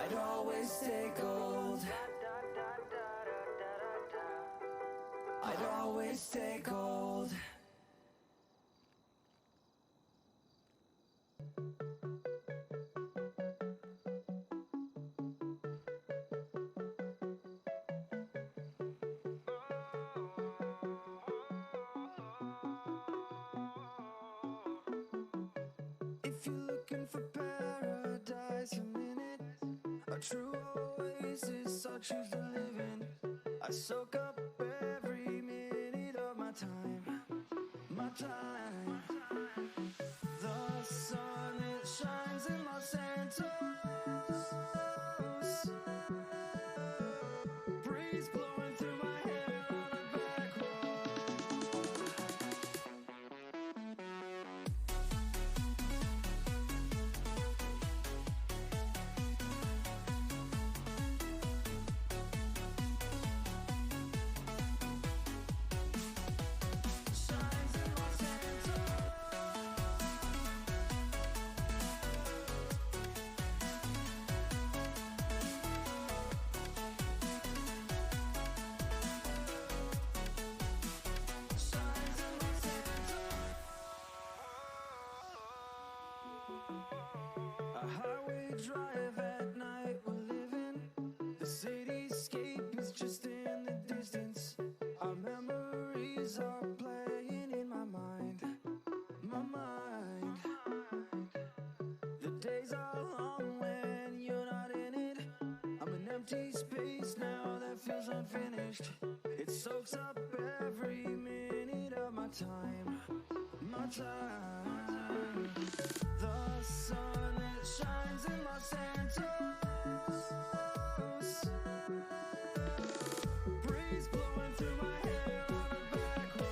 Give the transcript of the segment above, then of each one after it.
I'd always stay gold. I'd always stay gold. If you're looking for paradise, I'm in it. A true oasis, I'll choose to live in. I soak up every minute of my time, my time. The sun, it shines in Los Santos. Breeze blowing through my hair on a back road. Shines in Los Santos. Shines in Los Santos. A highway drive at night we're living. The cityscape is just in the distance. Our memories are playing in my mind, my mind. The days are long when you're not in it. I'm an empty space now that feels unfinished. It soaks up every minute of my time, my time. The sun, it shines in Los Santos. Breeze blowing through my hair on a back road.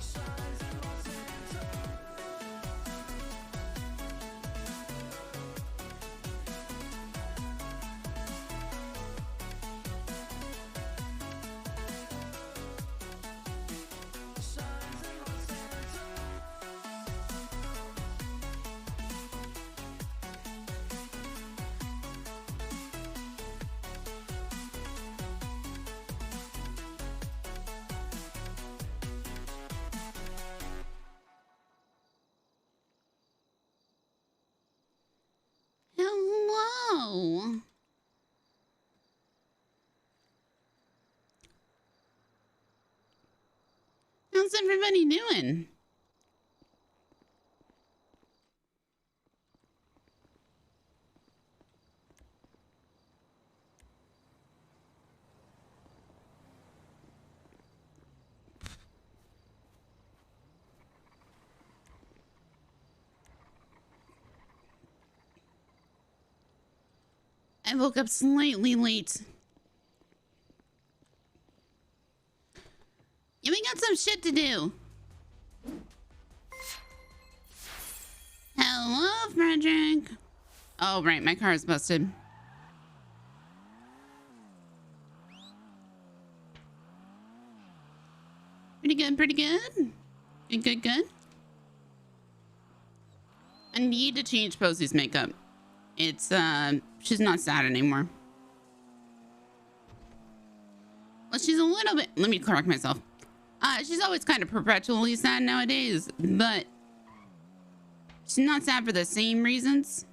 Shines in Los Santos. Shines in Los Santos. Hello. How's everybody doing? I woke up slightly late. Yeah, we got some shit to do. Hello, Frederick. Oh, right, my car is busted. Pretty good, pretty good. Good, good, good. I need to change Posy's makeup. It's, she's not sad anymore. Well, she's a little bit, let me correct myself. She's always kind of perpetually sad nowadays, but she's not sad for the same reasons.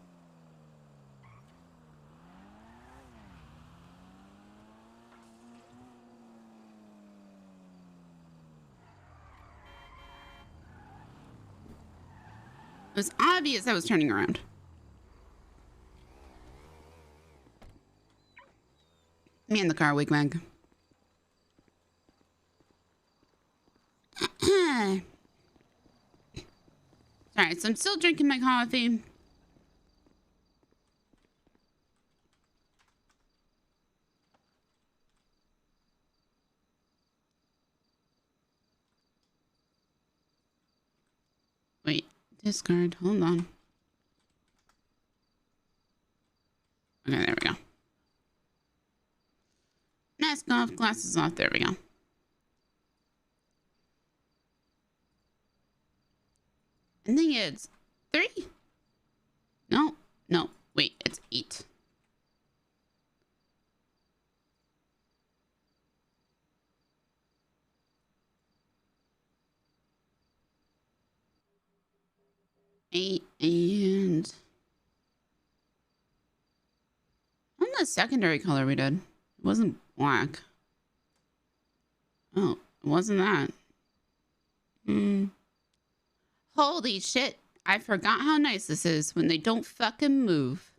It was obvious I was turning around. Me and the car wigwag. Alright, so I'm still drinking my coffee. Wait, discard, hold on. Okay, there we go. Mask off, glasses off. There we go. I think it's 3. No, no. Wait, it's 8. And on the secondary color we did, it wasn't black. Oh, it wasn't that. Holy shit. I forgot how nice this is when they don't fucking move.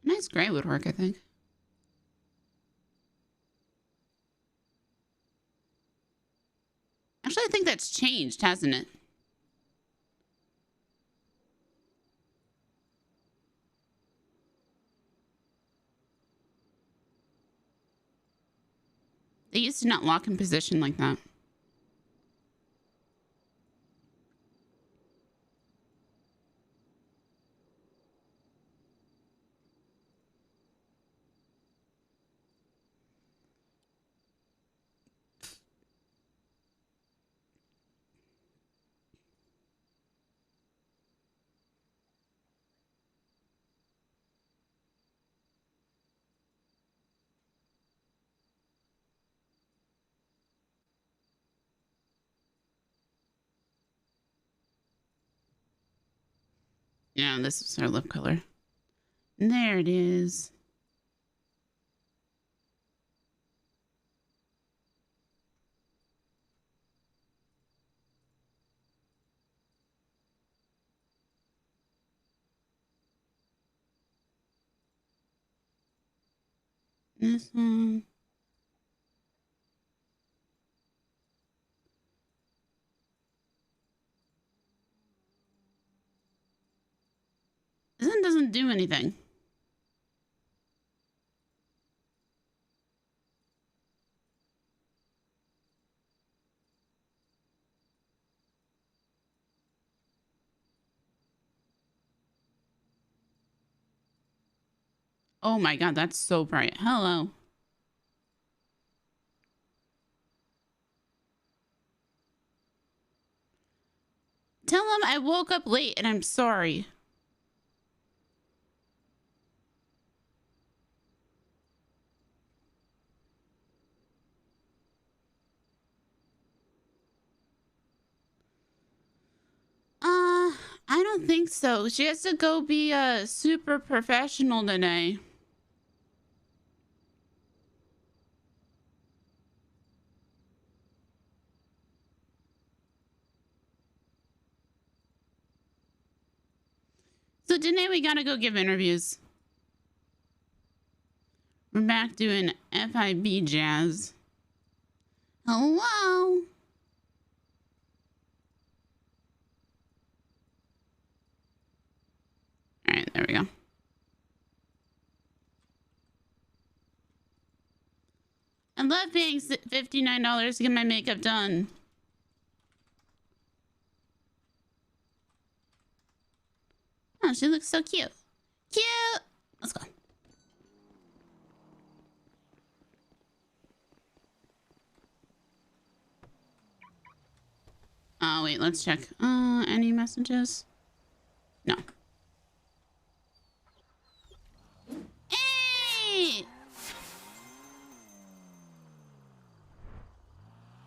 Nice gray would work, I think. Actually, I think that's changed, hasn't it? They used to not lock in position like that. Yeah, this is our lip color. There it is. This one. This one doesn't do anything. Oh my god, that's so bright. Hello. Tell him I woke up late and I'm sorry. I don't think so. She has to go be a super professional today. So today we gotta go give interviews. We're back doing FIB jazz. Hello. All right, there we go. I love paying $59 to get my makeup done. Oh, she looks so cute. Cute. Let's go. Oh, wait, let's check. Any messages? No. Hey!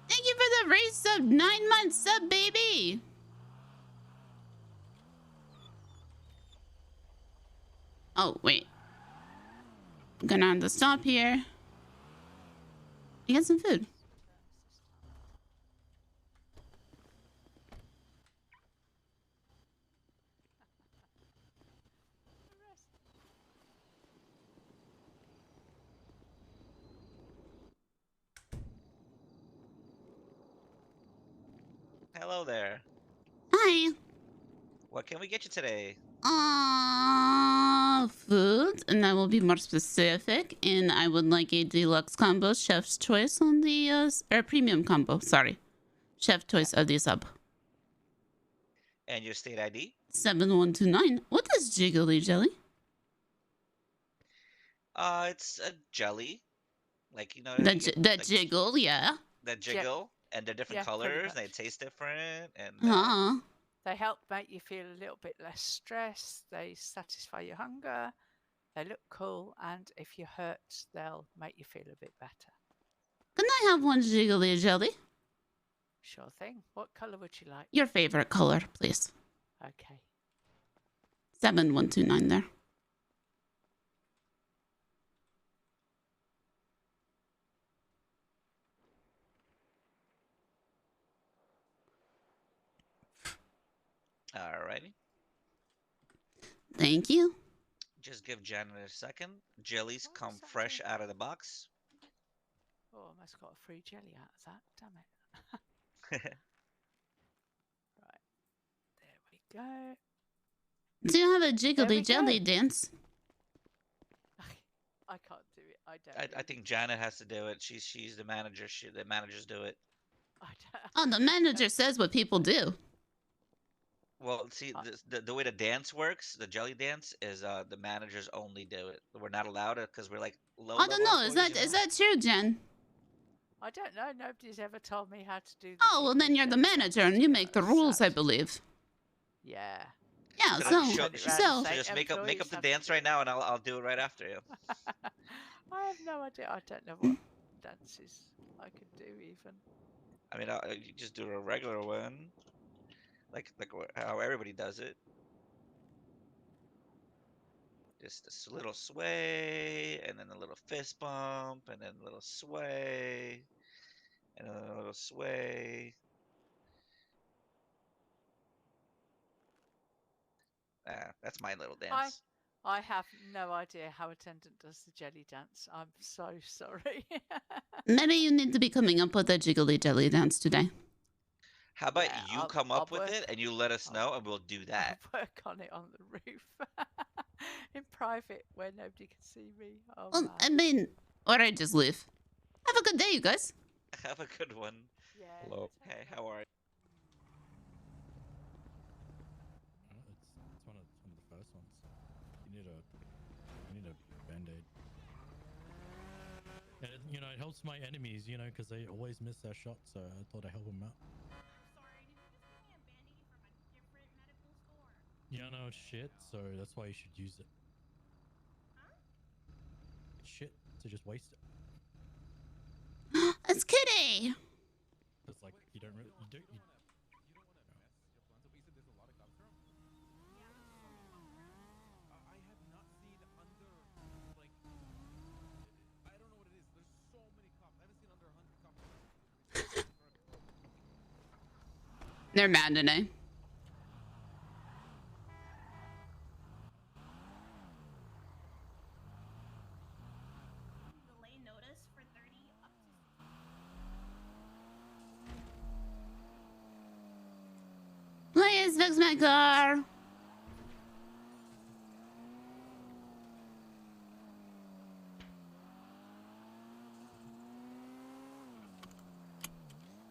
Thank you for the race sub. 9 months sub, baby. Oh, wait. I'm gonna have to stop here. I get some food. Hello there. Hi. What can we get you today? Food, and I will be more specific. And I would like a deluxe combo, chef's choice on the or premium combo. Sorry, chef choice of the sub. And your state ID? 7129. What is jiggly jelly? It's a jelly. Like, you know, The, you get the like jiggle, yeah. that jiggle, and they're different Yeah, pretty colors, and they much. taste different, and Huh. They help make you feel a little bit less stressed. They satisfy your hunger. They look cool, and if you're hurt, they'll make you feel a bit better. Can I have one jiggly jelly? Sure thing. What color would you like? Your favorite color, please. Okay. 7129 there. alrighty. Thank you. Just give Janet a second. Jellies What come was that fresh thing? out of the box. Oh, I almost got a free jelly out of that. Damn it. Right. There we go. Do you have a we jiggly jelly go. dance? I can't do it. I don't. I really think do Janet has to do it. She's the manager. The managers do it. I don't. Oh, the manager says what people do. Well, see, the way the dance works, the jelly dance, is the managers only do it. We're not allowed to because we're like low I don't level know. Is employees, that you is know? that true, Jen? I don't know. Nobody's ever told me how to do the Oh, well, then you're the jiggly manager dance, and to you be make the honest, rules, I so- beleave. Yeah. Yeah, So so, show- Turn it show- round so, and say, just make up "Employees the have to dance do right it." now, and I'll do it right after you. I have no idea. I don't know what dances I could do even. I mean, you just do a regular one, like how everybody does it. Just this little sway, and then a little fist bump, and then a little sway, and then a little sway. That's my little dance. I have no idea how attendant does the jelly dance. I'm so sorry. maybe you need to be coming up with a jiggly jelly dance today. How about Yeah, you come I'll up with it and you let us know, and we'll do that. I'll work on it on the roof in private where nobody can see me. Oh, Well, man. I mean, or I just leave. Have a good day, you guys. Have a good one. Yeah. Hello. let's Hey, hope how are you? It's one of the first ones. You need a band-aid. And it helps my enemies, because they always miss their shot. So I thought I'd help them out. Sorry, did you just give me a Band-Aid from a different medical store? Yeah, no shit. So that's why you should use it. Huh? It's shit to just waste it. It's Kitty. It's like you don't really. You don't. You, They're mad today. Delay notice for 30 up to 60. Please fix my car.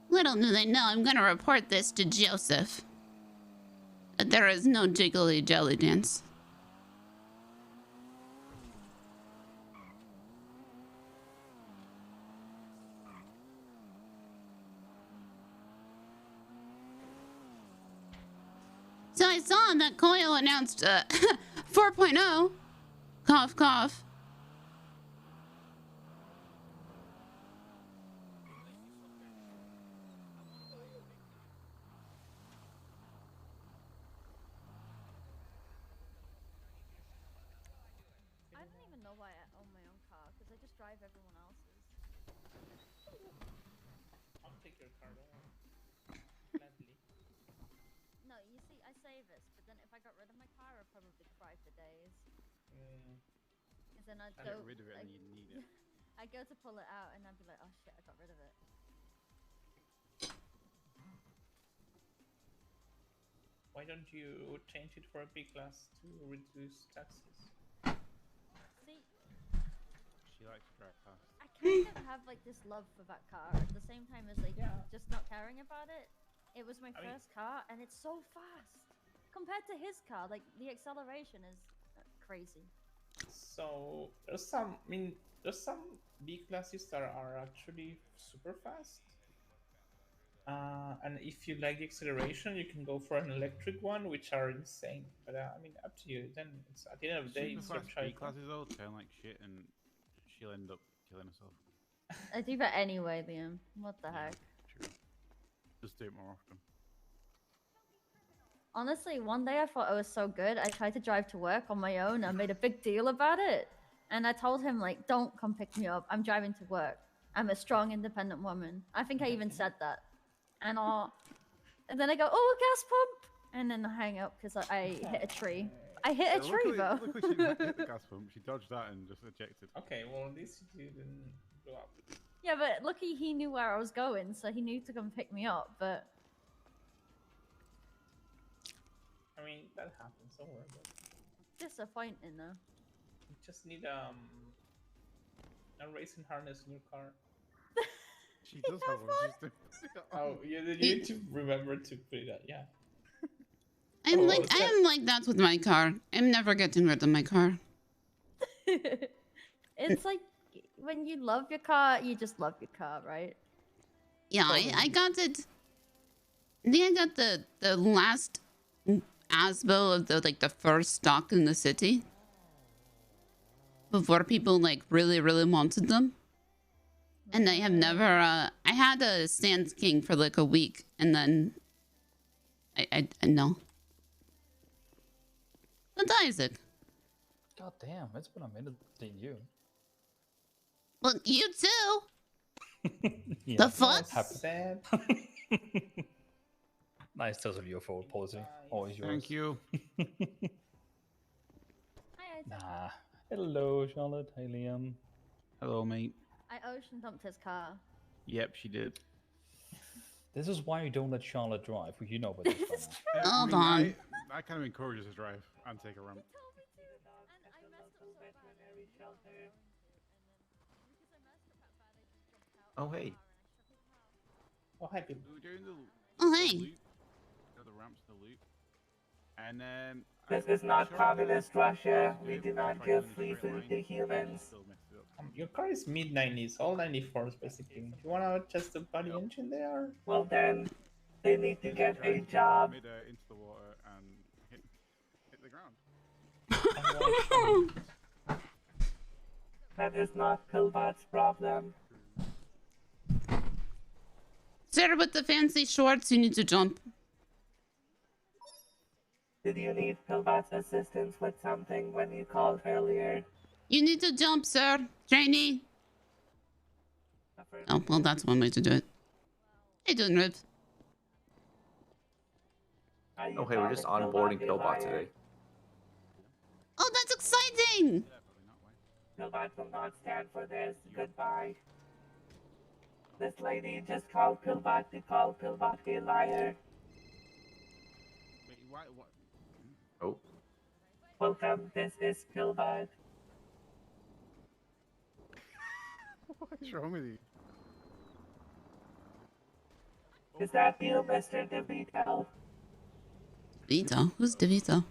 Little do they know, I'm gonna report this to Joseph. That there is no jiggly jelly dance. So I saw that Coil announced 4.0. Cough, cough. I don't even know why I own my own car because I just drive everyone else's. I'll take your car, don't worry. Gladly. No, you see, I say this, but then if I got rid of my car, I'd probably cry for days. Because then I'd go. Get rid of it and you need it. I'd go to pull it out and I'd be like, oh shit, I got rid of it. Why don't you change it for a B class to reduce taxes? See, She likes to drive fast. I kind of have like this love for that car at the same time as like Yeah. just not caring about it. It was my I mean- first car, and it's so fast compared to his car. Like the acceleration is crazy. So there's some B classes that are actually super fast. And if you like the acceleration, you can go for an electric one, which are insane. But I mean, up to you. Then it's at the end of the day, Super it's your fast choice. B classes though turn like shit and she'll end up killing herself. I do that anyway, Liam. What the heck? True. Just do it more often. Honestly, one day I thought I was so good. I tried to drive to work on my own. I made a big deal about it, and I told him like, "Don't come pick me up. I'm driving to work. I'm a strong, independent woman." I think I even said that, and then I go, "Oh, a gas pump," and then I hang up because I hit a tree. I hit a tree though. Luckily she didn't hit the gas pump. She dodged that and just ejected. Okay, well, at least you didn't blow up. Yeah, but lucky he knew where I was going, so he knew to come pick me up. But I mean, that happens. Don't worry about it. disappointing though. You just need a racing harness in your car. She does have one. She's doing Oh, you need to remember to put it. Yeah. I'm Oh, like is that- I'm like that with my car. I'm never getting rid of my car. It's like when you love your car, you just love your car, right? Yeah, I got it. I think I got the last ASBO of the first stock in the city. Before people like really wanted them. And I have never I had a Sans King for like a week and then I no. But Isaac. God damn, it's been a minute than you. Well, you too. Yeah, The fuck? Sad. Nice toss of your forward policy. Always yours. Thank you. Hi, Isaac. Nah. Hello, Charlotte. Hey, Liam. Hello, mate. I ocean dumped his car. Yep, she did. This is why you don't let Charlotte drive. Well, you know about this by It's now. true. Hold on. I kind of encourage her to drive and take a ramp. He told me to, and I messed up so bad. I didn't know I was going, and then because I messed up that bad, I just jumped out. Oh, of the hey. car and I shook his car. Oh, hi, people. We were doing the Oh, hey. loop. The ramps, the loop. And This is not communist Russia. We do not give free food to humans. Your car is mid 90s, all 94s basically. Do you want to adjust the body engine there? Well then, they need to get a job. Into the water and hit the ground. That is not Pillbot's problem. Sir with the fancy shorts, you need to jump. Did you need Pillbot's assistance with something when you called earlier? You need to jump, sir. Trainee. Oh, well, that's one way to do it. How you doing, Rip? Oh, hey, we're just onboarding Pillbot today. Oh, that's exciting! Pillbot will not stand for this. Goodbye. This lady just called Pillbot to call Pillbot a liar. Wait, what? Oh. Welcome, this is Pillbot. What's wrong with you? Is that you, Mr. DeVito? DeVito? Who's DeVito?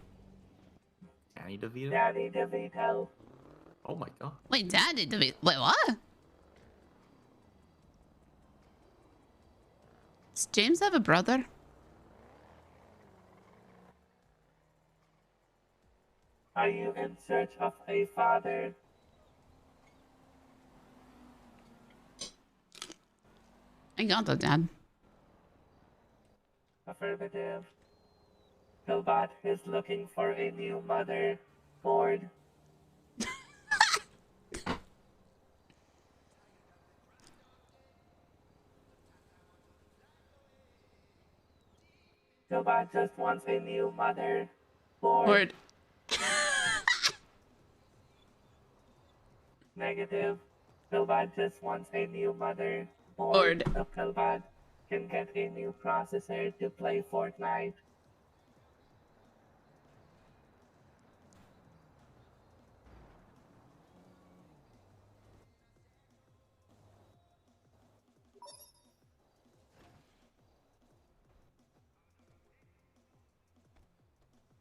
Danny DeVito? Danny DeVito. Oh my god. Wait, Daddy DeVito. Wait, what? Does James have a brother? Are you in search of a father? I got that, Dad. Affirmative. Pillbot is looking for a new mother. Bored. Pillbot just wants a new mother. Bored. Word. Negative. Pillbot just wants a new mother. Bored. So Pillbot can get a new processor to play Fortnite.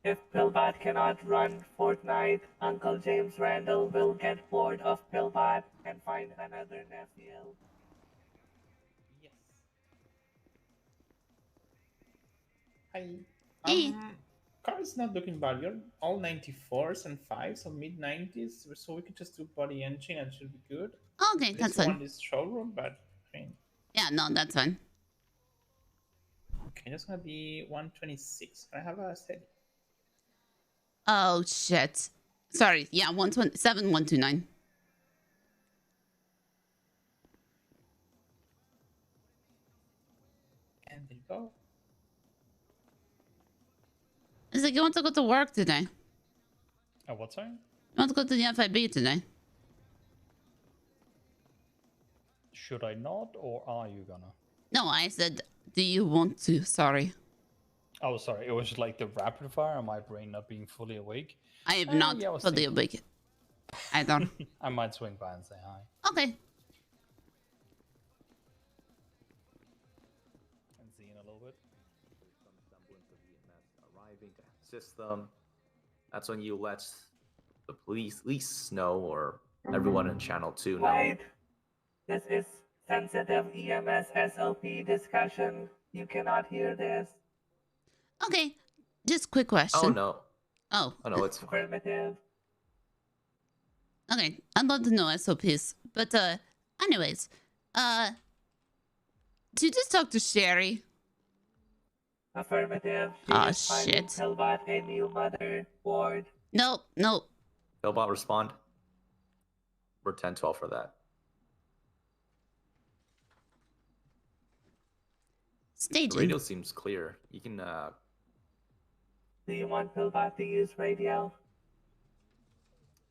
If Pillbot cannot run Fortnite, Uncle James Randall will get bored of Pillbot and find another nephew. Yes. Hi. Hey. Car is not looking bad. You're all 94s and 5s, so mid 90s, so we could just do body engine and it should be good. Okay, This that's one fine. is showroom, but I mean, Yeah, no, that's fine. okay, that's gonna be 126. Can I have a steady? Oh shit. Sorry. Yeah, 127, 129. And there you go. It's like you want to go to work today. What time? You want to go to the FIB today? Should I not, or are you gonna? No, I said, do you want to? Sorry. Oh, sorry. It was like the rapid fire and my brain not being fully awake. I am not yeah, I was fully thinking. awake. I don't. I might swing by and say hi. Okay. And see in a little bit. Some semblance of EMS arriving to system. That's when you let the police know, or everyone in channel 2 know. Wait. This is sensitive EMS SOP discussion. You cannot hear this. Okay. Just quick question. Oh no. Oh. Oh no, it's fine. Affirmative. Okay. I'd love to know SOPs. But anyways. Did you just talk to Sherry? Affirmative. She Aw, is finding shit. Pillbot a new mother. Ward. Nope, nope. Billbot, respond. We're 10-12 for that. The Staging. radio seems clear. You can Do you want Pillbot to use radio?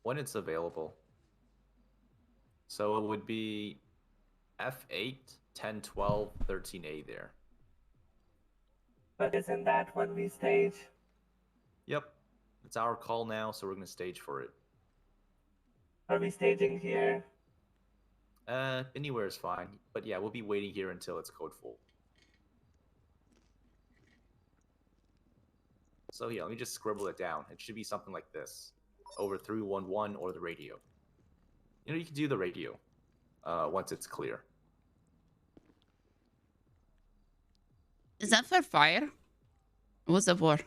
when it's available. So it would be F8, 10, 12, 13A there. But isn't that when we stage? Yep. It's our call now, so we're going to stage for it. Are we staging here? Anywhere is fine. But yeah, we'll be waiting here until it's code full. So yeah, let me just scribble it down. It should be something like this. Over 311 or the radio. You know, you can do the radio once it's clear. Is that for fire? What's that for?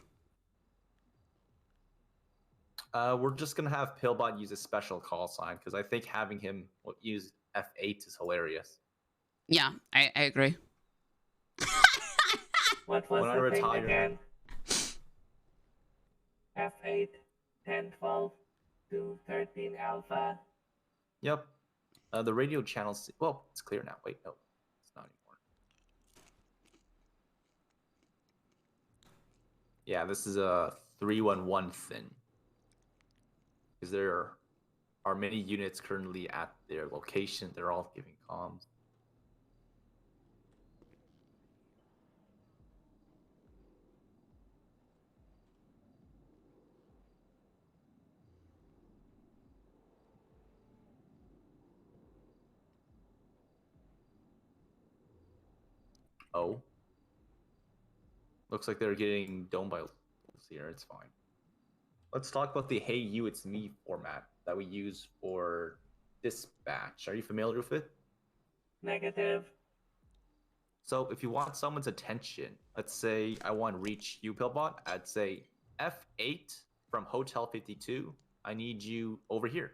We're just going to have Pillbot use a special call sign, because I think having him use F8 is hilarious. Yeah, I agree. What was When I the thing retire- again? F8, 10, 12, 2, 13 alpha. Yep. The radio channel... Well, it's clear now. Wait, no. It's not anymore. Yeah, this is a 311 thin. Because there are many units currently at their location. They're all giving comms. Oh. Looks like they're getting domed by here. It's fine. Let's talk about the Hey You, It's Me format that we use for dispatch. Are you familiar with it? Negative. So if you want someone's attention, let's say I want to reach you, Pillbot, I'd say F8 from Hotel 52. I need you over here.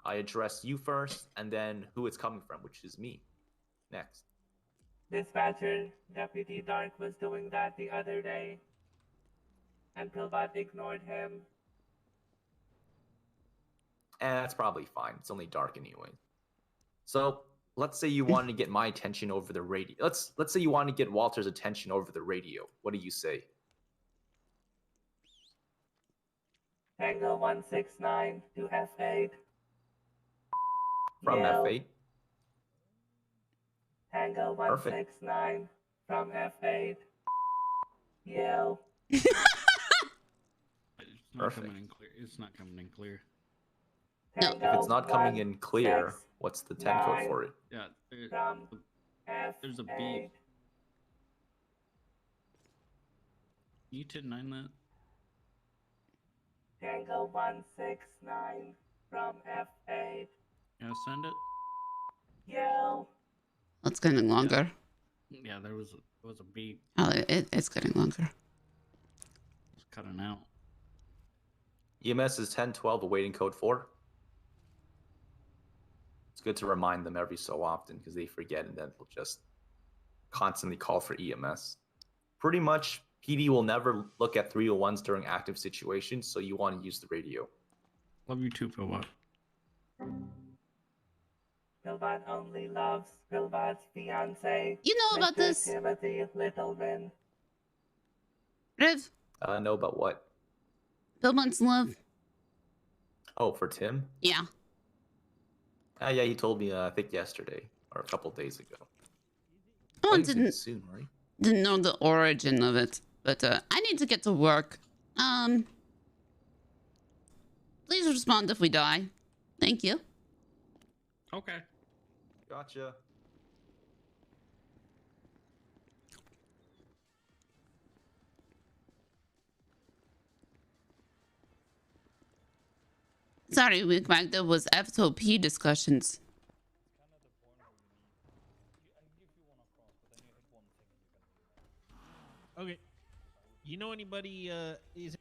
I address you first, and then who it's coming from, which is me. Next. Dispatcher, Deputy Dark was doing that the other day. And Pillbot ignored him. And that's probably fine. It's only dark anyway. So let's say you want to get my attention over the radio. Let's say you want to get Walter's attention over the radio. What do you say? Tango 169 to F8. From Yell. F8. Tango Perfect. 169 from F8. Yell. It's not Perfect. coming in clear. It's not coming in clear. No. If it's not coming in clear, what's the 10 code 9. for it? Yeah, From F8. there's a beep. You 10-9 that? Tango 169 from F8. Yeah, send it. Yo. It's getting longer. Yeah, there was a beat. Oh, it's getting longer. It's cutting out. EMS is 1012 awaiting code 4. It's good to remind them every so often because they forget and then they'll just constantly call for EMS. Pretty much, PD will never look at 301s during active situations, so you want to use the radio. Love you too, Philbot. Philbot only loves Philbot's fiance. You know about Mr. this? Timothy Littleman. Riv, Know about what? Bill wants love. Oh, for Tim? Yeah. Yeah, he told me, I think yesterday or a couple days ago. Oh, Wednesday didn't soon, right? didn't know the origin of it, but I need to get to work. Please respond if we die. Thank you. Okay. Gotcha. Sorry, week back there was FOP discussions. Okay. You know anybody is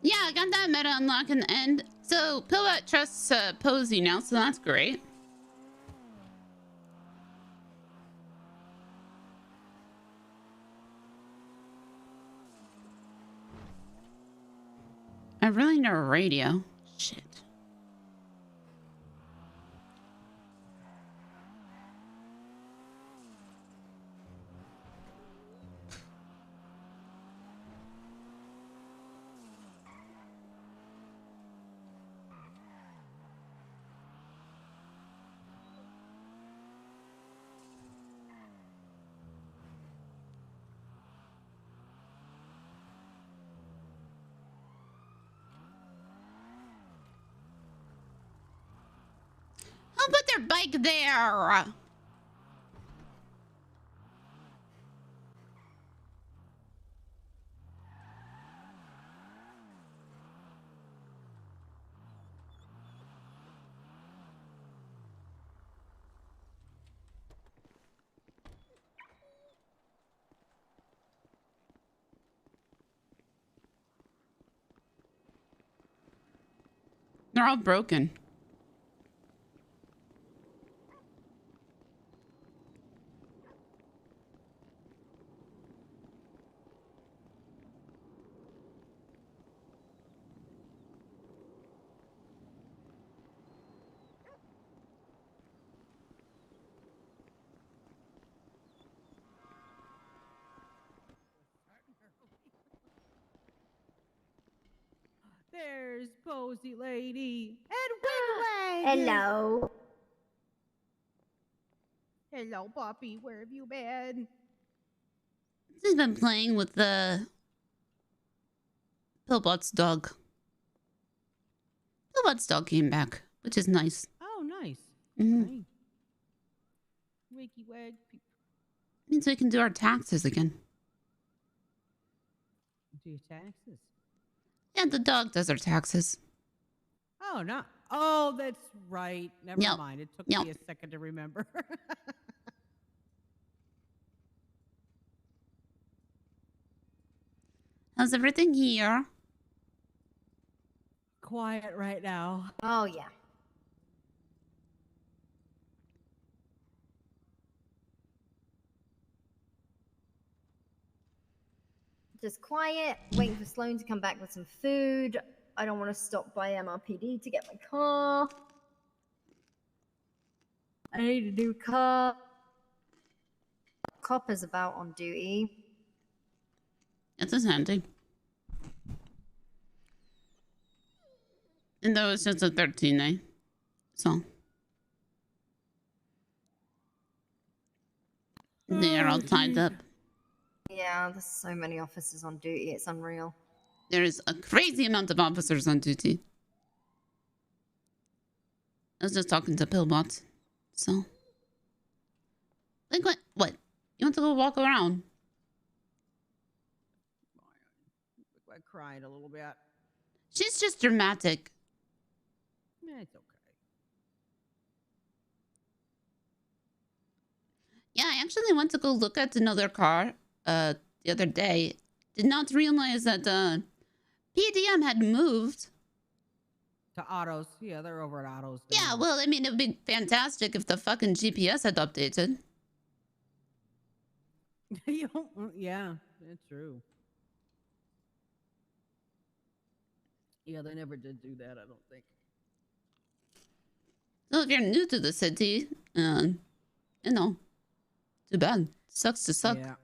Yeah, I got that meta unlock in the end. So Pillbot trusts Posy now, so that's great. I really need a radio. Shit. Who put their bike there? They're all broken. There's Posy Lady and Wigwag. Hello. Hello, Poppy. Where have you been? She's been playing with the Pillbot's dog. Pillbot's dog came back, which is nice. Oh, nice. Mhm. Right. Wiggy Wag. Means we can do our taxes again. Do your taxes. Yeah, the dog does our taxes. Oh, no. Oh, that's right. Never Yep. mind. It took Yep. me a second to remember. How's everything here? Quiet right now. Oh, yeah. Just quiet, waiting for Sloan to come back with some food. I don't want to stop by MRPD to get my car. I need a new car. Copper's about on duty. It's just handy. And though it's just a 13, eh? So. They're all tied up. Yeah, there's so many officers on duty. It's unreal. There's a crazy amount of officers on duty. I was just talking to Pillbot. So. Like, what? What? You want to go walk around? I cried a little bit. She's just dramatic. Yeah, it's okay. Yeah, I actually went to go look at another car the other day. Did not realize that PDM had moved. To autos. Yeah, they're over at autos. Yeah, well, I mean, it would be fantastic if the fucking GPS had updated. Yeah, it's true. Yeah, they never did do that, I don't think. So if you're new to the city, you know, too bad. Sucks to suck. Yeah.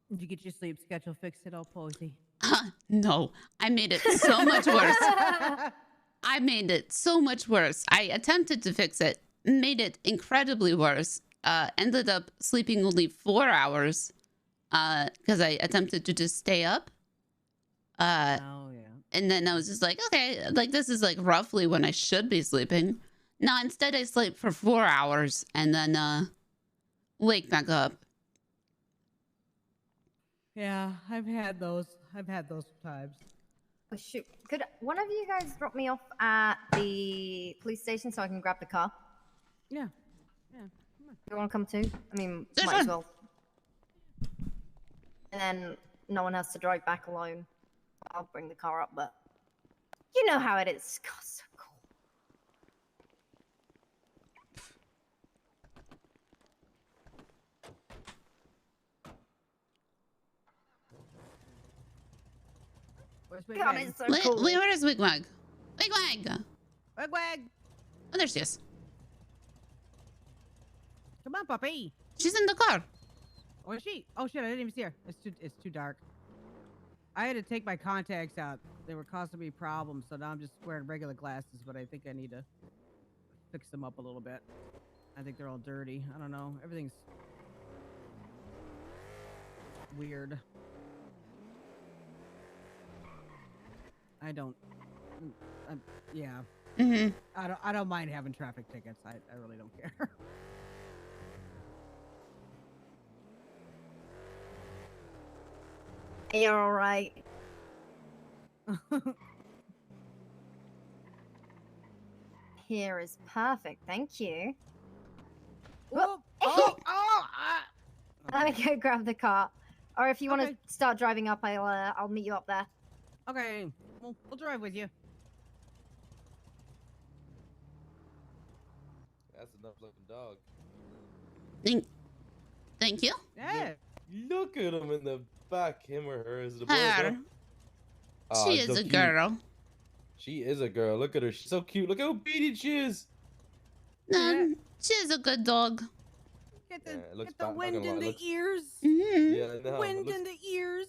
Did you get your sleep schedule fixed at all, Posy? No, I made it so much worse. I made it so much worse. I attempted to fix it, made it incredibly worse. Ended up sleeping only 4 hours because I attempted to just stay up. Oh, yeah. And then I was just like, okay, like this is like roughly when I should be sleeping. No, instead I sleep for 4 hours and then wake back up. Yeah, I've had those. I've had those times. Oh, shoot. Could one of you guys drop me off at the police station so I can grab the car? Yeah. Yeah. You want to come too? I mean, Sure, might as sure. well. And then no one has to drive back alone. I'll bring the car up, but you know how it is. God, so cool. Where's God, Wigwag? it's so cool. Where is Wigwag? Wigwag! Wigwag! Oh, there she is. Come on, puppy. She's in the car. Oh, is she? Oh shit! I didn't even see her. It's too dark. I had to take my contacts out. They were causing me problems, so now I'm just wearing regular glasses. But I think I need to fix them up a little bit. I think they're all dirty. I don't know. Everything's weird. I don't. Yeah. Mm-hmm. I don't mind having traffic tickets. I really don't care. You're all right. Here is perfect. Thank you. Oh, Let me go grab the car. Or if you want to start driving up, I'll meet you up there. Okay, we'll drive with you. That's enough looking dog. Thank you. Yeah. Look at him in the back. Him or her is the boy. Her. Girl? Oh, She so is a cute. girl. She is a girl. Look at her. She's so cute. Look how obedient she is. She's a good dog. Get the, Yeah, it looks get the bad, not wind gonna in lie, it the looks- ears. Mm-hmm. Yeah, I know. Wind in the ears.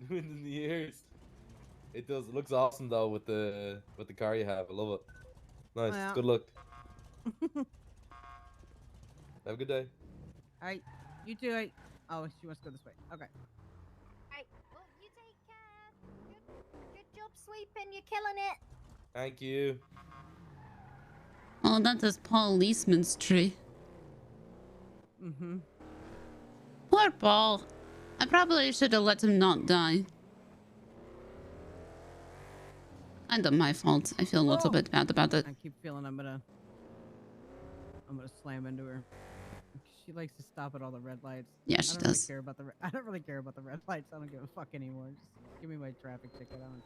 Wind in the ears. It does. It looks awesome though with the car you have. I love it. Nice. Yeah. Good luck. Have a good day. Alright, you too. Oh, she wants to go this way. Okay. Alright, well, you take care. Good job sweeping. You're killing it. Thank you. Oh, that is policeman's tree. Mm-hmm. Poor Paul. I probably should have let him not die. Kind of my fault. I feel a little bit bad about it. I keep feeling I'm gonna slam into her. She likes to stop at all the red lights. Yeah, she I don't does. Really care about I don't really care about the red lights. I don't give a fuck anymore. Just give me my traffic ticket. I don't.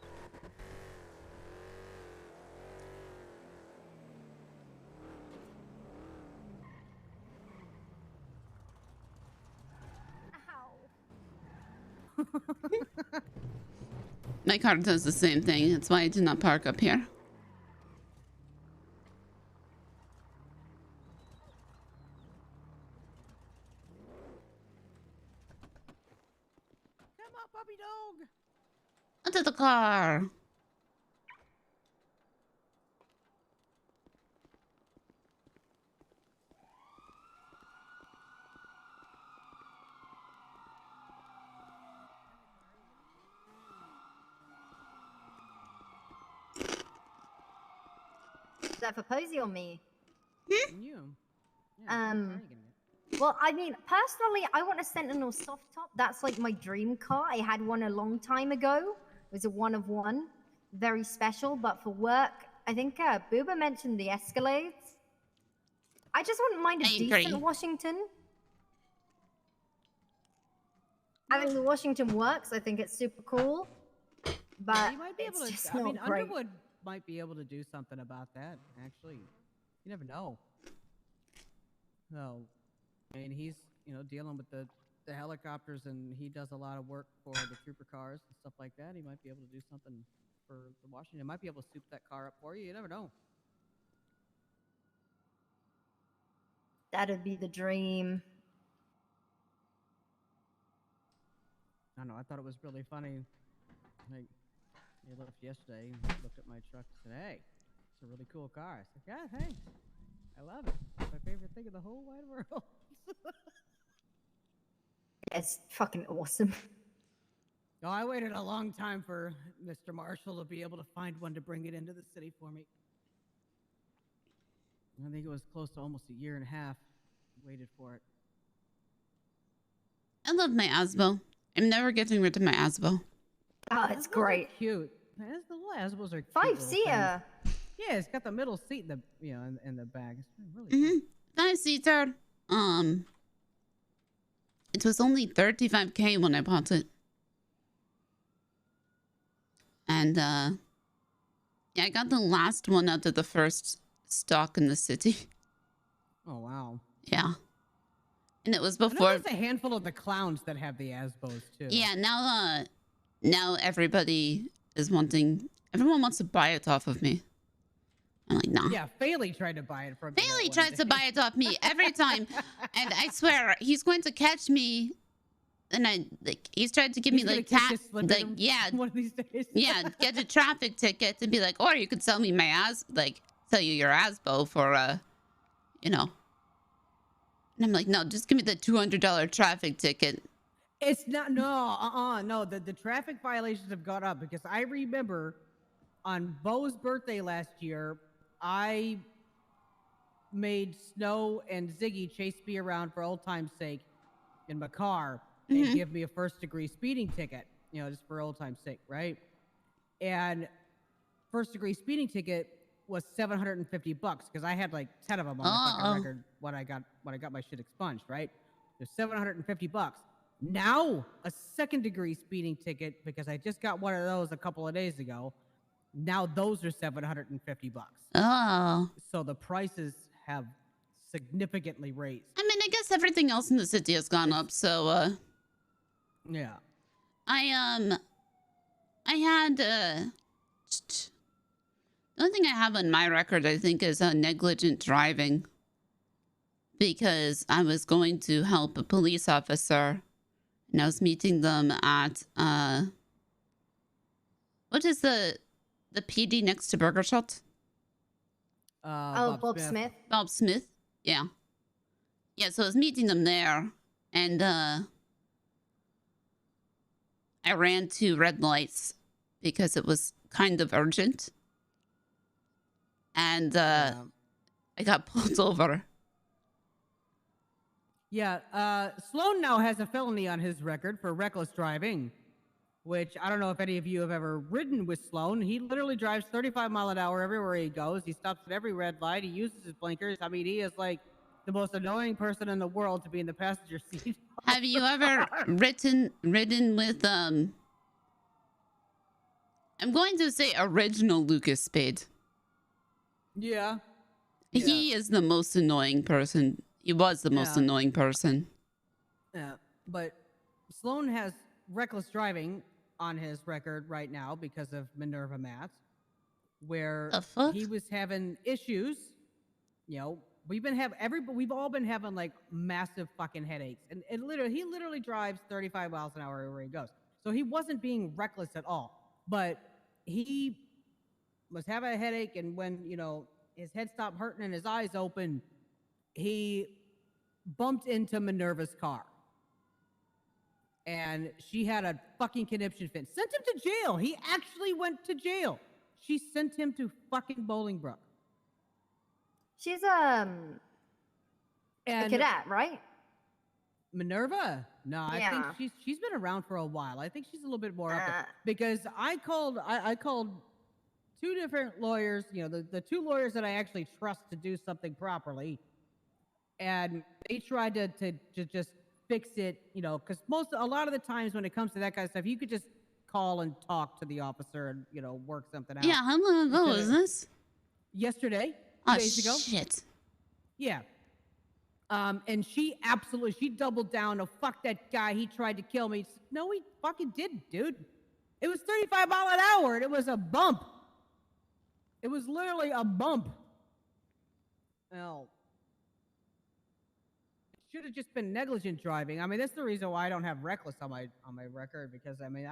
My car does the same thing. That's why I do not park up here. Come on, puppy dog. Onto the car. that for Posy or me? You. Well, I mean, personally, I want a Sentinel soft top. That's like my dream car. I had one a long time ago. It was a one of one, very special. But for work, I think Booba mentioned the Escalades. I just wouldn't mind a decent Washington. I think the Washington works. I think it's super cool. But you might be able it's to. just I not mean, great. Underwood might be able to do something about that. Actually, you never know. So, I mean, he's dealing with the helicopters, and he does a lot of work for the trooper cars and stuff like that. He might be able to do something for the Washington. Might be able to soup that car up for you. You never know. That'd be the dream. I don't know. I thought it was really funny. Like, he left yesterday and looked at my truck and said, "Hey, it's a really cool car." I said, "Yeah, hey, I love it. It's my favorite thing in the whole wide world." It's fucking awesome. No, I waited a long time for Mr. Marshall to be able to find one to bring it into the city for me. I think it was close to almost a year and a half. Waited for it. I love my Asbo. I'm never getting rid of my Asbo. Oh, it's great. Cute. The little Asbos are cute. 5-seater. Yeah, it's got the middle seat in the in the back. It's really cute. 5-seater. It was only $35K when I bought it. And yeah, I got the last one out of the first stock in the city. Oh wow. Yeah. And it was I know before. there's a handful of the clowns that have the Asbos too. Yeah, now everybody is wanting. Everyone wants to buy it off of me. I'm like, nah. Yeah, Faley tried to buy it from me. Faley tries to buy it off me every time, and I swear he's going to catch me. And he's tried to give me like one of these days. Yeah, get a traffic ticket and be like, or you could sell me my sell you your Asbo for And I'm like, no, just give me the $200 traffic ticket. It's not no. The traffic violations have gone up because I remember on Bo's birthday last year, I made Snow and Ziggy chase me around for old time's sake in my car and give me a first-degree speeding ticket, just for old time's sake, right? And first-degree speeding ticket was $750 because I had like 10 of them on my fucking record when I got my shit expunged, right? There's $750. Now a second-degree speeding ticket, because I just got one of those a couple of days ago. Now those are $750. Oh. So the prices have significantly raised. I mean, I guess everything else in the city has gone up, so yeah. I had the only thing I have on my record, I think, is negligent driving, because I was going to help a police officer, and I was meeting them at what is the PD next to Burger Shot? Bob Smith. Bob Smith. Yeah. Yeah, so I was meeting them there, and I ran 2 red lights because it was kind of urgent. And I got pulled over. Yeah, Sloan now has a felony on his record for reckless driving, which I don't know if any of you have ever ridden with Sloan. He literally drives 35 miles an hour everywhere he goes. He stops at every red light. He uses his blinkers. I mean, he is like the most annoying person in the world to be in the passenger seat. Have you ever ridden with I'm going to say original Lucas Spade? Yeah. He is the most annoying person. He was the most annoying person. Yeah, but Sloan has reckless driving on his record right now because of Minerva Matt, where he was having issues. We've all been having like massive fucking headaches, and he literally drives 35 miles an hour wherever he goes. So he wasn't being reckless at all, but he was having a headache, and when his head stopped hurting and his eyes open, he bumped into Minerva's car. And she had a fucking conniption fit. Sent him to jail. He actually went to jail. She sent him to fucking Bolingbrook. She's a cadet, right? Minerva? No, I Yeah. think she's been around for a while. I think she's a little bit more up there because I called 2 different lawyers. You know, the 2 lawyers that I actually trust to do something properly, and they tried to just fix it. You know, because a lot of the times when it comes to that kind of stuff, you could just call and talk to the officer and work something out. Yeah, how long ago was this? Yesterday. 2 Oh days ago. shit. Yeah. And she doubled down. Oh, fuck that guy. He tried to kill me. No, he fucking didn't, dude. It was 35 miles an hour, and it was a bump. It was literally a bump. Well, it should have just been negligent driving. I mean, that's the reason why I don't have reckless on my record, because I mean,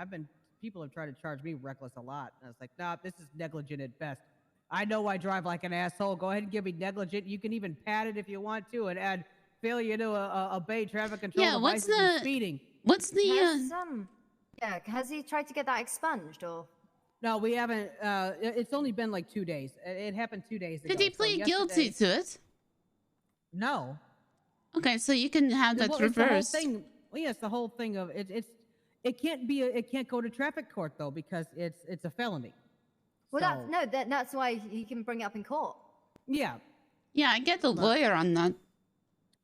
people have tried to charge me reckless a lot, and I was like, nah, this is negligent at best. I know I drive like an asshole. Go ahead and give me negligent. You can even pad it if you want to, and add failure to obey traffic control devices and speeding. What's the has he tried to get that expunged or? No, we haven't. It's only been like 2 days. It happened 2 days ago. Did he plead guilty to it? No. Okay, so you can have that reversed. It's the whole thing of it can't go to traffic court though, because it's a felony. Well, that's why he can bring it up in court. Yeah. Yeah, I get the lawyer on that.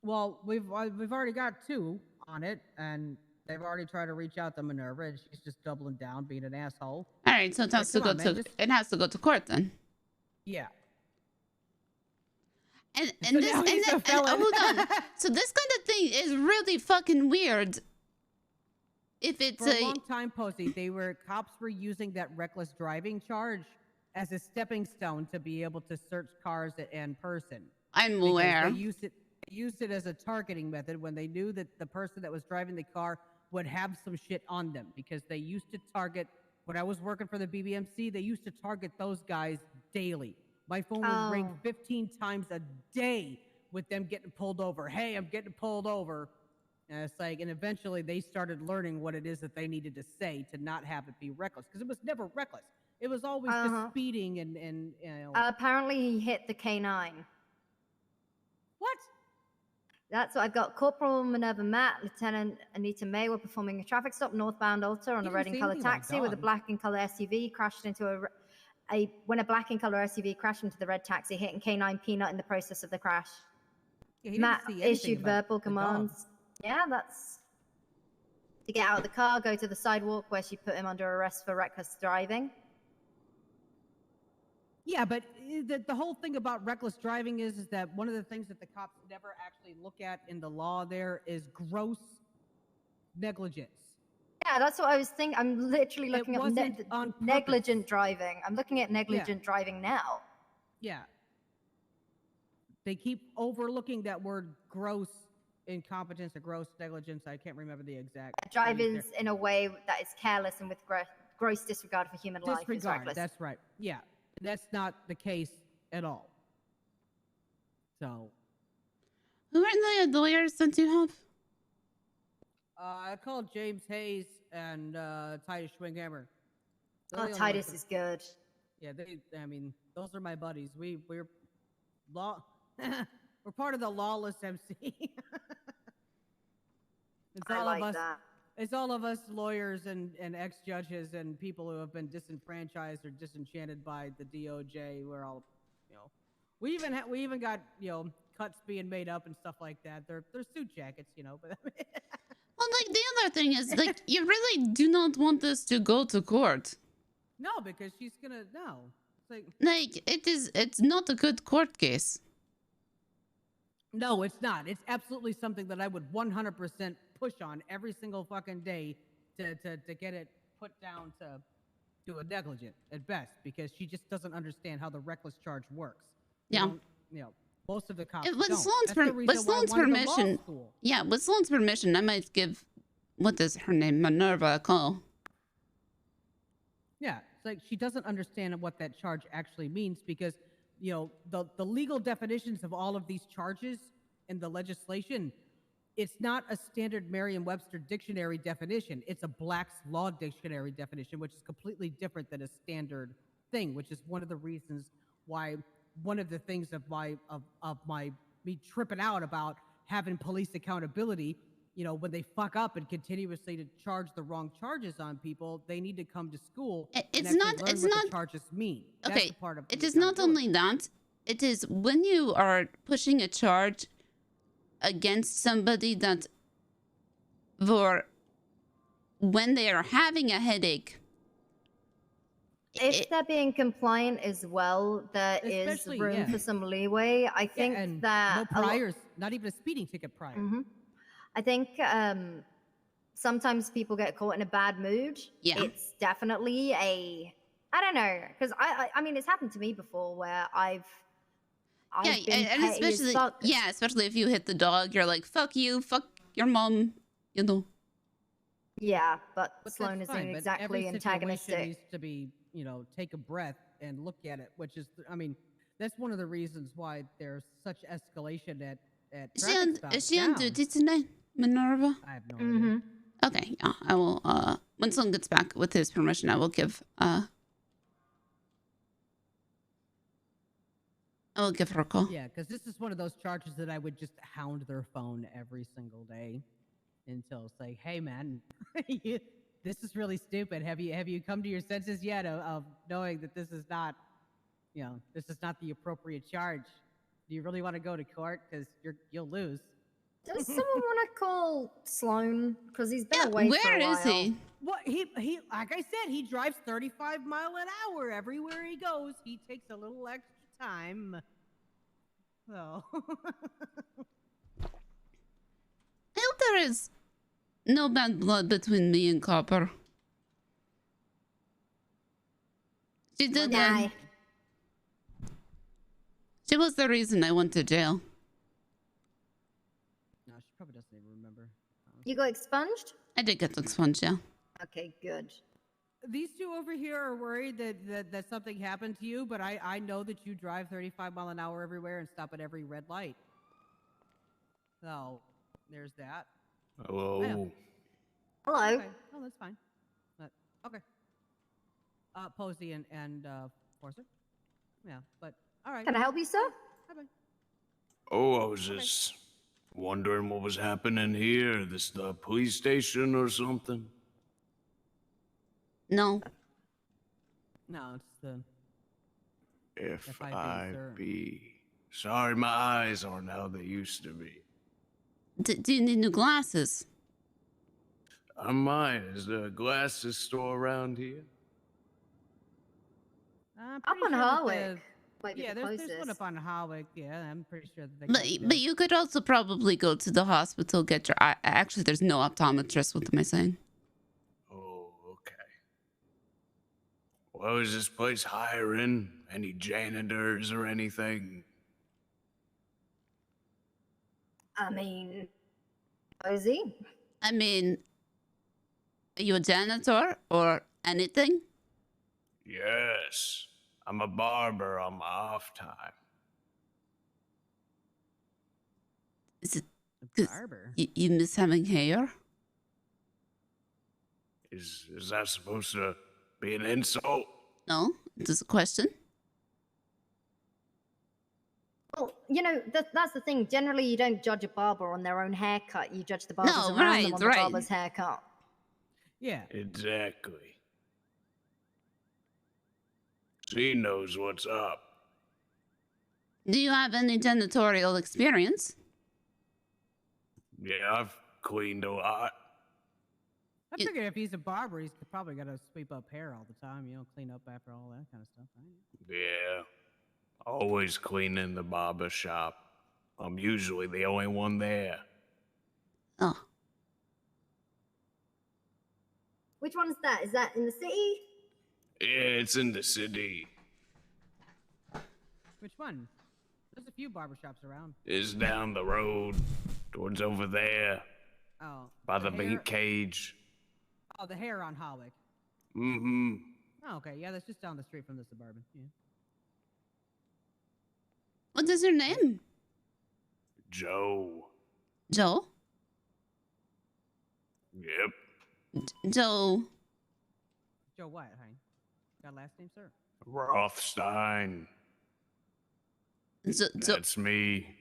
Well, we've already got 2 on it, and they've already tried to reach out to Minerva, and she's just doubling down, being an asshole. All right, so it has to go to court then. Yeah. And hold on. So this kind of thing is really fucking weird. If it's for a long time, Posy, cops were using that reckless driving charge as a stepping stone to be able to search cars in person. I'm aware. They used it as a targeting method when they knew that the person that was driving the car would have some shit on them, because they used to target, when I was working for the BBMC, they used to target those guys daily. My phone would ring 15 times a day with them getting pulled over. Hey, I'm getting pulled over. And it's like, and eventually they started learning what it is that they needed to say to not have it be reckless, because it was never reckless. It was always just speeding and apparently he hit the K9. What? That's what I've got. Corporal Minerva Matt, Lieutenant Anita May were performing a traffic stop northbound Alta on a red and color taxi with a black and color SUV crashed into when a black and color SUV crashed into the red taxi, hitting K9 Peanut in the process of the crash. Yeah, Matt issued verbal commands. Yeah, that's to get out of the car, go to the sidewalk, where she put him under arrest for reckless driving. Yeah, but the whole thing about reckless driving is that one of the things that the cops never actually look at in the law there is gross negligence. Yeah, that's what I was thinking. I'm literally looking at negligent driving. I'm looking at negligent driving now. Yeah. They keep overlooking that word gross incompetence or gross negligence. I can't remember the exact. Driving in a way that is careless and with gross disregard for human life is reckless. That's right. Yeah. That's not the case at all. So. Who are the lawyers that you have? I called James Hayes and Titus Schwinghammer. Titus is good. Yeah, those are my buddies. We're we're part of the lawless MC. I like that. It's all of us lawyers and ex-judges and people who have been disenfranchised or disenchanted by the DOJ. We're all, we even got cuts being made up and stuff like that. They're suit jackets, but. Well, like the other thing is, like, you really do not want this to go to court. No, because she's gonna It's like it's not a good court case. No, it's not. It's absolutely something that I would 100% push on every single fucking day to get it put down to a negligent at best, because she just doesn't understand how the reckless charge works. Yeah. Most of the cops with don't. Sloan's permission. Yeah, with Sloan's permission, I might give what is her name, Minerva, a call. Yeah, it's like she doesn't understand what that charge actually means, because the legal definitions of all of these charges in the legislation, it's not a standard Merriam-Webster dictionary definition. It's a Black's Law Dictionary definition, which is completely different than a standard thing, which is one of the reasons why one of the things of my me tripping out about having police accountability. You know, when they fuck up and continuously to charge the wrong charges on people, they need to come to school. It's and not. actually learn It's what not. the charges mean. That's Okay. the part of It the is not accountability. only that. It is when you are pushing a charge against somebody that, for when they are having a headache. If they're being compliant as well, there is Especially, room yeah. for some leeway. I think and that no priors, not even a speeding ticket prior. I think sometimes people get caught in a bad mood. Yeah. It's definitely I don't know, because I mean, it's happened to me before where I've Yeah, been and petty as especially fuck. especially if you hit the dog, you're like, fuck you, fuck your mom, you know. Yeah, but But Sloan that's isn't fine, but exactly every situation antagonistic. needs to be, you know, take a breath and look at it, which is, I mean, that's one of the reasons why there's such escalation at traffic stops Is she on down. duty tonight, Minerva? I have no idea. Okay, yeah, I will, when someone gets back with his permission, I will give, I will give her a call. Yeah, because this is one of those charges that I would just hound their phone every single day until it's like, hey man, this is really stupid. Have you come to your senses yet of knowing that this is not, you know, this is not the appropriate charge? Do you really want to go to court? Because you'll lose. Does someone want to call Sloan? Because he's been away for a Where while. is he? What he like I said, he drives 35 miles an hour everywhere he goes. He takes a little extra time. So I hope there is no bad blood between me and Copper. She did that. She was the reason I went to jail. no, she probably doesn't even remember. You got expunged? I did get expunged, yeah. Okay, good. These two over here are worried that something happened to you, but I know that you drive 35 miles an hour everywhere and stop at every red light. So there's that. Hello. Yeah. Hello. Okay. Oh, that's fine. But, okay. Posy and Forcer. Yeah, but all right. Can I help you, sir? Bye-bye. Oh, I was just wondering what was happening here. This the police station or something? No. No, it's the FIB. Sorry, my eyes aren't how they used to be. Do you need new glasses? I might. Is there a glasses store around here? I'm Up pretty on sure that Harwick. Might be yeah, the there's one closest. up on Harwick. Yeah, I'm pretty sure that they But you could also probably go to the hospital, get your eye. Actually, there's no optometrist. What am I saying? Oh, okay. Well, is this place hiring any janitors or anything? I mean, Posy? I mean, are you a janitor or anything? Yes. I'm a barber on my off time. Is it a barber? You miss having hair? Is that supposed to be an insult? No, it's a question. Well, you know, that's the thing. Generally, you don't judge a barber on their own haircut. You judge the barbers No, around right, them on the right. barber's haircut. Yeah. Exactly. She knows what's up. Do you have any janitorial experience? Yeah, I've cleaned a lot. I figured if he's a barber, he's probably got to sweep up hair all the time, you know, clean up after all that kind of stuff. Right? Yeah. Always cleaning the barber shop. I'm usually the only one there. Oh. Which one's that? Is that in the city? Yeah, it's in the city. Which one? There's a few barbershops around. It's down the road, towards over there, Oh. by the hair- meat cage. Oh, the hair on Holwick. Mm-hmm. Oh, okay. Yeah, that's just down the street from the Suburban. Yeah. What is your name? Joe. Joe? Yep. Joe. Joe what, honey? Got a last name, sir? Rothstein. That's me.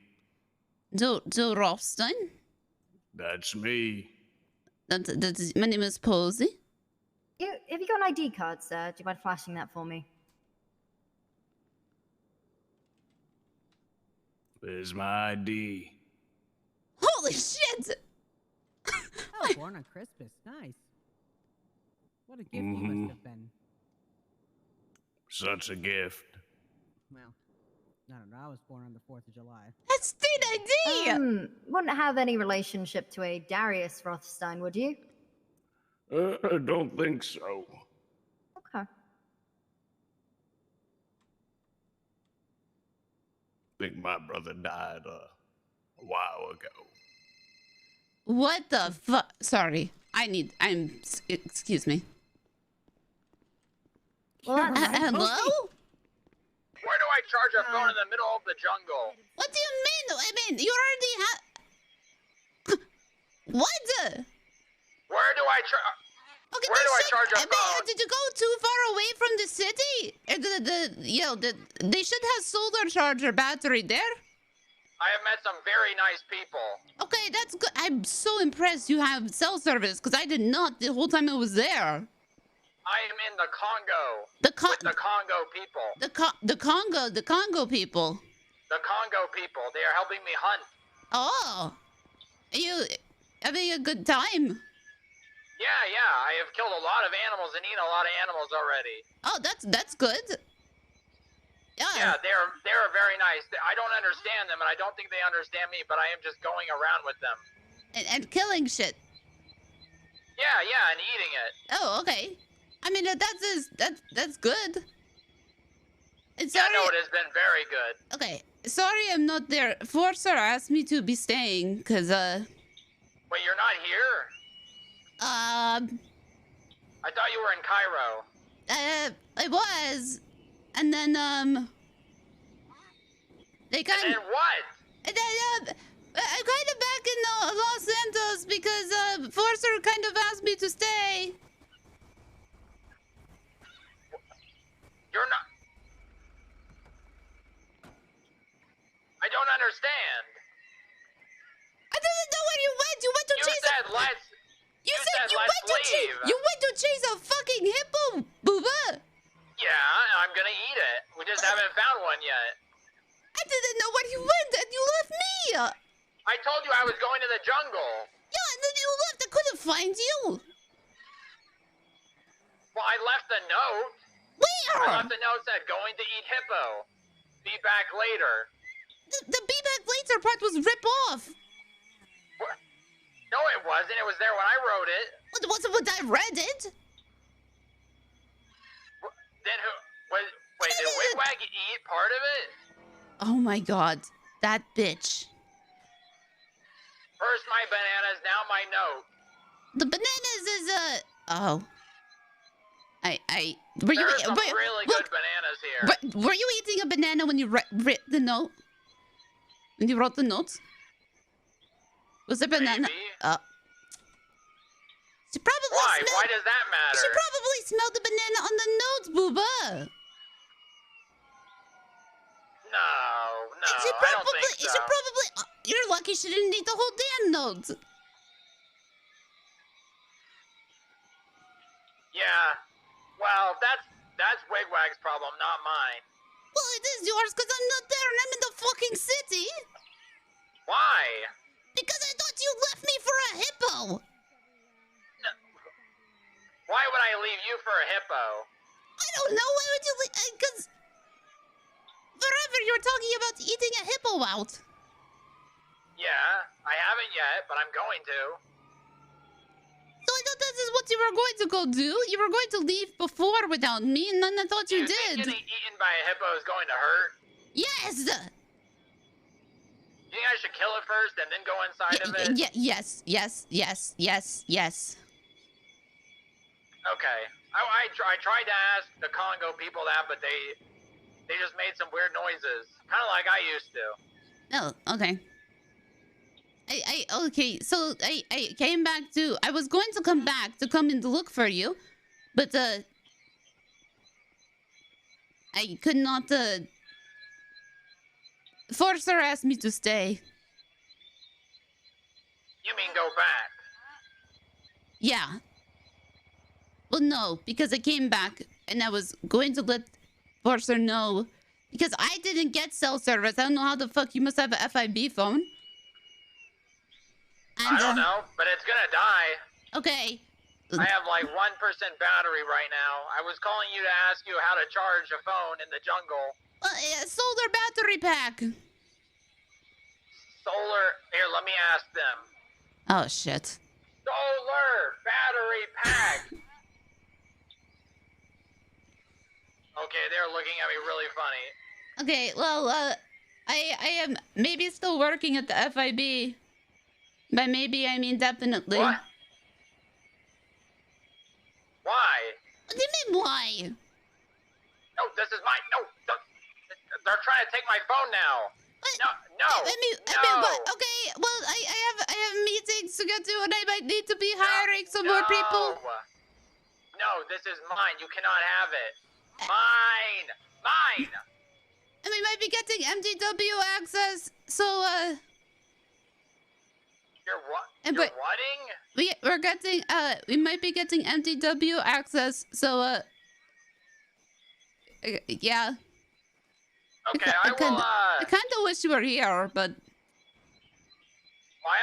Joe Rothstein? That's me. My name is Posy. Have you got an ID card, sir? Do you mind flashing that for me? There's my ID. Holy shit! Oh, born on Christmas. Nice. What a gift you must have been. Such a gift. Well, I don't know. I was born on the 4th of July. That's state ID! Wouldn't have any relationship to a Darius Rothstein, would you? I don't think so. Okay. I think my brother died a while ago. What the fuck? Sorry. Excuse me. Well, hello? Where do I charge a phone in the middle of the jungle? What do you mean? I mean, you already have... What? Where do I charge? Okay, Where do I charge a phone? Did you go too far away from the city? They should have solar charger battery there. I have met some very nice people. Okay, that's good. I'm so impressed you have cell service because I did not the whole time I was there. I am in the Congo. With the Congo people. The Congo people. The Congo people. They are helping me hunt. Oh, are you having a good time? Yeah. I have killed a lot of animals and eaten a lot of animals already. Oh, that's good. Yeah, they're very nice. I don't understand them, and I don't think they understand me. But I am just going around with them. And killing shit. Yeah, and eating it. Oh, okay. I mean, that's good. And Yeah, sorry, no, it has been very good. okay, sorry I'm not there. Forcer asked me to be staying, because, Wait, you're not here? I thought you were in Cairo. I was, and then, they kind of... And then what? And then, I'm kind of back in Los Santos because, Forcer kind of asked me to stay. You're not... I don't understand. I didn't know where you went. You went to chase said let's... You said you went to chase... You went to chase a fucking hippo, booba. Yeah, I'm gonna eat it. We just haven't found one yet. I didn't know where you went and you left me. I told you I was going to the jungle. Yeah, and then you left. I couldn't find you. Well, I left a note. Where? I left a note that said going to eat hippo. Be back later. The be back later part was rip off. What? No, it wasn't. It was there when I wrote it. It wasn't when I read it. Then who? Wait, did Wigwag eat part of it? Oh my god, that bitch. First my bananas, now my note. The bananas is oh. There's some really good bananas here. Were you eating a banana when you read the note? When you wrote the notes? Was there banana? Maybe. She probably Why? Why does that matter? She probably smelled the banana on the notes, booba. No, I don't think so. She probably. You're lucky she didn't eat the whole damn note. Yeah. Well, that's Wigwag's problem, not mine. Well, it is yours because I'm not there and I'm in the fucking city. Why? Because I thought you left me for a hippo. No. Why would I leave you for a hippo? I don't know. Why would you leave? Because forever you were talking about eating a hippo out. Yeah, I haven't yet, but I'm going to. So I thought this is what you were going to go do. You were going to leave before without me, and then I thought you did. Getting eaten by a hippo is going to hurt? Yes! You think I should kill it first and then go inside of it? Yes. Okay. I tried to ask the Congo people that, but they just made some weird noises. Kind of like I used to. Oh, okay. Okay, so I came back to... I was going to come back to come and look for you, but, I could not, Forcer asked me to stay. You mean go back? Yeah. Well, no, because I came back and I was going to let Forcer know because I didn't get cell service. I don't know how the fuck you must have a FIB phone. And, I don't know, but it's gonna die. Okay. I have like 1% battery right now. I was calling you to ask you how to charge a phone in the jungle. Solar battery pack. Solar. Here, let me ask them. Oh, shit. Solar battery pack. Okay, they're looking at me really funny. Okay, well, I am maybe still working at the FIB. By maybe, I mean definitely. What? Why? What do you mean, why? No, this is mine. No, they're trying to take my phone now. No. Okay, well, I have meetings to get to, and I might need to be hiring some more people. No, this is mine. You cannot have it. Mine. And we might be getting MDW access, so You're whatting? we're getting we might be getting MDW access, so yeah. Okay, I will I kind of wish you were here, but I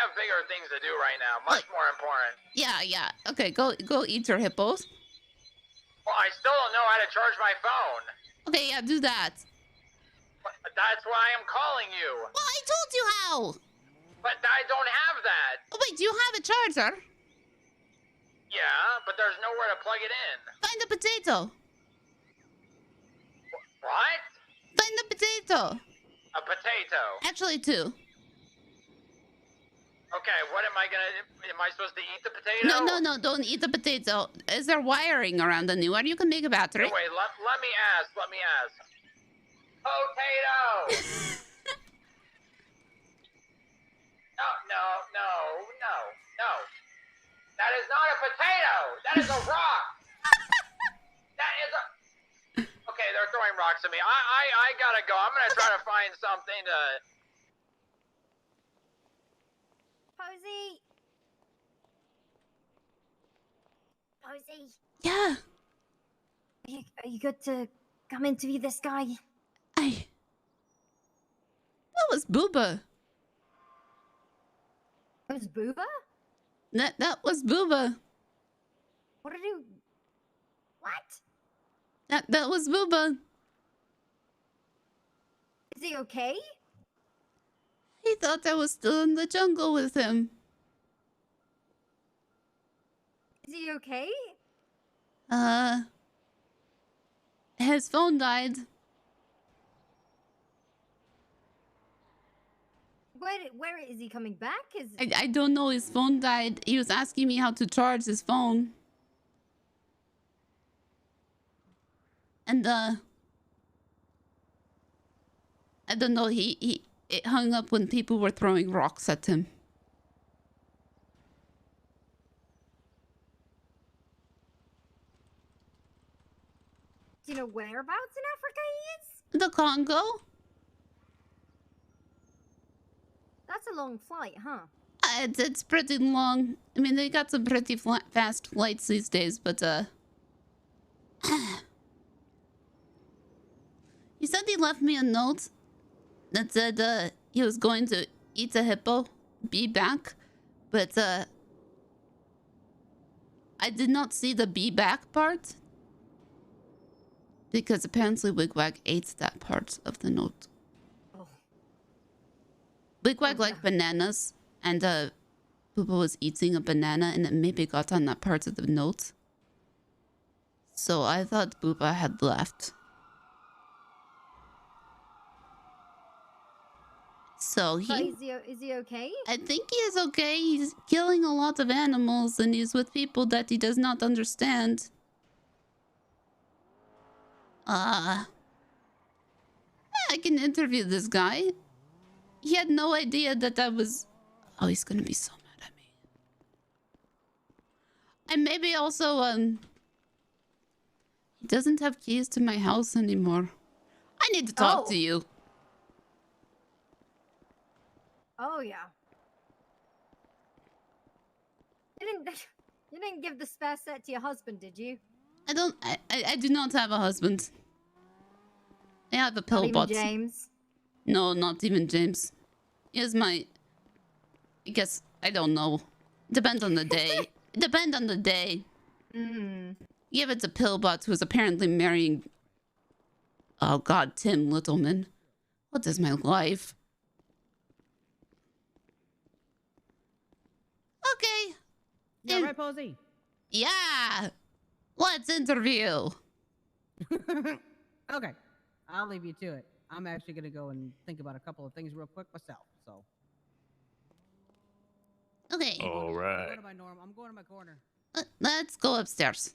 have bigger things to do right now, much more important. yeah. Okay, go eat your hippos. Well, I still don't know how to charge my phone. Okay, yeah, do that. That's why I'm calling you. Well, I told you how. But I don't have that. Oh, wait, do you have a charger? Yeah, but there's nowhere to plug it in. Find a potato. What? Find a potato. A potato. Actually, two. Okay, what am I supposed to eat the potato? No, don't eat the potato. Is there wiring around anywhere? You can make a battery. No, wait, let me ask. Potato! No. That is not a potato! That is a rock! Okay, they're throwing rocks at me. I gotta go. I'm gonna try to find something to... Posy. Yeah. Are you good to come interview this guy? That was Booba. That was Booba? That was Booba. What did you... What? That was Booba. Is he okay? He thought I was still in the jungle with him. Is he okay? His phone died. Where is he coming back? I don't know. His phone died. He was asking me how to charge his phone. And I don't know. It hung up when people were throwing rocks at him. Do you know whereabouts in Africa he is? The Congo? That's a long flight, huh? It's pretty long. I mean, they got some pretty fast flights these days, but he said he left me a note that said he was going to eat a hippo, be back, but I did not see the be back part because apparently Wigwag ate that part of the note. Wigwag liked bananas, and Booba was eating a banana, and it maybe got on that part of the note. So I thought Booba had left. So Is he okay? I think he is okay. He's killing a lot of animals, and he's with people that he does not understand. I can interview this guy. He had no idea that I was... Oh, he's gonna be so mad at me. And maybe also, he doesn't have keys to my house anymore. I need to talk to you. Oh yeah. You didn't give the spare set to your husband, did you? I do not have a husband. I have a Not even pillbot. James. No, not even James. Here's my... I guess, I don't know. Depends on the day. Depend on the day. Give it to Pillbot, who is apparently marrying... Oh god, Tim Littleman. What is my life? Okay. Yeah, right, Posy? Yeah! Let's interview! Okay. I'll leave you to it. I'm actually going to go and think about a couple of things real quick myself, so... Okay. All right. I'm going to my corner. Let's go upstairs.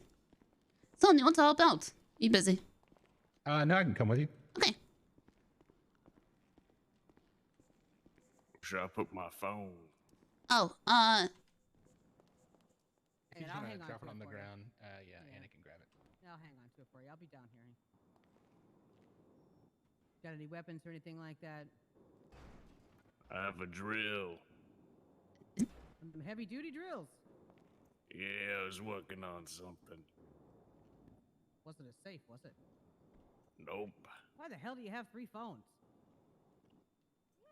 Sonny, what's all about? You busy? No, I can come with you. Okay. Should I put my phone? Oh, Hey, He's I'll gonna hang on drop to it on the for you. ground. Yeah, Anna can grab it. I'll hang on to it for you. I'll be down here. Got any weapons or anything like that? I have a drill. Some heavy-duty drills. Yeah, I was working on something. Wasn't it safe, was it? Nope. Why the hell do you have 3 phones?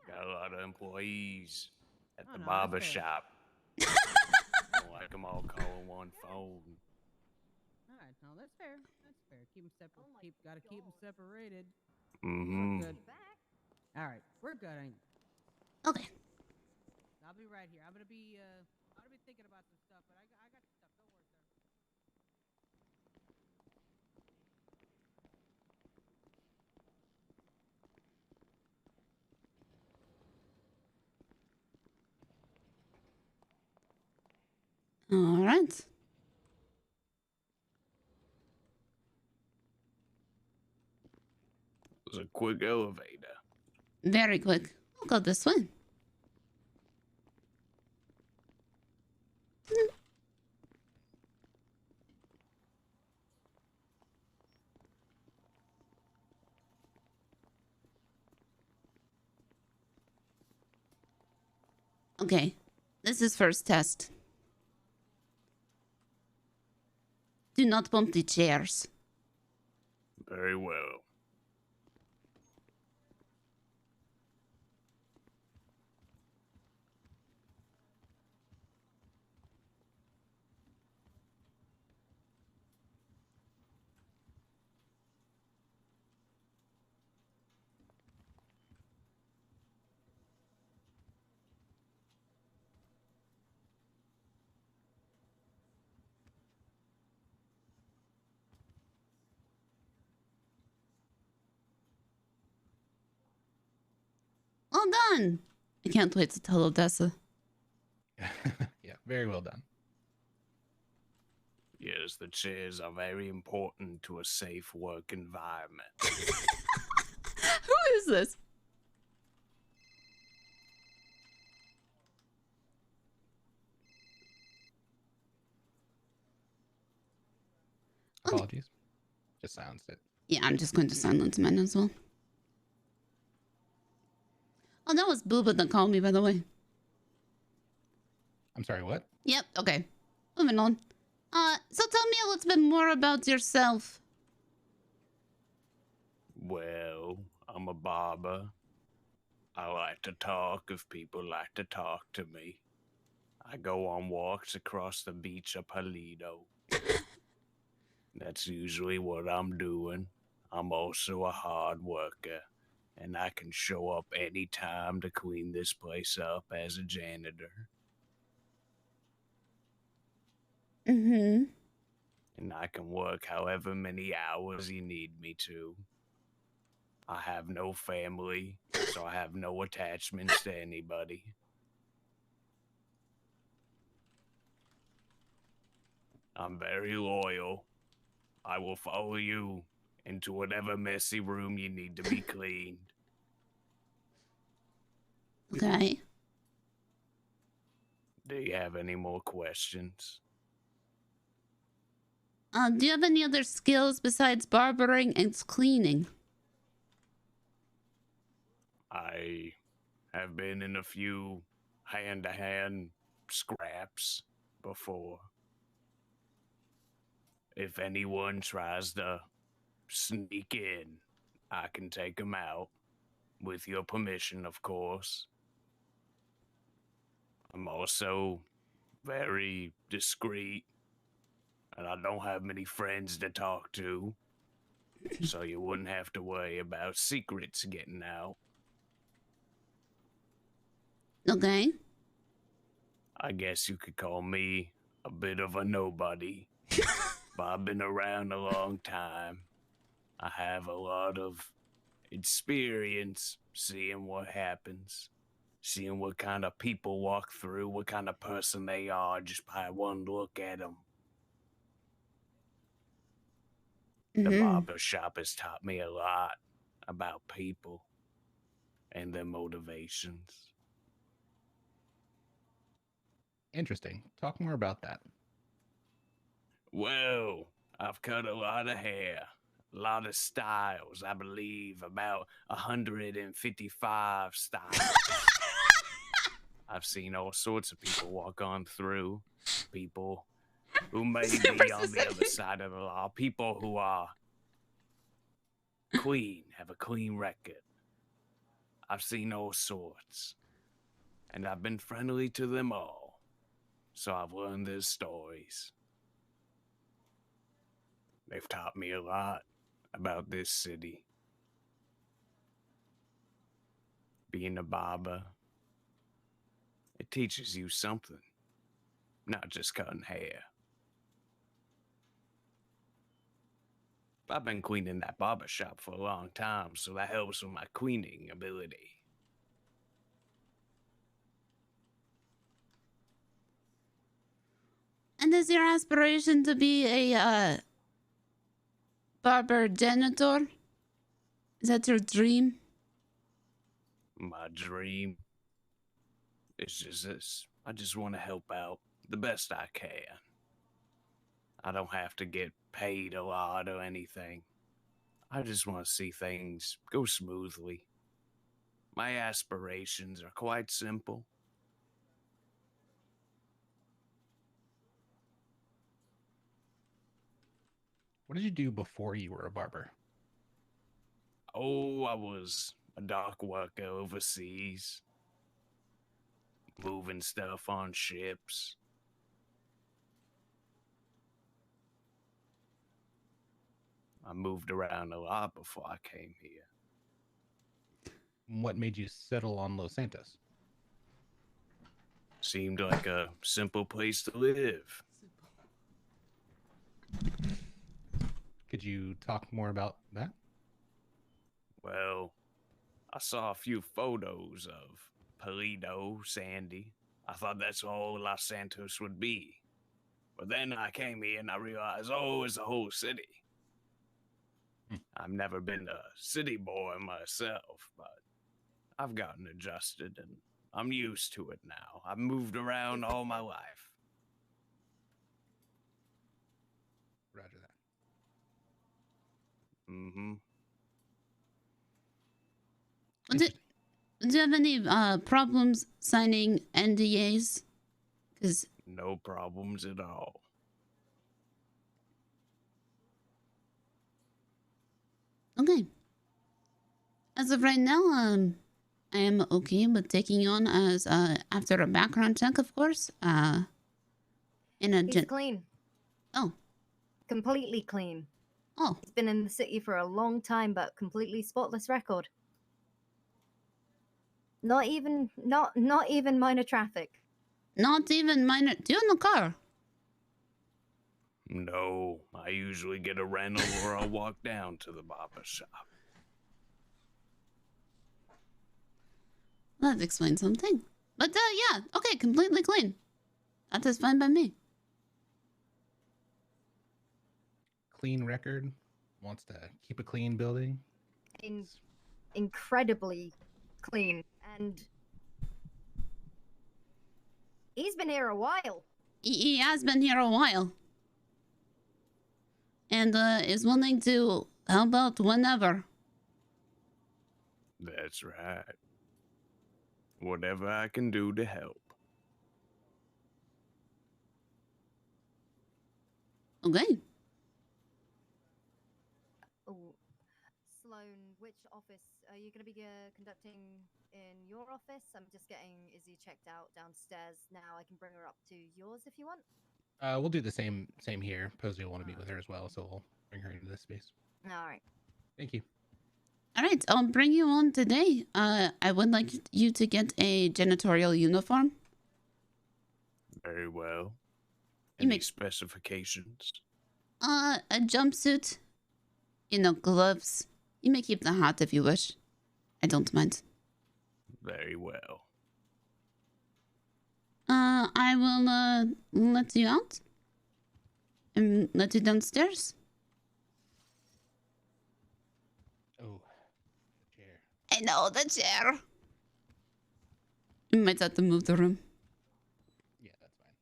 Got a lot of employees at Oh, the no, barber that's fair. shop. Don't like them all calling one phone. All right, no, that's fair. That's fair. Keep them separate. Gotta keep them separated. Mm-hmm. We're good. All right, we're good. Okay. I'll be right here. I'm gonna be thinking about some stuff, but I got the stuff. Don't worry, sir. all right. It was a quick elevator. Very quick. I'll go this way. Okay, this is first test. Do not bump the chairs. Very well. Well done. I can't wait to tell Odessa. Yeah, very well done. Yes, the chairs are very important to a safe work environment. Who is this? Apologies. Just silenced it. Yeah, I'm just going to silence mine as well. Oh, that was Booba that called me, by the way. I'm sorry, what? Yep, okay. Moving on. So tell me a little bit more about yourself. Well, I'm a barber. I like to talk if people like to talk to me. I go on walks across the beach of Palido. That's usually what I'm doing. I'm also a hard worker, and I can show up any time to clean this place up as a janitor. Mm-hmm. And I can work however many hours you need me to. I have no family, so I have no attachments to anybody. I'm very loyal. I will follow you into whatever messy room you need to be cleaned. Okay. Do you have any more questions? Do you have any other skills besides barbering and cleaning? I I've been in a few hand-to-hand scraps before. If anyone tries to sneak in, I can take them out. With your permission, of course. I'm also very discreet, and I don't have many friends to talk to, so you wouldn't have to worry about secrets getting out. Okay. I guess you could call me a bit of a nobody, but I've been around a long time. I have a lot of experience seeing what happens, seeing what kind of people walk through, what kind of person they are just by one look at them. The barber shop has taught me a lot about people and their motivations. Interesting. Talk more about that. Well, I've cut a lot of hair, a lot of styles, I believe about 155 styles. I've seen all sorts of people walk on through, people who may be on the other side of the law, people who are clean, have a clean record. I've seen all sorts, and I've been friendly to them all, so I've learned their stories. They've taught me a lot about this city. Being a barber, it teaches you something, not just cutting hair. I've been cleaning that barber shop for a long time, so that helps with my cleaning ability. And is your aspiration to be a barber janitor? Is that your dream? My dream is just this. I just want to help out the best I can. I don't have to get paid a lot or anything. I just want to see things go smoothly. My aspirations are quite simple. What did you do before you were a barber? Oh, I was a dock worker overseas, moving stuff on ships. I moved around a lot before I came here. What made you settle on Los Santos? Seemed like a simple place to live. Could you talk more about that? Well, I saw a few photos of Paleto, Sandy. I thought that's all Los Santos would be. But then I came here and I realized, oh, it's a whole city. I've never been a city boy myself, but I've gotten adjusted and I'm used to it now. I've moved around all my life. Roger that. Mm-hmm. Do you have any problems signing NDAs? Because no problems at all. Okay. As of right now, I am okay with taking you on as after a background check, of course. In a He's clean. Oh. Completely clean. Oh. He's been in the city for a long time, but completely spotless record. Not even minor traffic. Not even minor. Do you own a car? No, I usually get a rental or I'll walk down to the barber shop. That explains something. But yeah, okay, completely clean. That is fine by me. Clean record. Wants to keep a clean building. Incredibly clean. And he's been here a while. He has been here a while. And is willing to help out whenever. That's right. Whatever I can do to help. Okay. Oh, Sloan, which office are you going to be conducting in your office? I'm just getting Izzy checked out downstairs now. I can bring her up to yours if you want. We'll do the same here. Posy will want to meet with her as well, so we'll bring her into this space. All right. Thank you. All right, I'll bring you on today. I would like you to get a janitorial uniform. Very well. You Any make- specifications? A jumpsuit, gloves. You may keep the hat if you wish. I don't mind. Very well. I will let you out and let you downstairs. Oh, the chair. I know, the chair. You might have to move the room. Yeah, that's fine.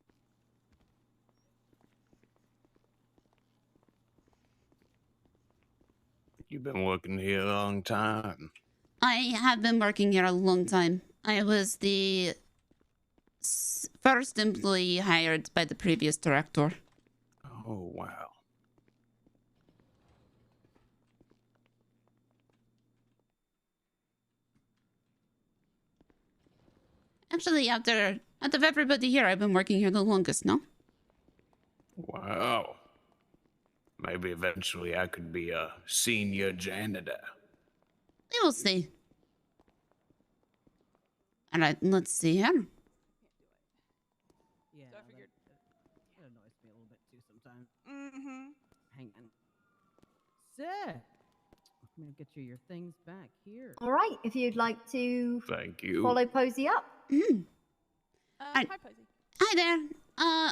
You've been working here a long time. I have been working here a long time. I was the first employee hired by the previous director. Oh, wow. Actually, out of everybody here, I've been working here the longest, no? Wow. Maybe eventually I could be a senior janitor. We will see. All right, let's see here. Yeah, So I figured. that annoys me a little bit too sometimes. Mm-hmm. Hang on. Sir, I'm gonna get you your things back here. All right. If you'd like to Thank you. follow Posy up. Hi, Posy. Hi there.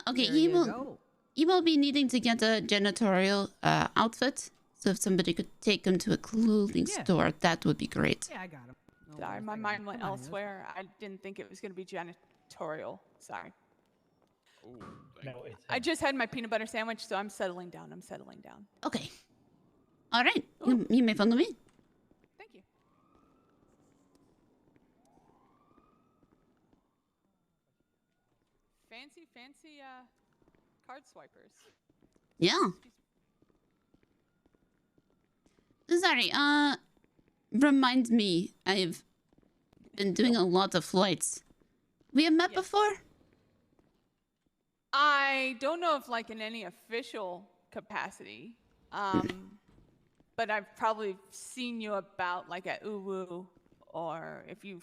Okay, There you go. he will be needing to get a janitorial outfit. So if somebody could take him to a clothing Yeah. store, that would be great. Yeah, I got him. No Sorry, worries, my I got mind him. went Come on, let's- elsewhere. I didn't think it was going to be janitorial. Sorry. No, it's I just had my peanut butter sandwich, so I'm settling down. Okay. All right, you may follow me. Thank you. Fancy card swipers. Yeah. Sorry, remind me, I've been doing a lot of flights. We have met before? I don't know if like in any official capacity, but I've probably seen you about like at Uwu, or if you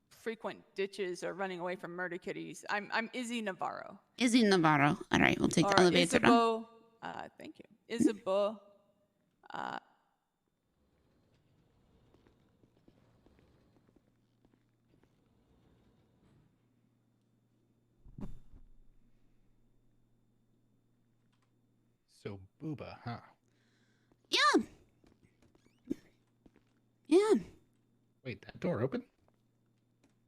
frequent ditches or running away from murder kitties. I'm Izzy Navarro. Izzy Navarro. All right, we'll take Or the elevator down. Isabeau, thank you. Isabeau. So Booba, huh? Yeah. Yeah. Wait, that door open?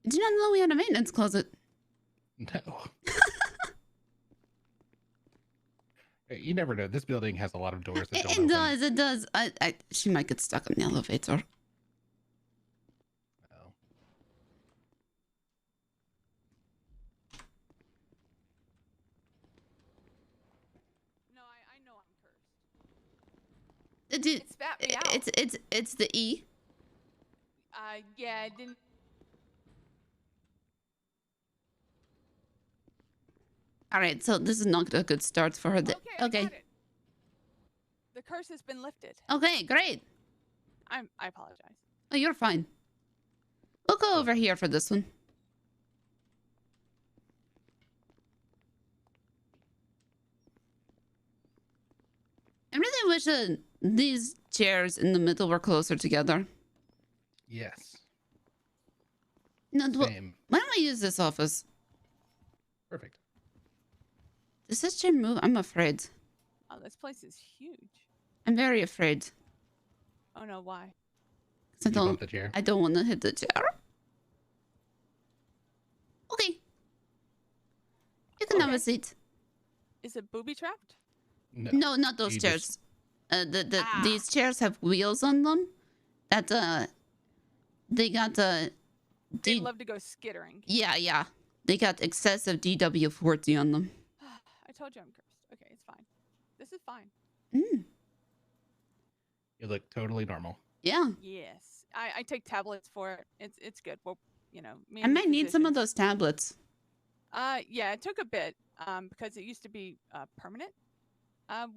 Did you not know we had a maintenance closet? No. Hey, you never know. This building has a lot of doors that don't It open. does, it does. She might get stuck in the elevator. Oh. No, I know I'm cursed. It spat me out. It's the E. Yeah, I didn't. All right, so this is not a good start for her. Okay, I got it. The curse has been lifted. Okay, great. I apologize. Oh, you're fine. We'll go over here for this one. I really wish these chairs in the middle were closer together. Yes. No, Same. why don't we use this office? Perfect. Does this chair move? I'm afraid. Oh, this place is huge. I'm very afraid. Oh no, why? 'Cause You bump the chair? I don't want to hit the chair. Okay. You can have a seat. Is it booby trapped? No, not those You chairs. These chairs have wheels on them. That they got They love to go skittering. Yeah. They got excessive DW40 on them. I told you I'm cursed. Okay, it's fine. This is fine. You look totally normal. Yeah. Yes, I take tablets for it. It's good. Well, you know, me I and the might need some of physicians- those tablets. Yeah, it took a bit because it used to be permanent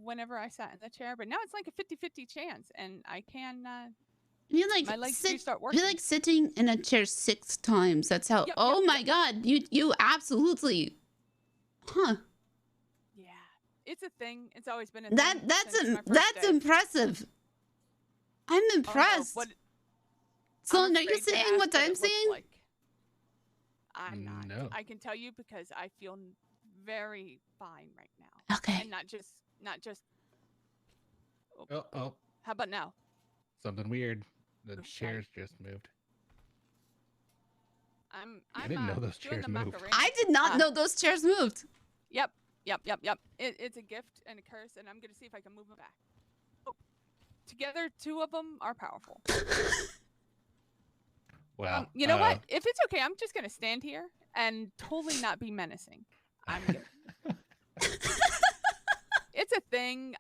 whenever I sat in the chair, but now it's like a 50-50 chance, and I can. You like my legs do start working. You're like sitting in a chair 6 times. That's how. Yep, oh yep, my god! You absolutely. Huh. Yeah, it's a thing. It's always been a thing. That's impressive. I'm impressed. So are you saying what I'm saying? Like. I'm not. No. I can tell you because I feel very fine right now. Okay. And not just. Oh. How about now? Something weird. The Oh, chairs just moved. I'm I didn't know those doing chairs the moved. Macarena. I did not know those chairs moved. Yep. It's a gift and a curse, and I'm gonna see if I can move them back. Oh. Together, 2 of them are powerful. Wow. You know what? If it's okay, I'm just gonna stand here and totally not be menacing. I'm good. It's a thing.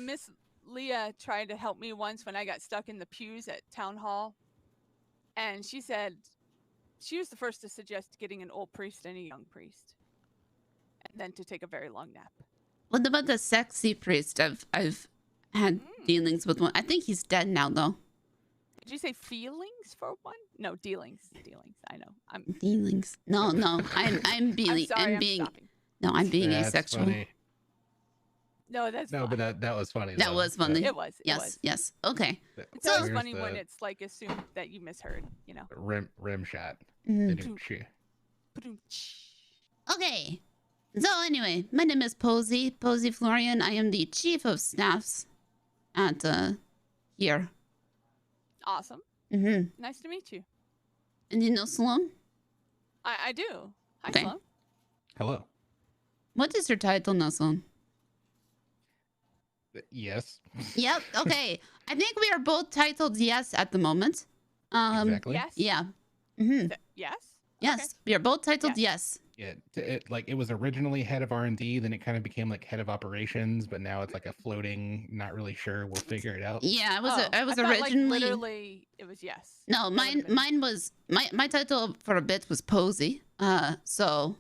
Miss Leah tried to help me once when I got stuck in the pews at town hall, and she said she was the first to suggest getting an old priest and a young priest, and then to take a very long nap. What about the sexy priest? I've had dealings with one. I think he's dead now though. Did you say feelings for one? No, dealings. I know. I'm Dealings. No. I'm being. sorry, I'm being. stopping. No, I'm being That's asexual. funny. No, that's No, fine. but that was funny. That though. was funny. It was. Yes. Okay. It's always Here's funny when the it's like assumed that you misheard. You know. rim shot. Mhm. Ba-doom-chi. Okay. So anyway, my name is Posy Florian. I am the chief of staffs at here. Awesome. Mm-hmm. Nice to meet you. And you know Sloan? I do. Hi, Okay. Sloan. Hello. What is your title now, Sloan? Yes. Yep. Okay. I think we are both titled yes at the moment. Exactly. Yes. Yeah. Mm-hmm. Yes. Yes. We are both titled yes. Yeah. It was originally head of R&D, then it kind of became like head of operations, but now it's like a floating. Not really sure. We'll figure it out. Yeah. I was I thought, originally. like, literally, it was yes. No, mine was my title for a bit was Posy. So.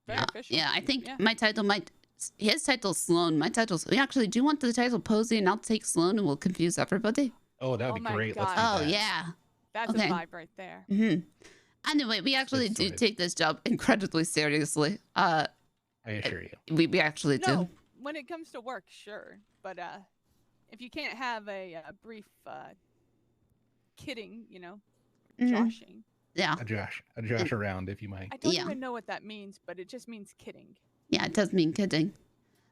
Very official. Yeah, I think Yeah. my title might. His title's Sloan. My title's actually. Do you want the title Posy, and I'll take Sloan, and we'll confuse everybody? Oh, that Oh would be my great. Let's do God. Oh that. yeah. That's Okay. a vibe right there. Mm-hmm. Anyway, we actually It's do sorted. take this job incredibly seriously. I assure you. We actually do. No, when it comes to work, sure, but if you can't have a brief kidding, you know, Mhm. joshing. Yeah. A Josh around, if you might. I don't Yeah. even know what that means, but it just means kidding. Yeah, it does mean kidding.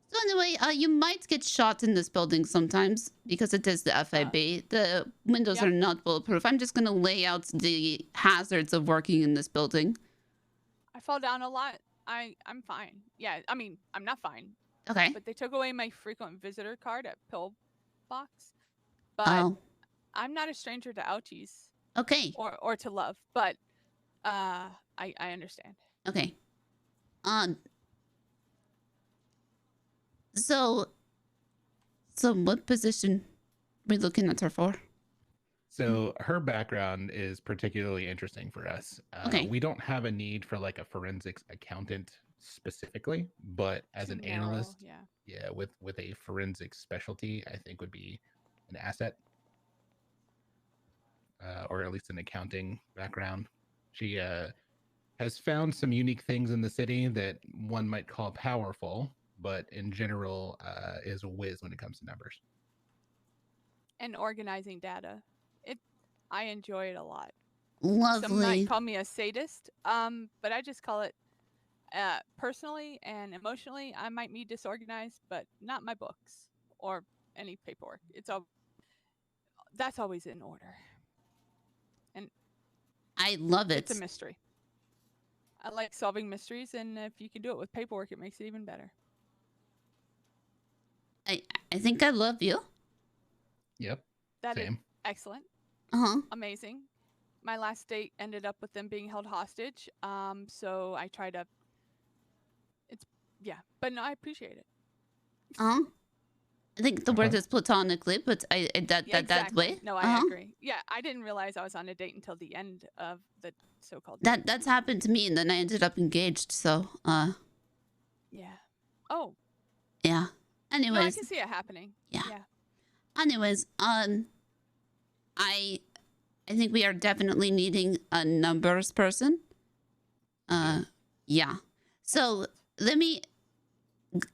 So anyway, you might get shot in this building sometimes because it is the FIB. The windows Yep. are not bulletproof. I'm just gonna lay out the hazards of working in this building. I fall down a lot. I'm fine. Yeah, I mean, I'm not fine. Okay. But they took away my frequent visitor card at Pillbox. But Oh. I'm not a stranger to ouchies Okay. or to love. But I understand. Okay. So what position are we looking at her for? So her background is particularly interesting for us. Okay. We don't have a need for like a forensics accountant specifically, but as Too an narrow, analyst, yeah. with a forensics specialty, I think would be an asset, or at least an accounting background. She has found some unique things in the city that one might call powerful, but in general is a whiz when it comes to numbers. And organizing data. I enjoy it a lot. Lovely. Some might call me a sadist, but I just call it personally and emotionally. I might be disorganized, but not my books or any paperwork. That's always in order. And I love it. it's a mystery. I like solving mysteries, and if you can do it with paperwork, it makes it even better. I think I love you. Yep. That is Same. excellent. Uh-huh. Amazing. my last date ended up with them being held hostage. So I try to. Yeah, but no, I appreciate it. I think the word is platonically, but that Exactly. way. No, I agree. Yeah, I didn't realize I was on a date until the end of the so-called. date. That's happened to me, and then I ended up engaged. So Yeah. Oh. yeah. No, I Anyways, can see it happening. Yeah. Yeah. anyways, I think we are definitely needing a numbers person. Yeah. So let me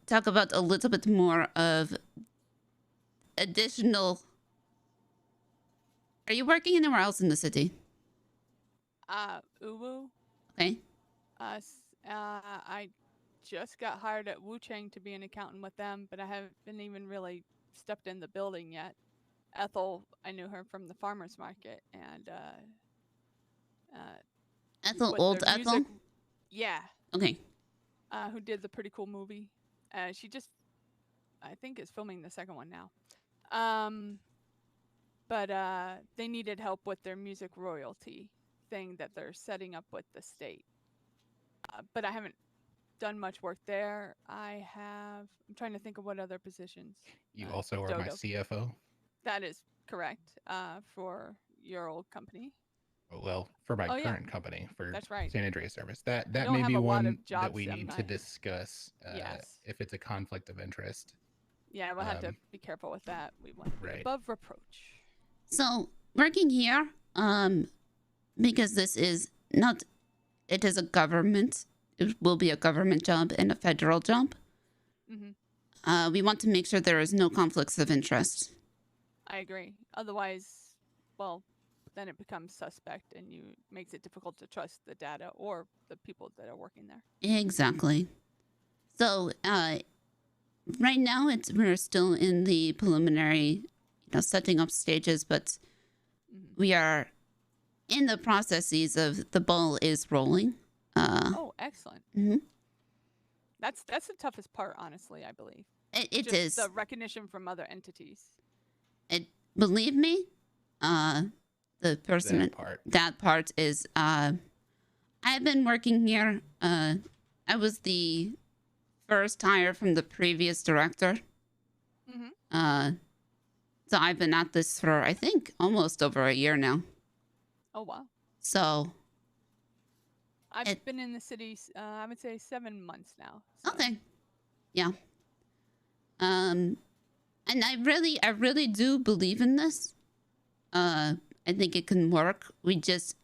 talk about a little bit more of additional. Are you working anywhere else in the city? Uwu. Okay. I just got hired at Wu Chang to be an accountant with them, but I haven't even really stepped in the building yet. Ethel, I knew her from the farmers market, and Ethel, with old their Ethel? music- Yeah. Okay. Who did the pretty cool movie? She just, I think, is filming the second one now. But they needed help with their music royalty thing that they're setting up with the state. But I haven't done much work there. I'm trying to think of what other positions. You also are my Dodo. CFO. That is correct. For your old company. Well, for my Oh, yeah. current company, for That's right. San Andreas service. That don't may have be a lot of one that jobs we in need to my- discuss Yes. if it's a conflict of interest. Yeah, we'll have to Um, be careful with that. We want to be right. above reproach. So working here, because this is not, it is a government. It will be a government job and a federal job. Mm-hmm. We want to make sure there is no conflicts of interest. I agree. Otherwise, well, then it becomes suspect, and makes it difficult to trust the data or the people that are working there. Exactly. So right now we're still in the preliminary, setting up stages, but we are in the processes of the ball is rolling. Oh, excellent. Mhm. That's the toughest part, honestly. I believe It Just is. the recognition from other entities. Believe me, the person that part is I've been working here. I was the first hire from the previous director. Mm-hmm. So I've been at this for, I think, almost over a year now. Oh wow. So I've been in the city. I would say 7 months now. okay, yeah. And I really do believe in this. I think it can work. We just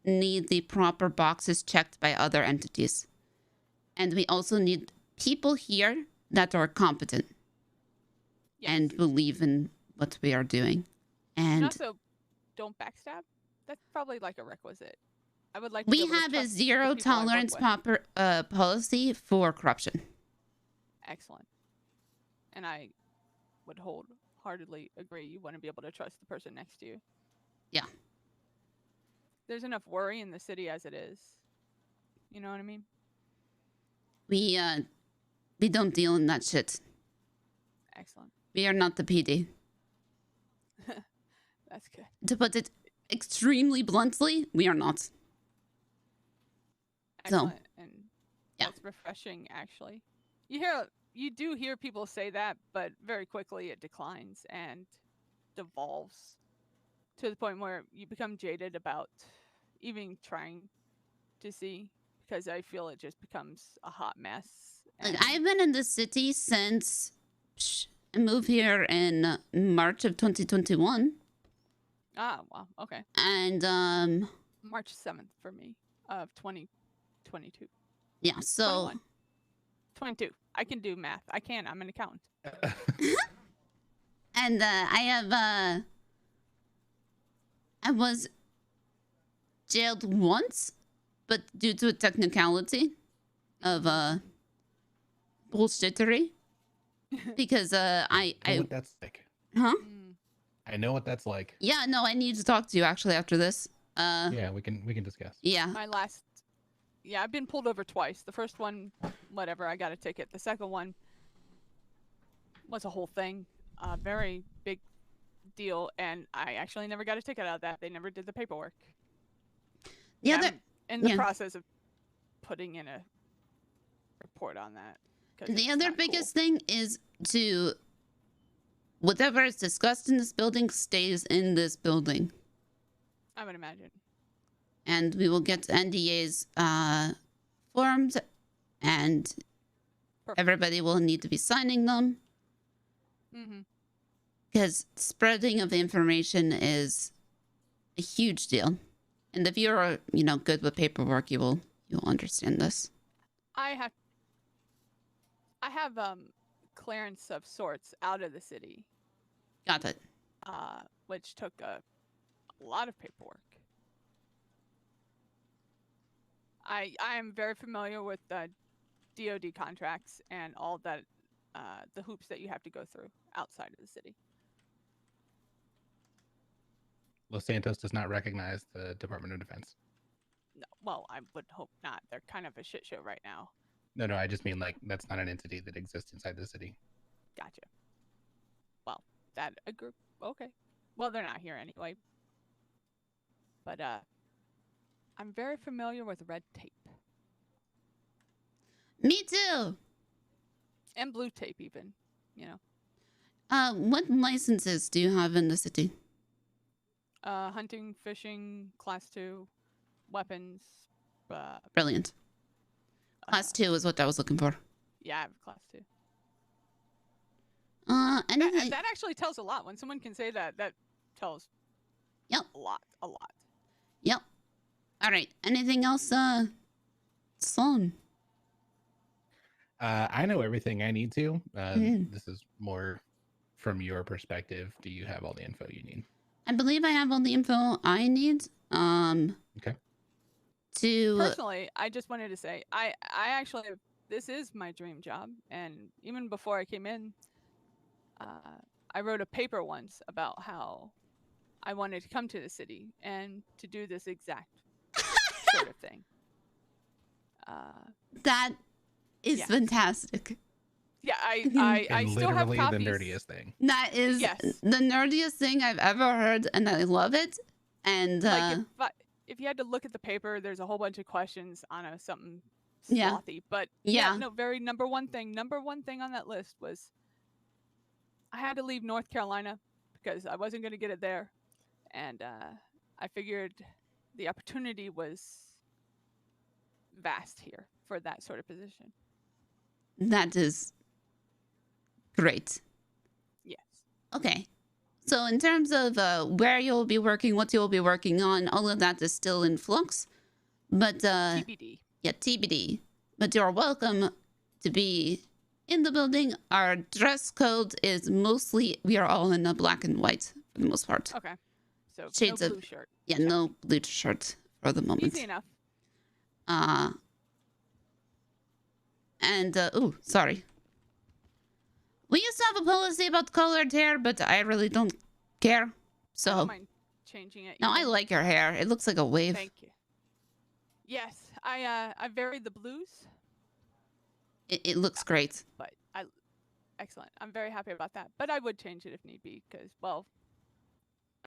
need the proper boxes checked by other entities. And we also need people here that are competent and believe in what we are doing. And And also, don't backstab. That's probably like a requisite. I would like. To we be able to have a trust the zero people I work tolerance with. policy for corruption. Excellent. And I would wholeheartedly agree. You want to be able to trust the person next to you. Yeah. There's enough worry in the city as it is. You know what I mean? We don't deal in that shit. Excellent. We are not the PD. That's good. To put it extremely bluntly, we are not. Excellent. And that's refreshing, actually. You do hear people say that, but very quickly it declines and devolves to the point where you become jaded about even trying to see, because I feel it just becomes a hot mess. Like, I've been in the city since I moved here in March of 2021. Ah, wow. Okay. And March 7th for me of 2022. yeah, so 22. I can do math. I'm an accountant. and I was jailed once, but due to a technicality of bullshittery, because I know what that's like. Huh? I know what that's like. Yeah, no, I need to talk to you actually after this. Yeah, we can discuss. Yeah. I've been pulled over twice. The first one, whatever, I got a ticket. The second one was a whole thing, very big deal, and I actually never got a ticket out of that. They never did the paperwork. Yeah, other, I'm in the yeah. process of putting in a report on that. 'cause The it's other not cool. biggest thing is to whatever is discussed in this building stays in this building, I would imagine. and we will get NDAs formed, and everybody will need to be signing them. Mm-hmm. Because spreading of information is a huge deal, and if you're good with paperwork, you'll understand this. I have clearance of sorts out of the city, Got it. which took a lot of paperwork. I am very familiar with DoD contracts and all that, the hoops that you have to go through outside of the city. Los Santos does not recognize the Department of Defense. No, well, I would hope not. They're kind of a shit show right now. No, I just mean like that's not an entity that exists inside the city. Gotcha. Well, that a group. Okay. Well, they're not here anyway. But I'm very familiar with red tape. Me too. And blue tape, even. What licenses do you have in the city? Hunting, fishing, class 2, weapons. Brilliant. Class 2 is what I was looking for. Yeah, I have class 2. Anything? That actually tells a lot. When someone can say that, that tells Yep. a lot. Yep. All right. Anything else, Sloan? I know everything I need to. Mhm. This is more from your perspective. Do you have all the info you need? I believe I have all the info I need. Okay. Personally, I just wanted to say, I actually, this is my dream job. And even before I came in, I wrote a paper once about how I wanted to come to the city and to do this exact sort of thing. That is Yeah. fantastic. Yeah, I And still have literally copies. the nerdiest thing. That is Yes. the nerdiest thing I've ever heard, and I love it. And Like if you had to look at the paper, there's a whole bunch of questions on something Yeah. slothy. But Yeah. no, very number one thing on that list was I had to leave North Carolina because I wasn't going to get it there, and I figured the opportunity was vast here for that sort of position. that is great. Yes. Okay. So in terms of where you'll be working, what you'll be working on, all of that is still in flux. But TBD. Yeah, TBD. But you're welcome to be in the building. Our dress code is mostly, we are all in the black and white for the most part. Okay. So Shades no of blue shirt. Yeah, no blue shirt for the moment. Easy enough. And oh, sorry. We used to have a policy about colored hair, but I really don't care. I So don't mind changing it. no, I either. like your hair. It looks like a wave. Thank you. Yes, I varied the blues, It looks great. but excellent. I'm very happy about that. But I would change it if need be, because well,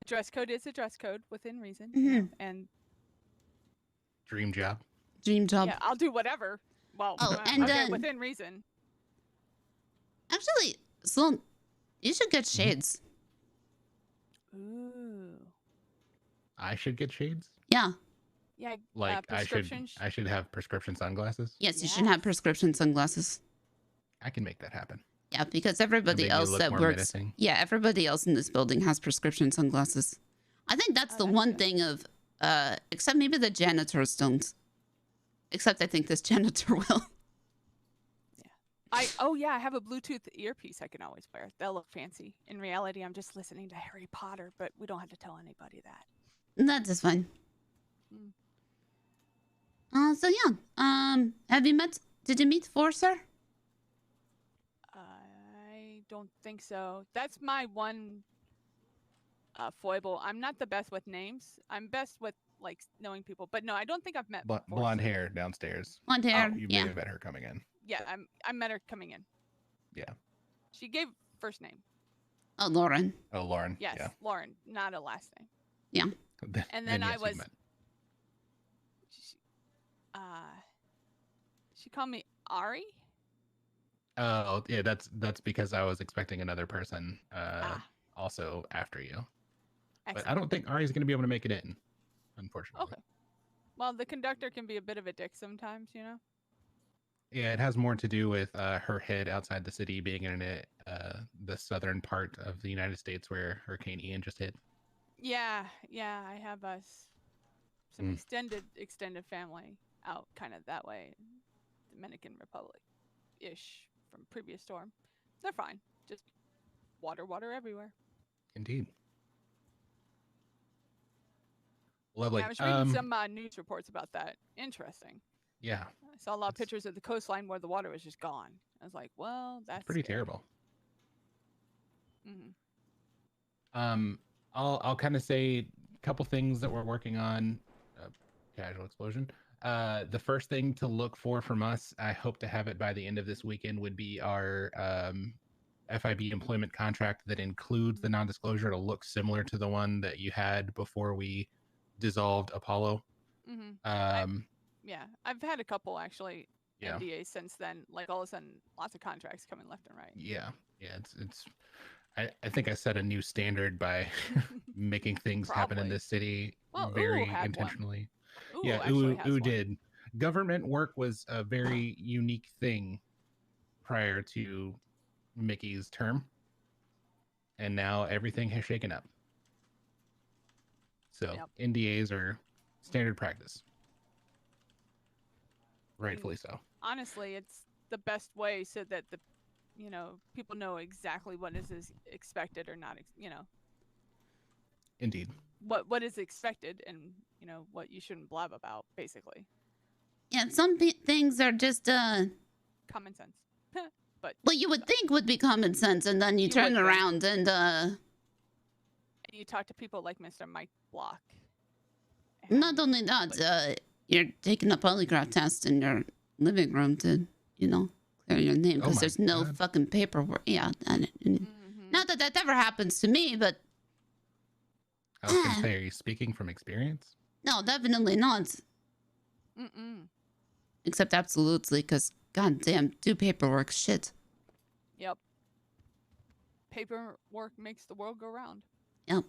a dress code is a dress code within reason, Mhm. and Dream job. Dream job. yeah, I'll do whatever. Well, Oh, and okay, within reason. Actually, Sloan, you should get Mm-hmm. shades. Ooh. I should get shades. Yeah. Yeah. Like I prescription. should have prescription sunglasses. Yes, you should have prescription sunglasses. I can make that happen. Yeah, because everybody make me else look that more works. menacing. Yeah, everybody else in this building has prescription sunglasses. I think that's the one thing of, except maybe the janitors don't. Except I think this janitor will. I have a Bluetooth earpiece I can always wear. They'll look fancy. In reality, I'm just listening to Harry Potter, but we don't have to tell anybody that. That is fine. Mm. So yeah. Did you meet Forcer? I don't think so. That's my one foible. I'm not the best with names. I'm best with like knowing people. But no, I don't think I've met. Blonde hair downstairs. Blonde hair. You yeah. may have met her coming in. Yeah, I met her coming in. Yeah. She gave first name. Oh, Lauren. Oh, Lauren. Yes, Yeah. Lauren, not a last name. Yeah. And then I yes, you was. met. She called me Ari. Oh, yeah, that's because I was expecting another person also after you. But I don't think Ari's going to be able to make it in, unfortunately. Okay. Well, the conductor can be a bit of a dick sometimes, you know? Yeah, it has more to do with her head outside the city being in the southern part of the United States where Hurricane Ian just hit. Yeah, I have some Mm. extended family out kind of that way, Dominican Republic-ish from previous storm. They're fine. Just water everywhere. Indeed. Lovely. Yeah, I was reading some news reports about that. Interesting. Yeah, I saw a lot of pictures of the coastline where the water was just gone. I was like, well, that's pretty scary. terrible. Mm-hmm. I'll kind of say a couple things that we're working on. Casual explosion. The first thing to look for from us, I hope to have it by the end of this weekend, would be our FIB employment contract that includes the non-disclosure. It'll look similar to the one that you had before we dissolved Apollo. Mm-hmm. Yeah, I've had a couple actually Yeah. NDAs since then. Like all of a sudden, lots of contracts coming left and right. Yeah, it's. I think I set a new standard by making things happen in this city Well, very Uwu had intentionally. One. Yeah, actually has Uwu one. did. Government work was a very unique thing prior to Mickey's term, and now everything has shaken up. So NDAs are standard practice. Rightfully so. Honestly, it's the best way so that the people know exactly what is expected or not. Indeed. What is expected and what you shouldn't blab about, basically. Yeah, some things are just common sense. But well, you would think would be common sense, and then you turn around and you talk to people like Mr. Mike Block. not only that, you're taking a polygraph test in your living room to, clear your name because there's no fucking paperwork. Yeah, not that ever happens to me, but I was gonna say, are you speaking from experience? no, definitely not. Mm-mm. Except absolutely, because goddamn, do paperwork shit. Yep. Paperwork makes the world go round. Yep.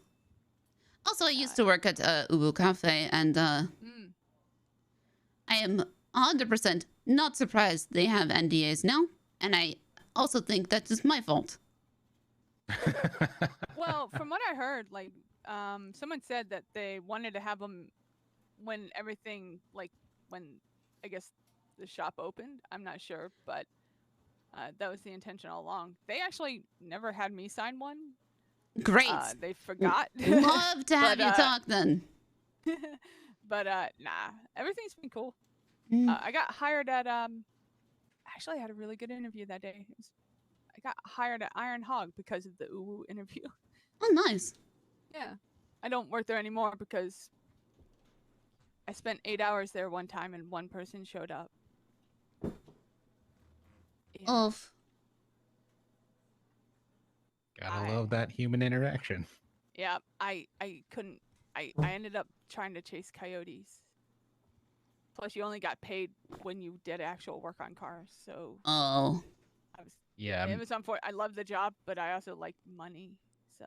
Also, I used to work at Ubu Cafe, and I am 100% not surprised they have NDAs now, and I also think that is my fault. Well, from what I heard, like, someone said that they wanted to have them when everything, like, when, I guess, the shop opened. I'm not sure, but that was the intention all along. They actually never had me sign one. Great. They forgot. Love to have you talk then. But nah, everything's been cool. I got hired at actually I had a really good interview that day. I got hired at Iron Hog because of the Uwu interview. Oh, nice. Yeah. I don't work there anymore because I spent 8 hours there one time and one person showed up. Yeah. Oof. Gotta love that human interaction. Yeah, I couldn't. I ended up trying to chase coyotes. Plus, you only got paid when you did actual work on cars. So. Oh. Yeah. It was unfortunate. I love the job, but I also like money. So.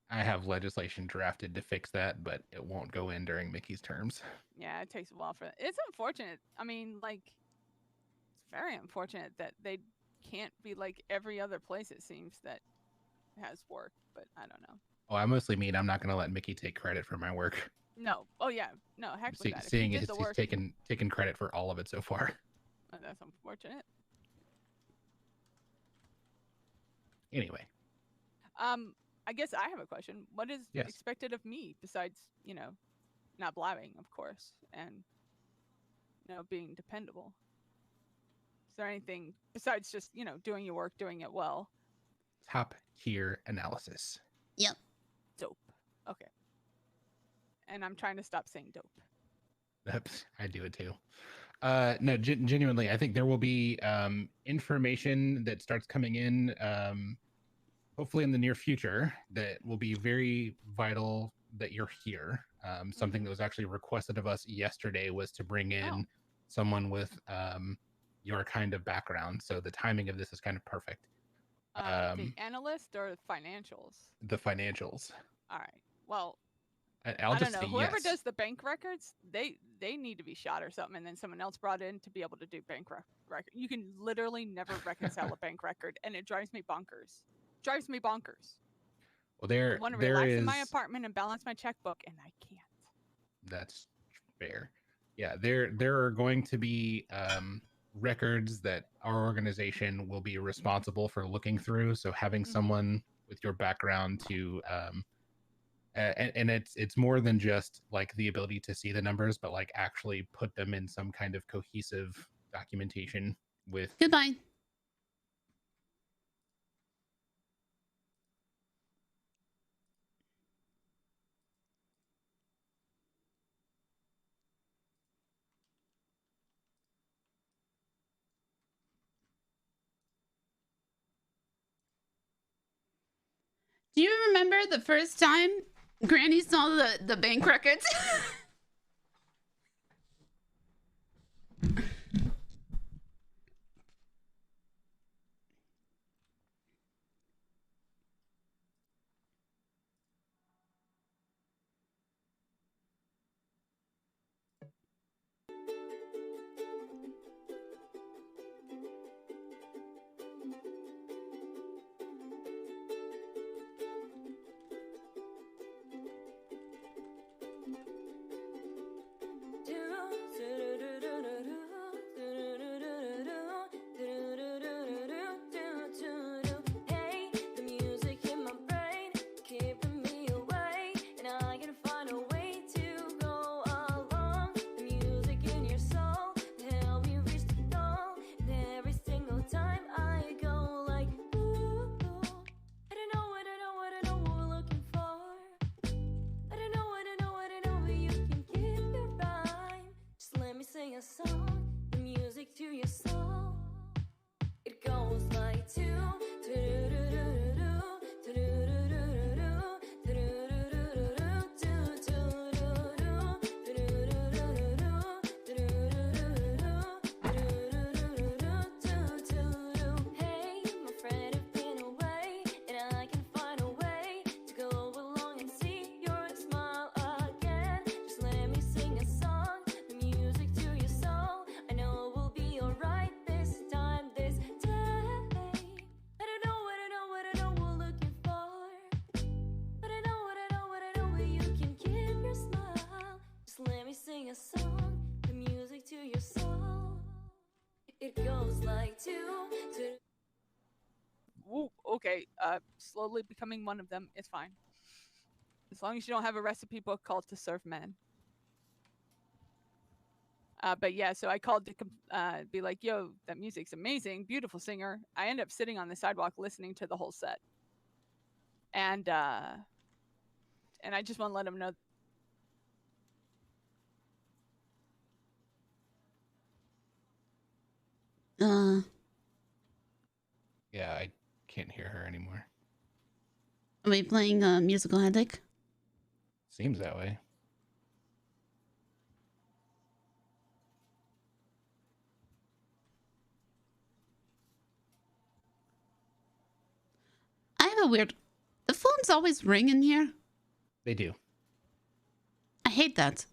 I have legislation drafted to fix that, but it won't go in during Mickey's terms. Yeah, it takes a while for that. It's unfortunate. I mean, like, it's very unfortunate that they can't be like every other place, it seems, that has work, but I don't know. Oh, I mostly mean I'm not going to let Mickey take credit for my work. No. Oh, yeah. No, heck with that. Seeing he's taken credit for all of it so far. Oh, that's unfortunate. Anyway. I guess I have a question. What is expected of me besides, not blabbing, of course, and, being dependable? Is there anything besides just, doing your work, doing it well? Top tier analysis. Yep. Dope. Okay. And I'm trying to stop saying dope. I do it too. No, genuinely, I think there will be information that starts coming in, hopefully in the near future, that will be very vital that you're here. Something that was actually requested of us yesterday was to bring in someone with your kind of background. So the timing of this is kind of perfect. The analyst or financials? The financials. All right. Well, I'll I don't just know. say Whoever yes. does the bank records, they need to be shot or something, and then someone else brought in to be able to do bank record. You can literally never reconcile a bank record, and it drives me bonkers. Drives me bonkers. Well, I want to relax in my apartment and balance my checkbook, and I can't. That's fair. Yeah, there are going to be records that our organization will be responsible for looking through. So having someone with your background to and it's more than just like the ability to see the numbers, but like actually put them in some kind of cohesive documentation with. Goodbye. Do you remember the first time Granny saw the bank records? Hey, the music in my brain keeping me awake, and I can find a way to go along. The music in your soul help me reach the goal, and every single time I go like ooh, I don't know what we're looking for. I don't know, but you can give your rhyme. Just let me sing a song, the music to your soul. It goes like Hey, my friend, have been away, and I can find a way to go along and see your smile again. Just let me sing a song, the music to your soul. I know we'll be alright this time, this day. I don't know what we're looking for. But I know, but you can give your smile. Just let me sing a song, the music to your soul. It goes like Ooh, okay. Slowly becoming one of them is fine. As long as you don't have a recipe book called To Serve Men. But yeah, so I called to be like, yo, that music's amazing, beautiful singer. I end up sitting on the sidewalk listening to the whole set. And I just want to let him know. Yeah, I can't hear her anymore. Are we playing Musical Headache? Seems that way. I have a weird... The phones always ring in here. They do. I hate that.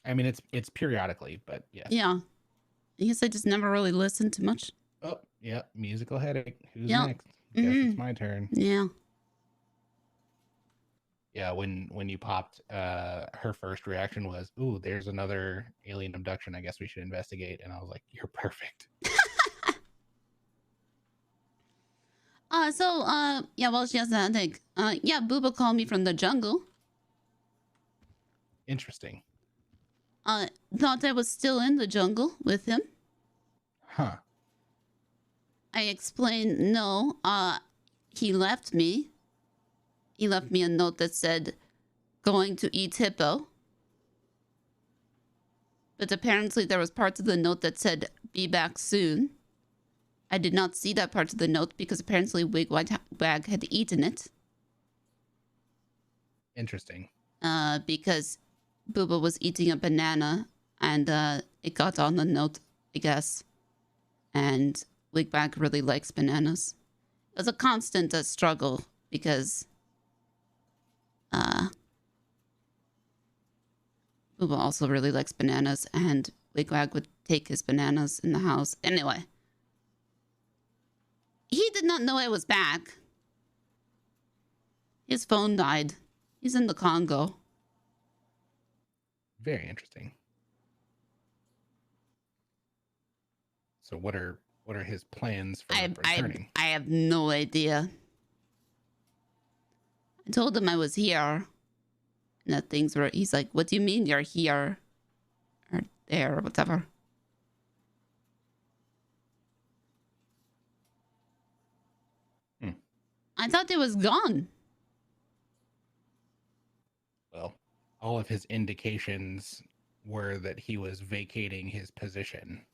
I mean, it's periodically, but yes. Yeah. I guess I just never really listened to much. Oh, yeah. Musical headache. Who's Yep. next? Guess it's my turn. Yeah. Yeah, when you popped, her first reaction was, "Ooh, there's another alien abduction. I guess we should investigate." And I was like, "You're perfect." Yeah, well, she has a headache. Yeah, Booba called me from the jungle. Interesting. Thought I was still in the jungle with him. Huh. I explained, no, he left me. He left me a note that said, going to eat hippo. But apparently there was parts of the note that said, be back soon. I did not see that part of the note because apparently Wigwag had eaten it. Interesting. Because Booba was eating a banana, and it got on the note, I guess. And Wigbag really likes bananas. It was a constant struggle because Booba also really likes bananas, and Wigwag would take his bananas in the house. Anyway, he did not know I was back. His phone died. He's in the Congo. Very interesting. So what are his plans for returning? I have no idea. I told him I was here. And that things were, he's like, what do you mean you're here? Or there, or whatever. I thought it was gone. Well, all of his indications were that he was vacating his position.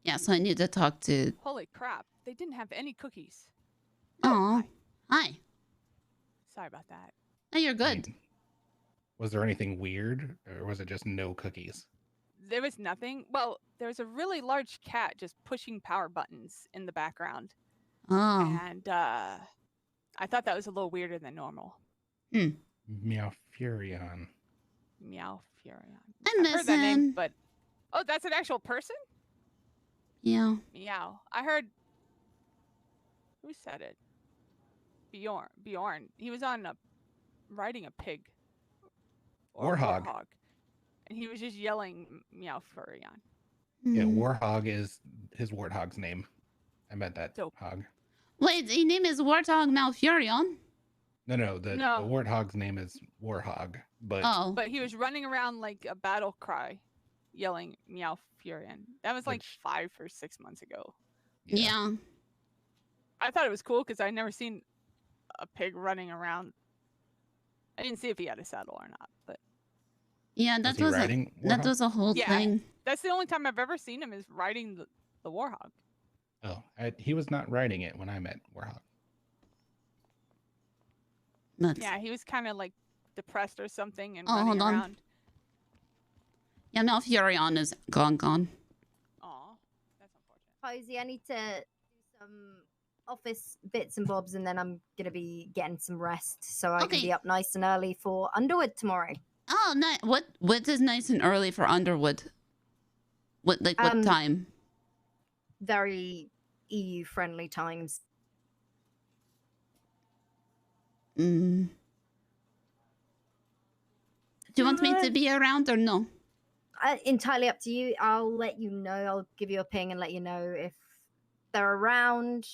Yeah, so I need to talk to... Holy crap. They didn't have any cookies. Oh, hi. Sorry about that. No, you're good. Was there anything weird, or was it just no cookies? There was nothing. Well, there was a really large cat just pushing power buttons in the background. Oh. And I thought that was a little weirder than normal. Meow Furion. Meow Furion. I I've heard that name, but... Oh, that's an actual person? Yeah. Meow. I heard... Who said it? Bjorn. He was on riding a pig. Or Warhog. And he was just yelling Meow Furion. Yeah, Warhog is his warthog's name. I met that hog. Wait, the name is Warthog Malfurion? No, the warthog's name is Warhog. But But he was running around like a battle cry, yelling Meow Furion. That was like 5 or 6 months ago. Yeah. I thought it was cool because I'd never seen a pig running around. I didn't see if he had a saddle or not, but yeah, that was a whole thing. That's the only time I've ever seen him is riding the Warhog. Oh, he was not riding it when I met Warhog. Yeah, he was kind of like depressed or something and Oh, running hold on. around. Yeah, Malfurion is gone. Aw, that's unfortunate. Posy, I need to do some office bits and bobs, and then I'm gonna be getting some rest, so I can be up nice and early for Underwood tomorrow. Oh, nice. What is nice and early for Underwood? What time? Very EU friendly times. Do you want me to be around or no? Entirely up to you. I'll let you know. I'll give you a ping and let you know if they're around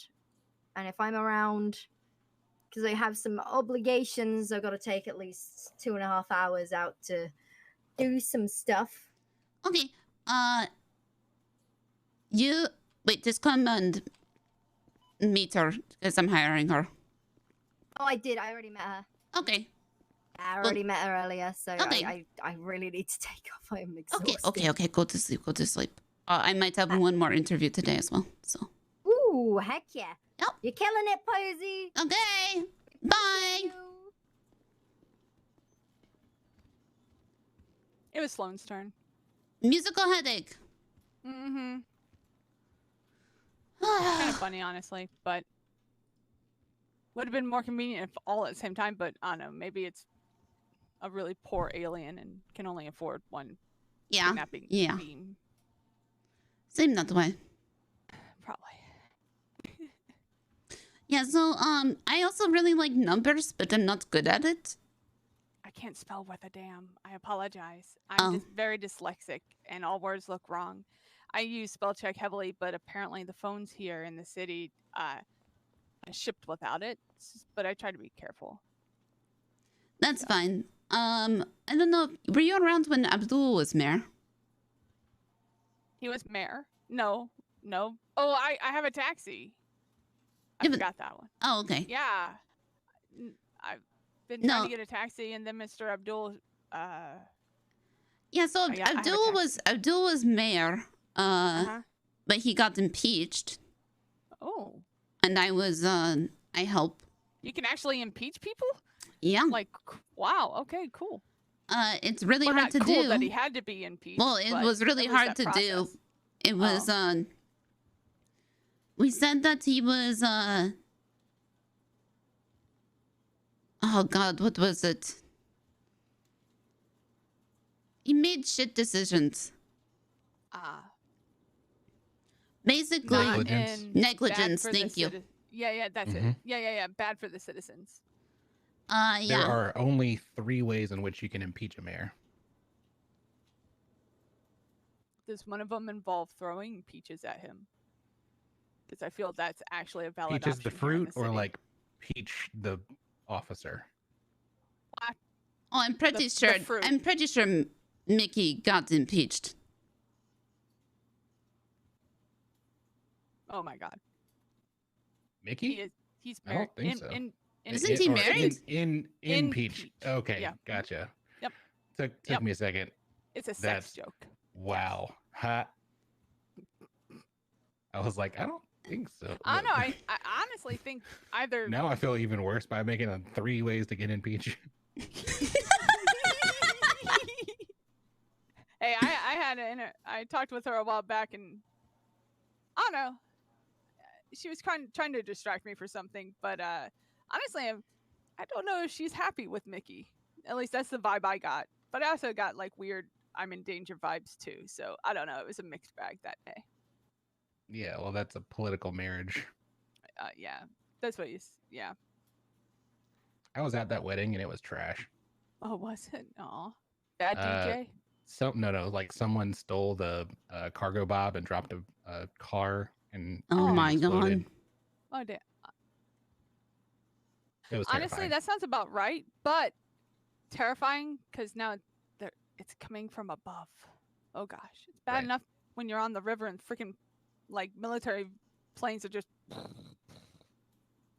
and if I'm around. Because I have some obligations. I've got to take at least 2.5 hours out to do some stuff. Okay. You wait. Just come and meet her because I'm hiring her. Oh, I did. I already met her. Okay. I already met her earlier, so I really need to take off. I'm exhausted. Okay. Go to sleep. I might have one more interview today as well. So. Ooh, heck yeah. Yep. You're killing it, Posy. Okay. Bye. It was Sloane's turn. Musical headache. Mm-hmm. Kind of funny, honestly, but would have been more convenient if all at the same time. But I don't know. Maybe it's a really poor alien and can only afford one kidnapping beam. Seem that way. Probably. Yeah, so I also really like numbers, but I'm not good at it. I can't spell worth a damn. I apologize. I'm just very dyslexic and all words look wrong. I use spell check heavily, but apparently the phones here in the city shipped without it. But I try to be careful. That's fine. I don't know. Were you around when Abdul was mayor? He was mayor? No. Oh, I have a taxi. I forgot that one. Oh, okay. Yeah. I've been trying to get a taxi, and then Mr. Abdul. Yeah. So Abdul was mayor. But he got impeached. Oh. And I was I helped You can actually impeach people? Yeah. Like, wow. Okay, cool. It's really Well, hard not to cool do. that he had to be impeached. Well, it but was really at least hard that to do. process. It was we said that he was oh god, what was it? He made shit decisions. Basically, negligence. Thank you. Yeah, that's it. Mhm. Yeah. Bad for the citizens. Yeah. There are only 3 ways in which you can impeach a mayor. Does one of them involve throwing peaches at him? Because I feel that's actually a valid Peach is the option here in fruit, the or city. like peach the officer. Oh, I'm pretty The sure. fruit. I'm pretty sure Mickey got impeached. Oh my god. Mickey? He's I married. don't think so. Isn't he Or married? In peach. Okay, Yeah. gotcha. Yep. Took me a second. It's a sex That's- joke. Wow. Ha. I was like, I don't think so. I don't know. but- I honestly think either. Now I feel even worse by making it 3 ways to get impeached. Hey, I had I talked with her a while back, and I don't know. She was trying to distract me for something, but honestly, I don't know if she's happy with Mickey. At least that's the vibe I got. But I also got like weird I'm in danger vibes too. So I don't know. It was a mixed bag that day. Yeah, well, that's a political marriage. Yeah, that's what you. Yeah. I was at that wedding and it was trash. Oh, was it? Aw. Bad DJ. No, like someone stole the cargo bob and dropped a car and Oh everything my exploded. god. Oh damn. It was Honestly, terrifying. that sounds about right, but terrifying because now it's coming from above. Oh gosh, it's bad Right. enough when you're on the river and freaking like military planes are just.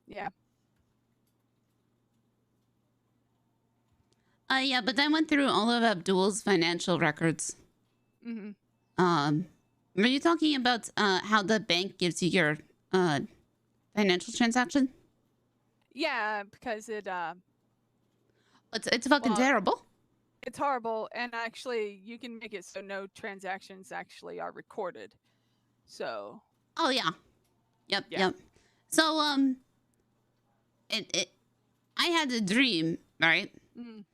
Yeah. Yeah, but I went through all of Abdul's financial records. Mm-hmm. Were you talking about how the bank gives you your financial transaction? Yeah, because it It's fucking terrible. It's horrible, and actually, you can make it so no transactions actually are recorded. So. Oh yeah. Yep. So I had a dream, right? Mm.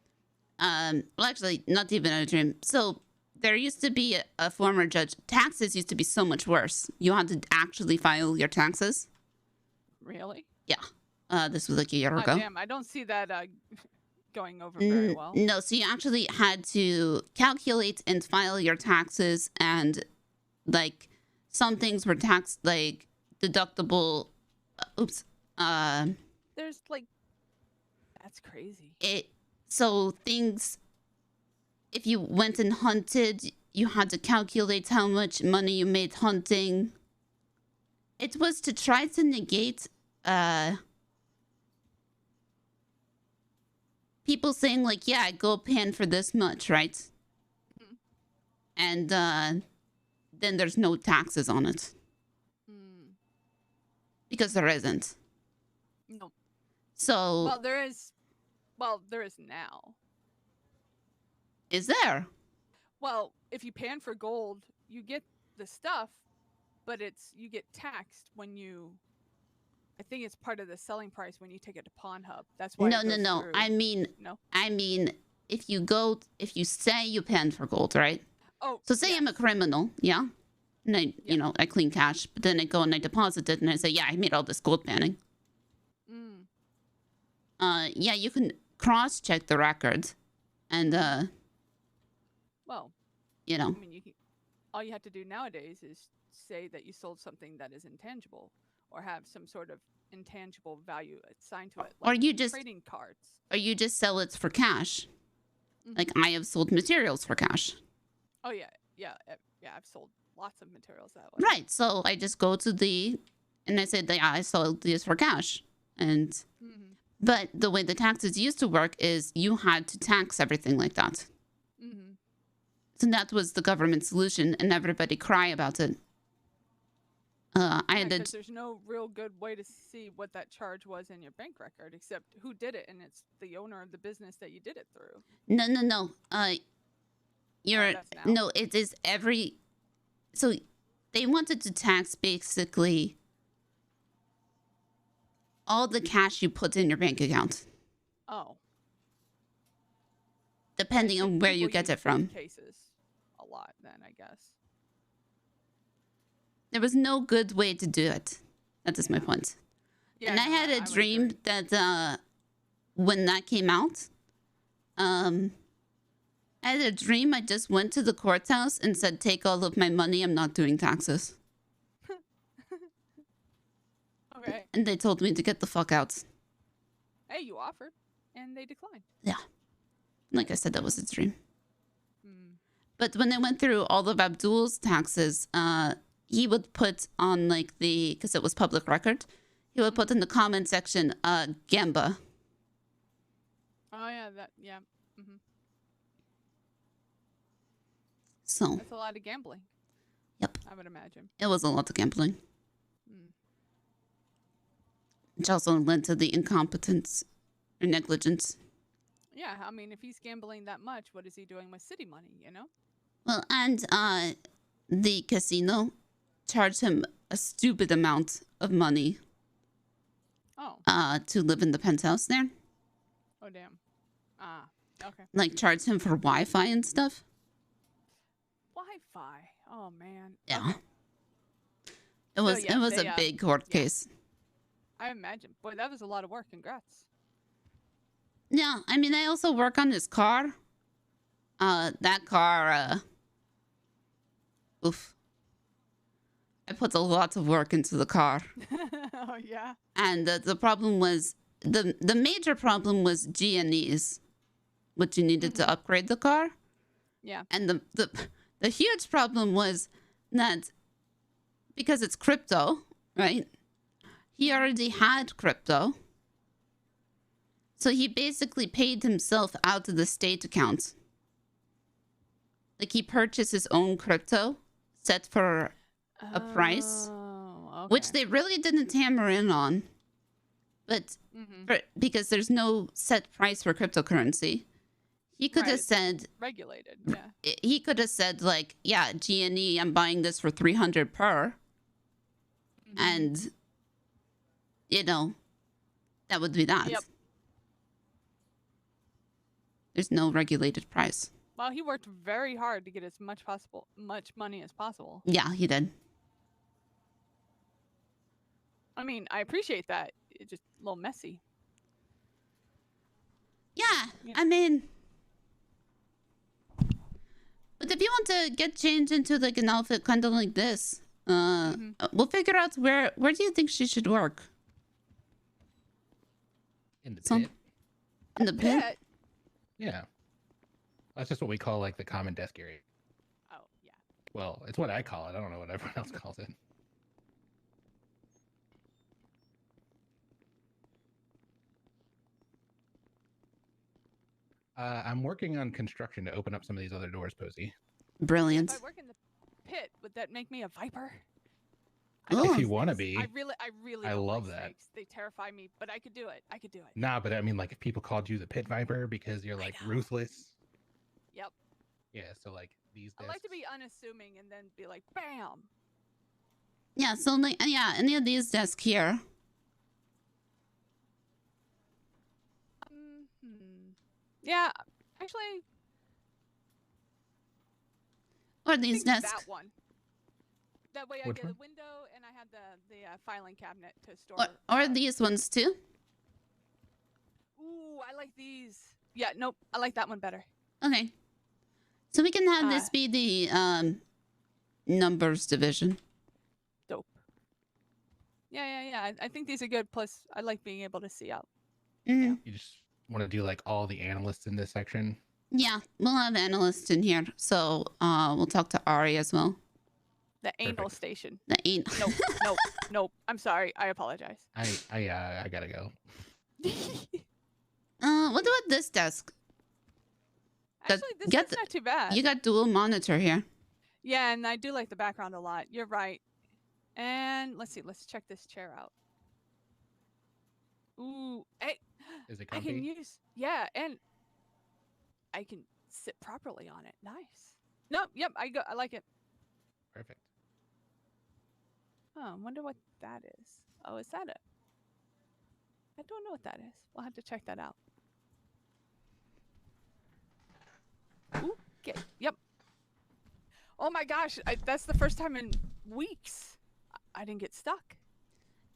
Well, actually, not even a dream. So there used to be a former judge. Taxes used to be so much worse. You had to actually file your taxes. Really? Yeah. This was like a year Oh, ago. damn, I don't see that going over very well. No, so you actually had to calculate and file your taxes, and like some things were taxed like deductible. There's like, that's crazy. So things, if you went and hunted, you had to calculate how much money you made hunting. It was to try to negate people saying like, yeah, go pan for this much, right? And then there's no taxes on it. Because there isn't. No. So Well, there is. Well, there is now. is there? Well, if you pan for gold, you get the stuff, but you get taxed when you. I think it's part of the selling price when you take it to Pawn Hub. That's why. No. it goes through. I mean, No. if you say you pan for gold, right? Oh. So say I'm a criminal, yeah? And I clean cash, but then I go and I deposit it and I say, yeah, I made all this gold panning. Yeah, you can cross-check the records and, Well. you know. I mean, all you have to do nowadays is say that you sold something that is intangible, or have some sort of intangible value assigned to it. Or like you just- trading cards. Or you just sell it for cash. Like, I have sold materials for cash. Oh yeah. I've sold lots of materials that way. Right, so I just go to and I said, yeah, I sold these for cash. And, but the way the taxes used to work is you had to tax everything like that. So that was the government solution, and everybody cry about it. I had Because to. there's no real good way to see what that charge was in your bank record, except who did it, and it's the owner of the business that you did it through. No. You're that's now? no. It is every. So, they wanted to tax basically all the cash you put in your bank account, Oh. depending on where you People get use it from. Cases a lot, then I guess. There was no good way to do it. That is my point. Yeah, and I no, had a would dream that when that came out, I had a dream I just went to the courthouse and said, take all of my money, I'm not doing taxes. Okay. And they told me to get the fuck out. Hey, you offered, and they declined. Yeah. Like I said, that was a dream. Hmm. But when I went through all of Abdul's taxes, he would put on like because it was public record, he would put in the comment section, Gamba. Oh yeah, yeah. Mm-hmm. So That's a lot of gambling. Yep. I would imagine. It was a lot of gambling. Mm. Which also led to the incompetence or negligence. Yeah, I mean, if he's gambling that much, what is he doing with city money, you know? Well, and the casino charged him a stupid amount of money to live in the penthouse there. Oh, damn. Ah, okay. Like, charged him for Wi-Fi and stuff. Wi-Fi. Oh, man. Yeah. Okay. It was yeah, it was they, a big court yeah. case. I imagine. Boy, that was a lot of work. Congrats. Yeah, I mean, I also work on his car. That car, oof. I put a lot of work into the car. Oh, yeah. And the problem was, the major problem was G&Es, which you needed to upgrade the car. Yeah. And the huge problem was that because it's crypto, right? He already had crypto. So he basically paid himself out of the state account. Like he purchased his own crypto set for a price, which they really didn't hammer in on. But because there's no set price for cryptocurrency, he could have said regulated. Yeah. He could have said like, yeah, G&E, I'm buying this for 300 per, and you know, that would be that. Yep. There's no regulated price. Well, he worked very hard to get as much money as possible. Yeah, he did. I mean, I appreciate that. It's just a little messy. Yeah, I mean, but if you want to get changed into like an outfit kind of like this, we'll figure out where do you think she should work? In the pit. In the pit? Yeah. That's just what we call like the common desk area. Oh, yeah. Well, it's what I call it. I don't know what everyone else calls it. I'm working on construction to open up some of these other doors, Posy. Brilliant. If I work in the pit, would that make me a viper? If you want to be. I really I don't love like that. snakes. They terrify me, but I could do it. I could do it. Nah, but I mean, like, if people called you the pit viper because you're like ruthless. Yep. Yeah, so like these. I like to be unassuming and then be like, bam. Yeah, so like, yeah, any of these desks here. Yeah, actually. Or these I think desks. That one. That way I Which get a one? window and I have the filing cabinet to store. Or these ones too. Ooh, I like these. Yeah, nope, I like that one better. Okay. So we can have this be the numbers division. Dope. Yeah. I think these are good. Plus, I like being able to see out. Mm. You just want to do like all the analysts in this section. Yeah, we'll have analysts in here, so we'll talk to Ari as well. The anal station. The anal. Nope. I'm sorry. I apologize. I gotta go. What about this desk? Actually, this is not too bad. You got dual monitor here. Yeah, and I do like the background a lot. You're right. And let's see. Let's check this chair out. Ooh, hey, Is it I comfy? can use, yeah, and I can sit properly on it. Nice. No, yep, I like it. Perfect. Oh, I wonder what that is. Oh, is that it? I don't know what that is. We'll have to check that out. Ooh, okay, yep. Oh my gosh, that's the first time in weeks I didn't get stuck.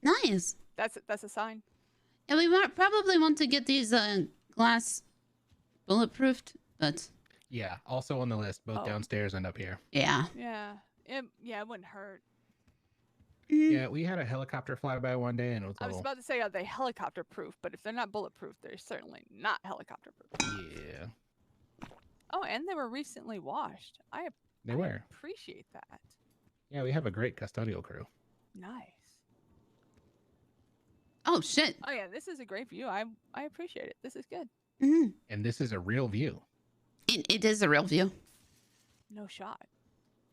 Nice. That's a sign. And we probably want to get these glass bulletproofed, but Yeah, also on the list, both Oh. downstairs and up here. yeah. Yeah, it wouldn't hurt. Yeah, we had a helicopter fly by one day and it was a I was little. about to say, are they helicopter proof? But if they're not bulletproof, they're certainly not helicopter proof. Yeah, Oh, and they were recently washed. I they were. appreciate that. Yeah, we have a great custodial crew. Nice. Oh shit. Oh yeah, this is a great view. I appreciate it. This is good. Mm-hmm. And this is a real view. It is a real view. No shot.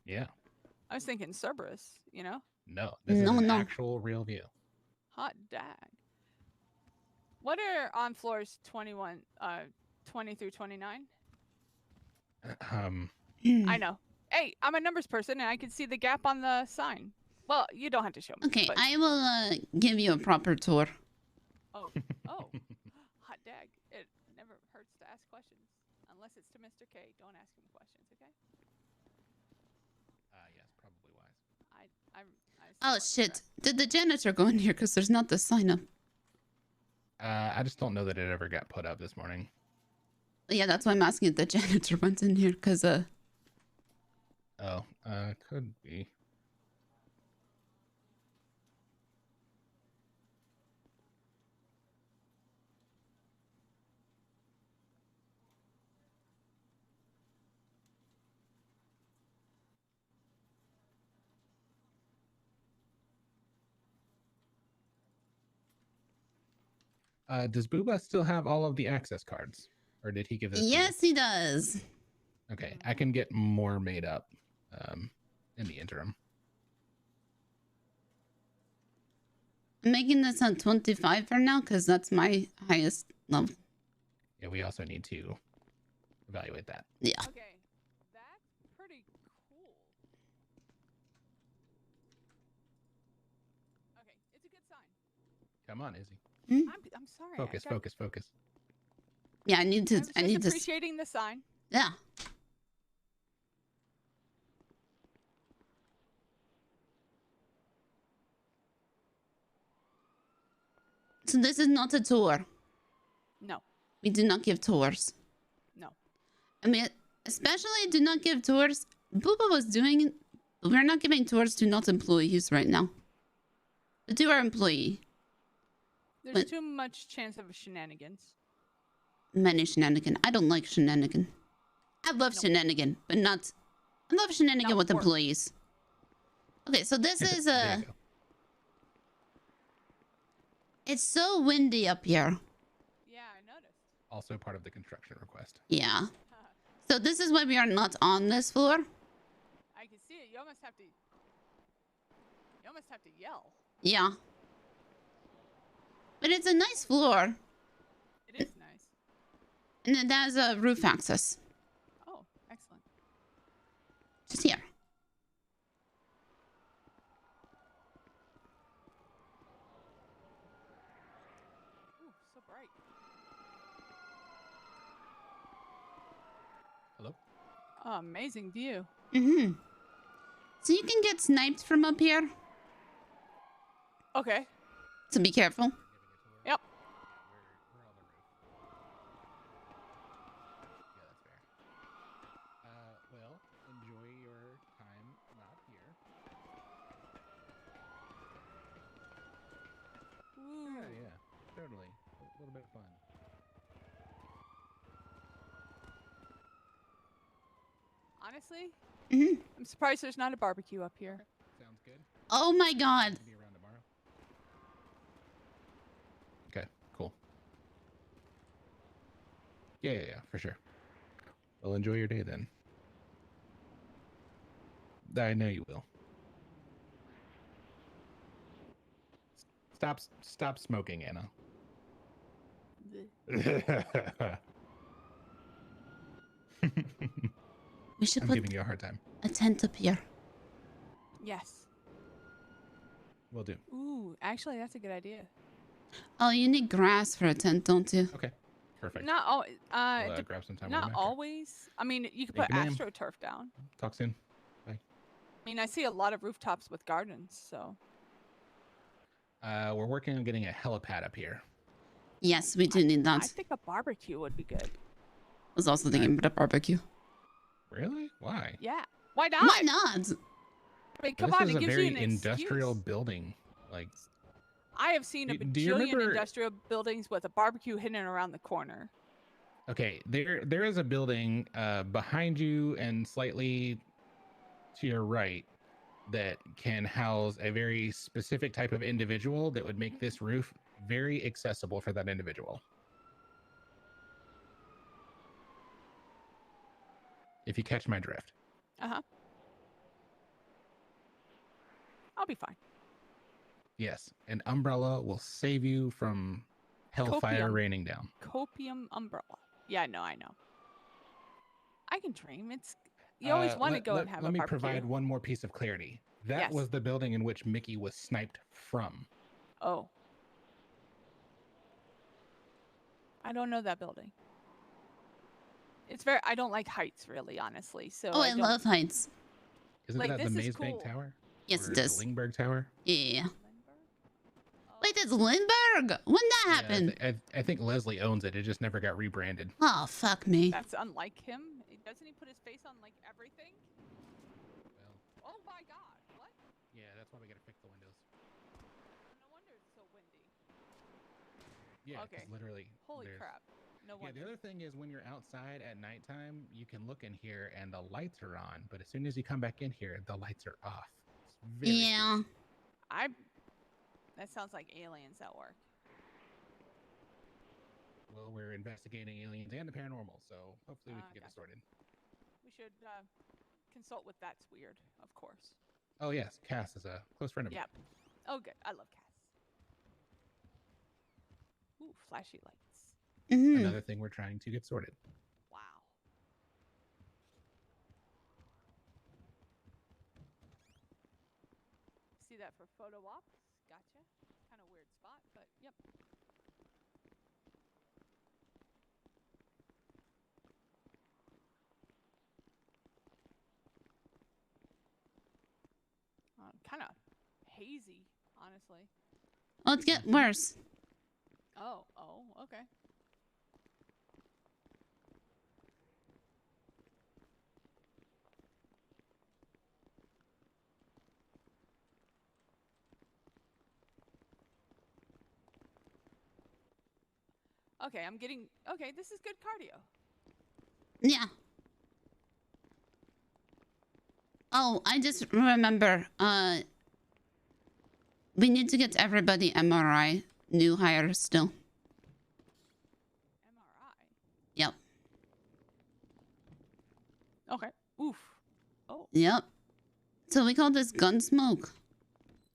Yeah. I was thinking Cerberus, you know? No, this is an actual real view. Hot dag. What are on floors 20 through 29? I know. Hey, I'm a numbers person and I can see the gap on the sign. Well, you don't have to show me. Okay, but... I will give you a proper tour. Oh, hot dag. It never hurts to ask questions. Unless it's to Mr. K. Don't ask him questions, okay? Yes, probably wise. Oh shit! Did the janitor go in here? Because there's not the sign up. I just don't know that it ever got put up this morning. Yeah, that's why I'm asking if the janitor went in here. Because could be. Does Booba still have all of the access cards? Or did he give this to you? yes, he does. Okay, I can get more made up in the interim. I'm making this on 25 for now because that's my highest level. Yeah, we also need to evaluate that. Yeah. Okay, that's pretty cool. Okay, it's a good sign. Come on, Izzy. I'm sorry. Focus, focus, focus. Yeah, I need to. I was just appreciating the sign. Yeah. So this is not a tour. No. We do not give tours. No. I mean, especially do not give tours. Booba was doing. We're not giving tours to not employees right now. But to our employee. There's too much chance of shenanigans. Many shenanigan. I don't like shenanigan. I love shenanigan, but not. I love shenanigan with employees. Okay, so this is a. It's so windy up here. Yeah, I noticed. Also part of the construction request. Yeah. So this is why we are not on this floor. I can see it. You almost have to. Yell. Yeah. But it's a nice floor. It is nice. And it has a roof access. Oh, excellent. Just here. Ooh, so bright. Hello? Oh, amazing view. Mm-hmm. So you can get sniped from up here. Okay. So be careful. Yep. Well, enjoy your time not here. Yeah, totally. A little bit of fun. Honestly, Mm-hmm. I'm surprised there's not a barbecue up here. Sounds good. Oh my god. Be around tomorrow. Okay, cool. Yeah, for sure. Well, enjoy your day then. I know you will. Stop smoking, Anna. We should I'm put giving you a hard time. a tent up here. Yes. Will do. Ooh, actually, that's a good idea. Oh, you need grass for a tent, don't you? Okay. Perfect. Not all. We'll, grab some time. Not always. I mean, you could Thank put you, ma'am. AstroTurf down. Talk soon. Bye. I mean, I see a lot of rooftops with gardens, so. We're working on getting a helipad up here. Yes, we do need that. I think a barbecue would be good. I was also thinking about a barbecue. Really? Why? Yeah. Why not? Why not? I mean, come this on, is it a gives very you an industrial excuse. building. Like, I have seen a Do you bajillion remember- industrial buildings with a barbecue hidden around the corner. okay, there is a building behind you and slightly to your right that can house a very specific type of individual that would make this roof very accessible for that individual. If you catch my drift. Uh-huh. I'll be fine. Yes, an umbrella will save you from hellfire Copium. raining down. Copium umbrella. Yeah, no, I know. I can dream. It's you always want to go and have let a me barbecue. provide one more piece of clarity. That Yes. was the building in which Mickey was sniped from. Oh. I don't know that building. It's very. I don't like heights, really, honestly. So. Oh, I don't- love heights. Isn't Like, that the this is Maze Bank cool. Tower? Yes, Or it is. The Lingberg Tower? Yeah. Wait, it's Lindbergh? When that Yeah, happened? I think Leslie owns it. It just never got rebranded. Oh, fuck me. That's unlike him. Doesn't he put his face on like everything? Oh my God! What? Yeah, that's why we gotta fix the windows. No wonder it's so windy. Yeah, 'cause Okay. literally. Holy there's- crap! No Yeah, wonder. the other thing is when you're outside at nighttime, you can look in here and the lights are on, but as soon as you come back in here, the lights are off. It's very Yeah. That sounds like aliens at work. Well, we're investigating aliens and the paranormal, so hopefully we can get it sorted. We should consult with That's Weird, of course. Oh yes, Cass is a close friend of mine. Yep. Oh, good. I love cats. Ooh, flashy lights. Another thing we're trying to get sorted. Wow. See that for photo ops? Gotcha. Kind of weird spot, but yep. Kind of hazy, honestly. Oh, it's getting worse. Oh, okay. Okay, I'm getting. Okay, this is good cardio. Yeah. Oh, I just remember. We need to get everybody MRI. New hires still. MRI. Yep. Okay. Oof. Oh. Yep. So we call this Gunsmoke.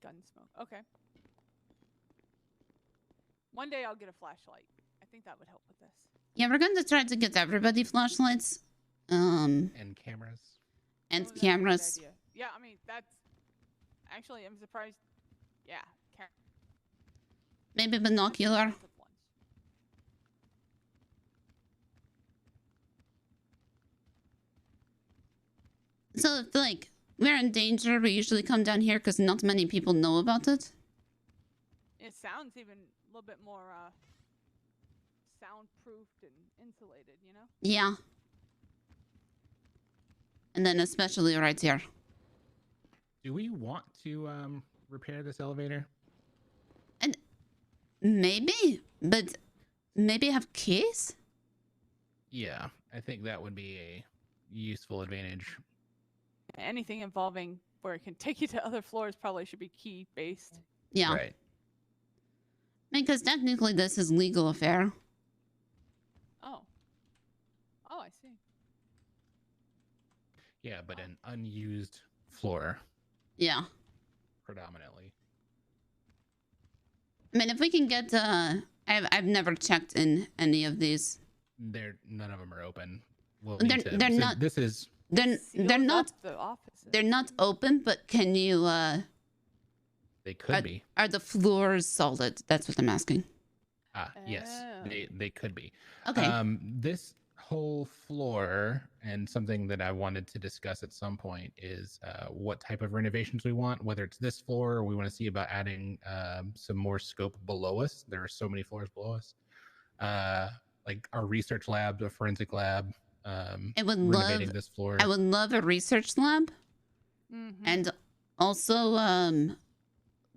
Gunsmoke. Okay. One day I'll get a flashlight. I think that would help with this. Yeah, we're going to try to get everybody flashlights. And cameras. And Oh, that's a good cameras. idea. Yeah, I mean that's. Actually, I'm surprised. Yeah. Maybe binocular. So if like we're in danger, we usually come down here because not many people know about it. It sounds even a little bit more soundproofed and insulated, you know? Yeah. And then especially right here. Do we want to repair this elevator? And maybe, but maybe have keys? Yeah, I think that would be a useful advantage. Anything involving where it can take you to other floors probably should be key based. Yeah. Right. Because technically this is legal affair. Oh. Oh, I see. Yeah, but an unused floor Yeah. predominantly. I mean, if we can get, I've never checked in any of these. None of them are open. We'll They're need to- they're so not. This is they're not. The offices. They're not open, but can you? They could be. Are the floors solid? That's what I'm asking. Yes, they could be. Okay. This whole floor, and something that I wanted to discuss at some point, is what type of renovations we want. Whether it's this floor, or we want to see about adding some more scope below us. There are so many floors below us. Like our research lab, the forensic lab. I would renovating love this floor. I would love a research lab, and also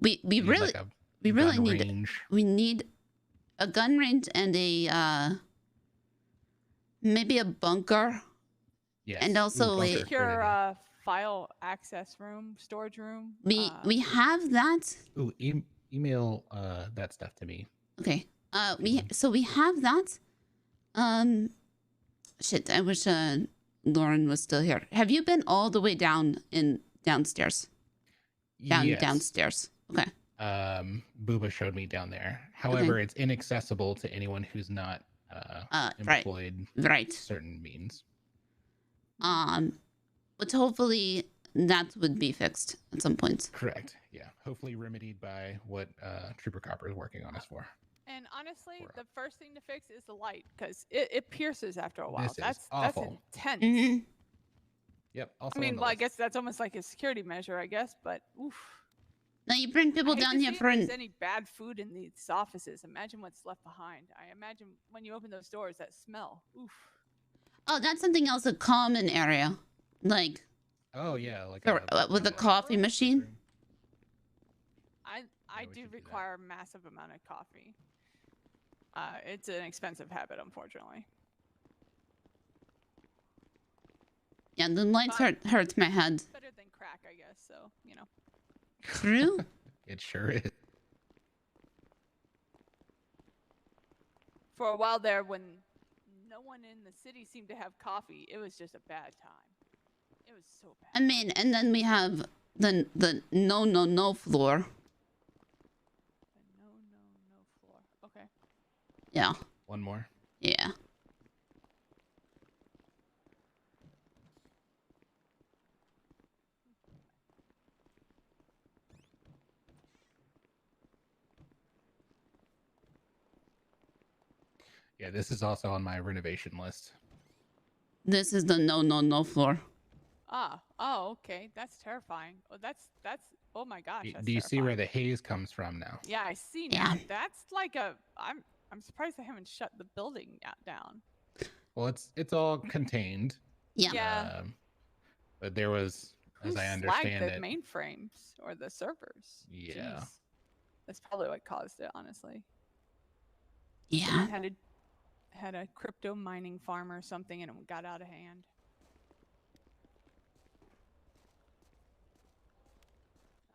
we need really like a we really gun need range. we need a gun range and a maybe a bunker. Yes. And also a secure file access room, storage room. we have that. Ooh, email that stuff to me. Okay. We have that. Shit, I wish Lauren was still here. Have you been all the way downstairs? Yes. Downstairs. Okay. Booba showed me down there. However, it's inaccessible to anyone who's not employed right. certain means. But hopefully that would be fixed at some point. Correct. Yeah. Hopefully remedied by what Trooper Copper is working on us for. And honestly, the first thing to fix is the light because it pierces after a while. This is That's awful. intense. Yep. Also I mean, on the well, I list. guess that's almost like a security measure, I guess. But oof. Now you bring people I hate down to here see for if an. there's any bad food in these offices. Imagine what's left behind. I imagine when you open those doors, that smell. Oof. Oh, that's something else. A common area, like. Oh yeah, like with a coffee machine. I do require a massive amount of coffee. It's an expensive habit, unfortunately. Yeah, the lights hurts my head. Better than crack, I guess. So you know. True. It sure is. For a while there, when no one in the city seemed to have coffee, it was just a bad time. It was so bad. I mean, and then we have the no floor. No floor. Okay. Yeah. One more. Yeah. Yeah, this is also on my renovation list. This is the no floor. Oh, okay. That's terrifying. Oh, that's. Oh my gosh. That's Do you see terrifying. where the haze comes from now? Yeah, I see now. That's like a. I'm surprised they haven't shut the building down. Well, it's all contained. Yeah. But there was, as I Who understand flagged it, the mainframes or the servers? Yeah. Jeez. That's probably what caused it, honestly. Yeah. Had a crypto mining farm or something, and it got out of hand.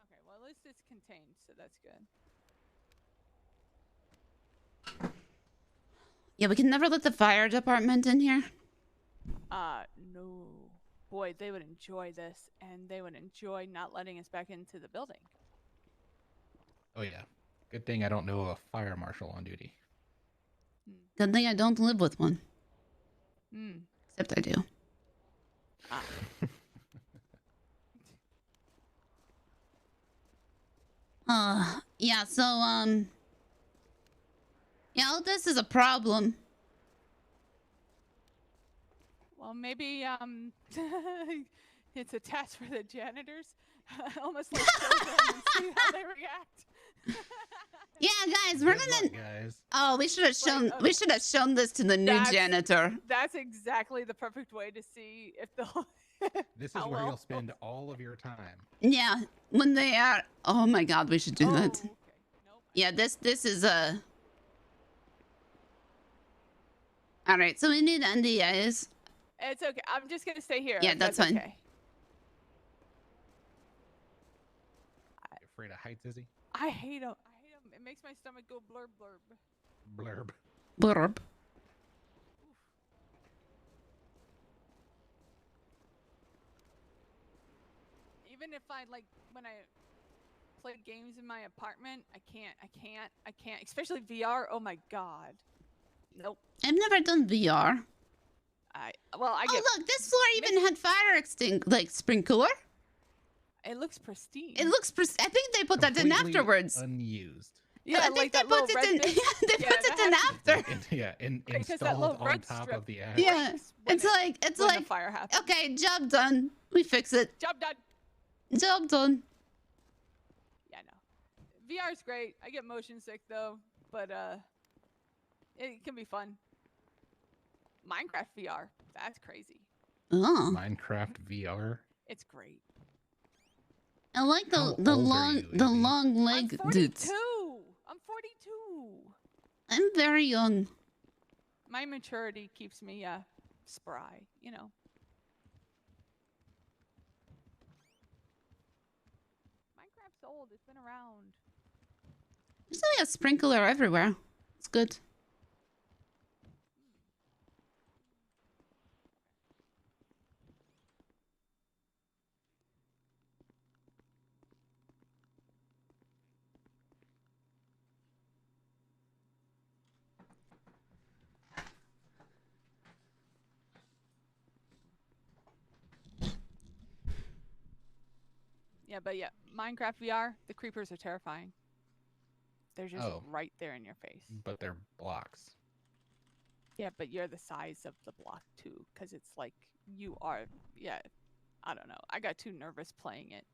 Okay, well at least it's contained, so that's good. Yeah, we can never let the fire department in here. No. Boy, they would enjoy this, and they would enjoy not letting us back into the building. oh yeah, good thing I don't know of a fire marshal on duty. Good thing I don't live with one. Hmm. Except I do. Yeah, so, yeah, all this is a problem. Well, maybe it's a test for the janitors. Almost like show them and see how they react. Yeah, guys, we're gonna. Guys. Oh, we should have shown. We should have shown this to the new janitor. That's exactly the perfect way to see if they'll. This is where you'll spend all of your time. Yeah, when they are. Oh my God, we should do that. Okay. Nope. Yeah, this is a. All right, so we need NDAs. It's okay. I'm just gonna stay here. Yeah, if that's fine. Okay. Afraid of heights, is he? I hate them. It makes my stomach go blurb blurb. Blurb. Blurb. Even if I like when I play games in my apartment. I can't. Especially VR. Oh my god. Nope. I've never done VR. I Oh get. look, this floor even had fire sprinkler. It looks pristine. It looks I think they put that in Completely afterwards. Unused. Yeah, I think like they that little put it red in. bit. They put it in after. Yeah, Because that installed little on red top strip of the ash. Yeah, it's when the like fire happens. okay, job done. We fix it. Job done. Job done. Yeah, no. VR's great. I get motion sick though, but it can be fun. Minecraft VR. That's crazy. Oh. Minecraft VR. It's great. I like the How old are long leg I'm 42. dudes. I'm 42. I'm very young. My maturity keeps me spry, you know. Minecraft's old. It's been around. There's only a sprinkler everywhere. It's good. Yeah, but yeah, Minecraft VR, the creepers are terrifying. They're just right there in your face. But they're blocks. Yeah, but you're the size of the block too, because it's like you are. Yeah, I don't know. I got too nervous playing it.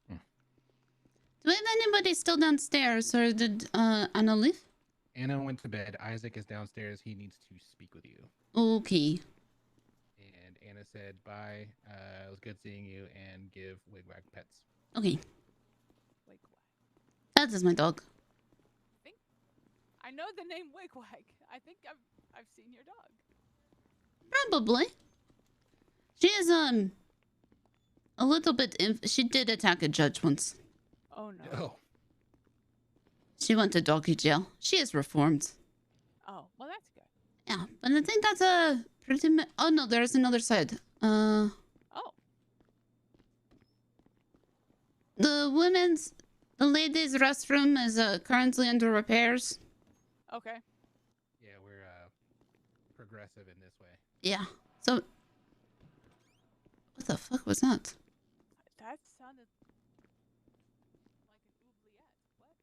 Do we have anybody still downstairs, or did Anna leave? Anna went to bed. Isaac is downstairs. He needs to speak with you. Okay. And Anna said, bye. It was good seeing you, and give Wigwag pets. Okay. That is my dog. I know the name Wigwag. I think I've seen your dog. Probably. She is a little bit. She did attack a judge once. Oh no. Oh. She went to doggy jail. She is reformed. Oh, well that's good. Yeah, but I think that's a pretty. Oh no, there's another side. Oh. The ladies' restroom is currently under repairs. Okay. Yeah, we're progressive in this way. Yeah. So, what the fuck was that? That sounded like an oubliette.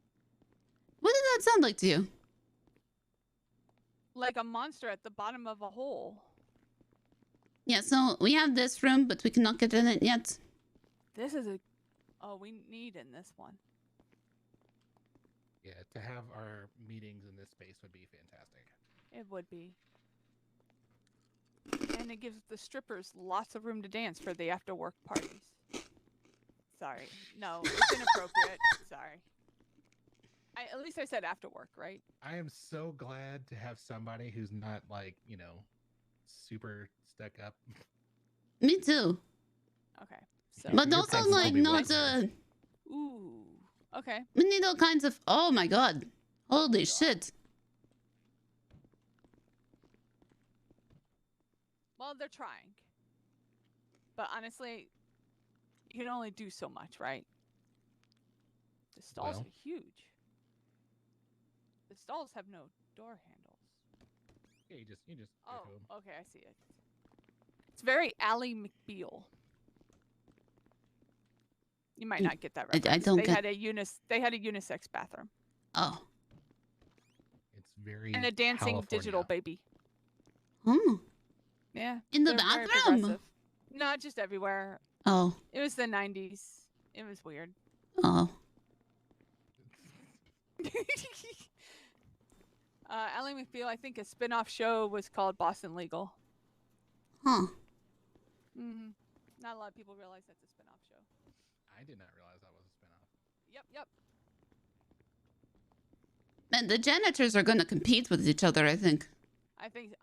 What did that sound like to you? Like a monster at the bottom of a hole. Yeah. So we have this room, but we cannot get in it yet. This is a. Oh, we need in this one. Yeah, to have our meetings in this space would be fantastic. It would be. And it gives the strippers lots of room to dance for the after-work parties. Sorry. No, it's inappropriate. Sorry. At least I said after work, right? I am so glad to have somebody who's not like, super stuck up. Me too. Okay. So. But Your also, presence will like, be not welcome. Ooh. Okay. We need all kinds of. Oh my god! Holy shit! Well, they're trying. But honestly, you can only do so much, right? The stalls Well. are huge. The stalls have no door handles. Yeah, you just go Oh, to 'em. okay, I see it. It's very Ally McBeal. You might not get that I reference. don't they get- had a unisex bathroom Oh. It's very and a dancing California. digital baby. Oh. Yeah. In the they're very bathroom? progressive. No, just everywhere. Oh. It was the 90s. It was weird. Oh. Ally McBeal, I think a spin-off show was called Boston Legal. Huh. Mm-hmm. Not a lot of people realize that's a spin-off show. I did not realize that was a spinoff. Yep. And the janitors are gonna compete with each other, I think. I think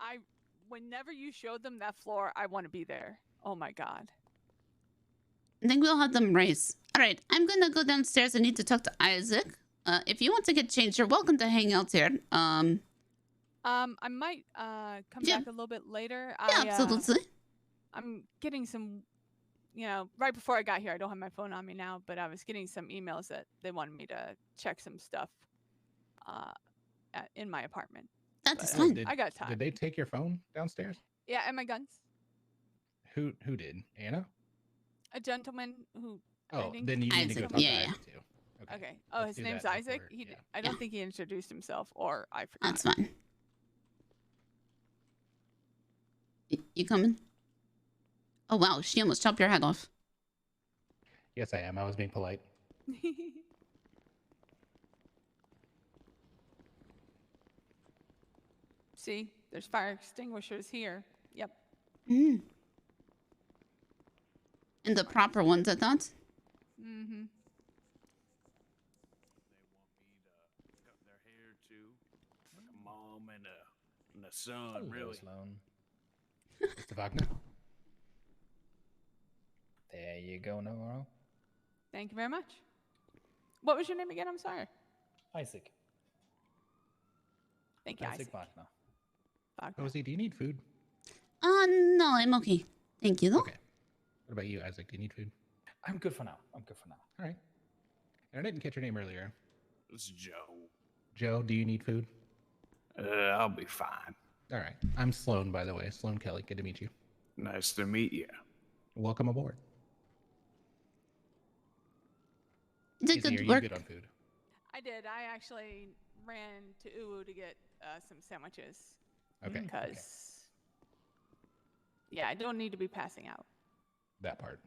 whenever you showed them that floor, I want to be there. Oh my god. I think we'll have them race. Alright, I'm gonna go downstairs. I need to talk to Isaac. If you want to get changed, you're welcome to hang out here. I might come back a little bit later. Yeah, absolutely. I'm getting some right before I got here, I don't have my phone on me now, but I was getting some emails that they wanted me to check some stuff in my apartment. That is But, fine. I got time. Did they take your phone downstairs? Yeah, and my guns. Who did? Anna? A gentleman who. I Oh, think then you need to go Isaac, talk yeah, to yeah. Isaac too. Okay. Oh, Let's his do name's that Isaac. before- I don't think he introduced himself, or I forgot. That's fine. You coming? Oh wow, she almost chopped your head off. Yes, I am. I was being polite. See, there's fire extinguishers here. Yep. Mm. And the proper ones, I thought. Mm-hmm. Cut their hair too. Like a mom and a son, Hello, really. Sloan. Mr. Wagner. There you go, Navarro. Thank you very much. What was your name again? I'm sorry. Isaac. Thank you, Isaac. Wagner. Posy, do you need food? No, I'm okay. Thank you, though. Okay. What about you, Isaac? Do you need food? I'm good for now. All right. And I didn't catch your name earlier. It's Joe. Joe, do you need food? I'll be fine. All right. I'm Sloan, by the way. Sloan Kelly. Good to meet you. Nice to meet you. Welcome aboard. You did Izzy, good are work. you good on food? I did. I actually ran to Uwu to get some sandwiches. Okay. Because, yeah, I don't need to be passing out. That part.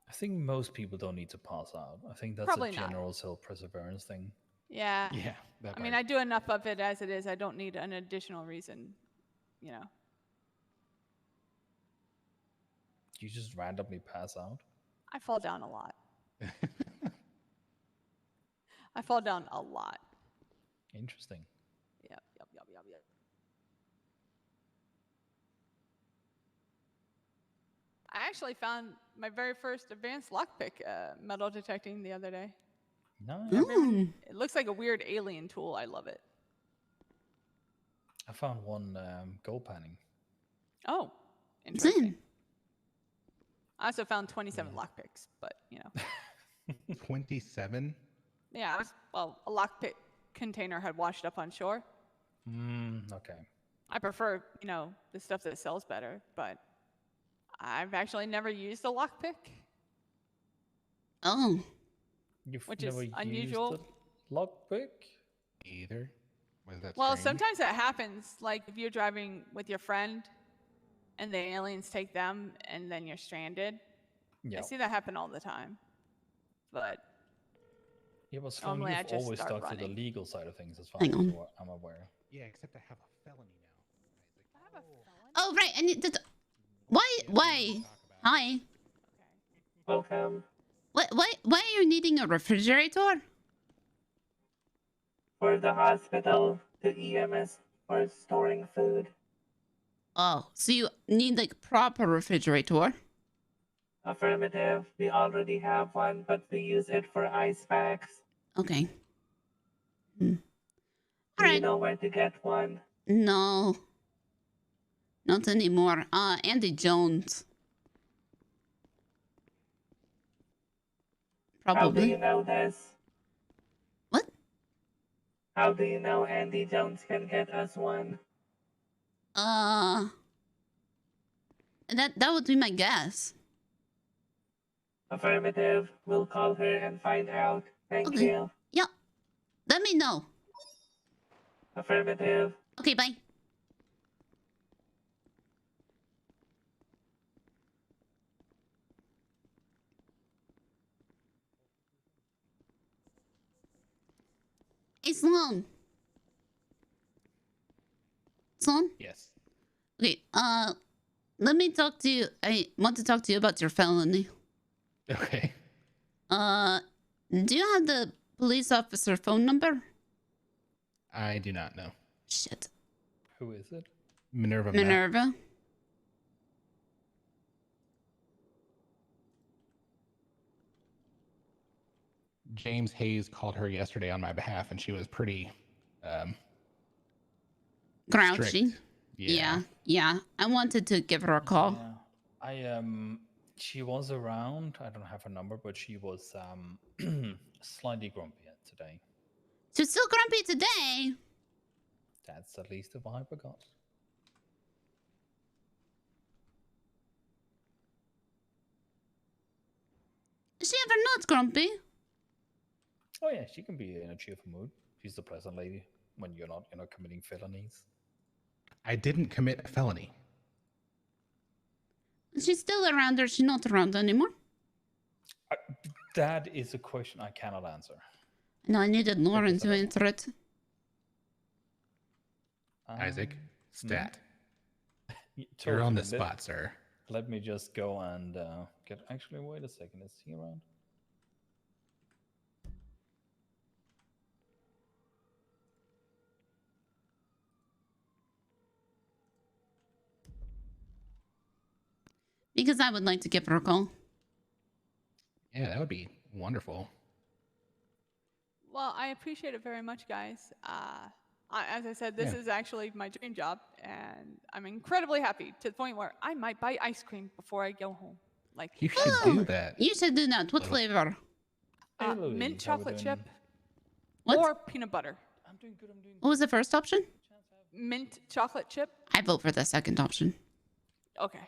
I think most people don't need to pass out. I think that's Probably a not. general self-perseverance thing. Yeah. Yeah. That I mean, I do enough of it as it is. I don't need an additional reason, You just randomly pass out? I fall down a lot. I fall down a lot. Interesting. Yep. I actually found my very first advanced lockpick metal detecting the other day. Nice. It looks like a weird alien tool. I love it. I found one gold panning. Oh, interesting. I also found 27 lockpicks, but 27? yeah, a lockpick container had washed up on shore. Okay. I prefer, the stuff that sells better, but I've actually never used a lockpick. Oh. Which never is unusual. Used a lockpick? Either. Was that Well, strange? sometimes that happens. Like if you're driving with your friend and the aliens take them and then you're stranded. Yeah. I see that happen all the time. But Yeah, but Sloan, normally I you've just always start stuck to the running. legal side of things as far Hang as on. I'm aware. Yeah, except I have a felony now. Oh, right. And why? Hi. Welcome. Why are you needing a refrigerator? For the hospital, the EMS for storing food. Oh, so you need like proper refrigerator? Affirmative. We already have one, but we use it for ice packs. Okay. Do you know where to get one? No. Not anymore. Andy Jones. How do Probably. you know this? What? How do you know Andy Jones can get us one? That would be my guess. Affirmative. We'll call her and find out. Thank you. Yeah. Let me know. Affirmative. Okay, bye. Hey, Sloan. Sloan? Yes. Okay, let me talk to you. I want to talk to you about your felony. Okay. Do you have the police officer phone number? I do not know. Shit. Who is it? Minerva. Matt. Minerva? James Hayes called her yesterday on my behalf, and she was pretty Grouchy. strict. Yeah. Yeah. I wanted to give her a call. Yeah. She was around. I don't have her number, but she was slightly grumpy today. She's still grumpy today. That's at least the vibe I got. Is she ever not grumpy? Oh yeah, she can be in a cheerful mood. She's the pleasant lady when you're not, committing felonies. I didn't commit a felony. She's still around, or she's not around anymore? That is a question I cannot answer. No, I needed Lauren to answer it. Isaac, stat. You're You're on the totally spot, sir. Let me just go and get. Actually, wait a second. Is he around? Because I would like to give her a call. Yeah, that would be wonderful. Well, I appreciate it very much, guys. As I said, this is actually my dream job, and I'm incredibly happy to the point where I might buy ice cream before I go home. Like You should do that. You should do that. What flavor? Mint chocolate chip What? or peanut butter. I'm doing good. What was the first option? Mint chocolate chip. I vote for the second option. Okay.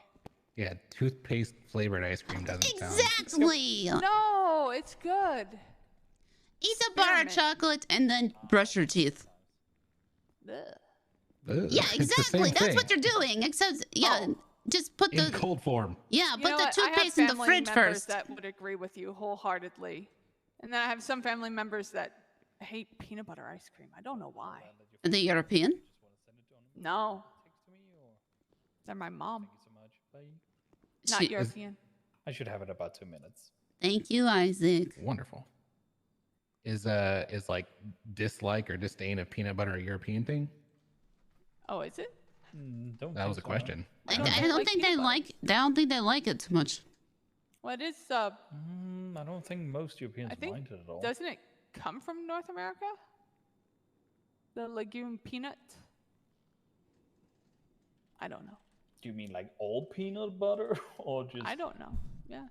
Yeah, toothpaste flavored ice cream doesn't sound. Exactly. No, it's good. Eat a bar of chocolate and then brush your teeth. Ugh, Yeah, it's the exactly. same That's thing. what you're doing. Except, yeah, just put In the cold form. yeah, You put know the what? I have toothpaste in the family fridge members first. that would agree with you wholeheartedly, and then I have some family members that hate peanut butter ice cream. I don't know why. Are they European? No. They're my mom. Not She- European. I should have it about 2 minutes. Thank you, Isaac. Wonderful. Is like dislike or disdain of peanut butter a European thing? Oh, is it? That was a question. I don't think they like. I don't think they like it too much. Well, it is. I don't think most Europeans I think mind it at all. doesn't it come from North America? The legume peanut. I don't know. Do you mean like all peanut butter or just? I don't know. Yeah.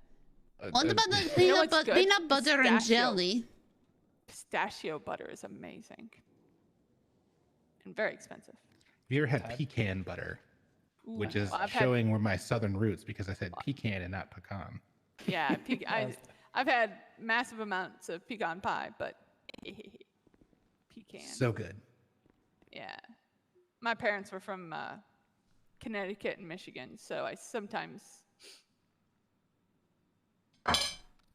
What about the You know peanut, what's good? peanut butter and Pistachio. jelly? Pistachio butter is amazing and very expensive. Have you ever had pecan butter? Ooh, Which is well, I've had- showing where my southern roots because I said pecan and not pecan. Yeah, I've had massive amounts of pecan pie, but pecan. So good. Yeah. My parents were from Connecticut and Michigan, so I sometimes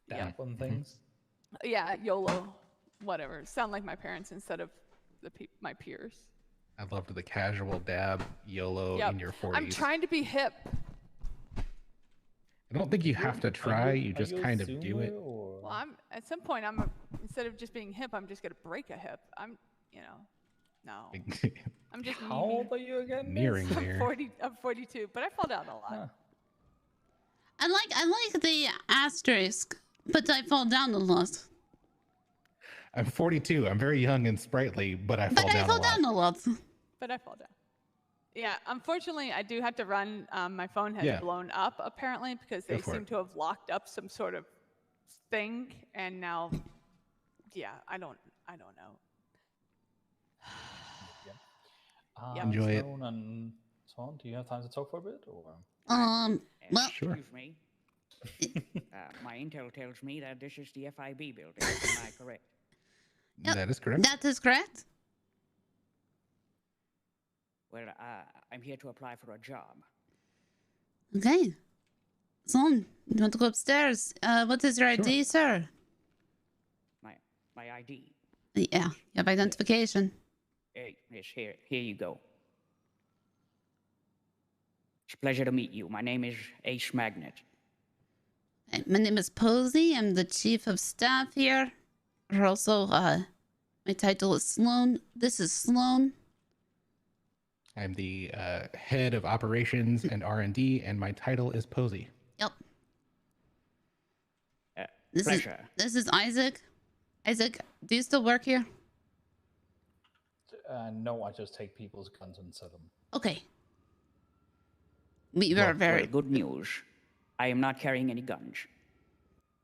Dab on things. yeah, YOLO, whatever. Sound like my parents instead of my peers. I loved the casual dab YOLO Yep. in your 40s. I'm trying to be hip. I don't think you have to try. You just kind of do it. Well, at some point instead of just being hip, I'm just gonna break a hip. No. I'm just How old are you again? Nearing I'm there. 42, but I fall down a lot. I like the asterisk, but I fall down a lot. I'm 42. I'm very young and sprightly, but I fall down a lot. Down a lot. But I fall down. Yeah, unfortunately, I do have to run. My phone has Yeah. blown up apparently because Go they for seem it. to have locked up some sort of thing, and now, yeah, I don't know. Enjoy it. Sloan and so on. Do you have time to talk for a bit, or? Well, Sure. Excuse me. My intel tells me that this is the FIB building. Am I correct? That is correct. That is correct. Well, I'm here to apply for a job. Okay. Son, you want to go upstairs? What is your ID, sir? My ID. Yeah, you have identification. Yes, here you go. It's a pleasure to meet you. My name is Ace Magnet. Hey, my name is Posy. I'm the chief of staff here. Or also, my title is Sloan. This is Sloan. I'm the head of operations and R&D, and my title is Posy. Yep. Pleasure. This is Isaac. Isaac, do you still work here? No, I just take people's guns and sell them. Okay. We were very Well, good news. I am not carrying any guns.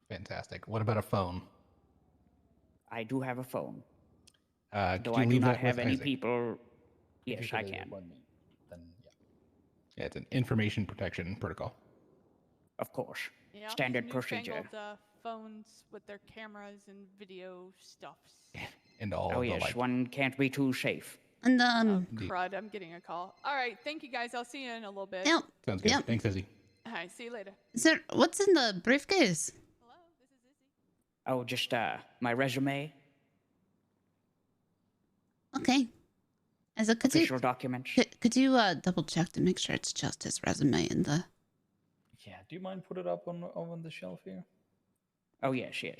Fantastic. What about a phone? I do have a phone. Could Though you I do leave not that have with any Isaac? people. If Yes, you could I leave it can. with me, then yeah. Yeah, it's an information protection protocol. Of course. Yeah, Standard these procedure. newfangled, phones with their cameras and video stuffs. And all Oh of the yes, like. one can't be too safe. And Crud, I'm getting a call. All right, thank you guys. I'll see you in a little bit. Yep. Sounds good. Yep. Thanks, Izzy. All right, see you later. Sir, what's in the briefcase? Oh, just my resume, Okay. Isaac, could official you documents. could you double check to make sure it's just his resume in the? Yeah, do you mind put it up on the shelf here? Oh yes, yes.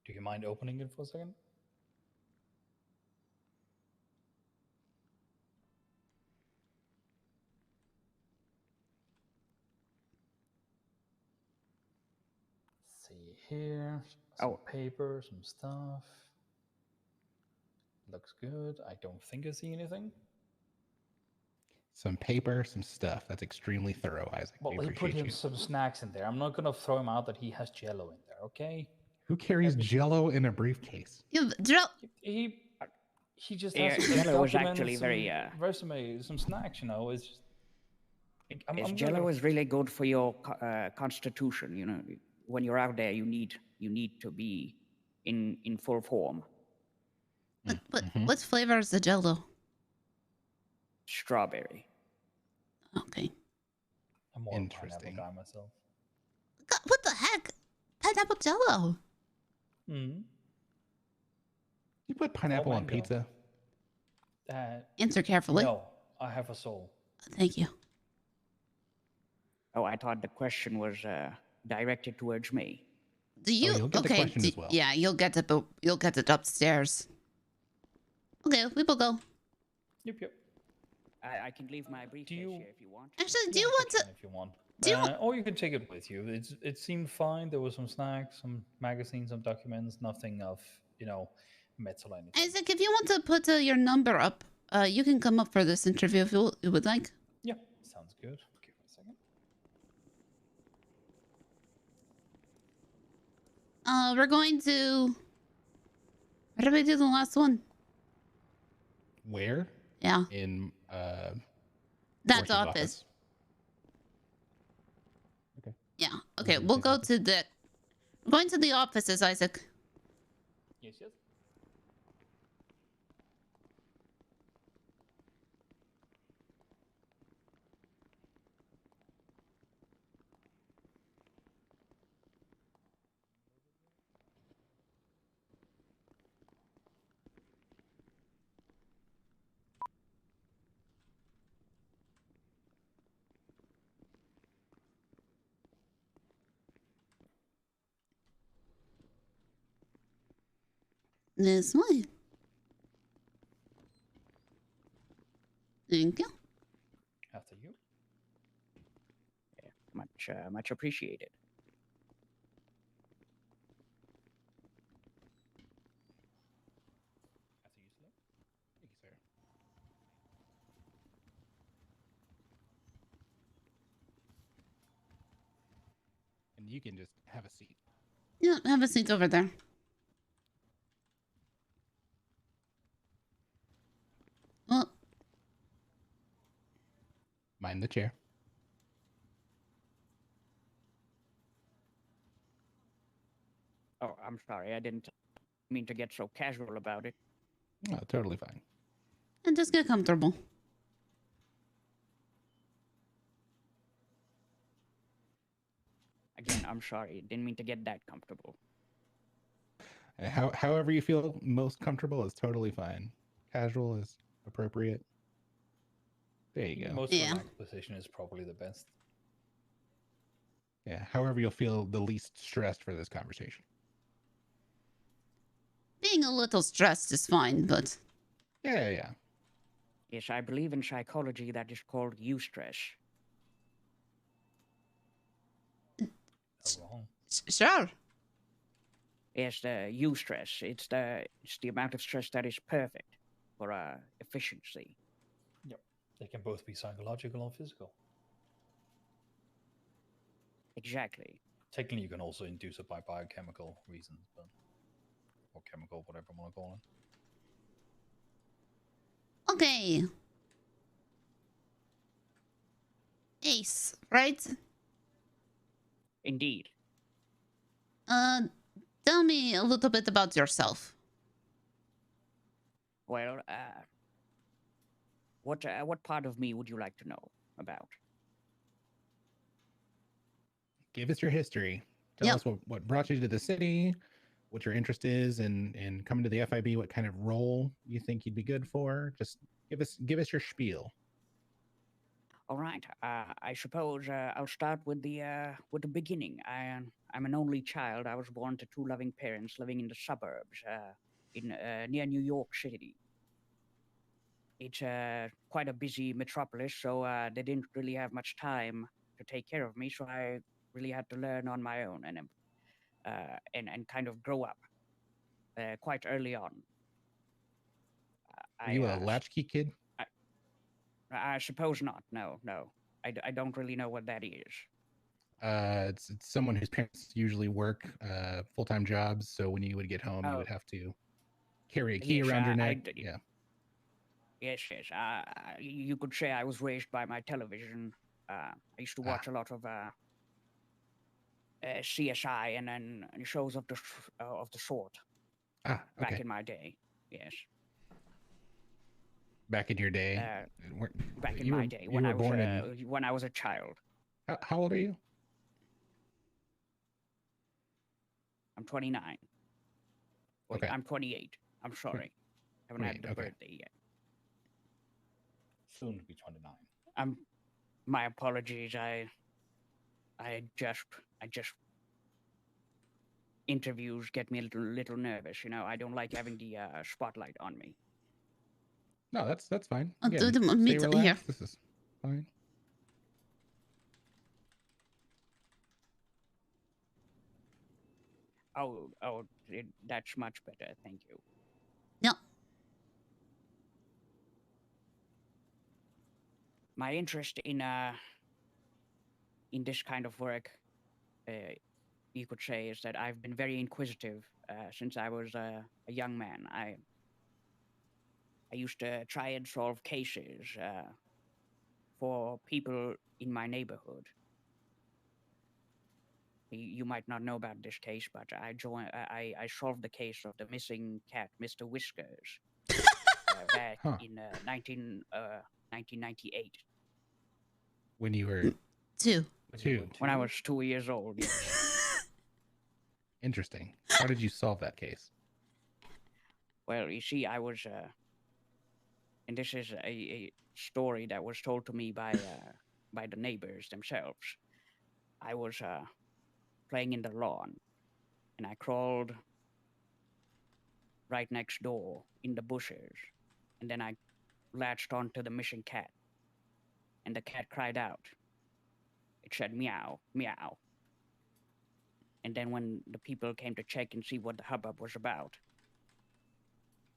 Do you mind opening it for a second? See here, some paper, some stuff. Looks good. I don't think I see anything. Some paper, some stuff. That's extremely thorough, Isaac. Well, we he put appreciate in you. some snacks in there. I'm not gonna throw him out that he has Jello in there. Okay. Who carries Jello in a briefcase? He just Yeah, has some Jello was documents, actually some very resume, some snacks. You know, it's just. Yes, Jello is really good for your constitution. You know, when you're out there, you need to be in full form. What flavor is the Jello? Strawberry. Okay. I'm more a pineapple guy myself. God, what the heck? Pineapple Jello. Hmm. You put pineapple on pizza? Answer carefully. No, I have a soul. Thank you. Oh, I thought the question was directed towards me. Do you? you'll get the okay. question as well. Yeah, you'll get it, but you'll get it upstairs. Okay, we will go. Yep. I can leave my briefcase here if you want. Actually, do you want to? If you want. Do you or you can take it with you. It seemed fine. There was some snacks, some magazines, some documents. Nothing of metal or anything. Isaac, if you want to put your number up, you can come up for this interview if you would like. Yeah, sounds good. Give me a second. We're going to. Where did we do the last one? Where? Yeah. In That's Portia's office. Okay. Yeah. Okay, we'll go to the. We're going to the offices, Isaac. Yes. This way. Thank you. After you. Yeah, much appreciated. After you, sir. Thank you, sir. And you can just have a seat. Yeah, have a seat over there. Well, Mind the chair. Oh, I'm sorry. I didn't mean to get so casual about it. Oh, totally fine. and just get comfortable. Again, I'm sorry. Didn't mean to get that comfortable. However you feel most comfortable is totally fine. Casual is appropriate. There you go. Most relaxed position is probably the best. Yeah, however you'll feel the least stressed for this conversation. Being a little stressed is fine, but... Yeah. Yes, I believe in psychology that is called eustress. Wrong. Sure. Yes, the eustress. It's the amount of stress that is perfect for efficiency. They can both be psychological or physical. Exactly. Technically, you can also induce it by biochemical reasons, but or chemical, whatever you want to call it. Okay. Ace, right? Indeed. Tell me a little bit about yourself. Well, what part of me would you like to know about? Give us your history. Tell us what brought you to the city, what your interest is in coming to the FIB, what kind of role you think you'd be good for. Just give us your spiel. All right. I suppose I'll start with the beginning. I'm an only child. I was born to two loving parents living in the suburbs, near New York City. It's quite a busy metropolis, so they didn't really have much time to take care of me. So I really had to learn on my own and kind of grow up quite early on. Are you a latchkey kid? I suppose not. No. I don't really know what that is. It's someone whose parents usually work full-time jobs, so when you would get home, you would have to carry a key around your neck. Yeah. Yes. You could say I was raised by my television. I used to watch a lot of CSI and then shows of the sort. Back in my day. Yes. Back in your day. Back in my day when I was a child. How old are you? I'm 29. Wait, Okay. I'm 28. I'm sorry. Haven't had the birthday yet. Soon to be 29. My apologies. I just interviews get me a little nervous. You know, I don't like having the spotlight on me. No, that's fine. I'll Again, do them stay relaxed. here. This is fine. That's much better. Thank you. Yep. My interest in this kind of work, you could say, is that I've been very inquisitive since I was a young man. I used to try and solve cases for people in my neighborhood. You might not know about this case, but I solved the case of the missing cat, Mr. Whiskers, back in 1998. When you were two. When I was 2 years old. Yes. Interesting. How did you solve that case? Well, you see, I was, and this is a story that was told to me by the neighbors themselves. I was playing in the lawn, and I crawled right next door in the bushes, and then I latched onto the missing cat, and the cat cried out. It said meow, meow. And then when the people came to check and see what the hubbub was about,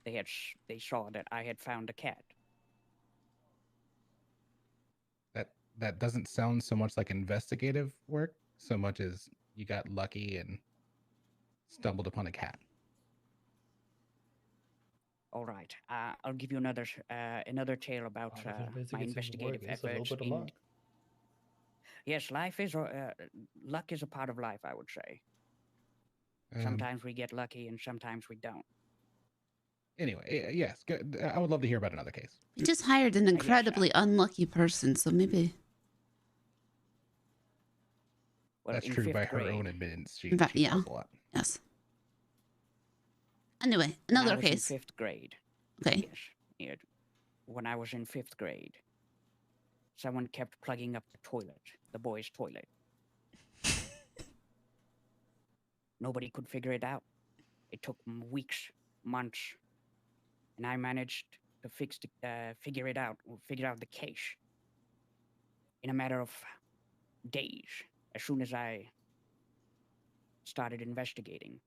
they saw that I had found the cat. That doesn't sound so much like investigative work, so much as you got lucky and stumbled upon a cat. All right, I'll give you another tale about my investigative efforts. Yes, luck is a part of life, I would say. Sometimes we get lucky and sometimes we don't. Anyway, yes, I would love to hear about another case. We just hired an incredibly unlucky person, so maybe. Well, that's true by her own admittance. She yeah. does a lot. Yes. Anyway, another case. In 5th grade. Okay. Yes. When I was in 5th grade, someone kept plugging up the toilet, the boys' toilet. Nobody could figure it out. It took weeks, months, and I managed to figure out the case in a matter of days. As soon as I started investigating,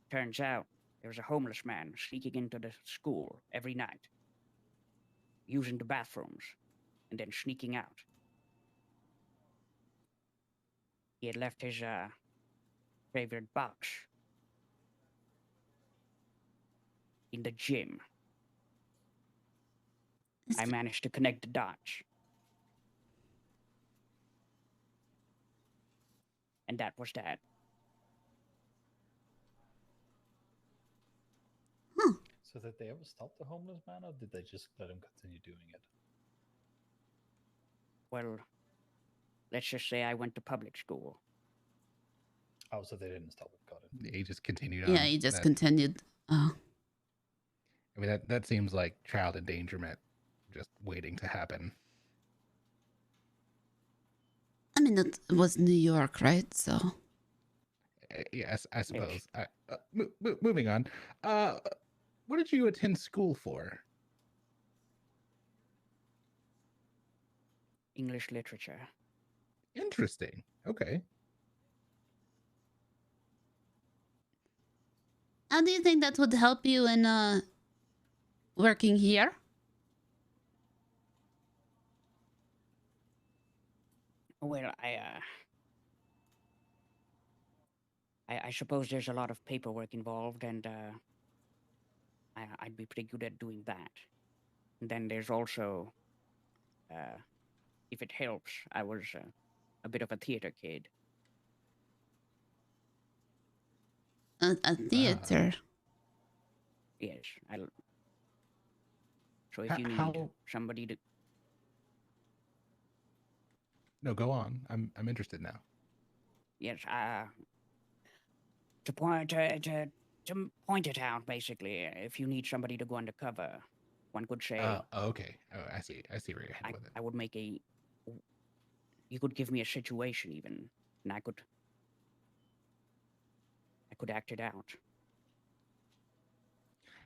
turns out there was a homeless man sneaking into the school every night, using the bathrooms, and then sneaking out. He had left his favorite box in the gym. I managed to connect the dots. And that was that. So did they ever stop the homeless man, or did they just let him continue doing it? Well, let's just say I went to public school. Oh, so they didn't stop it. Got it. He just continued on. Yeah, he just That- continued. Oh. I mean, that seems like child endangerment just waiting to happen. I mean, it was New York, right? So. Yes, I suppose. Moving on. What did you attend school for? English literature. Interesting. Okay. How do you think that would help you in working here? Well, I suppose there's a lot of paperwork involved, and I'd be pretty good at doing that. And then there's also, if it helps, I was a bit of a theater kid. A theater. Yes, so if you need somebody to. No, go on. I'm interested now. Yes, to point it out, basically, if you need somebody to go undercover, one could say. Okay. Oh, I see where you're headed with it. I would make a. You could give me a situation even, and I could act it out.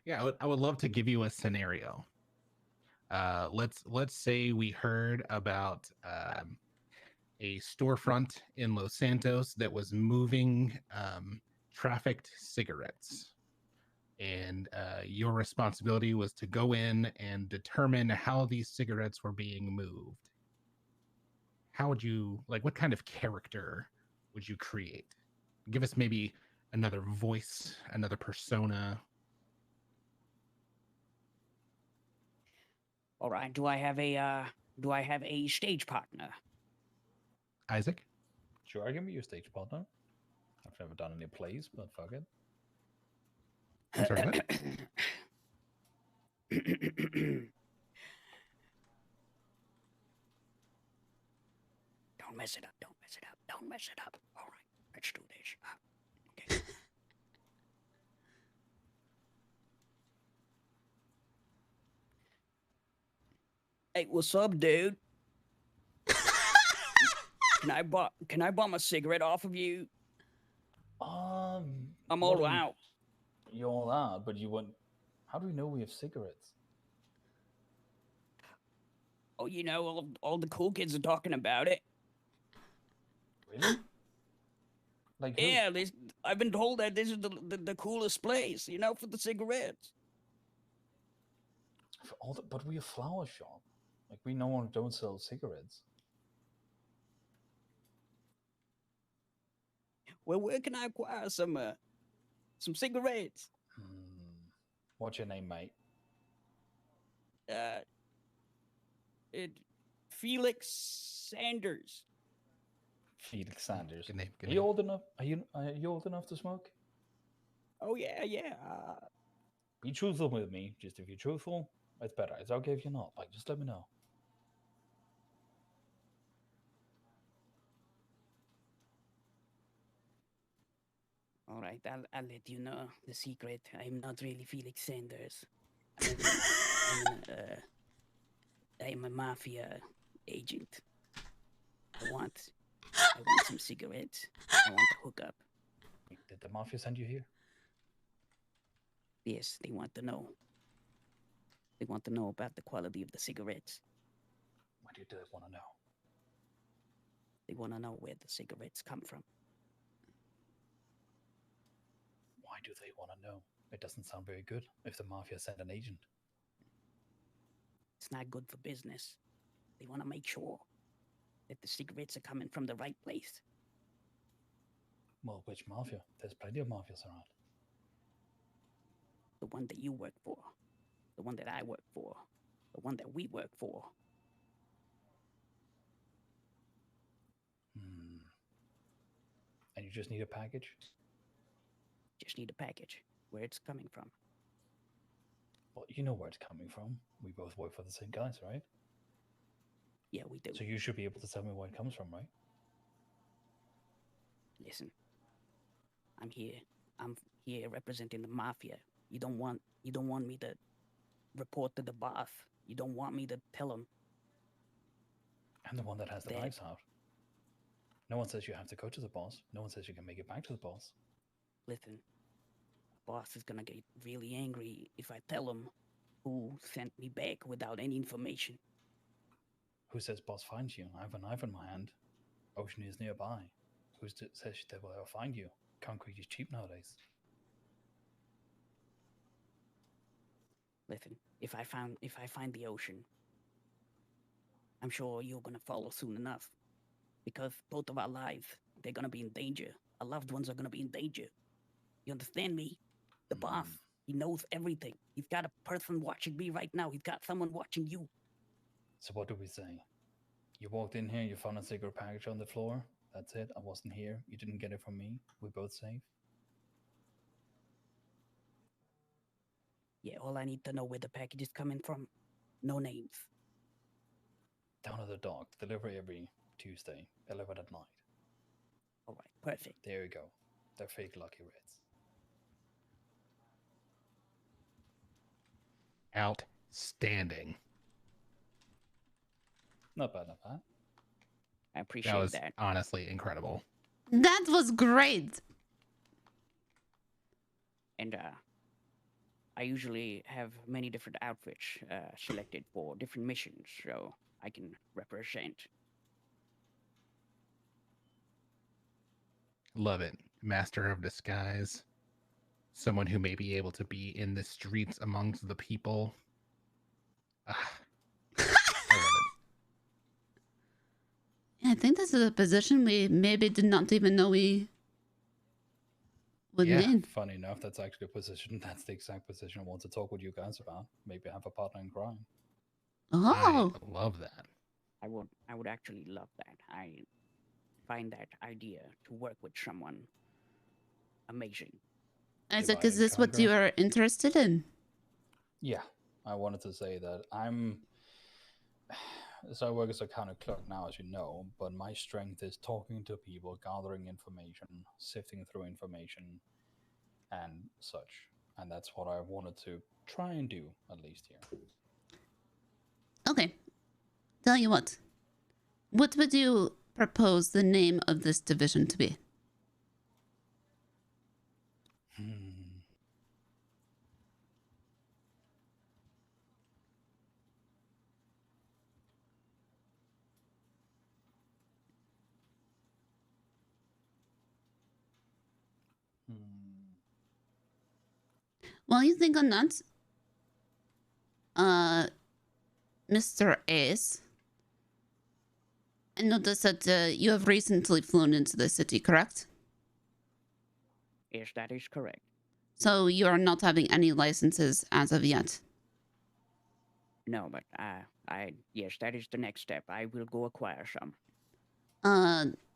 Yeah, I would love to give you a scenario. Let's say we heard about a storefront in Los Santos that was moving trafficked cigarettes, and your responsibility was to go in and determine how these cigarettes were being moved. How would you what kind of character would you create? Give us maybe another voice, another persona. All right. Do I have a stage partner? Isaac? Sure, I can be your stage partner. I've never done any plays, but fuck it. I'm sorry, what? Don't mess it up. Don't mess it up. Don't mess it up. All right. Let's do this. Okay. Hey, what's up, dude? Can I bum a cigarette off of you? I'm all out. You're all out, but you want. How do we know we have cigarettes? Oh, all the cool kids are talking about it. Really? Like who? Yeah, I've been told that this is the coolest place, for the cigarettes. But we're a flower shop. Like we don't sell cigarettes. Well, where can I acquire some cigarettes? What's your name, mate? Felix Sanders. Felix Sanders. Good name. Are you old enough? Are you old enough to smoke? Oh yeah. Be truthful with me. Just if you're truthful, it's better. It's okay if you're not. Just let me know. All right, I'll let you know the secret. I'm not really Felix Sanders. I'm a mafia agent. I want some cigarettes. I want to hook up. Did the mafia send you here? Yes, they want to know. They want to know about the quality of the cigarettes. Why do they want to know? They want to know where the cigarettes come from. Why do they want to know? It doesn't sound very good if the mafia sent an agent. It's not good for business. They want to make sure that the cigarettes are coming from the right place. Well, which mafia? There's plenty of mafias around. The one that you work for, the one that I work for, the one that we work for. And you just need a package? Just need a package. Where it's coming from. Well, you know where it's coming from. We both work for the same guys, right? Yeah, we do. So you should be able to tell me where it comes from, right? Listen, I'm here representing the mafia. You don't want me to report to the boss. You don't want me to tell him. I'm the one that has the knives out. No one says you have to go to the boss. No one says you can make it back to the boss. Listen, boss is gonna get really angry if I tell him who sent me back without any information. Who says boss finds you? I have a knife in my hand. Ocean is nearby. Who says they will ever find you? Concrete is cheap nowadays. Listen, if I find the ocean, I'm sure you're gonna follow soon enough. Because both of our lives, they're gonna be in danger. Our loved ones are gonna be in danger. You understand me? The boss, he knows everything. He's got a person watching me right now. He's got someone watching you. So what do we say? You walked in here, you found a cigarette package on the floor. That's it. I wasn't here. You didn't get it from me. We're both safe. Yeah, all I need to know where the package is coming from. No names. Down at the dock. Delivery every Tuesday. 11 at night. All right, perfect. There you go. They're fake Lucky Reds. Outstanding. Not bad, not bad. I appreciate That was that. honestly incredible. That was great. And I usually have many different outfits selected for different missions, so I can represent. Love it. Master of disguise. Someone who may be able to be in the streets amongst the people. Ah, I love it. I think this is a position we maybe did not even know we would need. Funny enough, that's actually a position. That's the exact position I want to talk with you guys about. Maybe have a partner in crime. Oh, I love that. I would actually love that. I find that idea to work with someone amazing. Isaac, is this what you are interested in? Yeah, I wanted to say that so I work as a counter clerk now, as you know, but my strength is talking to people, gathering information, sifting through information, and such. And that's what I wanted to try and do, at least here. Okay. Tell you what. What would you propose the name of this division to be? While you think on that, Mr. Ace, I noticed that you have recently flown into the city, correct? Yes, that is correct. So you are not having any licenses as of yet? No, but yes, that is the next step. I will go acquire some.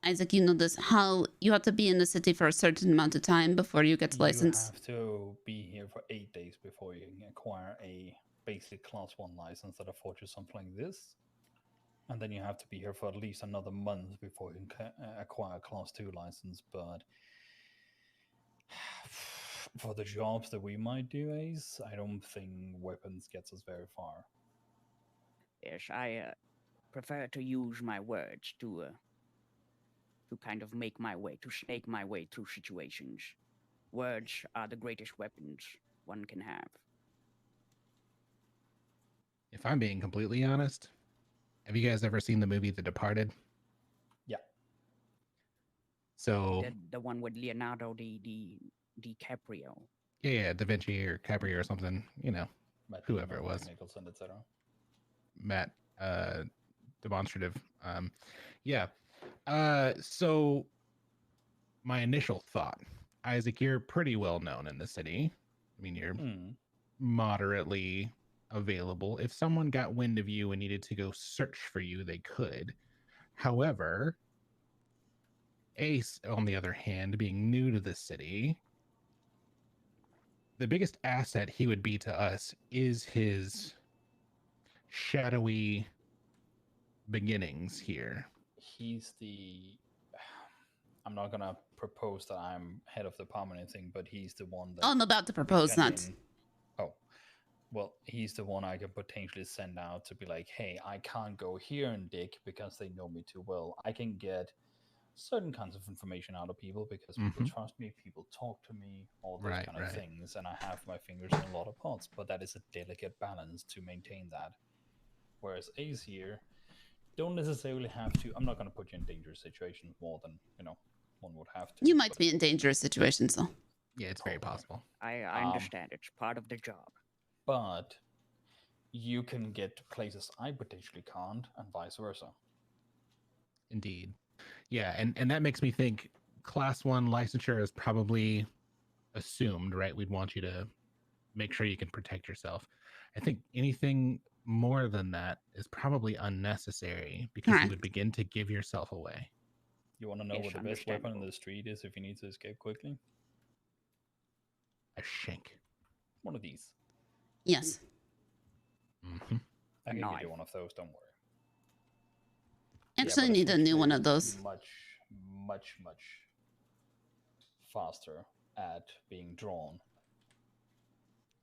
Isaac, you know this, how you have to be in the city for a certain amount of time before you get licensed? You have to be here for 8 days before you can acquire a basic Class 1 license that affords you something like this. And then you have to be here for at least another month before you can acquire a Class 2 license. But for the jobs that we might do, Ace, I don't think weapons gets us very far. Yes, I prefer to use my words to kind of make my way, to snake my way through situations. Words are the greatest weapons one can have. If I'm being completely honest, have you guys ever seen the movie The Departed? Yeah. So The one with Leonardo DiCaprio. yeah, Da Vinci or Capri or something, you know, whoever it was. Nicholson, etc. Matt demonstrative. Yeah. So my initial thought, Isaac, you're pretty well known in the city. I mean, you're moderately available. If someone got wind of you and needed to go search for you, they could. However, Ace, on the other hand, being new to the city, the biggest asset he would be to us is his shadowy beginnings here. He's the. I'm not gonna propose that I'm head of the department or anything, but he's the one that. Oh, I'm about to propose that. Oh, well, he's the one I can potentially send out to be like, hey, I can't go here and dig because they know me too well. I can get certain kinds of information out of people because people trust me, people talk to me, all those kind of things, and I have my fingers in a lot of pots, but that is a delicate balance to maintain that. Whereas Ace here don't necessarily have to. I'm not going to put you in dangerous situations more than one would have to. You might be in dangerous situations, though. Yeah, it's very possible. I understand. It's part of the job. But you can get to places I potentially can't, and vice versa. Indeed. Yeah, and that makes me think Class 1 licensure is probably assumed, right? We'd want you to make sure you can protect yourself. I think anything more than that is probably unnecessary because you would begin to give yourself away. You want to know what the best weapon in the street is if you need to escape quickly? A shank. One of these. Yes. I can give you one of those, don't worry. Actually, I need a new one of those. Much faster at being drawn.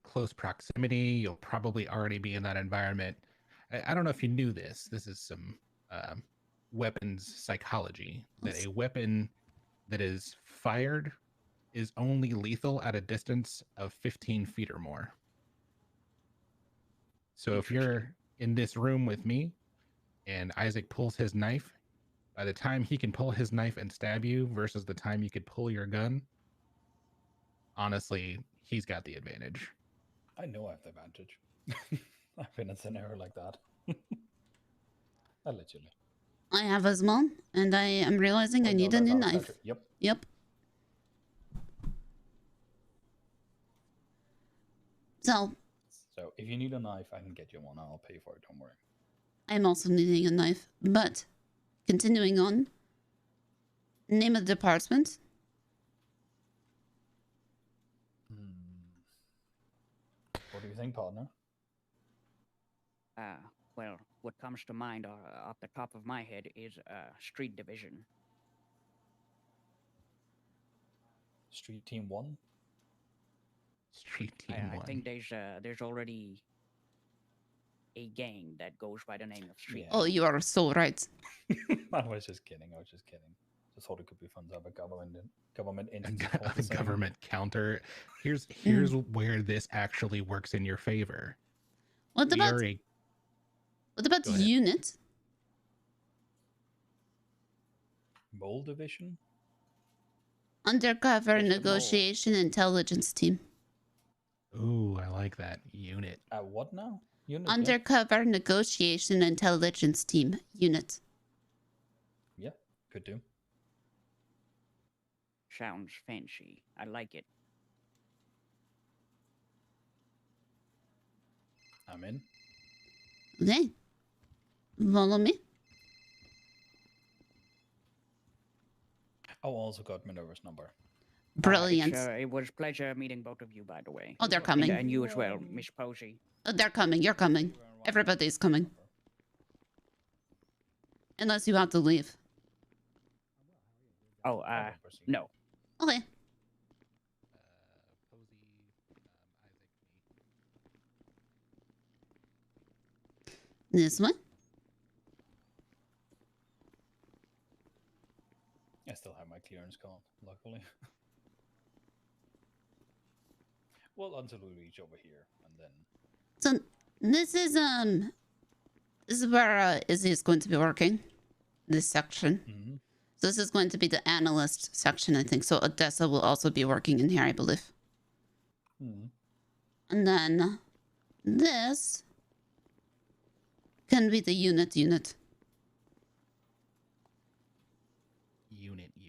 Close proximity, you'll probably already be in that environment. I don't know if you knew this. This is some weapons psychology. That a weapon that is fired is only lethal at a distance of 15 feet or more. So if you're in this room with me and Isaac pulls his knife, by the time he can pull his knife and stab you versus the time you could pull your gun, honestly, he's got the advantage. I know I have the advantage. I've been in a scenario like that. Allegedly. I have as well, and I am realizing I need a new knife. Yep. So if you need a knife, I can get you one. I'll pay for it. Don't worry. I'm also needing a knife, but continuing on. Name of the department. What do you think, partner? Well, what comes to mind off the top of my head is Street Division. Street Team 1? Street Team 1. I think there's already a gang that goes by the name of Street. Oh, you are so right. I was just kidding. Just thought it could be fun to have a government entity. A government counter. Here's where this actually works in your favor. What about unit? Mole division? Undercover negotiation intelligence team. Ooh, I like that. Unit. What now? Unit, Undercover negotiation intelligence team. Unit. Yeah, could do. Sounds fancy. I like it. I'm in. Okay. Follow me. Oh, also got Minerva's number. Brilliant. It was a pleasure meeting both of you, by the way. Oh, they're coming. And you as well, Miss Posy. Oh, they're coming. You're coming. Everybody's coming. Unless you have to leave. Oh, no. Okay. This one? I still have my clearance card, luckily. Well, until we reach over here, and then... So, this is where Izzy is going to be working. This section. So this is going to be the analyst section, I think. So Odessa will also be working in here, I believe. And then this can be the unit.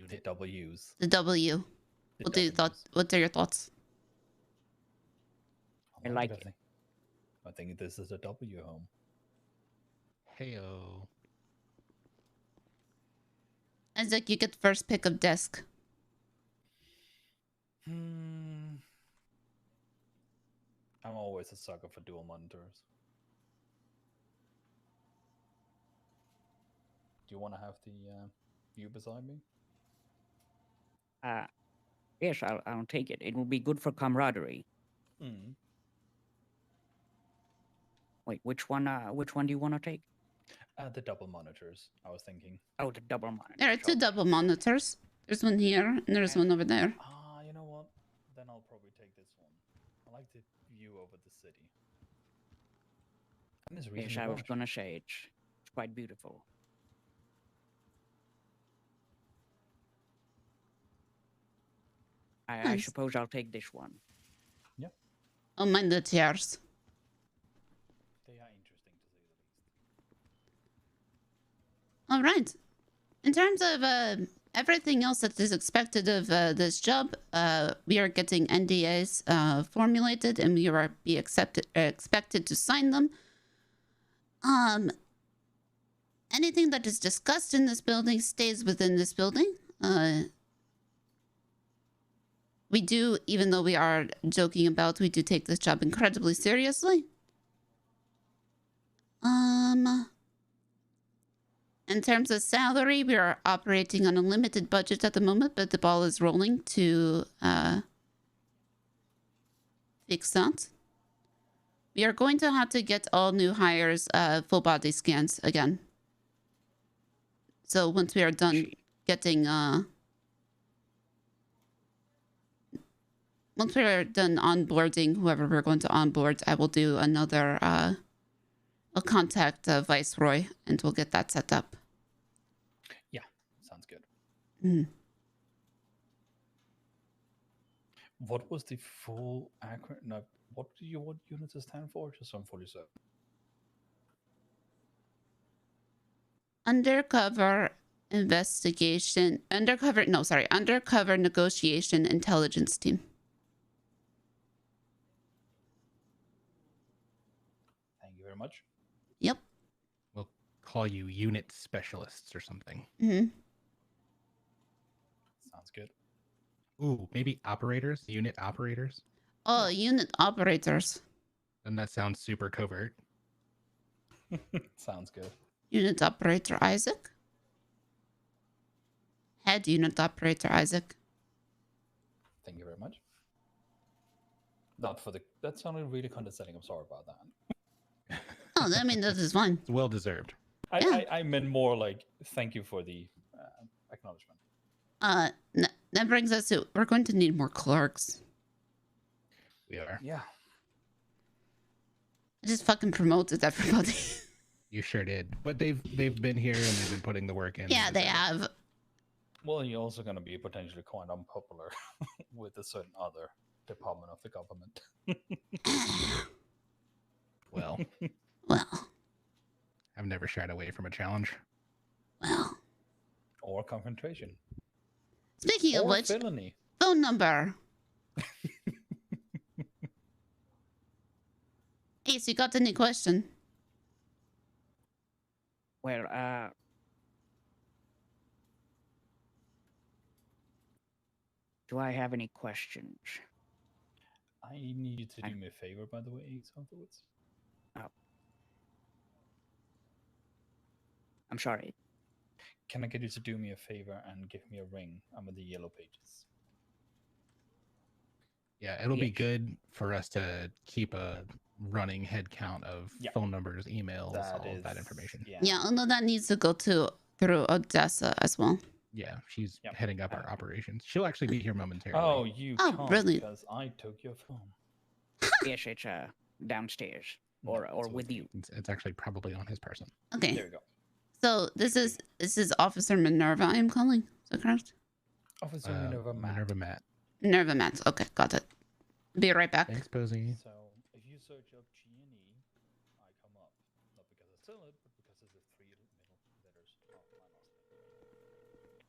The W's. The W. What are your thoughts? I like it. I think this is a W home. Heyo. Isaac, you get first pick of desk. I'm always a sucker for dual monitors. Do you want to have the view beside me? Yes, I'll take it. It will be good for camaraderie. Mm. Wait, which one do you want to take? The double monitors, I was thinking. Oh, the double monitor. There are two double monitors. There's one here and there's one over there. You know what? Then I'll probably take this one. I like the view over the city. And there's a reason Yes, to I was watch. gonna say it's quite beautiful. I Nice. suppose I'll take this one. Yeah. Oh, mine the chairs. They are interesting to say the least. All right. In terms of everything else that is expected of this job, we are getting NDAs formulated, and we are expected to sign them. Anything that is discussed in this building stays within this building. We do, even though we are joking about, we do take this job incredibly seriously. In terms of salary, we are operating on a limited budget at the moment, but the ball is rolling to fix that. We are going to have to get all new hires full body scans again. So once we are done getting once we are done onboarding whoever we're going to onboard, I will do another I'll contact Viceroy and we'll get that set up. Yeah, sounds good. Mm. What was the full accurate? No, what do you want units to stand for? Just on 47. Undercover negotiation intelligence team. Thank you very much. Yep. We'll call you unit specialists or something. Mm-hmm. Sounds good. Ooh, maybe operators? Unit operators? Oh, unit operators. And that sounds super covert. Sounds good. Unit operator Isaac. Head unit operator Isaac. Thank you very much. Not for the. That sounded really condescending. I'm sorry about that. Oh, I mean, that is fine. It's well deserved. I meant more like thank you for the acknowledgement. That brings us to we're going to need more clerks. We are. Yeah. I just fucking promoted everybody. You sure did. But they've been here and they've been putting the work in. Yeah, they have. Well, you're also going to be potentially quite unpopular with a certain other department of the government. Well. I've never shied away from a challenge. Well. Or confrontation. Speaking of or which, felony. phone number. Ace, you got any question? Well, do I have any questions? I need you to do me a favor, by the way, Ace, afterwards. Oh. I'm sorry. Can I get you to do me a favor and give me a ring? I'm in the yellow pages. Yeah, it'll be good for us to keep a running head count of phone numbers, emails, all of that information. Yeah, although that needs to go through Odessa as well. Yeah, she's heading up our operations. She'll actually be here momentarily. Oh, you can't brilliant. because I took your phone. Yes, it's downstairs or with you. It's actually probably on his person. Okay. There we go. So this is Officer Minerva I am calling. Is that correct? Officer Minerva Matt. Minerva Matt. Okay, got it. Be right back. Thanks, Posy. So if you search up G&E, I come up. Not because I sell it, but because of the 3 middle letters of my last name.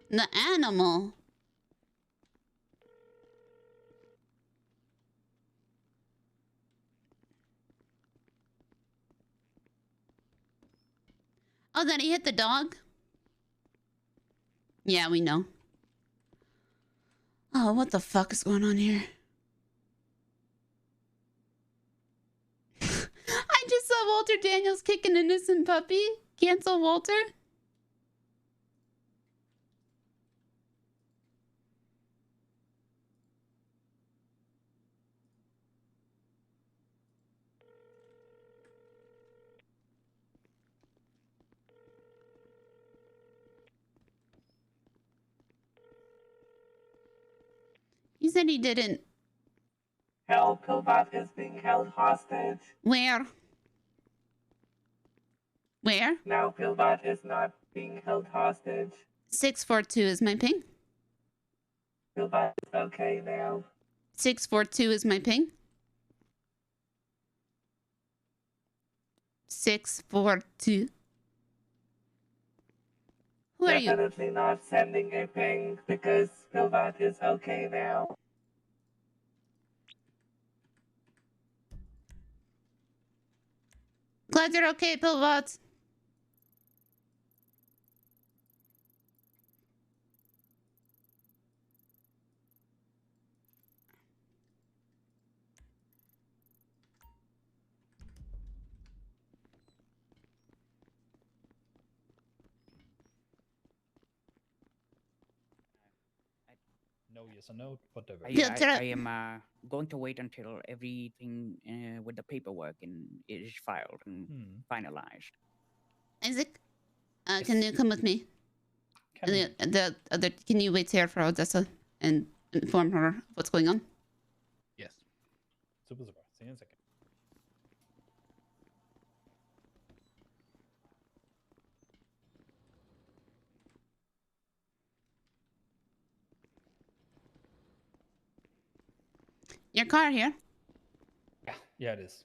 The animal. Oh, then he hit the dog? Yeah, we know. Oh, what the fuck is going on here? I just saw Walter Daniels kick an innocent puppy. Cancel Walter. He said he didn't. Help, Pillbot is being held hostage. Where? Where? Now Pillbot is not being held hostage. 642 is my ping. Pillbot is okay now. 642 is my ping. 642. Who are you? Definitely not sending a ping because Pillbot is okay now. Glad you're okay, Pillbot. No, yes or no, whatever. I am going to wait until everything with the paperwork is filed and finalized. Isaac, can you come with me? The other, can you wait here for Odessa and inform her of what's going on? Yes. Super. See you in a second. Your car here. Yeah, it is.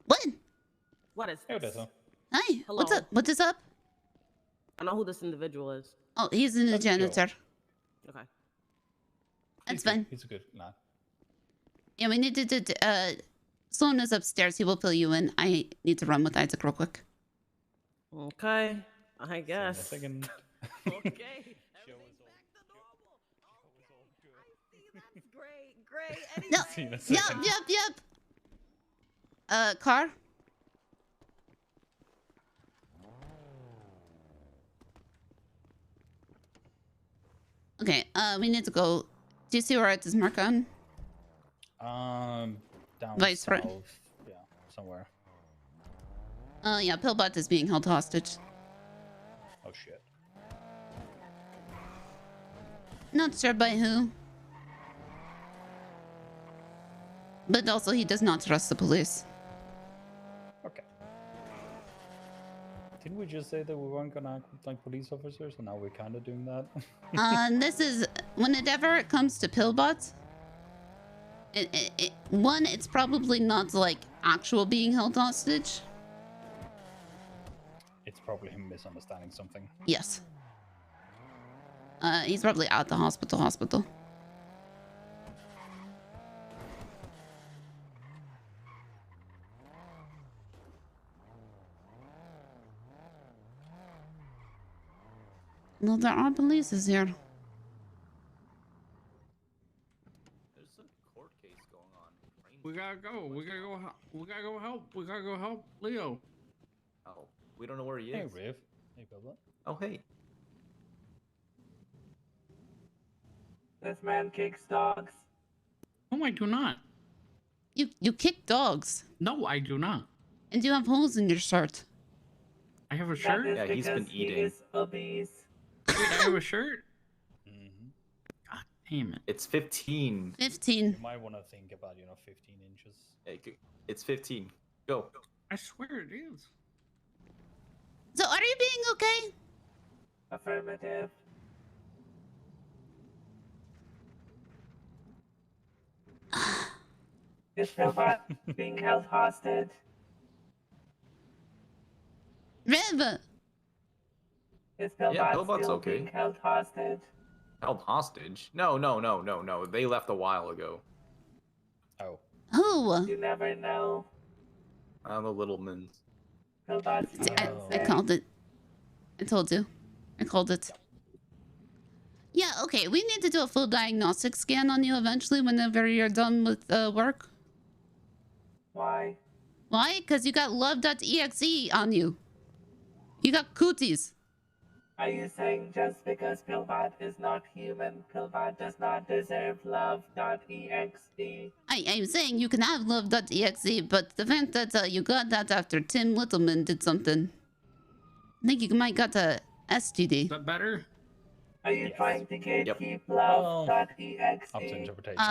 What? What is Hey, this? Odessa. Hi. Hello. What's up? What is up? I know who this individual is. Oh, he's in the That's Joe. janitor. Okay. That's fine. He's a good lad. Yeah, we need to. Sloan is upstairs. He will fill you in. I need to run with Isaac real quick. Okay. I guess. Second. Okay. Everything's back to normal. Okay. I see. That's great. Great. No. See you in a second. Yep. Car. Okay. We need to go. Do you see where it is marked on? Down Vice south. Fre- Yeah, somewhere. Yeah. Pillbot is being held hostage. Oh shit. Not sure by who. But also, he does not trust the police. Okay. Didn't we just say that we weren't gonna act like police officers, and now we're kind of doing that? This is whenever it comes to Pillbot. One, it's probably not like actual being held hostage. It's probably him misunderstanding something. Yes. He's probably at the hospital. No, there are polices here. There's some court case going on. We gotta go. We gotta go. We gotta go help. We gotta go help Leo. Oh, we don't know where he is. Hey, Riv. Hey, Pillbot. Oh, hey. This man kicks dogs. No, I do not. You kick dogs. No, I do not. And you have holes in your shirt. I have a That shirt. is Yeah, he's been because he eating. is obese. Wait, I have a shirt. God damn it. It's 15. 15. You might want to think about, 15 inches. It's 15. Go. I swear it is. So are you being okay? Affirmative. Is Pillbot being held hostage? Riv! Is Yeah, Pillbot Pillbot's still okay. being held hostage? Held hostage? No. They left a while ago. Oh. Who? You never know. The Littlemans. Pillbot's I called it. I told you. I called it. Yeah, okay. We need to do a full diagnostic scan on you eventually whenever you're done with work. Why? Why? Because you got love.exe on you. You got cooties. Are you saying just because Pillbot is not human, Pillbot does not deserve love.exe? I'm saying you can have love.exe, but the fact that you got that after Tim Littleman did something. I think you might got a STD. Is that better? Are you trying to gatekeep love.exe? Up to interpretation.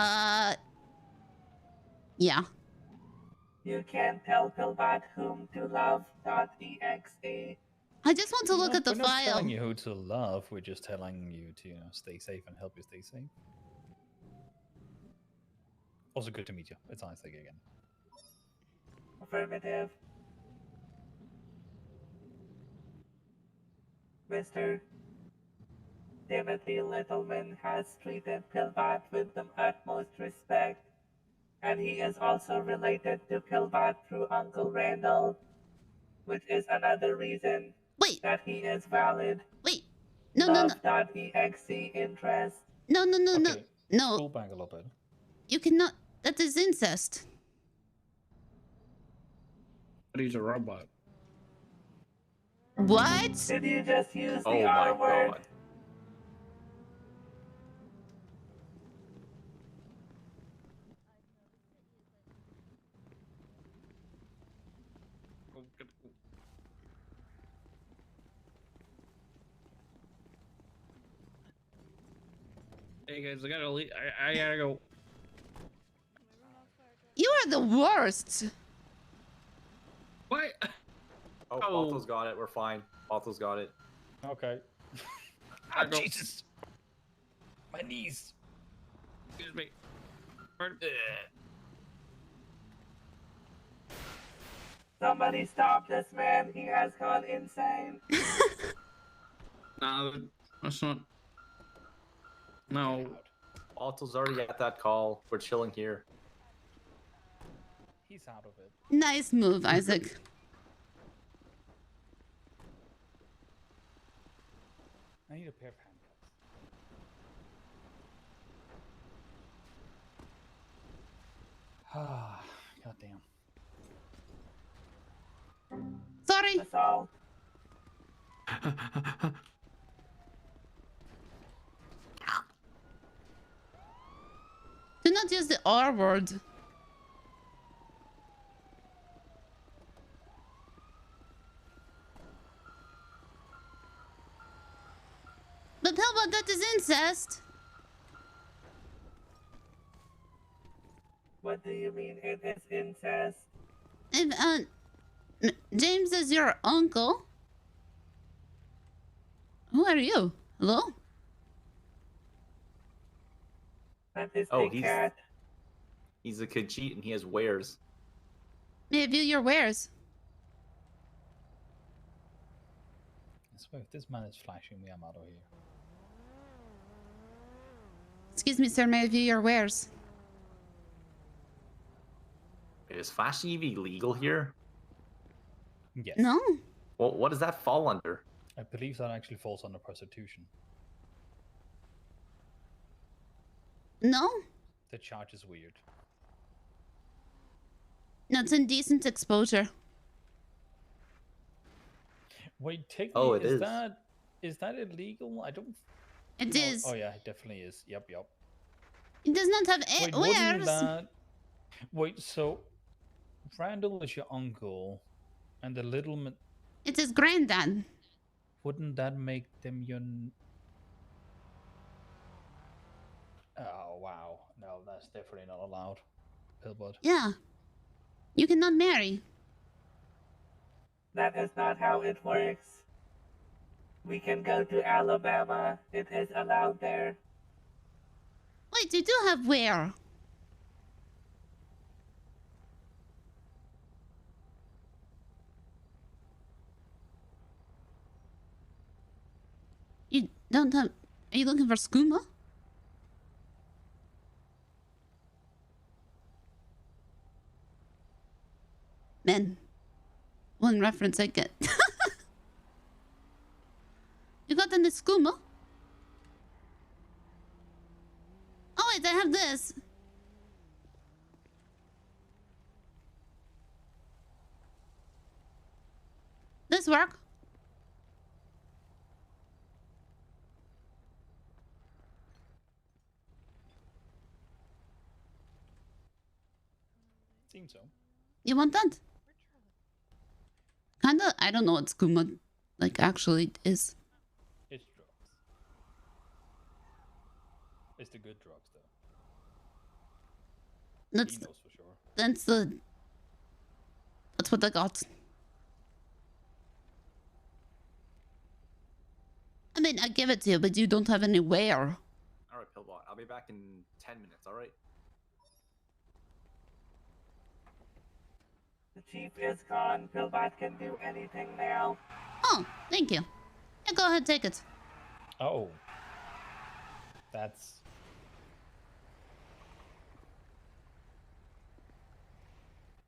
Yeah. You can't tell Pillbot whom to love.exe. I just want to look at the We're not file. telling you who to love. We're just telling you to stay safe and help you stay safe. Also, good to meet you. It's nice to get again. Affirmative. Mr. Timothy Littleman has treated Pillbot with the utmost respect, and he is also related to Pillbot through Uncle Randall, which is another reason that he is valid. Wait. Love.exe interest. No. Pull back a little bit. You cannot. That is incest. But he's a robot. What? Did you just use the Oh R my word? god. Hey guys, I gotta leave. I gotta go. You are the worst. What? Oh, Balto's got it. We're fine. Balto's got it. Okay. I go. Jesus. My knees. Excuse me. Somebody stop this man. He has gone insane. Nah, that's not. No. Balto's already at that call. We're chilling here. He's out of it. Nice move, Isaac. I need a pair of handcuffs. Ah, goddamn. Sorry. That's all. Do not use the R word. But Pillbot, that is incest. What do you mean it is incest? If James is your uncle. Who are you? Hello? That is Oh, a cat. he's a Khajiit and he has wares. May I view your wares? I swear, if this man is flashing me, I'm out of here. Excuse me, sir. May I view your wares? Is flashing EV legal here? Yes. No. Well, what does that fall under? I believe that actually falls under prostitution. No? The charge is weird. No, it's indecent exposure. Wait, technically, Oh, it is. Is that illegal? I don't. It is. Oh yeah, it definitely is. Yep. It does not have Wait, wouldn't wares. that? Wait, so Randall is your uncle, and the little man. It is granddad. Wouldn't that make them your? Oh wow, no, that's definitely not allowed. Pillbot. Yeah. You cannot marry. That is not how it works. We can go to Alabama. It is allowed there. Wait, you do have where? Don't have... Are you looking for skooma? Man. One reference I get. You got any skooma? Oh wait, I have this. This work? Seems so. You want that? Kinda, I don't know what skooma like actually is. It's drugs. It's the good drugs, though. That's He knows for sure. that's what I got. I mean, I give it to you, but you don't have anywhere. Alright, Pillbot. I'll be back in 10 minutes, alright? The chief is gone. Pillbot can do anything now. Oh, thank you. Yeah, go ahead, take it. Oh. That's...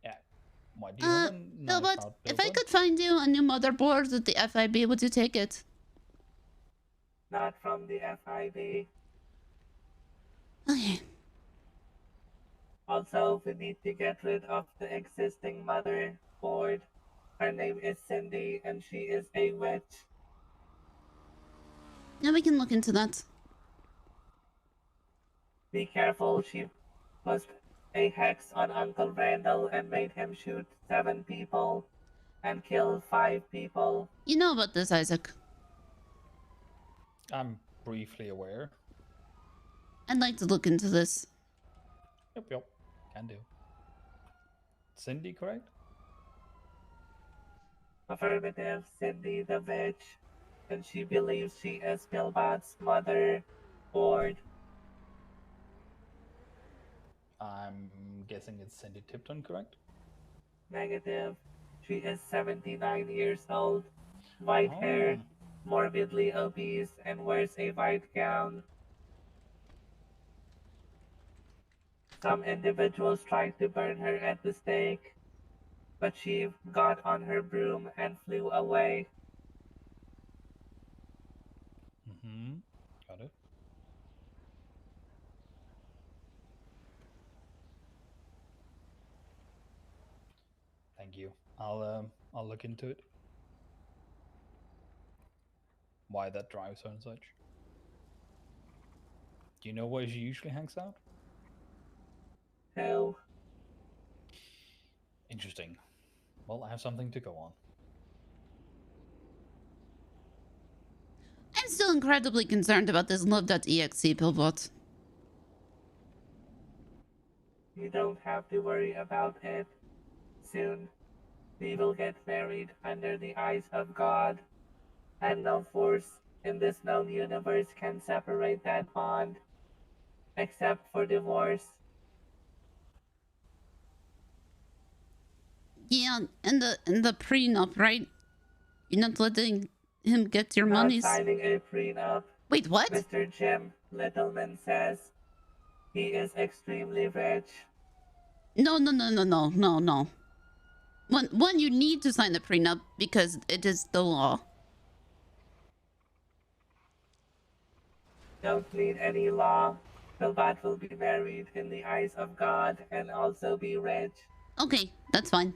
Yeah. Why do you have a No, knife but out, if I Pillbot? could find you a new motherboard at the FIB, would you take it? Not from the FIB. Okay. Also, we need to get rid of the existing motherboard. Her name is Cindy, and she is a witch. Yeah, we can look into that. Be careful, she pushed a hex on Uncle Randall and made him shoot 7 people and kill 5 people. You know about this, Isaac. I'm briefly aware. I'd like to look into this. Yep. Can do. Cindy, correct? Affirmative, Cindy the witch, and she believes she is Pillbot's motherboard. I'm guessing it's Cindy Tipton, correct? Negative. She is 79 years old, white hair, morbidly obese, and wears a white gown. Some individuals tried to burn her at the stake, but she got on her broom and flew away. Mm-hmm. Got it. Thank you. I'll look into it. Why that drives her and such. Do you know where she usually hangs out? No. Interesting. Well, I have something to go on. I'm still incredibly concerned about this love.exe pillbot. You don't have to worry about it. Soon, we will get married under the eyes of God, and no force in this known universe can separate that bond, except for divorce. Yeah, and the prenup, right? You're not letting him get your Not monies. signing a prenup. Wait, what? Mr. Jim Littleman says he is extremely rich. No. One, you need to sign the prenup because it is the law. Don't need any law. Pillbot will be married in the eyes of God and also be rich. Okay, that's fine.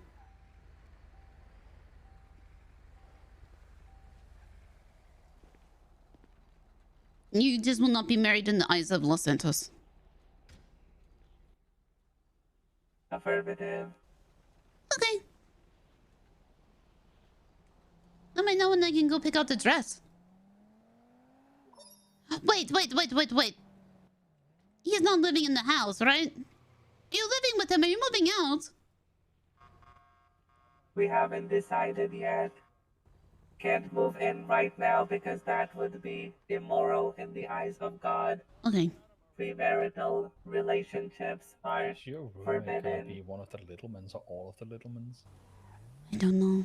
You just will not be married in the eyes of Los Santos. Affirmative. Okay. Let me know when I can go pick out the dress. Wait. He's not living in the house, right? You're living with him. Are you moving out? We haven't decided yet. Can't move in right now because that would be immoral in the eyes of God. Okay. Premarital relationships are Is your roommate gonna forbidden. be one of the Littlemans or all of the Littlemans? I don't know.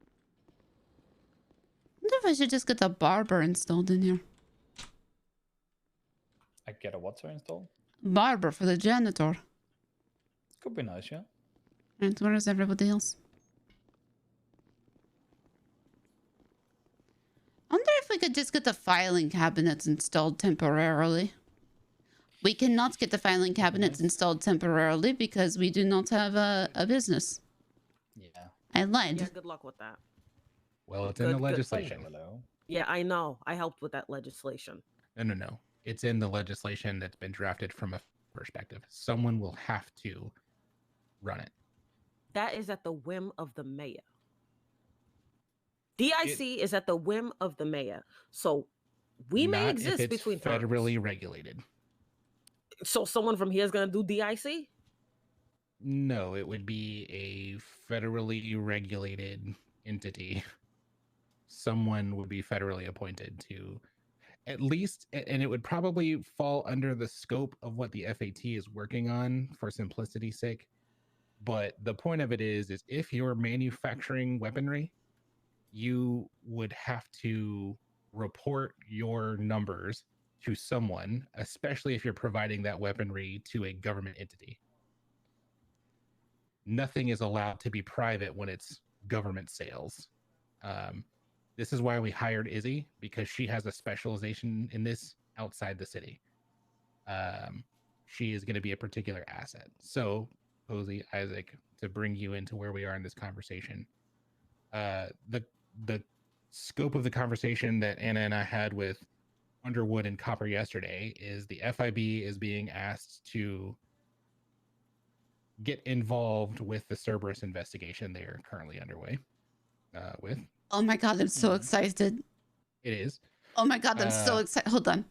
if I should just get a barber installed in here. I get a what to install? Barber for the janitor. Could be nice, yeah. And where is everybody else? I wonder if we could just get the filing cabinets installed temporarily. We cannot get the filing cabinets installed temporarily because we do not have a business. Yeah. I lied. Yeah, good luck with that. Well, it's in the legislation. Yeah, I know. I helped with that legislation. No. It's in the legislation that's been drafted from a perspective. Someone will have to run it. That is at the whim of the mayor. DIC is at the whim of the mayor. So we may Not exist if it's between federally regulated. So someone from here is going to do DIC? No, it would be a federally regulated entity. Someone would be federally appointed to at least, and it would probably fall under the scope of what the FAT is working on for simplicity's sake. But the point of it is if you're manufacturing weaponry, you would have to report your numbers to someone, especially if you're providing that weaponry to a government entity. Nothing is allowed to be private when it's government sales. This is why we hired Izzy, because she has a specialization in this outside the city. She is going to be a particular asset. So, Posy, Isaac, to bring you into where we are in this conversation, the scope of the conversation that Anna and I had with Underwood and Copper yesterday is the FIB is being asked to get involved with the Cerberus investigation they are currently underway with. Oh my god, I'm so excited. It is. Oh my god, I'm so excited. Hold on.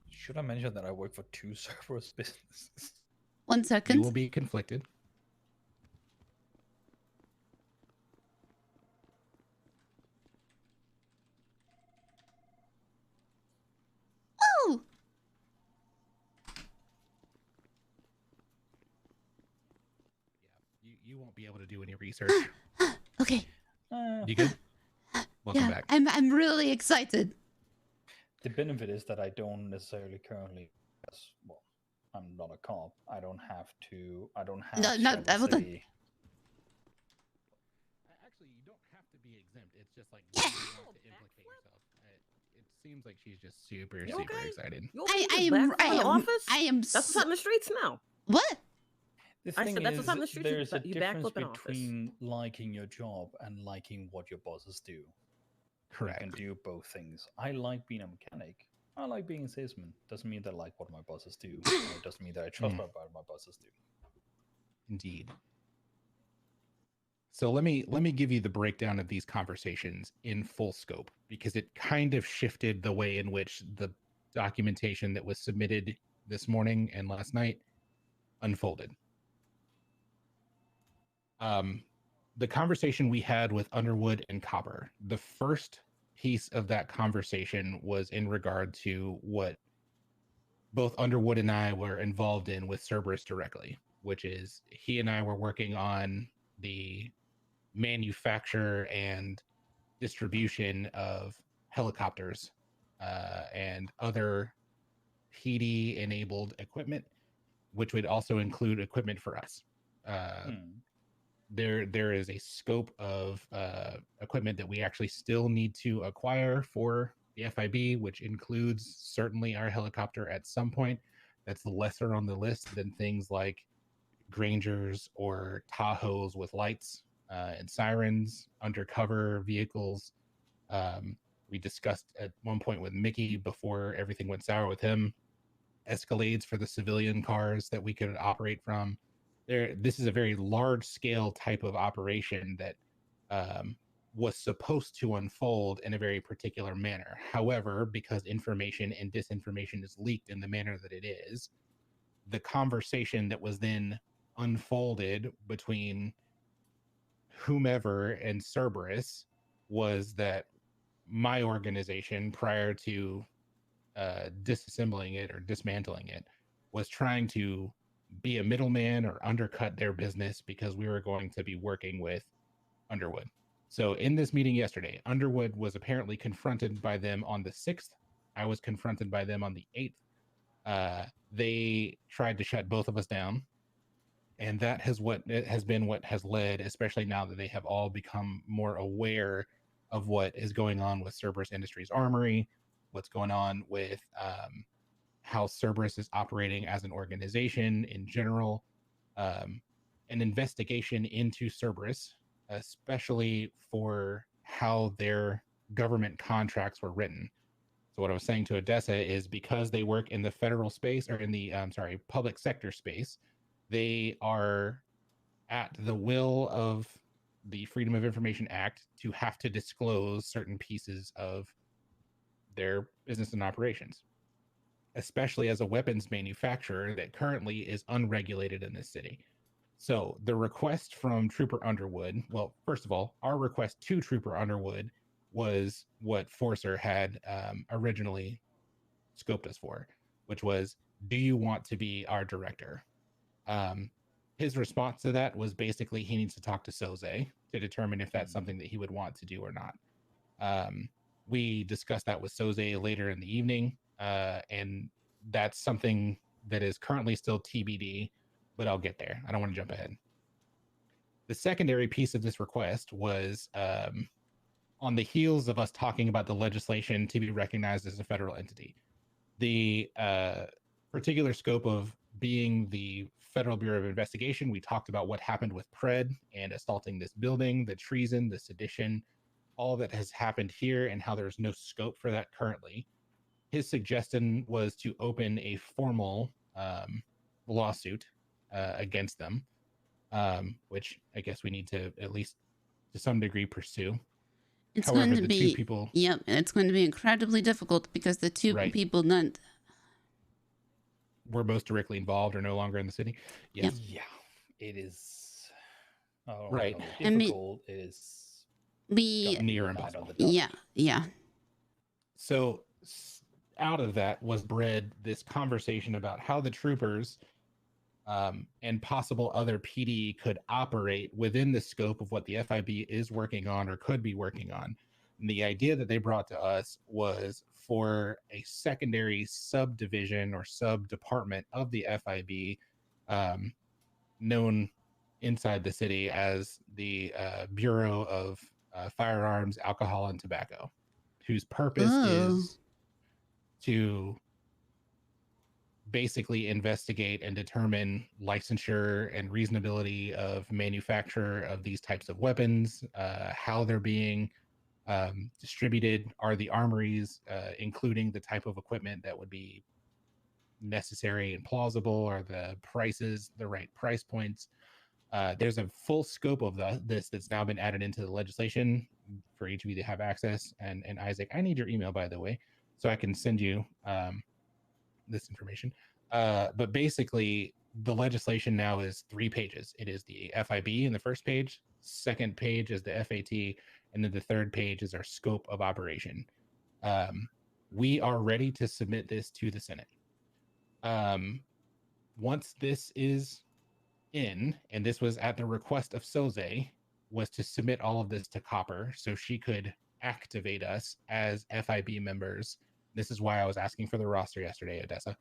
Should I mention that I work for 2 Cerberus businesses? 1 second. You will be conflicted. Oh! You won't be able to do any research. Okay. You good? Welcome Yeah, back. I'm really excited. The benefit is that I don't necessarily currently, well, I'm not a cop. I don't have to. I don't have. No, not Circle hold on. City. Actually, you don't have to be exempt. It's just like you want to implicate yourself. It seems like she's just super excited. You okay? I am. That's what's on the streets now. What? The I thing said that's what's is, on the streets. there's a You difference backflip in office. between liking your job and liking what your bosses do. Correct. You can do both things. I like being a mechanic. I like being a salesman. Doesn't mean that I like what my bosses do. It doesn't mean that I trust what my bosses do. Indeed. So let me give you the breakdown of these conversations in full scope, because it kind of shifted the way in which the documentation that was submitted this morning and last night unfolded. The conversation we had with Underwood and Copper, the first piece of that conversation was in regard to what both Underwood and I were involved in with Cerberus directly, which is he and I were working on the manufacture and distribution of helicopters and other PD-enabled equipment, which would also include equipment for us. There is a scope of equipment that we actually still need to acquire for the FIB, which includes certainly our helicopter at some point. That's lesser on the list than things like Grangers or Tahoes with lights and sirens, undercover vehicles. We discussed at one point with Mickey before everything went sour with him, Escalades for the civilian cars that we could operate from. This is a very large scale type of operation that was supposed to unfold in a very particular manner. However, because information and disinformation is leaked in the manner that it is, the conversation that was then unfolded between whomever and Cerberus was that my organization, prior to disassembling it or dismantling it, was trying to be a middleman or undercut their business because we were going to be working with Underwood. So in this meeting yesterday, Underwood was apparently confronted by them on the 6th. I was confronted by them on the 8th. They tried to shut both of us down. And that has been what has led, especially now that they have all become more aware of what is going on with Cerberus Industries Armory, what's going on with how Cerberus is operating as an organization in general, an investigation into Cerberus, especially for how their government contracts were written. So what I was saying to Odessa is because they work in the federal space or in the public sector space, they are at the will of the Freedom of Information Act to have to disclose certain pieces of their business and operations, especially as a weapons manufacturer that currently is unregulated in this city. So the request from Trooper Underwood, well, first of all, our request to Trooper Underwood was what Forcer had originally scoped us for, which was, do you want to be our director? His response to that was basically he needs to talk to Soze to determine if that's something that he would want to do or not. We discussed that with Soze later in the evening, and that's something that is currently still TBD, but I'll get there. I don't want to jump ahead. The secondary piece of this request was on the heels of us talking about the legislation to be recognized as a federal entity. The particular scope of being the Federal Bureau of Investigation, we talked about what happened with Pred and assaulting this building, the treason, the sedition, all that has happened here and how there's no scope for that currently. His suggestion was to open a formal lawsuit against them, which I guess we need to at least to some degree pursue. It's However, going to the be, two people, yep, it's going to be incredibly difficult because the two Right. people not were most directly involved are no longer in the city. Yes. Yeah, it is. Oh, Right. no, difficult is we near night impossible. on the dot. yeah. So out of that was bred this conversation about how the troopers and possible other PD could operate within the scope of what the FIB is working on or could be working on. And the idea that they brought to us was for a secondary subdivision or sub-department of the FIB known inside the city as the Bureau of Firearms, Alcohol, and Tobacco, whose purpose is to basically investigate and determine licensure and reasonability of manufacture of these types of weapons, how they're being distributed, are the armories including the type of equipment that would be necessary and plausible, are the prices the right price points. There's a full scope of this that's now been added into the legislation for each of you to have access. And Isaac, I need your email, by the way, so I can send you this information. But basically, the legislation now is 3 pages. It is the FIB in the first page, second page is the FAT, and then the third page is our scope of operation. We are ready to submit this to the Senate. Once this is in, and this was at the request of Soze, was to submit all of this to Copper so she could activate us as FIB members. This is why I was asking for the roster yesterday, Odessa.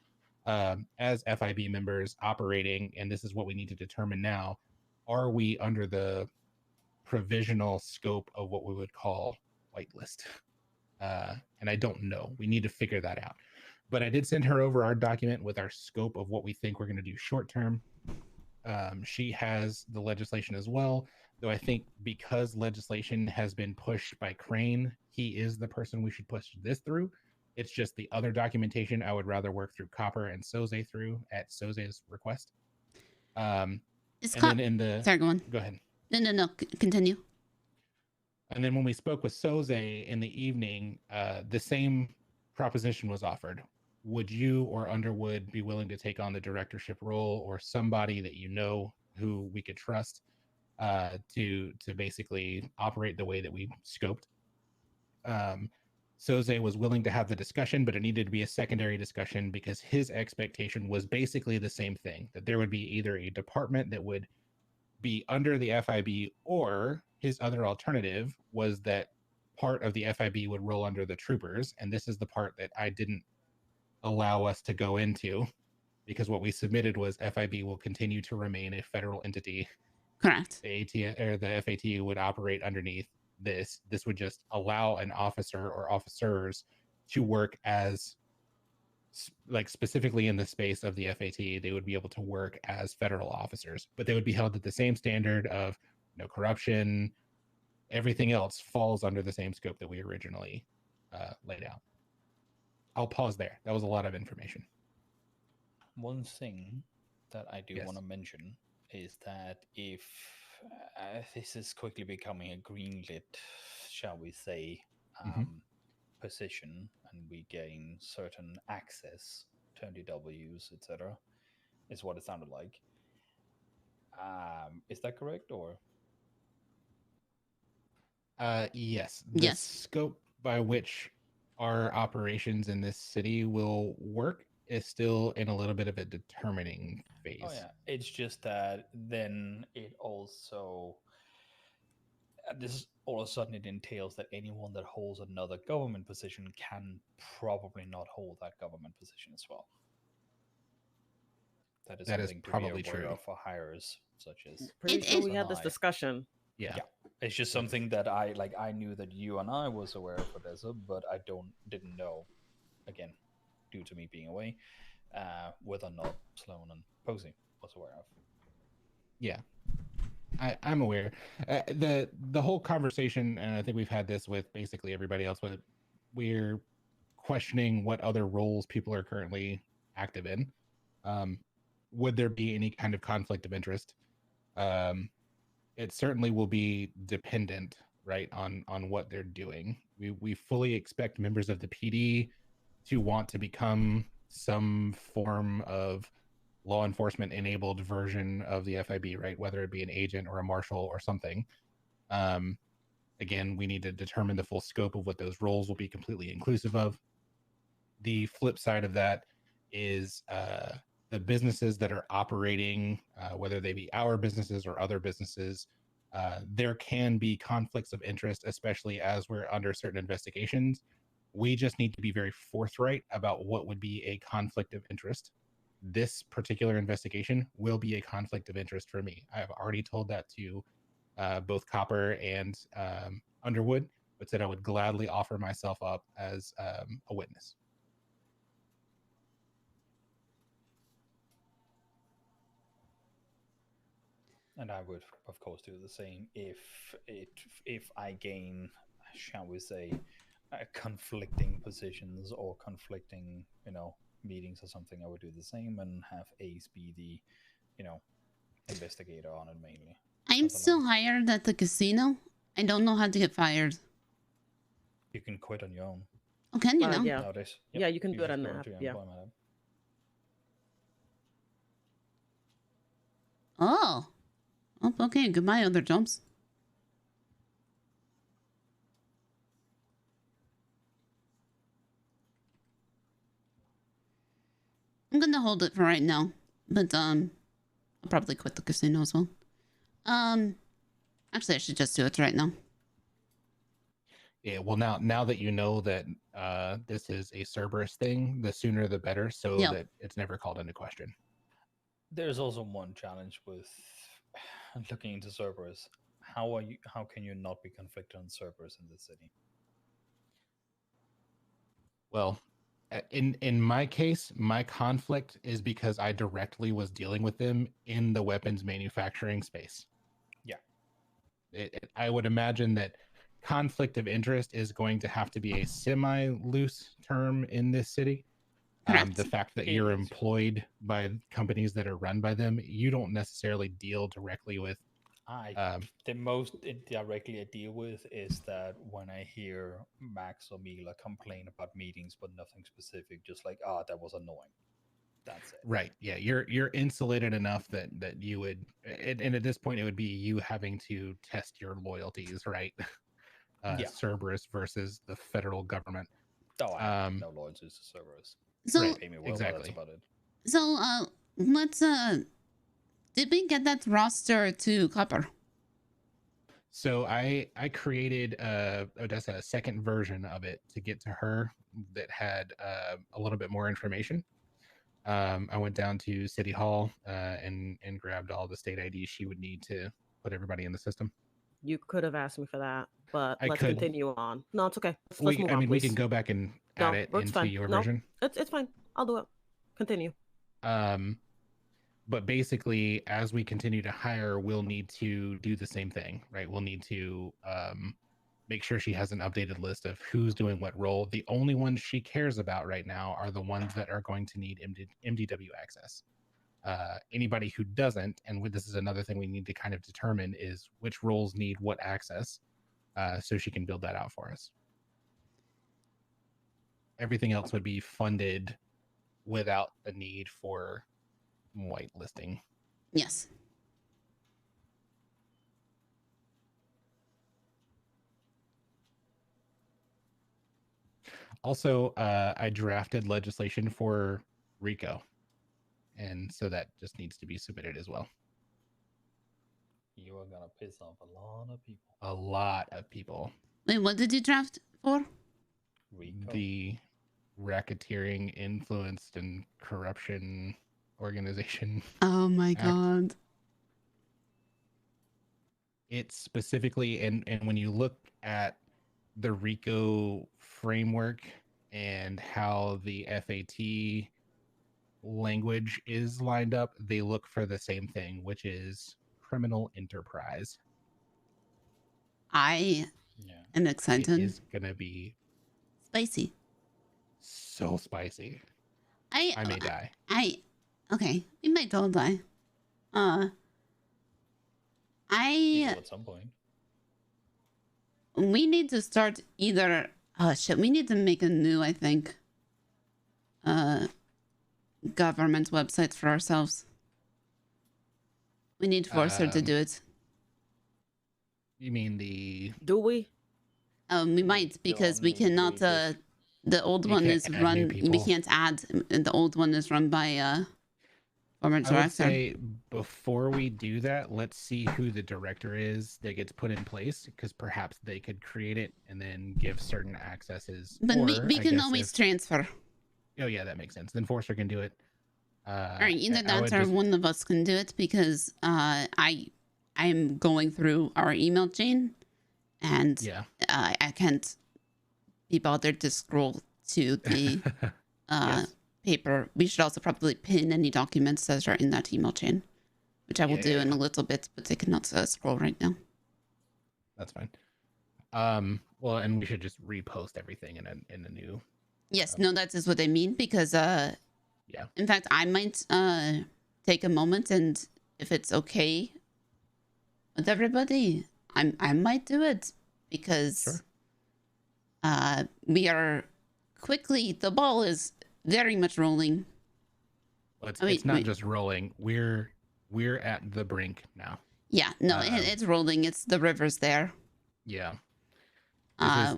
As FIB members operating, and this is what we need to determine now, are we under the provisional scope of what we would call whitelist? And I don't know. We need to figure that out. But I did send her over our document with our scope of what we think we're going to do short term. She has the legislation as well, though I think because legislation has been pushed by Crane, he is the person we should push this through. It's just the other documentation I would rather work through Copper and Soze through at Soze's request. Then in the sorry, go on. Go ahead. No, continue. And then when we spoke with Soze in the evening, the same proposition was offered. Would you or Underwood be willing to take on the directorship role, or somebody that you know who we could trust to basically operate the way that we scoped? Soze was willing to have the discussion, but it needed to be a secondary discussion because his expectation was basically the same thing, that there would be either a department that would be under the FIB, or his other alternative was that part of the FIB would roll under the troopers. And this is the part that I didn't allow us to go into, because what we submitted was FIB will continue to remain a federal entity. Correct. The AT or the FAT would operate underneath this. This would just allow an officer or officers to work as, like, specifically in the space of the FAT, they would be able to work as federal officers, but they would be held at the same standard of no corruption. Everything else falls under the same scope that we originally laid out. I'll pause there. That was a lot of information. One thing that I do Yes. want to mention is that if this is quickly becoming a greenlit, shall we say, position, and we gain certain access, turn DWs, etc., is what it sounded like. Is that correct, or? Yes. The scope by which our operations in this city will work is still in a little bit of a determining phase. Oh yeah, it's just that then it also this all of a sudden it entails that anyone that holds another government position can probably not hold that government position as well. That is something probably to be aware true. of for hires such as. Pretty sure we you had and this I. discussion. Yeah. It's just something that I knew that you and I was aware of Odessa, but I didn't know, again, due to me being away, whether or not Sloan and Posy was aware of. Yeah, I'm aware. The whole conversation, and I think we've had this with basically everybody else, but we're questioning what other roles people are currently active in. Would there be any kind of conflict of interest? It certainly will be dependent, right, on what they're doing. We fully expect members of the PD to want to become some form of law enforcement enabled version of the FIB, right? Whether it be an agent or a marshal or something. Again, we need to determine the full scope of what those roles will be completely inclusive of. The flip side of that is the businesses that are operating, whether they be our businesses or other businesses, there can be conflicts of interest, especially as we're under certain investigations. We just need to be very forthright about what would be a conflict of interest. This particular investigation will be a conflict of interest for me. I have already told that to both Copper and Underwood, but said I would gladly offer myself up as a witness. And I would, of course, do the same if I gain, shall we say, conflicting positions or conflicting, meetings or something. I would do the same and have Ace be the, investigator on it mainly. I'm still hired at the casino. I don't know how to get fired. You can quit on your own. Oh, can you now? Yeah. Nowadays. Yeah, you can do it just on the go app. into your Yeah. employment app. Oh. Oh, okay. Goodbye, other jumps. I'm gonna hold it for right now, but I'll probably quit the casino as well. Actually, I should just do it right now. Yeah, well, now that you know that this is a Cerberus thing, the sooner the better, so that it's never called into question. There's also one challenge with looking into Cerberus. How can you not be conflicted on Cerberus in this city? Well, in my case, my conflict is because I directly was dealing with them in the weapons manufacturing space. Yeah. I would imagine that conflict of interest is going to have to be a semi-loose term in this city. The fact that you're employed by companies that are run by them, you don't necessarily deal directly with. The most directly I deal with is that when I hear Max or Mila complain about meetings but nothing specific, just like, that was annoying. That's it. Right. Yeah. You're insulated enough that you would, and at this point it would be you having to test your loyalties, right? Cerberus versus the federal government. Oh, I have no loyalties to Cerberus. So They pay me well, exactly. that's about it. So let's did we get that roster to Copper? So I created just a second version of it to get to her that had a little bit more information. I went down to City Hall and grabbed all the state IDs she would need to put everybody in the system. You could have asked me for that, but I let's could. continue on. No, it's okay. Let's move on, we please. can go back and No, add it it's into fine. your No, version. it's fine. I'll do it. Continue. But basically, as we continue to hire, we'll need to do the same thing, right? We'll need to make sure she has an updated list of who's doing what role. The only ones she cares about right now are the ones that are going to need MDW access. Anybody who doesn't, and this is another thing we need to kind of determine, is which roles need what access, so she can build that out for us. Everything else would be funded without the need for whitelisting. Yes. Also, I drafted legislation for RICO, and so that just needs to be submitted as well. You are gonna piss off a lot of people. A lot of people. Wait, what did you draft for? RICO. The racketeering, influenced, and corruption organization. Oh my Act. god. It's specifically, and when you look at the RICO framework and how the FAT language is lined up, they look for the same thing, which is criminal enterprise. I am excited. It is gonna be spicy. So spicy. I may die. Okay, we might all die. At some point. We need to start either. Oh shit, we need to make a new, I think, government website for ourselves. We need Forcer to do it. You mean the? Do we? We might, because we cannot. The old one is run. We can't add. The old one is run by former I would director. say before we do that, let's see who the director is that gets put in place, because perhaps they could create it and then give certain accesses. But we I can guess always if- transfer. Oh yeah, that makes sense. Then Forcer can do it. All right, either I would that or just- one of us can do it, because I'm going through our email chain, and I can't be bothered to scroll to the paper. We should also probably pin any documents that are in that email chain, which I will do in a little bit, but I cannot scroll right now. That's fine. Well, and we should just repost everything in a new. Yes, no, that is what I mean, because yeah. In fact, I might take a moment, and if it's okay with everybody, I might do it, because we are quickly, the ball is very much rolling. Well, it's not just rolling. We're at the brink now. Yeah, no, it's rolling. It's the river's there. Yeah.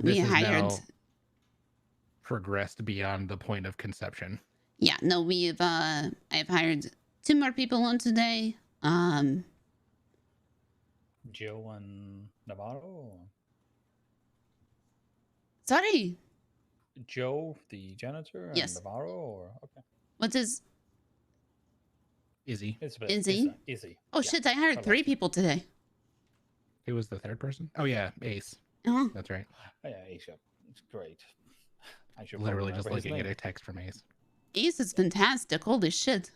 We has hired. now progressed beyond the point of conception. Yeah, no, we've I've hired 2 more people on today. Joe and Navarro. Sorry. Joe, the janitor, and Yes. Navarro, or okay. What is Izzy? Izzy? Izzy. Oh shit! I hired 3 people today. Who was the third person? Oh yeah, Ace. Uh-huh. That's right. Oh, yeah, Ace. It's great. I should Literally probably just remember his looking at name. a text from Ace. Ace is fantastic. Holy shit!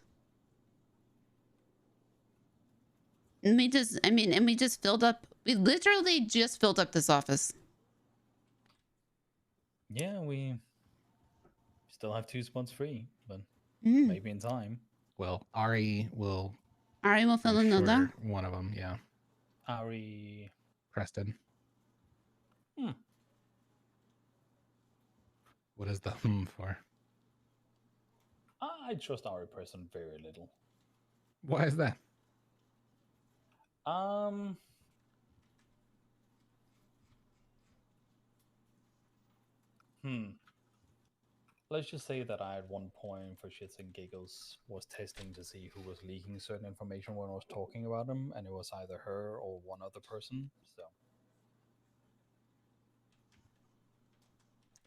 And we just filled up. We literally just filled up this office. Yeah, we still have 2 spots free, but Mm. maybe in time. Well, Ari will. Ari will fill another. One of them, yeah. Ari. Preston. Hmm. What is the for? I trust Ari person very little. Why is that? let's just say that I at one point, for shits and giggles, was testing to see who was leaking certain information when I was talking about them, and it was either her or one other person.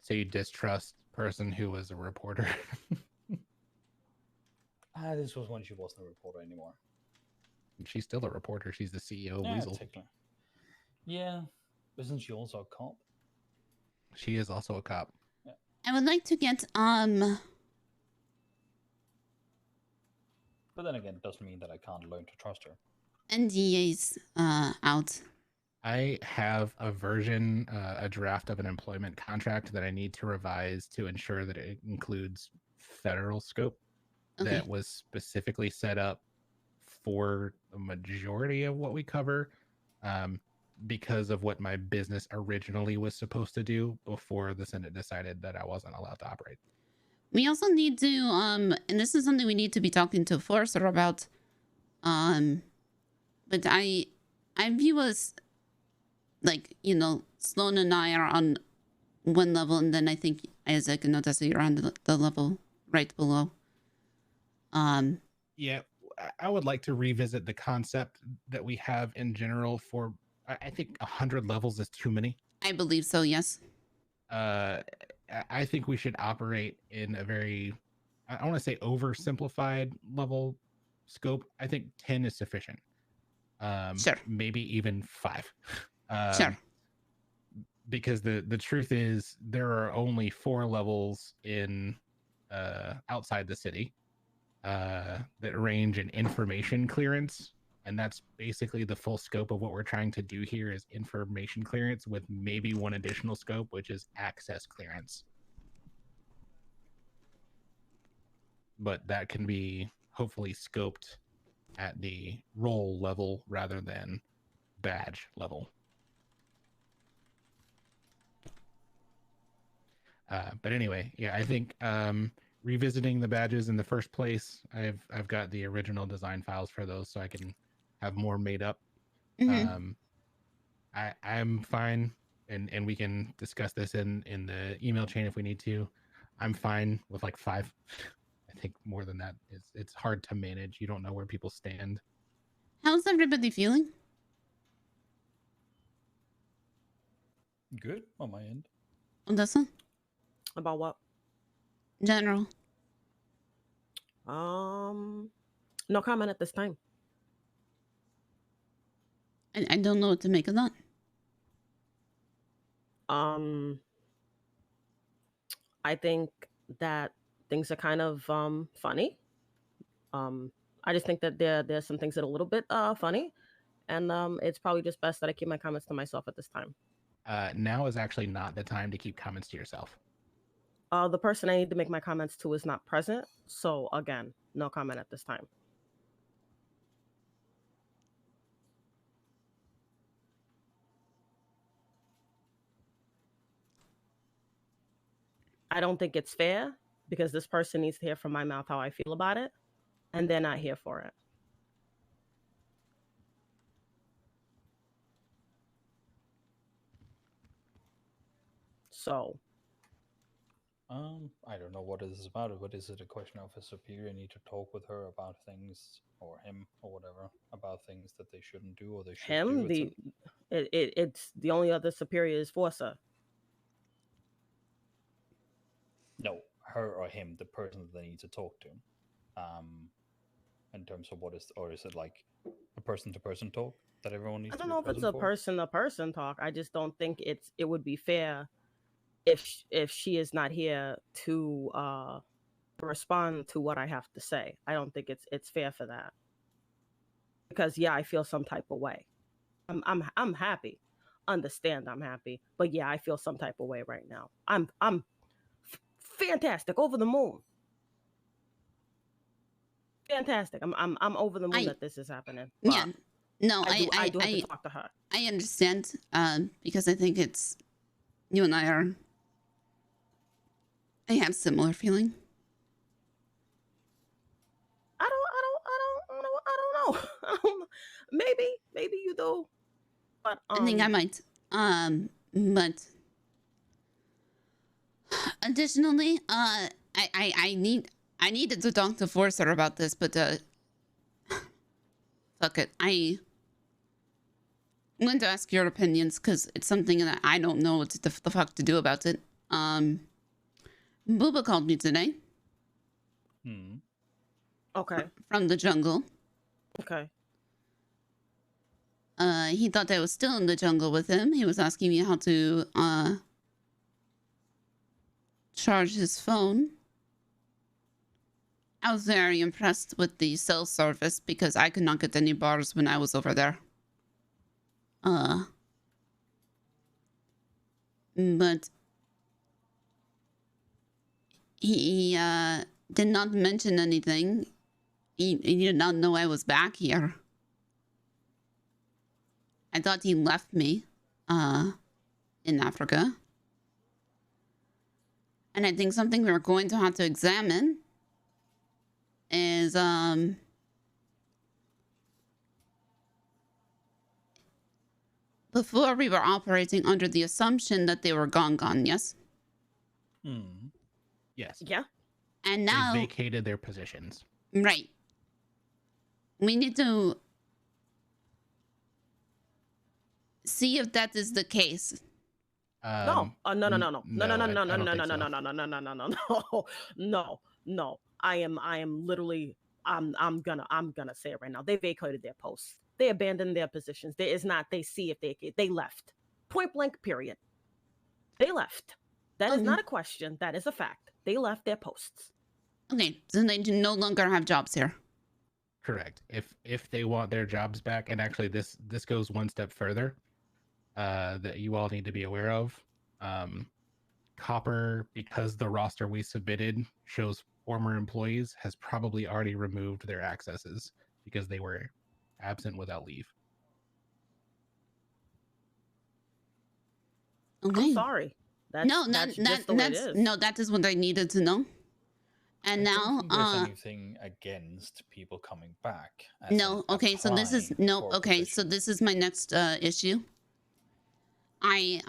So you distrust person who was a reporter? This was when she wasn't a reporter anymore. She's still a reporter. She's the CEO of Yeah, Weasel. technically. Yeah, isn't she also a cop? She is also a cop. I would like to get But then again, it doesn't mean that I can't learn to trust her. NDAs out. I have a version, a draft of an employment contract that I need to revise to ensure that it includes federal scope that was specifically set up for the majority of what we cover, because of what my business originally was supposed to do before the Senate decided that I wasn't allowed to operate. We also need to, and this is something we need to be talking to Forrester about, but I view us, like, you know, Sloan and I are on one level, and then I think Isaac and Odessa, you're on the level right below. Yeah, I would like to revisit the concept that we have in general for, I think 100 levels is too many. I believe so, yes. I think we should operate in a very, I want to say oversimplified level scope. I think 10 is sufficient. Sure. Maybe even 5. Sure. Because the truth is there are only 4 levels in outside the city that range in information clearance. And that's basically the full scope of what we're trying to do here is information clearance with maybe one additional scope, which is access clearance. But that can be hopefully scoped at the role level rather than badge level. But anyway, yeah, I think revisiting the badges in the first place, I've got the original design files for those, so I can have more made up. I'm fine, and we can discuss this in the email chain if we need to. I'm fine with like 5. I think more than that is it's hard to manage. You don't know where people stand. How's everybody feeling? Good on my end. Odessa? About what? General. No comment at this time. I don't know what to make of that. I think that things are kind of funny. I just think that there's some things that are a little bit funny, and it's probably just best that I keep my comments to myself at this time. Now is actually not the time to keep comments to yourself. The person I need to make my comments to is not present, so again, no comment at this time. I don't think it's fair because this person needs to hear from my mouth how I feel about it, and they're not here for it. So, I don't know what it is about it, but is it a question of a superior need to talk with her about things, or him, or whatever, about things that they shouldn't do or they should him, do? it's the only other superior is Forza. No, her or him, the person that they need to talk to. In terms of what is, or is it like a person-to-person talk that everyone needs? I don't know if it's a person-to-person talk. I just don't think it would be fair if she is not here to respond to what I have to say. I don't think it's fair for that. Because yeah, I feel some type of way. I'm happy. Understand I'm happy. But yeah, I feel some type of way right now. I'm fantastic, over the moon. Fantastic. I'm over the moon that this is happening. Yeah. No, I do have to talk to her. I understand, because I think it's you and I have similar feeling. I don't know. Maybe you do. But I think I might. But Additionally, I needed to talk to Forcer about this, but fuck it. I'm going to ask your opinions because it's something that I don't know what the fuck to do about it. Booba called me today. Okay. From the jungle. Okay. He thought I was still in the jungle with him. He was asking me how to charge his phone. I was very impressed with the cell service because I could not get any bars when I was over there. But he did not mention anything. He did not know I was back here. I thought he left me in Africa. And I think something we're going to have to examine is before we were operating under the assumption that they were gone, yes? Yes. Yeah. And now they vacated their positions. Right. We need to see if that is the case. No, no. I am literally. I'm gonna say it right now. They vacated their posts. They abandoned their positions. There is not. They see if they left. Point blank. Period. They left. That is not a question. That is a fact. They left their posts. Okay, so they do no longer have jobs here. Correct. If they want their jobs back, and actually this goes one step further, that you all need to be aware of. Copper, because the roster we submitted shows former employees, has probably already removed their accesses because they were absent without leave. Okay. I'm sorry. That's just the way it is. No, that is what I needed to know. And I now, don't think there's anything against people coming back. No, okay, so this is so this is my next issue. I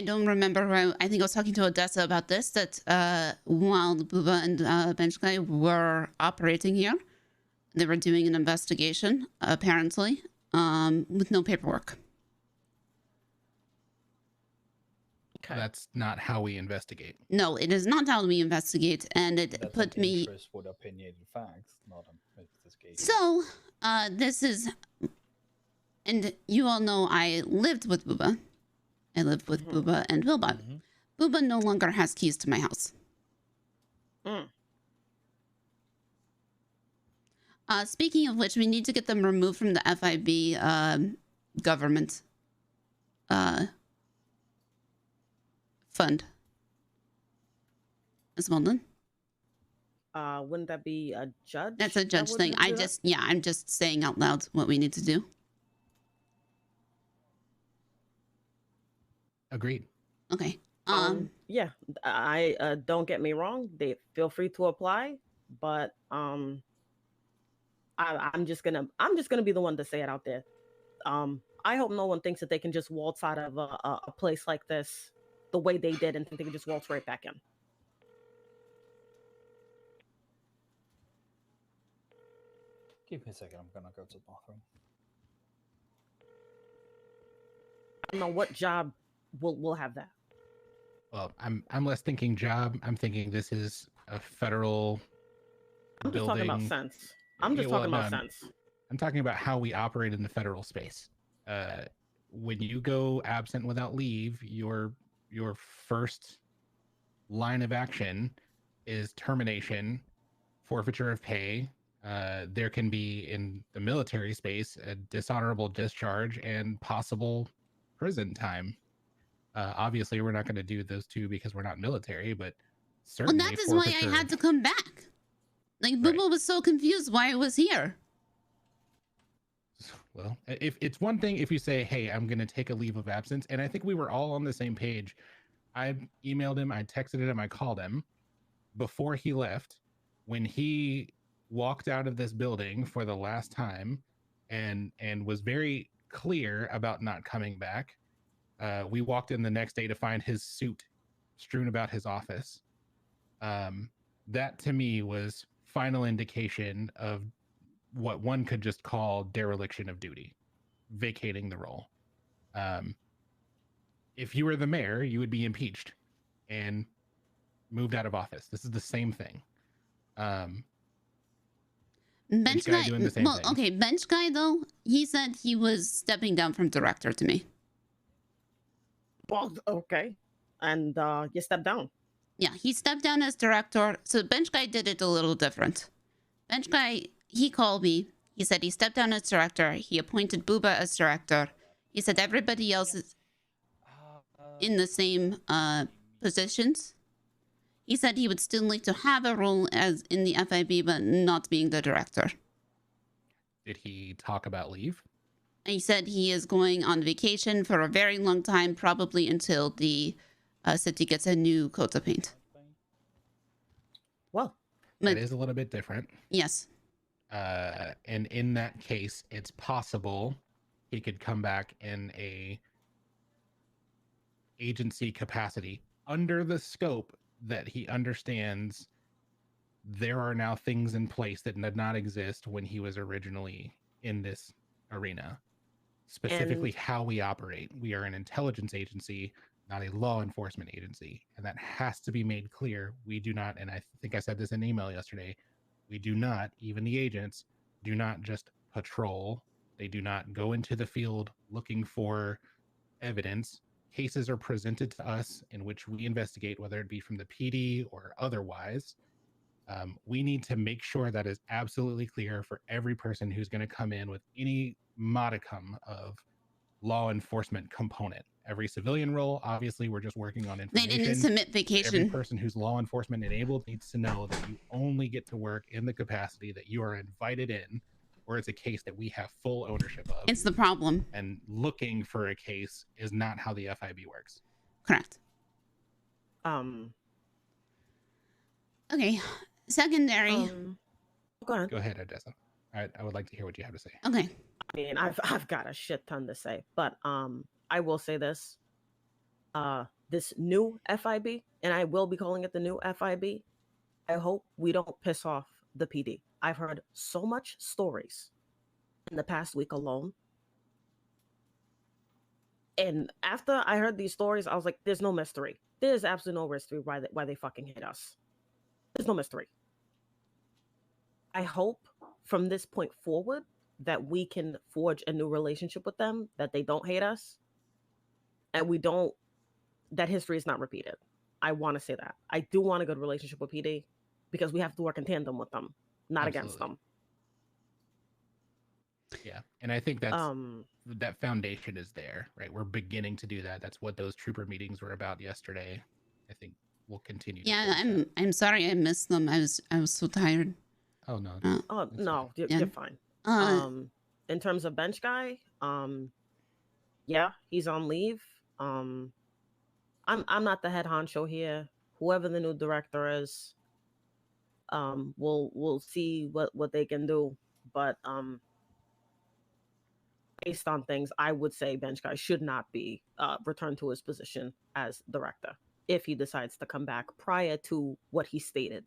don't remember where I think I was talking to Odessa about this, that while Booba and Bench Guy were operating here, they were doing an investigation, apparently, with no paperwork. Okay. That's not how we investigate. No, it is not how we investigate, and it That's put an me. interest with opinionated facts, not an investigation. So, this is, and you all know I lived with Booba. I lived with Booba and Wilbot. Booba no longer has keys to my house. Speaking of which, we need to get them removed from the FIB government fund. Ms. Walden? Wouldn't that be a judge? That's a judge thing. I'm just saying out loud what we need to do. Agreed. Okay. Yeah, I don't get me wrong. They feel free to apply, but I'm just gonna be the one to say it out there. I hope no one thinks that they can just waltz out of a place like this the way they did and think they can just waltz right back in. Give me a second. I'm gonna go to the bathroom. I don't know what job will have that. Well, I'm less thinking job. I'm thinking this is a federal I'm just building. talking about sense. I'm just talking about sense. I'm talking about how we operate in the federal space. When you go absent without leave, your first line of action is termination, forfeiture of pay. There can be, in the military space, a dishonorable discharge and possible prison time. Obviously, we're not going to do those two because we're not military, but certainly. Well, that is why I had to come back. Like, Booba was so confused why I was here. Well, if it's one thing if you say, hey, I'm going to take a leave of absence, and I think we were all on the same page. I emailed him, I texted him, I called him before he left. When he walked out of this building for the last time and was very clear about not coming back, We walked in the next day to find his suit strewn about his office. That to me was final indication of what one could just call dereliction of duty, vacating the role. If you were the mayor, you would be impeached and moved out of office. This is the same thing. Bench guy doing the same well, thing. okay, bench guy though, he said he was stepping down from director to me. Well, okay. And you stepped down. Yeah, he stepped down as director. So bench guy did it a little different. Bench guy, he called me. He said he stepped down as director. He appointed Booba as director. He said everybody else is in the same positions. He said he would still like to have a role as in the FIB, but not being the director. Did he talk about leave? He said he is going on vacation for a very long time, probably until the city gets a new coat of paint. Well, it is a little bit different. Yes. And in that case, it's possible he could come back in a agency capacity under the scope that he understands there are now things in place that did not exist when he was originally in this arena. Specifically, how we operate. We are an intelligence agency, not a law enforcement agency. And that has to be made clear. We do not, and I think I said this in an email yesterday, we do not, even the agents, do not just patrol. They do not go into the field looking for evidence. Cases are presented to us in which we investigate, whether it be from the PD or otherwise. We need to make sure that is absolutely clear for every person who's going to come in with any modicum of law enforcement component. Every civilian role, obviously, we're just working on information. They didn't submit vacation. Every person who's law enforcement enabled needs to know that you only get to work in the capacity that you are invited in, or it's a case that we have full ownership of. It's the problem. And looking for a case is not how the FIB works. Correct. Okay. Secondary. Go ahead, Odessa. I would like to hear what you have to say. Okay. I mean, I've got a shit ton to say, but I will say this. This new FIB, and I will be calling it the new FIB, I hope we don't piss off the PD. I've heard so much stories in the past week alone. And after I heard these stories, I was like, there's no mystery. There's absolutely no mystery why they fucking hate us. There's no mystery. I hope from this point forward that we can forge a new relationship with them, that they don't hate us, and that history is not repeated. I want to say that. I do want a good relationship with PD because we have to work in tandem with them, not against them. Yeah, and I think that's that foundation is there, right? We're beginning to do that. That's what those trooper meetings were about yesterday. I think we'll continue. Yeah, I'm sorry I missed them. I was so tired. Oh no. No, you're fine. In terms of bench guy, yeah, he's on leave. I'm not the head honcho here. Whoever the new director is, we'll see what they can do. But based on things, I would say bench guy should not be returned to his position as director if he decides to come back prior to what he stated.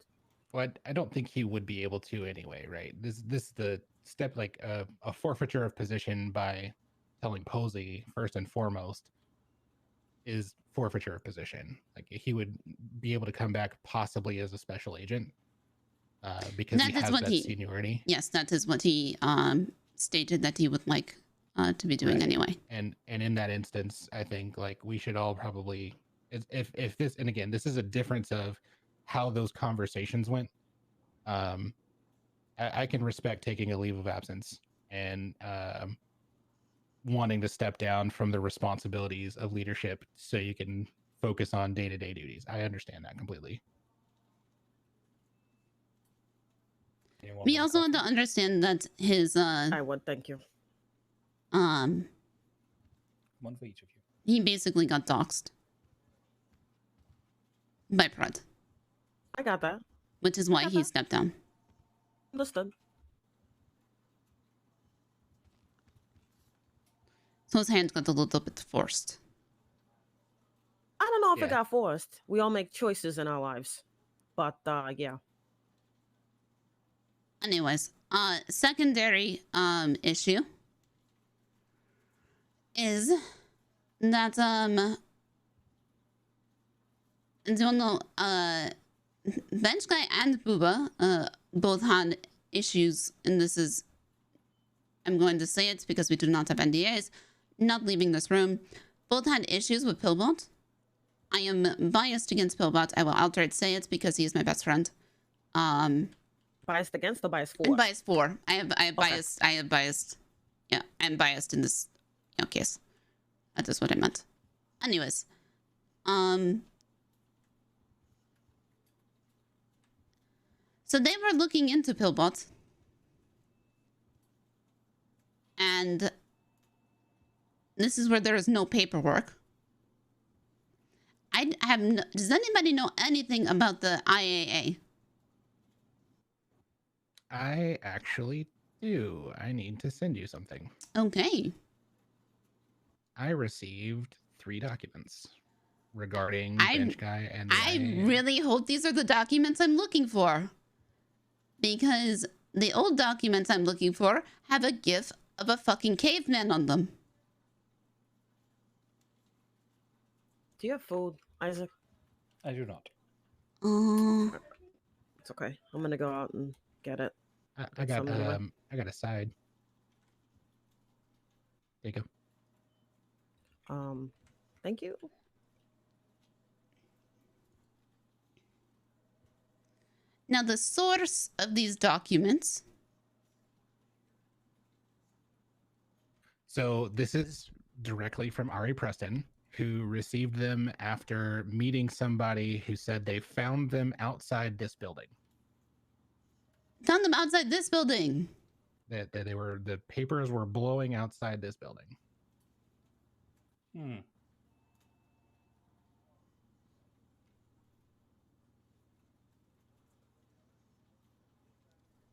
Well, I don't think he would be able to anyway, right? This is the step, like a forfeiture of position by telling Posy first and foremost is forfeiture of position. Like he would be able to come back possibly as a special agent because he has that seniority. Yes, that is what he stated that he would like to be doing anyway. And in that instance, I think like we should all probably, if this, and again, this is a difference of how those conversations went. I can respect taking a leave of absence and wanting to step down from the responsibilities of leadership so you can focus on day-to-day duties. I understand that completely. We also want to understand that his I would, thank you. One for each of you. He basically got doxxed by Pred. I got that. Which is why he stepped down. Understood. So his hand got a little bit forced. know if it Yeah. got forced. We all make choices in our lives. But yeah. Anyways, secondary issue is that don't know, Bench Guy and Booba both had issues, and this is, I'm going to say it because we do not have NDAs, not leaving this room. Both had issues with Pillbot. I am biased against Pillbot. I will outright say it because he is my best friend. Biased against or biased for? I'm biased for. I have biased. I have biased. Yeah, I'm biased in this case. That is what I meant. Anyways, so they were looking into Pillbot, and this is where there is no paperwork. I have no, does anybody know anything about the IAA? I actually do. I need to send you something. Okay. I received 3 documents regarding Bench Guy and the I IAA. really hope these are the documents I'm looking for. Because the old documents I'm looking for have a gif of a fucking caveman on them. Do you have food, Isaac? I do not. It's okay. I'm gonna go out and get it. I got a side. There you go. Thank you. Now, the source of these documents. So this is directly from Ari Preston, who received them after meeting somebody who said they found them outside this building. Found them outside this building. That they were, the papers were blowing outside this building.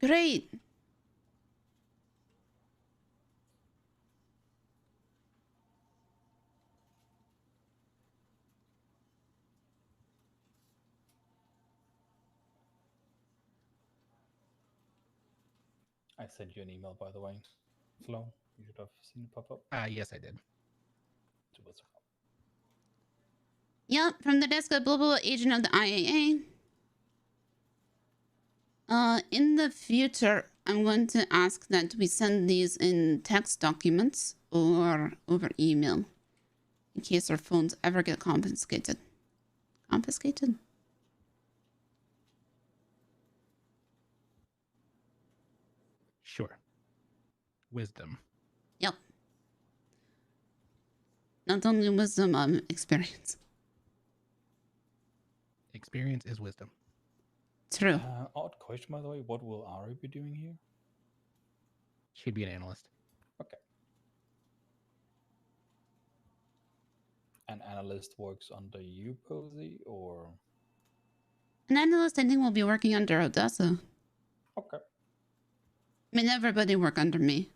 Great. I sent you an email, by the way. Flo, you should have seen it pop up. Yes, I did. Yep, from the desk of blah blah blah, agent of the IAA. In the future, I'm going to ask that we send these in text documents or over email in case our phones ever get confiscated. Confiscated? Sure. Wisdom. Yep. Not only wisdom, experience. Experience is wisdom. True. Odd question, by the way. What will Ari be doing here? She'd be an analyst. Okay. An analyst works under you, Posy, or? An analyst, I think, will be working under Odessa. Okay. I mean, everybody work under me.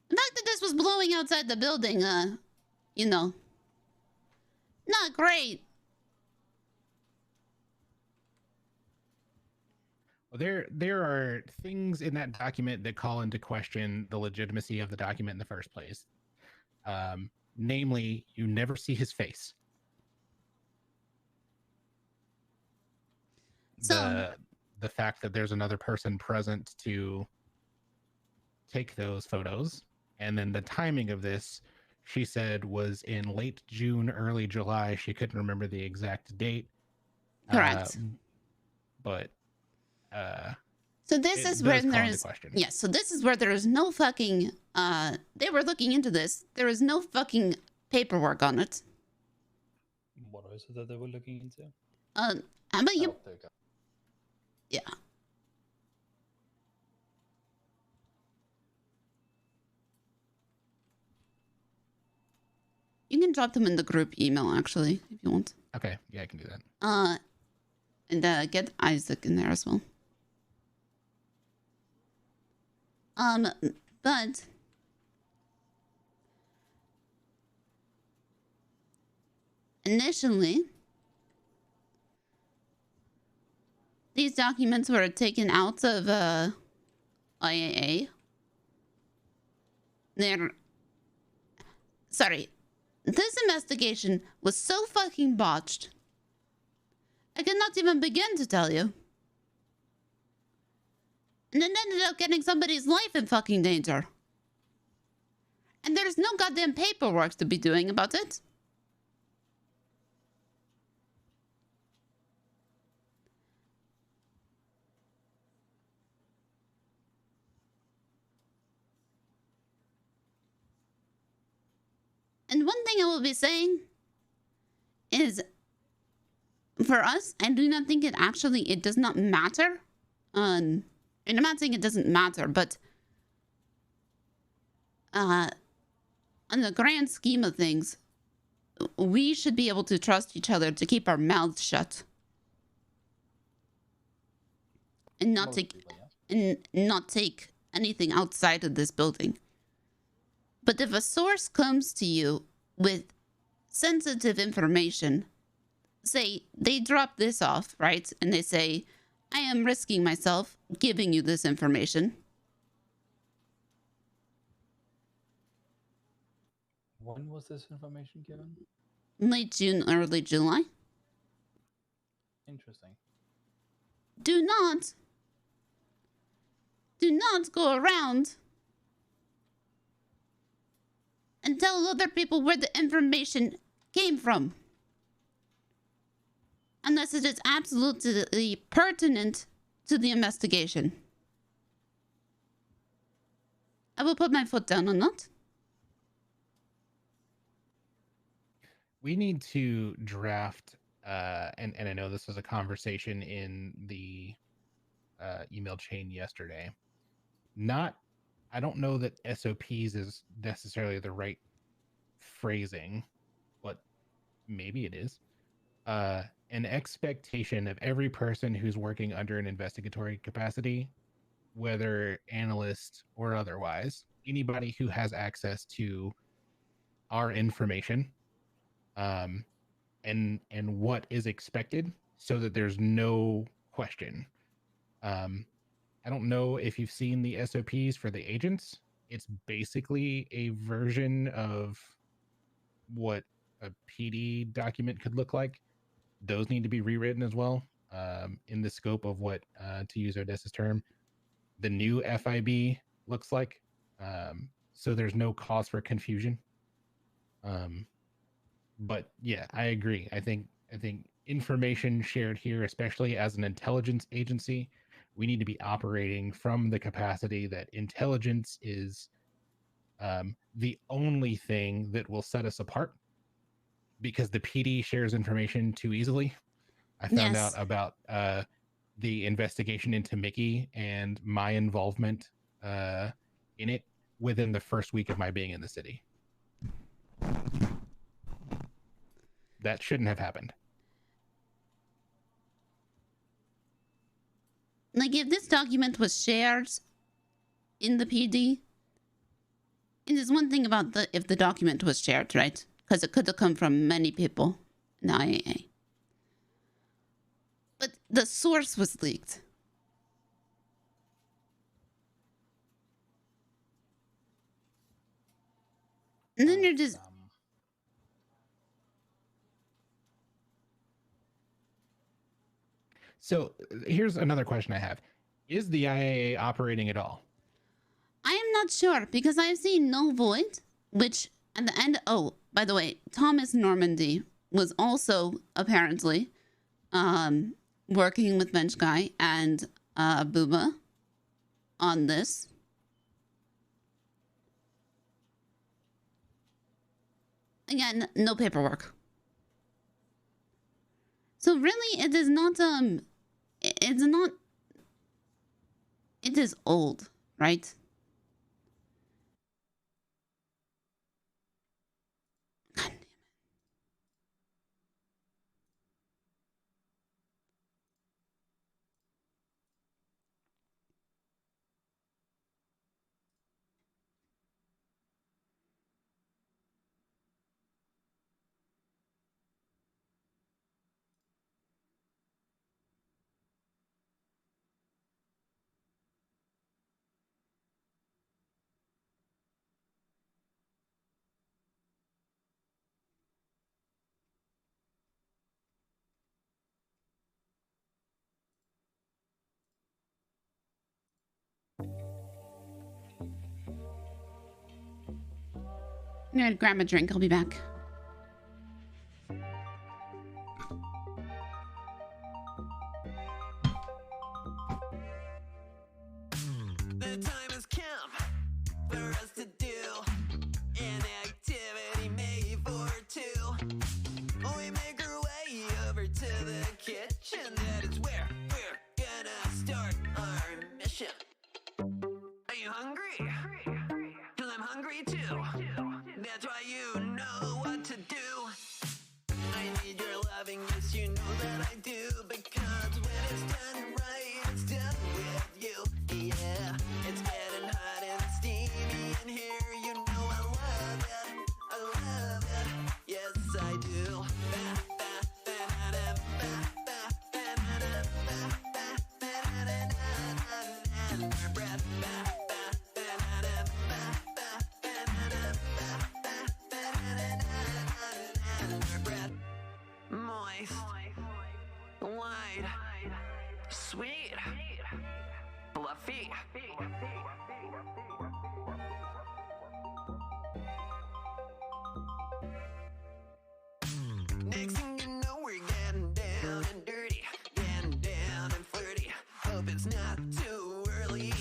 The fact that this was blowing outside the building, you know, not great. Well, there are things in that document that call into question the legitimacy of the document in the first place. Namely, you never see his face. So, the fact that there's another person present to take those photos, and then the timing of this, she said, was in late June, early July. She couldn't remember the exact date. Correct. But so this is where there is, yes, so this is where there is no fucking, they were looking into this. There is no fucking paperwork on it. What is it that they were looking into? How about you? Oh, there you go. Yeah. You can drop them in the group email, actually, if you want. Okay, yeah, I can do that. And get Isaac in there as well. But initially, these documents were taken out of IAA. Sorry, this investigation was so fucking botched. I cannot even begin to tell you. And it ended up getting somebody's life in fucking danger. And there's no goddamn paperwork to be doing about it. And one thing I will be saying is, for us, I do not think it does not matter. And I'm not saying it doesn't matter, but on the grand scheme of things, we should be able to trust each other to keep our mouths shut. And not take anything outside of this building. But if a source comes to you with sensitive information, say they drop this off, right? And they say, I am risking myself giving you this information. When was this information given? Late June, early July. Interesting. Do not go around and tell other people where the information came from. Unless it is absolutely pertinent to the investigation. I will put my foot down on that. We need to draft, and I know this was a conversation in the email chain yesterday. I don't know that SOPs is necessarily the right phrasing, but maybe it is. An expectation of every person who's working under an investigatory capacity, whether analyst or otherwise, anybody who has access to our information, and what is expected, so that there's no question. I don't know if you've seen the SOPs for the agents. It's basically a version of what a PD document could look like. Those need to be rewritten as well, in the scope of what, to use Odessa's term, the new FIB looks like. So there's no cause for confusion. But yeah, I agree. I think information shared here, especially as an intelligence agency, we need to be operating from the capacity that intelligence is the only thing that will set us apart, because the PD shares information too easily. I found out about the investigation into Mickey and my involvement in it within the first week of my being in the city. That shouldn't have happened. Like, if this document was shared in the PD, it is one thing about if the document was shared, right? Because it could have come from many people in the IAA. But the source was leaked. And then you're just... So here's another question I have. Is the IAA operating at all? I am not sure, because I've seen No Void, which at the end... Oh, by the way, Thomas Normandy was also apparently working with Bench Guy and Booba on this. Again, no paperwork. So really, it is not, it's not, it is old, right? I'm gonna grab a drink. I'll be back. The time has come for us to do an activity made for two. We make our way over to the kitchen. That is where we're gonna start our mission. Are you hungry? 'Cause I'm hungry too. That's why you know what to do. I need your loving, yes, you know that I do. Because when it's done right, it's done with you. Yeah, it's getting hot and steamy in here. You know I love it. I love it. Yes, I do. Moist, wide, sweet, fluffy. Next thing you know, we're getting down and dirty, getting down and flirty. Hope it's not too early.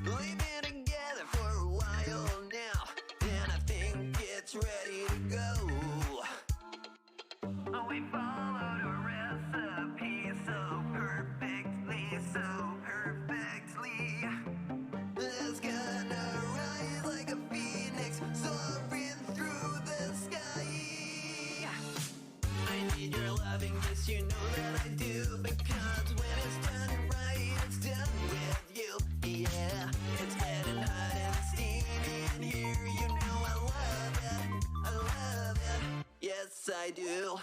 We've been together for a while now, and I think it's ready to go. We followed a recipe so perfectly, It's gonna rise like a phoenix, soaring through the sky. I need your loving, yes, you know that I do. Because when it's done right, it's done with you. Yeah, it's getting hot and steamy in here. You know I love it. I love it. Yes, I do.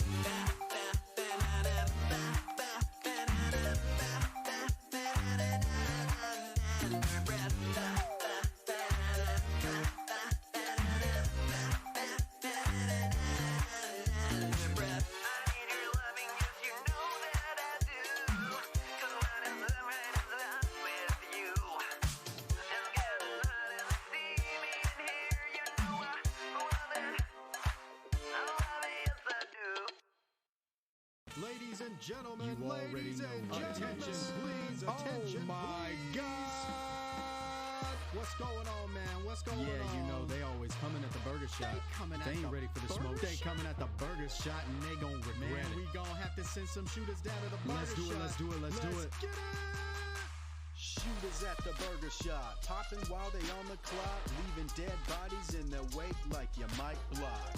Ladies and gentlemen, ladies and gentlemen, attention, please, attention. Oh my God! What's going on, man? What's going on? Yeah, you know, they always coming at the burger shot. They ain't ready for the smoke. They coming at the burger shot and they gon' regret it. We gon' have to send some shooters down to the burger Let's do it, shot. let's do it, let's do it. Get it! Shooters at the burger shot, popping while they on the clock, leaving dead bodies in their wake like you might block.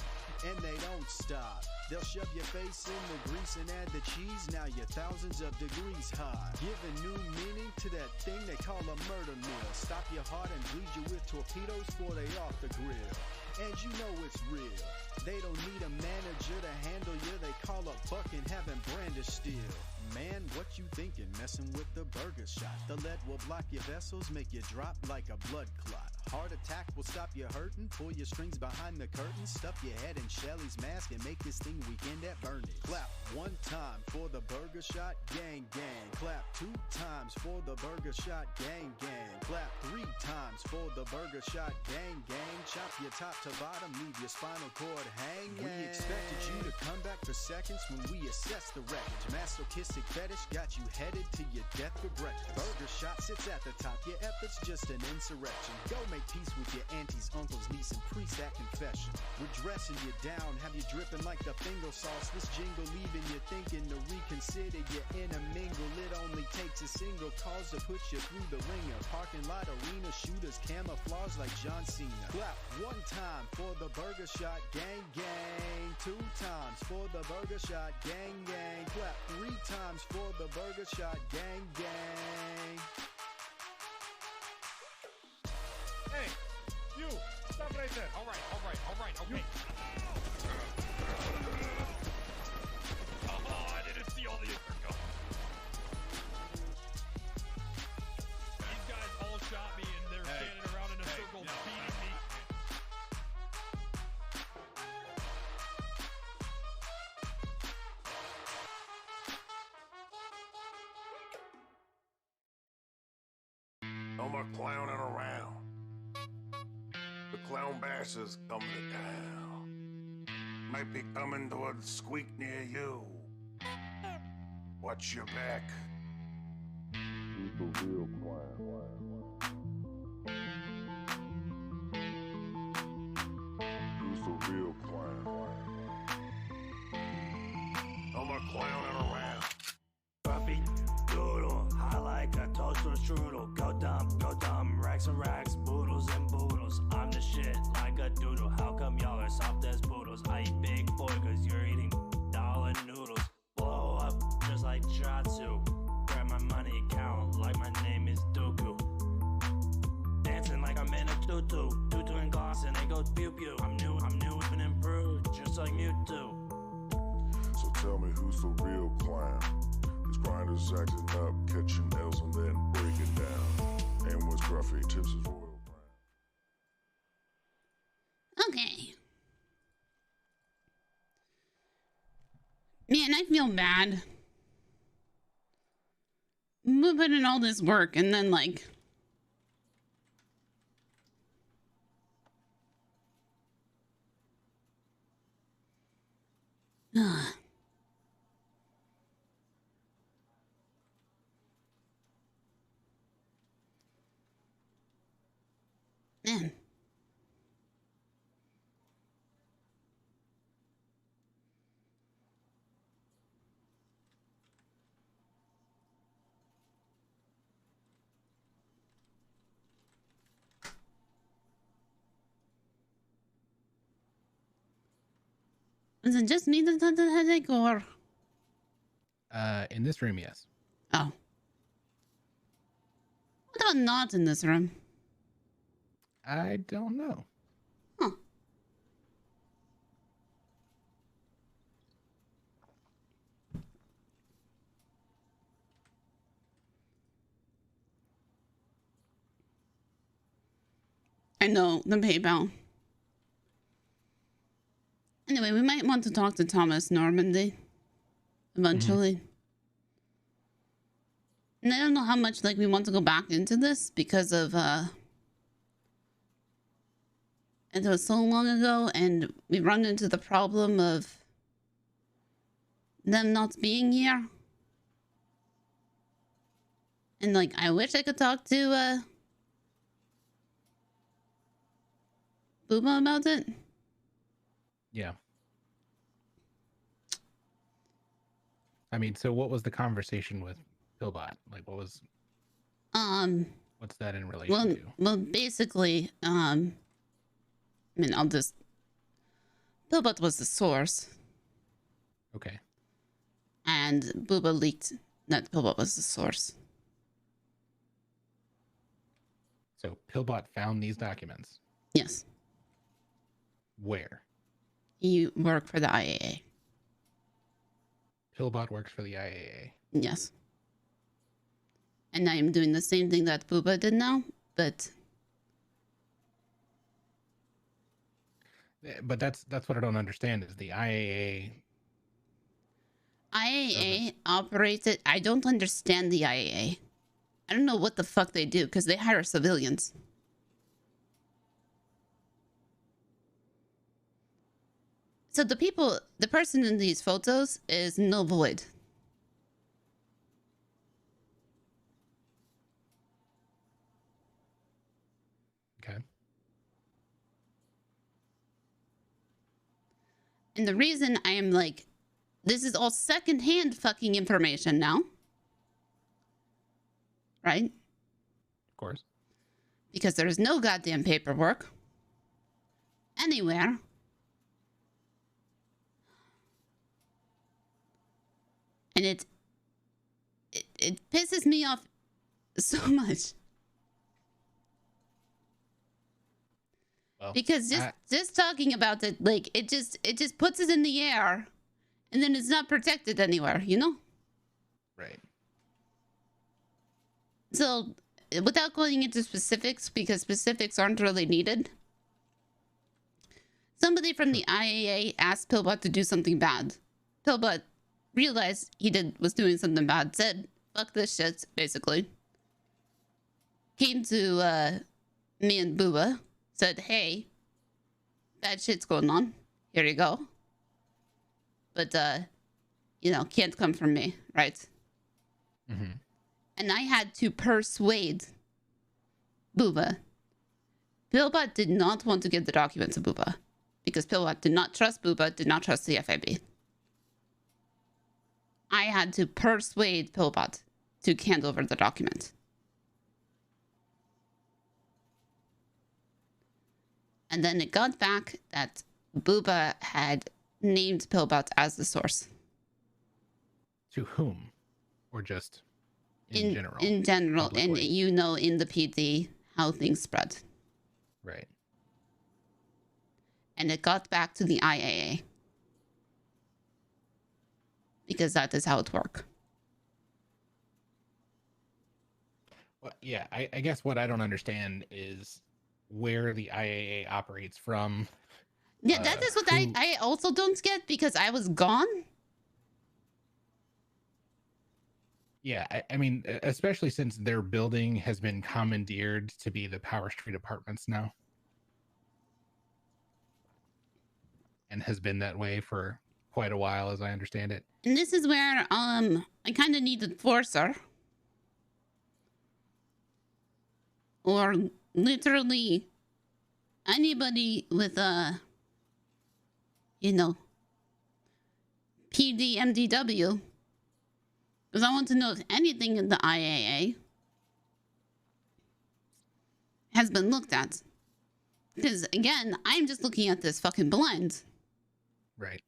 And they don't stop. They'll shove your face in the grease and add the cheese. Now you're thousands of degrees hot. Giving new meaning to that thing they call a murder meal. Stop your heart and bleed you with torpedoes before they off the grill. And you know it's real. They don't need a manager to handle you. They call up Buck and have him brandish steel. Man, what you thinking? Messing with the burger shot. The lead will block your vessels, make you drop like a blood clot. Heart attack will stop you hurting. Pull your strings behind the curtain. Stuff your head in Shelly's mask and make this thing weekend at Bernie's. Clap one time for the burger shot, gang gang. Clap 2 times for the burger shot, gang gang. Clap 3 times for the burger shot, gang gang. Chop your top to bottom, leave your spinal cord hanging. We expected you to come back for seconds when we assess the wreckage. Masochistic fetish got you headed to your death for breakfast. Burger shot sits at the top, your effort's just an insurrection. Go make peace with your aunties, uncles, niece, and priest at confession. We're dressing you down, have you dripping like the finger sauce. This jingle leaving you thinking to reconsider your inner mingle. It only takes a single cause to put you through the ringer. Parking lot arena shooters camouflage like John Cena. Clap 1 time for the burger shot, gang gang. 2 times for the burger shot, gang gang. Clap 3 times for the burger shot, gang gang. Hey, you! Stop right there! Alright, okay. Oh, I didn't see all the go. These guys all shot me and they're standing around in a circle beating me. No more clowning around. The clown bastards coming to town. Might be coming to a squeak near you. Watch your back. Who's the real clown? Who's the real clown? No more clowning around. Puppy doodle, high like a toaster strudel. Go dumb, racks and racks, boodles and boodles. I'm the shit like a doodle. How come y'all are soft as poodles? I eat big boy cause you're eating dollar noodles. Blow up just like Jatsu. Grab my money account like my name is Dooku. Dancing like I'm in a tutu. Tutu and gloss and they go pew pew. I'm new and improved, just like Mewtwo. So tell me who's the real clown? This grinder's acting up, catching nails and then breaking down. And what's Gruffy, tips his royal brand. Okay. Man, I feel bad. We put in all this work and then like... Man. Is it just me that had the headache, or? In this room, yes. Oh. What about not in this room? I don't know. Huh. I know, the PayPal. Anyway, we might want to talk to Thomas Normandy eventually. And I don't know how much like we want to go back into this because of it was so long ago and we run into the problem of them not being here. And like I wish I could talk to Booba about it. Yeah. I mean, so what was the conversation with Pillbot? Like, what was... What's that in relation to? Well, basically, I mean, I'll just... Pillbot was the source. Okay. And Booba leaked that Pillbot was the source. So Pillbot found these documents? Yes. Where? You work for the IAA. Pillbot works for the IAA. Yes. And I am doing the same thing that Booba did now, but... But that's what I don't understand is the IAA... IAA operated... I don't understand the IAA. I don't know what the fuck they do, because they hire civilians. So the person in these photos is No Void. Okay. And the reason I am like, this is all secondhand fucking information now. Right? Of course. Because there is no goddamn paperwork anywhere. And it pisses me off so much. Well, because just talking about it, like it just puts it in the air and then it's not protected anywhere, you know? Right. So without going into specifics, because specifics aren't really needed, somebody from the IAA asked Pillbot to do something bad. Pillbot realized he was doing something bad, said, fuck this shit, basically. Came to me and Booba, said, hey, bad shit's going on. Here you go. But, you know, can't come from me, right? Mm-hmm. And I had to persuade Booba. Pillbot did not want to give the document to Booba because Pillbot did not trust Booba, did not trust the FIB. I had to persuade Pillbot to hand over the document. And then it got back that Booba had named Pillbot as the source. To whom? Or just in general? In general. And publicly? you know in the PD how things spread. Right. And it got back to the IAA. Because that is how it works. Well, yeah, I guess what I don't understand is where the IAA operates from. Yeah, that is what I also don't get because I was gone. Yeah, I mean, especially since their building has been commandeered to be the Power Street Apartments now. And has been that way for quite a while, as I understand it. And this is where I kind of need an enforcer. Or literally anybody with a, you know, PD MDW. Because I want to know if anything in the IAA has been looked at. Because again, I'm just looking at this fucking blind. Right.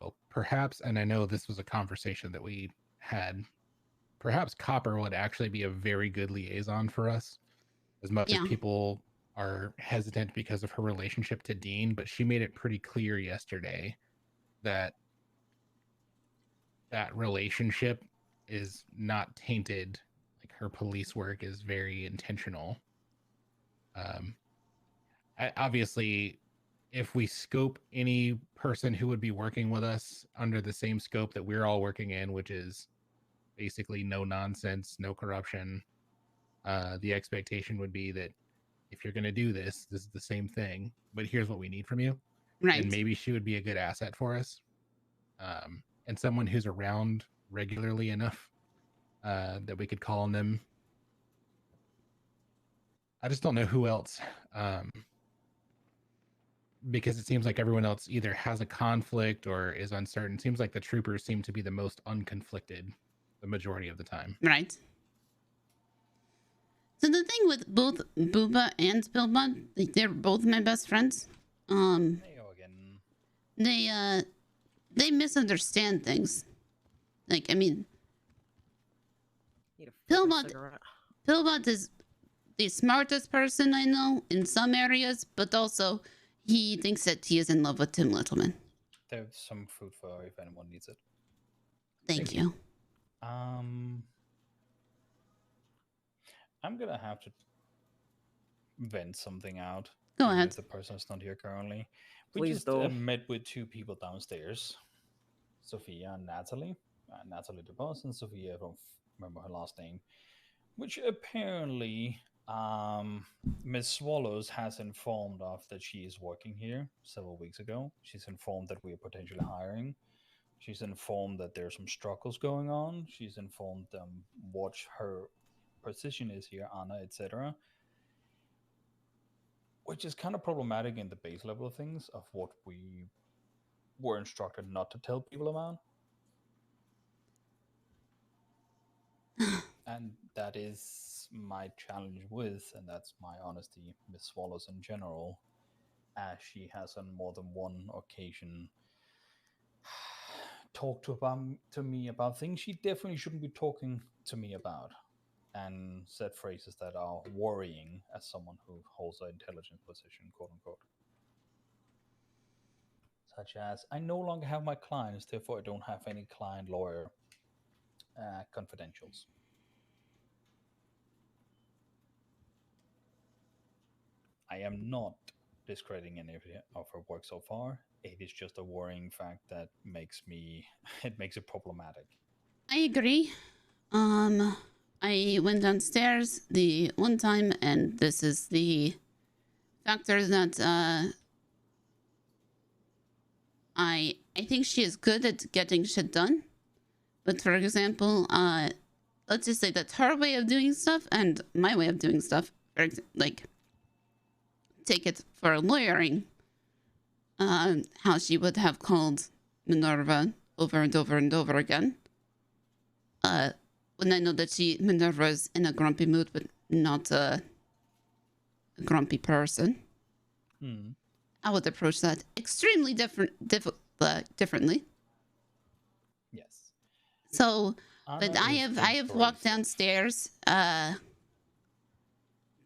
Well, perhaps, and I know this was a conversation that we had, perhaps Copper would actually be a very good liaison for us. As much as people are hesitant because of her relationship to Dean, but she made it pretty clear yesterday that that relationship is not tainted. Like her police work is very intentional. Obviously, if we scope any person who would be working with us under the same scope that we're all working in, which is basically no nonsense, no corruption, the expectation would be that if you're going to do this, this is the same thing, but here's what we need from you. Right. And maybe she would be a good asset for us. And someone who's around regularly enough that we could call on them. I just don't know who else. Because it seems like everyone else either has a conflict or is uncertain. It seems like the troopers seem to be the most unconflicted the majority of the time. Right. So the thing with both Booba and Pillbot, like they're both my best friends. They misunderstand things. Like, I mean, Pillbot is the smartest person I know in some areas, but also he thinks that he is in love with Tim Littleman. There's some food for if anyone needs it. Thank you. I'm gonna have to vent something out. Go even ahead. If the person's not here currently. We Please just do. met with two people downstairs, Sophia and Natalie. Natalie the boss and Sophia, I don't remember her last name. Which apparently Miss Swallows has informed of that she is working here several weeks ago. She's informed that we are potentially hiring. She's informed that there's some struggles going on. She's informed them what her position is here, Anna, etc. Which is kind of problematic in the base level of things, of what we were instructed not to tell people about. And that is my challenge with, and that's my honesty, Miss Swallows in general, as she has on more than one occasion talked to me about things she definitely shouldn't be talking to me about, and said phrases that are worrying as someone who holds an intelligent position, quote unquote. Such as, I no longer have my clients, therefore I don't have any client-lawyer confidentials. I am not discrediting any of her work so far. It is just a worrying fact that makes it problematic. I agree. I went downstairs the one time, and this is the factors that I think she is good at getting shit done. But for example, let's just say that her way of doing stuff and my way of doing stuff, like, take it for lawyering, how she would have called Minerva over and over and over again. When I know that Minerva's in a grumpy mood, but not a grumpy person, I would approach that extremely differently. Yes. So, Anna but I is have walked downstairs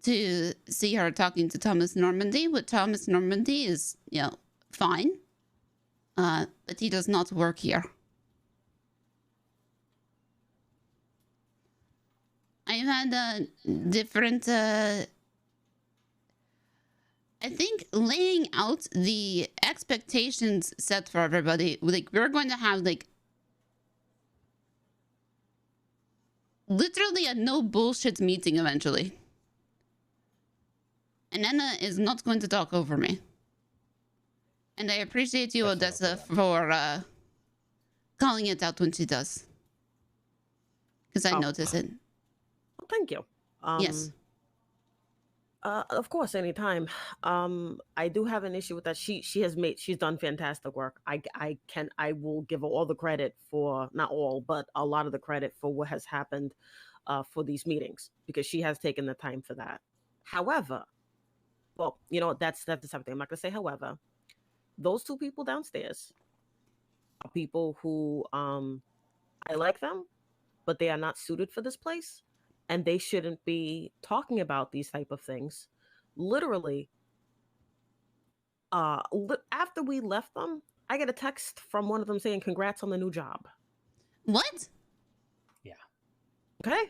to see her talking to Thomas Normandy. With Thomas Normandy is, fine. But he does not work here. I've had different, I think laying out the expectations set for everybody, like, we're going to have, like, literally a no bullshit meeting eventually. And Anna is not going to talk over me. And I appreciate you, Odessa, for calling it out when she does. Because I notice it. Well, thank you. Yes. Of course, anytime. I do have an issue with that. She's done fantastic work. I will give her all the credit for, not all, but a lot of the credit for what has happened for these meetings, because she has taken the time for that. However, well, that's the something. I'm not gonna say however. Those two people downstairs are people who I like them, but they are not suited for this place. And they shouldn't be talking about these type of things. Literally, after we left them, I get a text from one of them saying, "Congrats on the new job." What? Yeah. Okay.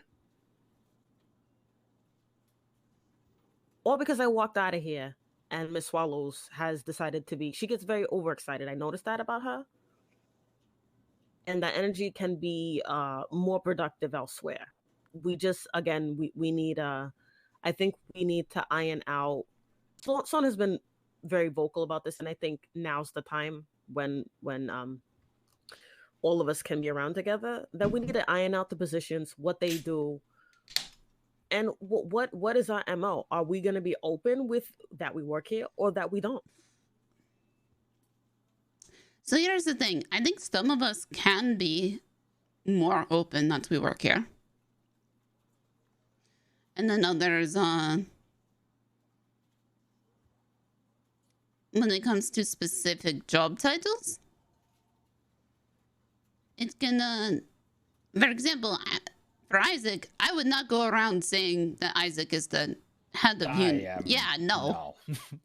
All because I walked out of here and Miss Swallows has decided to be, she gets very overexcited. I noticed that about her. And that energy can be more productive elsewhere. We just, again, we need, I think we need to iron out. Son has been very vocal about this, and I think now's the time when all of us can be around together, that we need to iron out the positions, what they do, and what is our MO? Are we going to be open with that we work here or that we don't? So here's the thing. I think some of us can be more open that we work here. And then others, when it comes to specific job titles, it can, for example, for Isaac, I would not go around saying that Isaac is the head of unit. Yeah, no.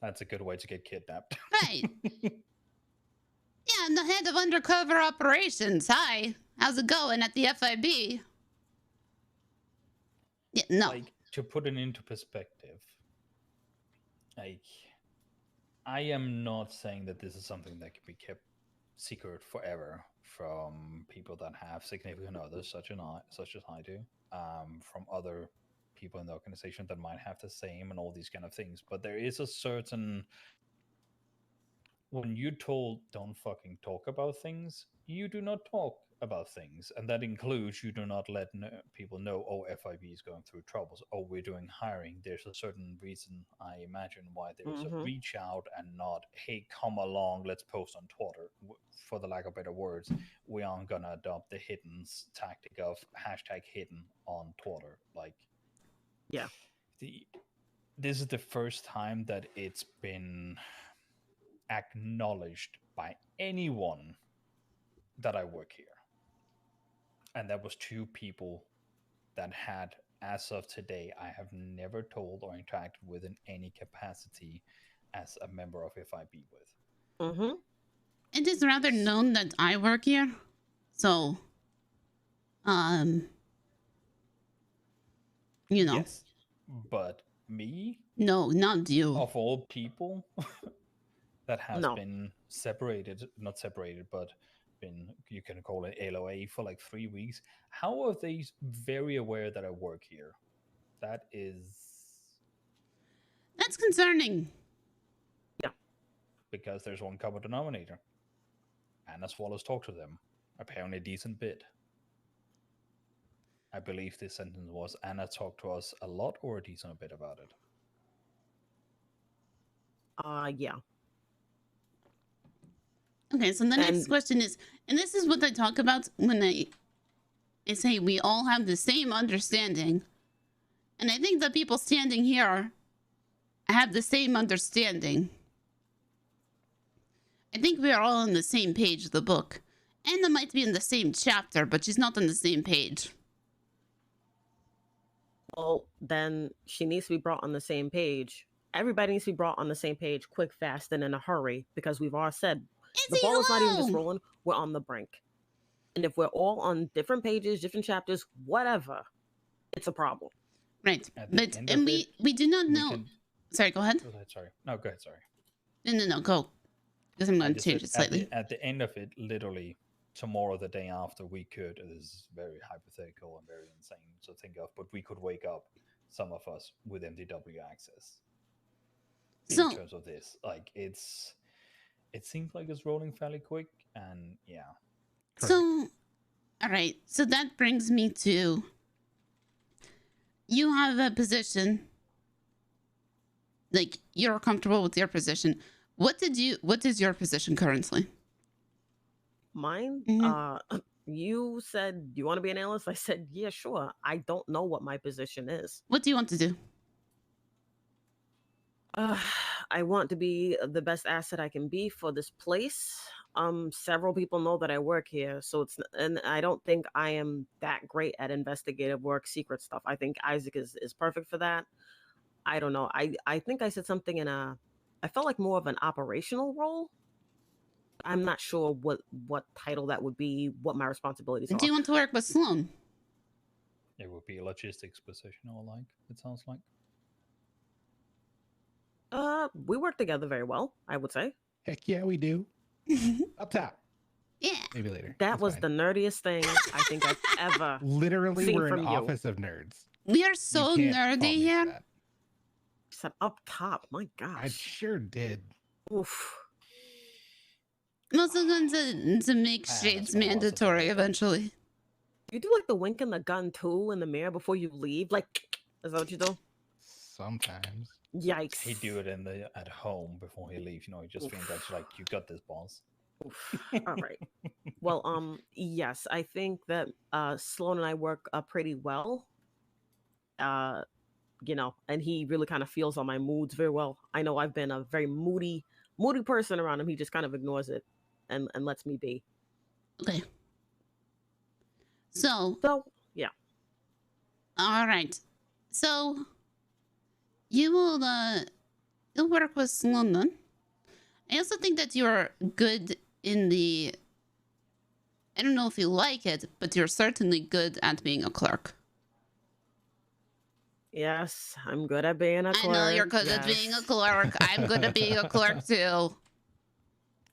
That's a good way to get kidnapped. Right. Yeah, I'm the head of undercover operations. Hi, how's it going at the FIB? Yeah, no. Like, to put it into perspective, like, I am not saying that this is something that can be kept secret forever from people that have significant others, such as I do, from other people in the organization that might have the same and all these kind of things. But there is a certain, when you're told don't fucking talk about things, you do not talk about things, and that includes you do not let people know, oh, FIB is going through troubles, oh, we're doing hiring. There's a certain reason, I imagine, why there's a reach out and not, hey, come along, let's post on Twitter. For the lack of better words, we aren't gonna adopt the hidden tactic of hashtag hidden on Twitter. Like, yeah, this is the first time that it's been acknowledged by anyone that I work here. And that was two people that had, as of today, I have never told or interacted with in any capacity as a member of FIB with. Mm-hmm. It is rather known that I work here. So, you know. Yes, but me? No, not you. Of all people that has been separated, not separated, but been, you can call it LOA for like 3 weeks. How are they very aware that I work here? That's concerning. because there's one common denominator. Anna Swallows talked to them. Apparently a decent bit. I believe this sentence was Anna talked to us a lot or a decent bit about it. Yeah. Okay, so the next question is, and this is what I talk about when I say we all have the same understanding. And I think the people standing here have the same understanding. I think we are all on the same page of the book. Anna might be in the same chapter, but she's not on the same page. Well, then she needs to be brought on the same page. Everybody needs to be brought on the same page quick, fast, and in a hurry, because we've all said the ball is not even just rolling, we're on the brink. And if we're all on different pages, different chapters, whatever, it's a problem. Right. But and we do not know. Sorry, go ahead. Go ahead, sorry. No, go ahead, sorry. No, go. Because I'm going to change it slightly. At the end of it, literally tomorrow, the day after, we could, this is very hypothetical and very insane to think of, but we could wake up, some of us, with MDW access. In terms of this, like, it seems like it's rolling fairly quick, and yeah. So, all right. So that brings me to, you have a position, like, you're comfortable with your position. What is your position currently? Mine? You said, do you want to be an analyst? I said, yeah, sure. I don't know what my position is. What do you want to do? I want to be the best asset I can be for this place. Several people know that I work here, so and I don't think I am that great at investigative work, secret stuff. I think Isaac is perfect for that. I don't know. I think I said something I felt like more of an operational role. I'm not sure what title that would be, what my responsibilities are. Do you want to work with Sloan? It would be a logistics position, or like, it sounds like. We work together very well, I would say. Heck yeah, we do. Up top. Yeah. Maybe later. That was the nerdiest thing I think I've ever Literally, seen we're from an you. office of nerds. We are so nerdy here. Said up top. My gosh. I sure did. Oof. I'm also going to make shades mandatory eventually. You do like the wink and the gun too in the mirror before you leave? Like, is that what you do? Sometimes. Yikes. He do it at home before he leaves. You know, he just thinks that's like, you got this, boss. All right. Well, yes, I think that Sloan and I work pretty well. You know, and he really kind of feels all my moods very well. I know I've been a very moody person around him. He just kind of ignores it and lets me be. Okay. So yeah. All right. So you will you'll work with Sloan then. I also think that you're good in the, I don't know if you like it, but you're certainly good at being a clerk. Yes, I'm good at being a clerk. I know you're good at being a clerk. I'm good at being a clerk too.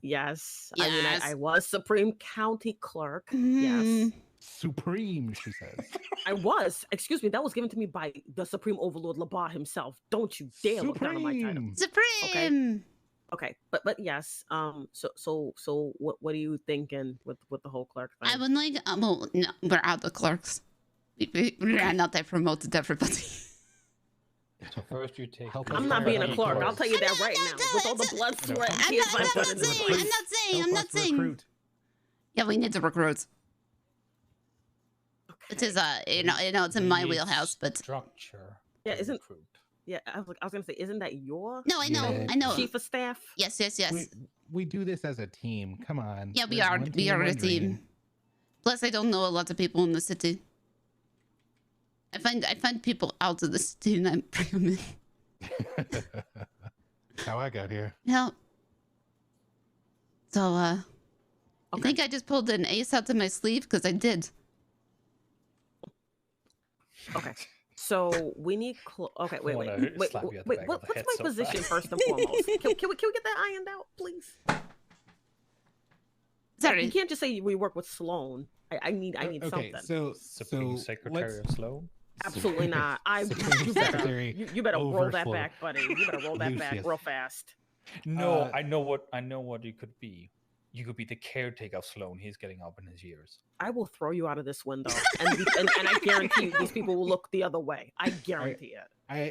Yes. I mean, I was Supreme County Clerk. Yes. Supreme, she says. I was. Excuse me, that was given to me by the Supreme Overlord Labar himself. Don't you dare look down on my title. Supreme. Okay. But yes. So what are you thinking with the whole clerk thing? I would like. Well, no, we're out the clerks. We are not that promoted everybody. So first you take. I'm not being a clerk. I'll tell you that right now. With all the blood, sweat, and tears I put into this place. I'm not saying. Yeah, we need to recruit. It is it's in my wheelhouse, but structure. Yeah, isn't. Yeah, I was gonna say, isn't that your? No, I know. Chief of staff. Yes. We do this as a team. Come on. Yeah, we are a team. Plus, I don't know a lot of people in the city. I find people out of the city and I bring them in. How I got here. Yeah. So, I think I just pulled an ace out of my sleeve because I did. Okay. So we need. Okay, wait. What's my position first and foremost? Can we get that ironed out, please? Sorry, you can't just say we work with Sloan. I need okay, something. So Supreme Secretary of Sloan. Absolutely not. You better roll that back, buddy. You better roll that back real fast. No, I know what you could be. You could be the caretaker of Sloan. He's getting up in his years. I will throw you out of this window, and I guarantee you, these people will look the other way. I guarantee it.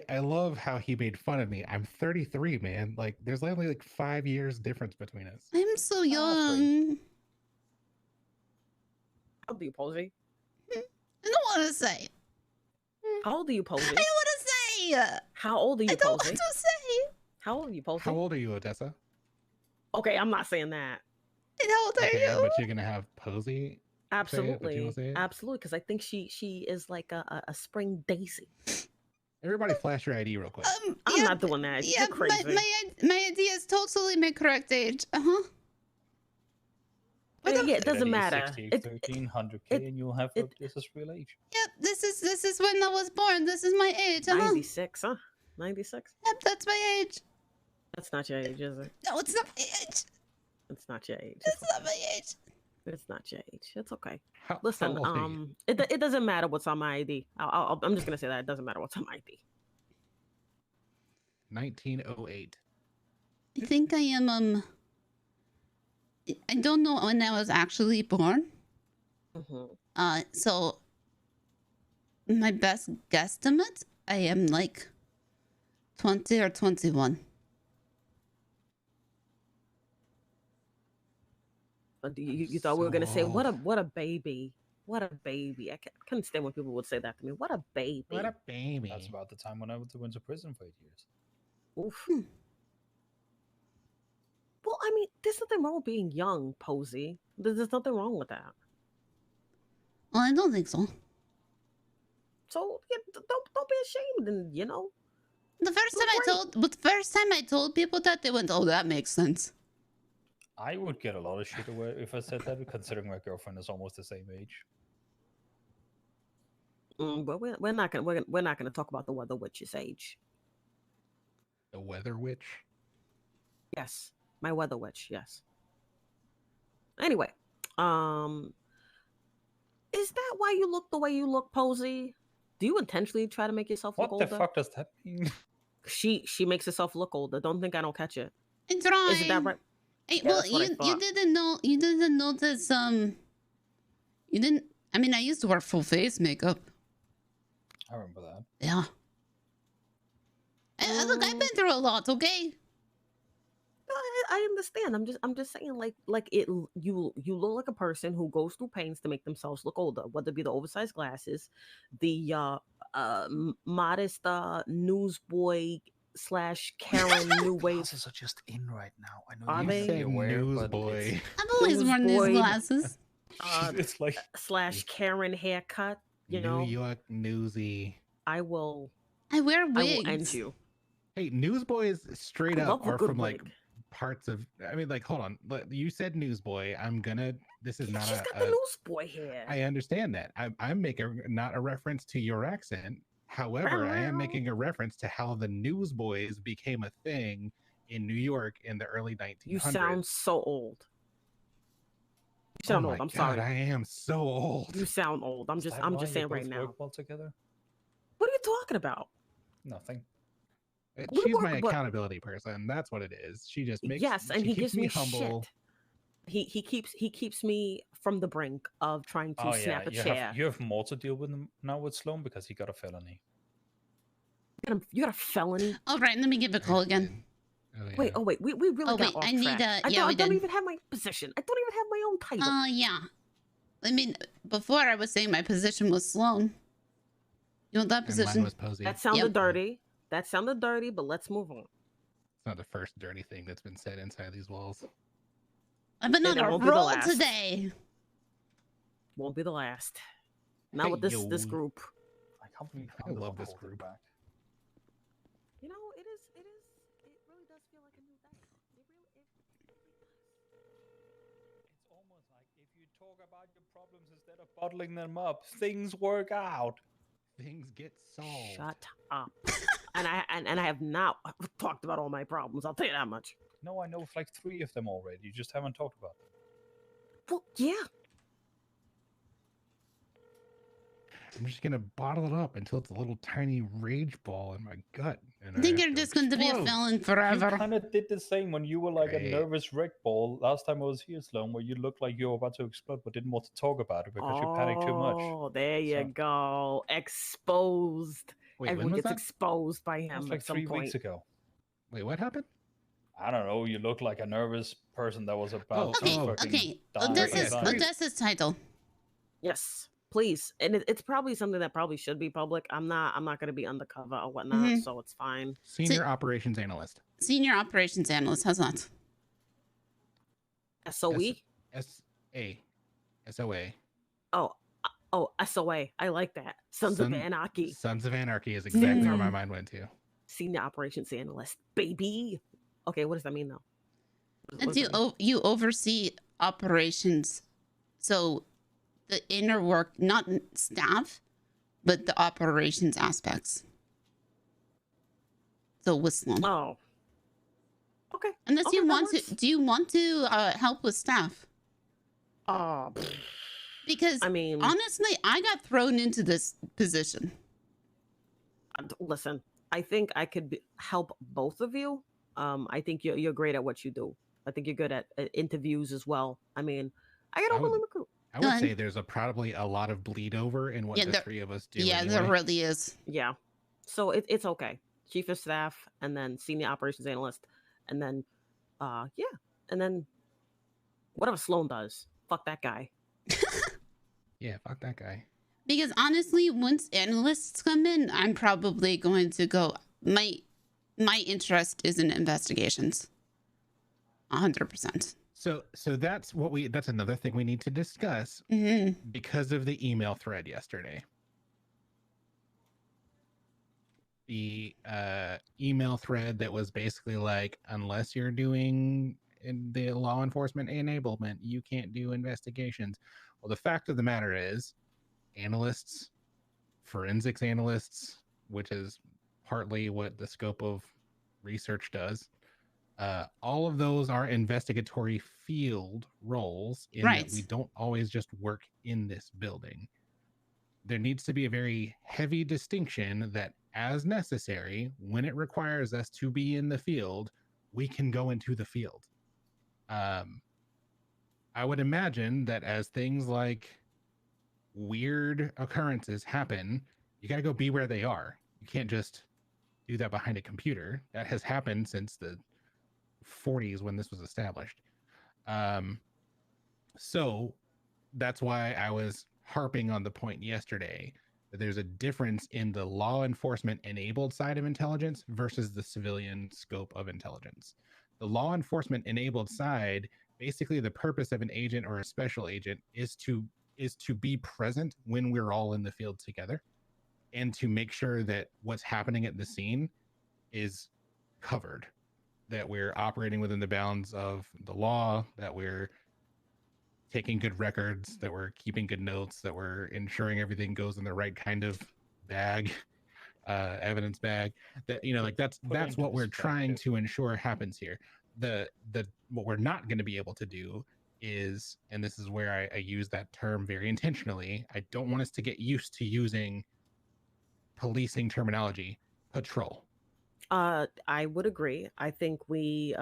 I love how he made fun of me. I'm 33, man. Like, there's only like 5 years difference between us. I'm so young. How old are you, Posy? I don't want to say. How old are you, Posy? I don't want to say. How old are you, I don't Posy? want to say. How old are you, Posy? How old are you, Odessa? Okay, I'm not saying that. How old are you? But you're gonna have Posy. Absolutely, absolutely, because I think she is like a spring daisy. Everybody, flash your ID real quick. I'm not doing that. Yeah, You're crazy. my idea is totally my correct age. Yeah, it doesn't matter. 1300K, and you'll have Odessa's real age. Yep, this is when I was born. This is my age. 96, huh? 96. Yep, that's my age. That's not your age, is it? No, it's not my age. It's not your age. It's not my age. It's not your age. It's okay. How Listen, old are you? it doesn't matter what's on my ID. I'm just gonna say that it doesn't matter what's on my ID. 1908. I think I am I don't know when I was actually born. So my best guesstimate, I am like 20 or 21. You thought we were gonna say what a baby, what a baby. I couldn't stand when people would say that to me. What a baby. What a baby. That's about the time when I went to prison for 8 years. Oof. Well, I mean, there's nothing wrong with being young, Posy. There's nothing wrong with that. Well, I don't think so. So yeah, don't be ashamed, and you know. The first time I told people that, they went, "Oh, that makes sense." I would get a lot of shit away if I said that, considering my girlfriend is almost the same age. But we're not gonna talk about the weather witch's age. The weather witch? Yes, my weather witch. Yes. Anyway, is that why you look the way you look, Posy? Do you intentionally try to make yourself look older? What the fuck does that mean? She makes herself look older. Don't think I don't catch it. I'm trying. Isn't that right? Hey, Yeah, well, that's what I you thought. didn't notice you didn't. I mean, I used to wear full face makeup. I remember that. Yeah. Look, I've been through a lot. Okay. I understand. I'm just saying, like it. You look like a person who goes through pains to make themselves look older, whether it be the oversized glasses, the modest newsboy / Karen new wave. Glasses are just in right now. I know Are you they? say aware, Newsboy. I've always worn these Newsboy, glasses. It's like / Karen haircut. You know, New York newsy. I will wear wigs. I will end you. Hey, newsboys straight I up love a are good from like wig. parts of. I mean, like, hold on. You said newsboy. I'm gonna. This is not She's a. got the newsboy hair. I understand that. I'm making not a reference to your accent. However, I am making a reference to how the newsboys became a thing in New York in the early 1900s. You sound so old. You sound oh old. my I'm God, sorry. I am so old. You sound old. I'm just saying right now. Work well together? What are you talking about? Nothing. She's my accountability person. That's what it is. She just makes. Yes, and she he keeps gives me humble. shit. He keeps me from the brink of trying to snap a chair. You have more to deal with now with Sloan because he got a felony. You got a felony? All right, let me give a call again. Wait, we really got wait, off I need track. a. Yeah, I we don't did. even have my position. I don't even have my own title. Yeah. I mean, before I was saying my position was Sloan. You want that And position? mine was Posy. That sounded dirty. That sounded dirty, but let's move on. It's not the first dirty thing that's been said inside these walls. I've been on It a won't be the roll last. today. Won't be the last. Not Hey, with this yo. group. I can't believe I love this group. You know, it really does feel like a new day. It's almost like if you talk about your problems instead of bottling them up, things work out. Things get solved. Shut up. and I have not talked about all my problems. I'll tell you that much. No, I know of like 3 of them already. You just haven't talked about them. Well, yeah. I'm just gonna bottle it up until it's a little tiny rage ball in my gut. And I think have you're to just going to be a explode. felon You forever. kind of did the same when you were like a Great. nervous wreck ball last time I was here, Sloan, where you looked like you were about to explode but didn't want to talk about it because you panicked too much. Oh, there you So- go. Exposed. Wait, when Everyone was gets that? exposed by him That was at like some 3 point. weeks ago. Wait, what happened? I don't know. You look like a nervous person that was about to Okay, fucking okay. die. Odessa's title. Yes, please. And it's probably something that probably should be public. I'm not going to be undercover or whatnot, Mhm. so it's fine. Senior operations analyst. Senior operations analyst. How's that? SOE? S-A. S-O-A. Oh, SOA. I like that. Sons of Anarchy. Sons of Anarchy is exactly where my mind went to. Senior operations analyst, baby. Okay, what does that mean though? And you oversee operations, so the inner work, not staff, but the operations aspects. So whistling. Oh. Okay. Unless Okay, you that want works. to, do you want to help with staff? Oh. Because I mean, honestly, I got thrown into this position. Listen, I think I could help both of you. I think you're great at what you do. I think you're good at interviews as well. I mean, I get overly recruit. I would say there's probably a lot of bleed over in what the three of us do. Yeah, there anyway. really is. Yeah. So it's okay. Chief of staff and then senior operations analyst and then yeah. And then whatever Sloan does. Fuck that guy. Yeah, fuck that guy. Because honestly, once analysts come in, I'm probably going to go. My interest is in investigations. 100%. So that's that's another thing we need to discuss because of the email thread yesterday. The email thread that was basically like, unless you're doing the law enforcement enablement, you can't do investigations. Well, the fact of the matter is, analysts, forensics analysts, which is partly what the scope of research does, all of those are investigatory field roles in that we don't always just work in this building. There needs to be a very heavy distinction that as necessary, when it requires us to be in the field, we can go into the field. I would imagine that as things like weird occurrences happen, you got to go be where they are. You can't just do that behind a computer. That has happened since the 40s when this was established. So that's why I was harping on the point yesterday that there's a difference in the law enforcement enabled side of intelligence versus the civilian scope of intelligence. The law enforcement enabled side, basically the purpose of an agent or a special agent is to be present when we're all in the field together and to make sure that what's happening at the scene is covered, that we're operating within the bounds of the law, that we're taking good records, that we're keeping good notes, that we're ensuring everything goes in the right kind of bag, evidence bag. That, you know, like that's what we're trying to ensure happens here. The what we're not going to be able to do is, and this is where I use that term very intentionally, I don't want us to get used to using policing terminology, patrol. I would agree. I think we've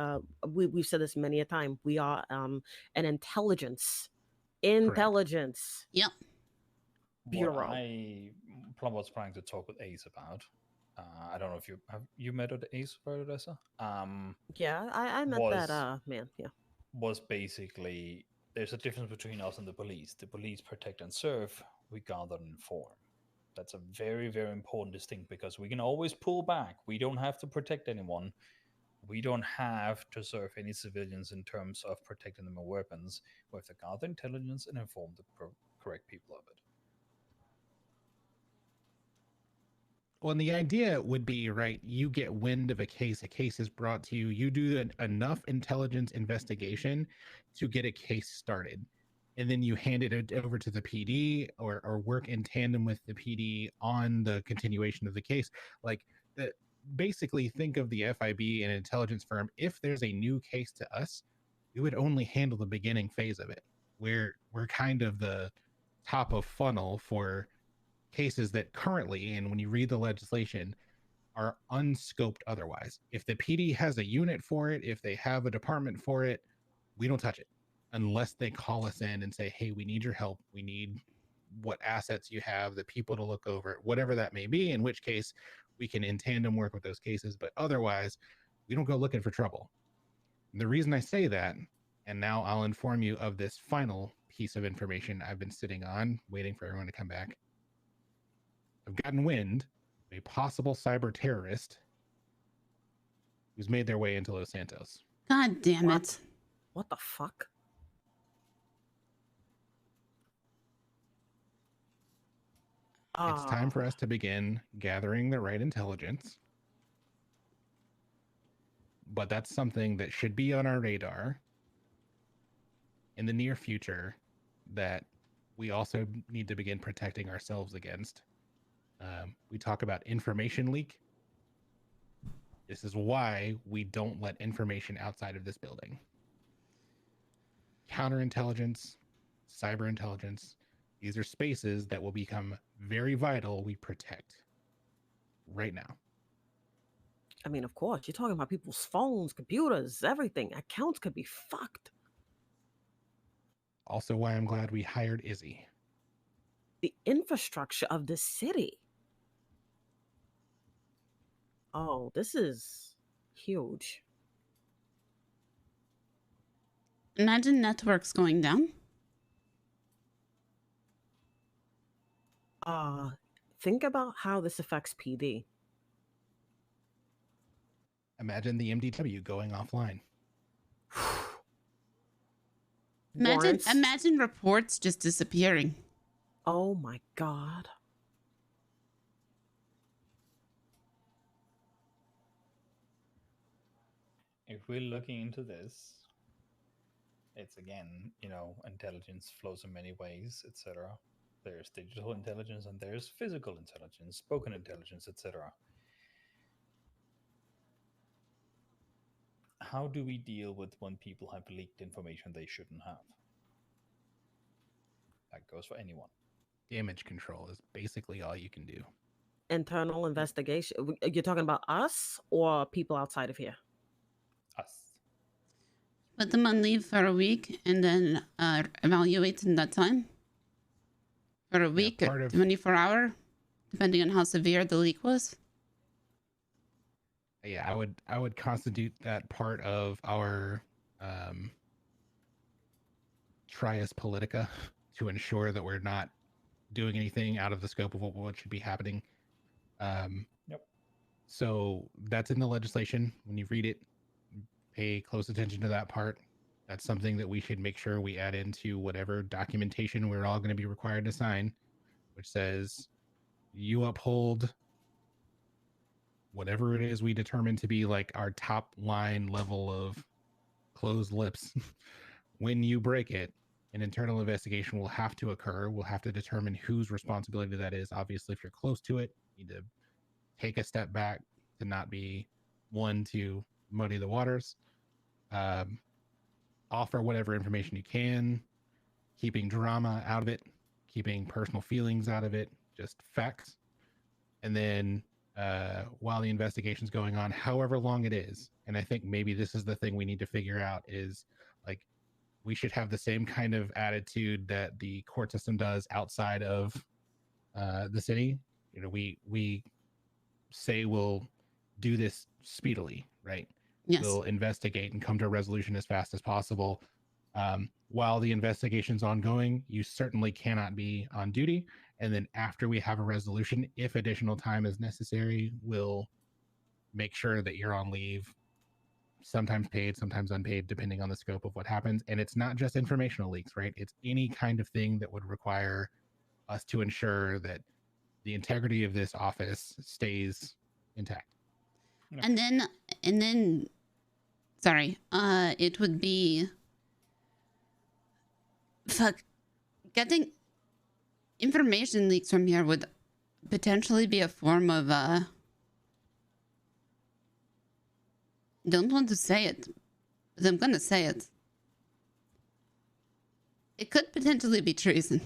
said this many a time. We are an intelligence. Yep. Bureau. What Plum was trying to talk with Ace about. I don't know if you met with Ace for Odessa. Yeah, I met that man. Yeah. Was basically there's a difference between us and the police. The police protect and serve. We gather and inform. That's a very, very important distinct because we can always pull back. We don't have to protect anyone. We don't have to serve any civilians in terms of protecting them with weapons. We have to gather intelligence and inform the correct people of it. Well, and the idea would be, right, you get wind of a case is brought to you, you do enough intelligence investigation to get a case started. And then you hand it over to the PD or work in tandem with the PD on the continuation of the case. Like, basically think of the FIB, an intelligence firm. If there's a new case to us, we would only handle the beginning phase of it. We're kind of the top of funnel for cases that currently, and when you read the legislation, are unscoped otherwise. If the PD has a unit for it, if they have a department for it, we don't touch it unless they call us in and say, hey, we need your help. We need what assets you have, the people to look over it, whatever that may be, in which case we can in tandem work with those cases. But otherwise, we don't go looking for trouble. And the reason I say that, and now I'll inform you of this final piece of information I've been sitting on, waiting for everyone to come back. I've gotten wind of a possible cyber terrorist who's made their way into Los Santos. God damn it. What the fuck? It's time for us to begin gathering the right intelligence. But that's something that should be on our radar in the near future that we also need to begin protecting ourselves against. We talk about information leak. This is why we don't let information outside of this building. Counterintelligence, cyber intelligence, these are spaces that will become very vital we protect right now. I mean, of course, you're talking about people's phones, computers, everything. Accounts could be fucked. Also why I'm glad we hired Izzy. The infrastructure of this city. Oh, this is huge. Imagine networks going down. Think about how this affects PD. Imagine the MDW going offline. Imagine reports just disappearing. Oh my God. If we're looking into this, it's again, intelligence flows in many ways, etc. There's digital intelligence and there's physical intelligence, spoken intelligence, etc. How do we deal with when people have leaked information they shouldn't have? That goes for anyone. Damage control is basically all you can do. Internal investigation. You're talking about us or people outside of here? Us. Put them on leave for a week and then evaluate in that time. For a week or 24 hour, depending on how severe the leak was. Yeah, I would constitute that part of our trias politica to ensure that we're not doing anything out of the scope of what should be happening. Yep. So that's in the legislation. When you read it, pay close attention to that part. That's something that we should make sure we add into whatever documentation we're all going to be required to sign, which says you uphold whatever it is we determine to be like our top line level of closed lips. When you break it, an internal investigation will have to occur. We'll have to determine whose responsibility that is. Obviously, if you're close to it, you need to take a step back to not be one to muddy the waters. Offer whatever information you can, keeping drama out of it, keeping personal feelings out of it, just facts. And then while the investigation's going on, however long it is, and I think maybe this is the thing we need to figure out is like, we should have the same kind of attitude that the court system does outside of the city. We say we'll do this speedily, right? Yes. We'll investigate and come to a resolution as fast as possible. While the investigation's ongoing, you certainly cannot be on duty. And then after we have a resolution, if additional time is necessary, we'll make sure that you're on leave, sometimes paid, sometimes unpaid, depending on the scope of what happens. And it's not just informational leaks, right? It's any kind of thing that would require us to ensure that the integrity of this office stays intact. And then, sorry, it would be, getting information leaks from here would potentially be a form of, don't want to say it, but I'm gonna say it. It could potentially be treason.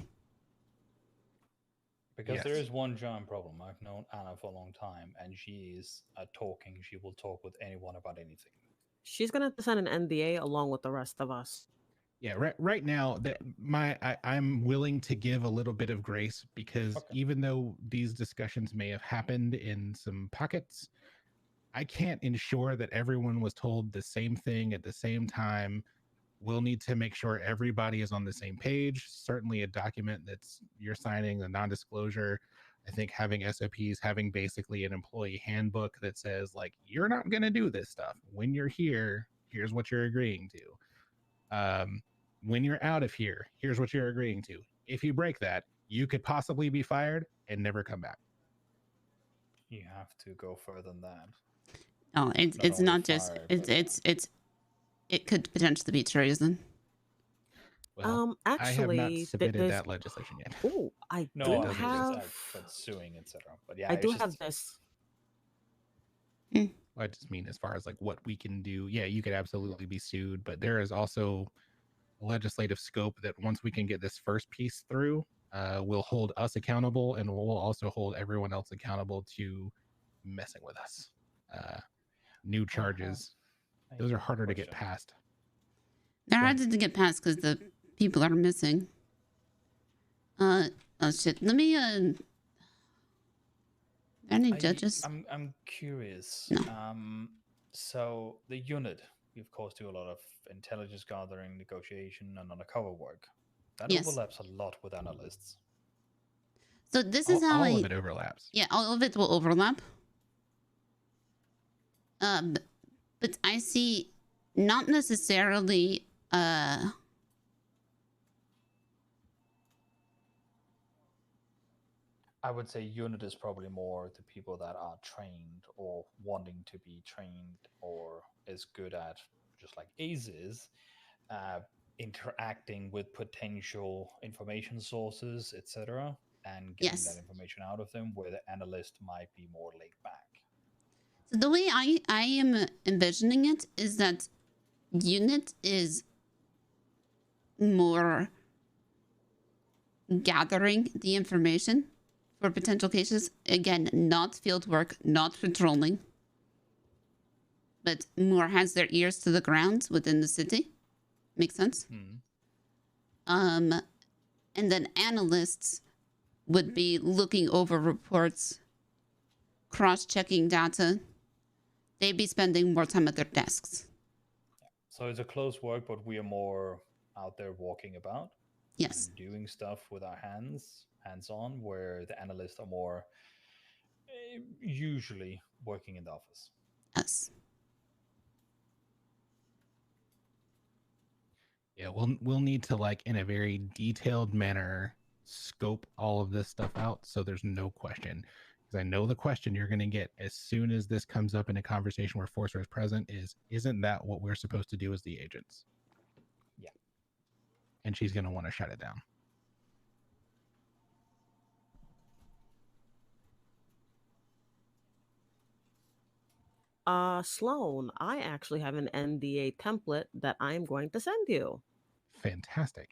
Because Yes. there is one giant problem. I've known Anna for a long time, and she is talking. She will talk with anyone about anything. She's gonna have to sign an NDA along with the rest of us. Yeah, right now that I'm willing to give a little bit of grace because even though these discussions may have happened in some pockets, I can't ensure that everyone was told the same thing at the same time. We'll need to make sure everybody is on the same page. Certainly a document that's you're signing, a non-disclosure. I think having SOPs, having basically an employee handbook that says like, you're not going to do this stuff. When you're here, here's what you're agreeing to. When you're out of here, here's what you're agreeing to. If you break that, you could possibly be fired and never come back. You have to go further than that. Oh, it's only not just fired, it could potentially be treason. Well, actually, I have not submitted there's- that legislation yet. Oh, I No, do I mean, have. but suing, etc. But yeah, I it's do just- have this. I just mean as far as like what we can do. Yeah, you could absolutely be sued, but there is also legislative scope that once we can get this first piece through, will hold us accountable, and we'll also hold everyone else accountable to messing with us. New charges, those are harder to get past. They're harder to get past because the people are missing. Oh shit! Let me. Are any judges? I'm curious. No. So the unit, we of course do a lot of intelligence gathering, negotiation, and undercover work. That Yes. overlaps a lot with analysts. So this is how all of it overlaps. Yeah, all of it will overlap. But I see not necessarily I would say unit is probably more the people that are trained or wanting to be trained or is good at, just like Ace is, interacting with potential information sources, etc., and getting that information out of them, where the analyst might be more laid back. So the way I am envisioning it is that unit is more gathering the information for potential cases. Again, not field work, not patrolling, but more has their ears to the ground within the city. Makes sense? And then analysts would be looking over reports, cross-checking data. They'd be spending more time at their desks. So it's a close work, but we are more out there walking about. Yes. And doing stuff with our hands-on, where the analysts are more usually working in the office. Yes. Yeah, we'll need to, like, in a very detailed manner, scope all of this stuff out so there's no question. Because I know the question you're going to get as soon as this comes up in a conversation where Forcer is present is, isn't that what we're supposed to do as the agents? Yeah. And she's going to want to shut it down. Sloan, I actually have an NDA template that I'm going to send you. Fantastic.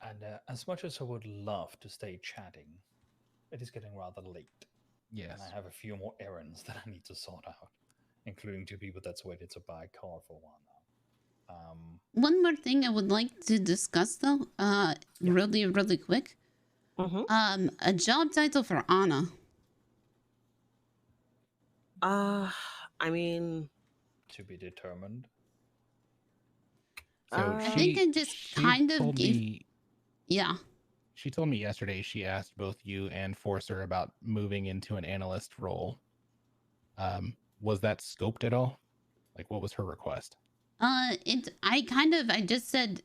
And as much as I would love to stay chatting, it is getting rather late. Yes. And I have a few more errands that I need to sort out, including two people that's waited to buy a car for a while now. One more thing I would like to discuss, though, really, really quick. A job title for Anna. I mean, to be determined. So I think I just kind of gave. Yeah. She told me yesterday she asked both you and Forcer about moving into an analyst role. Was that scoped at all? Like, what was her request? I just said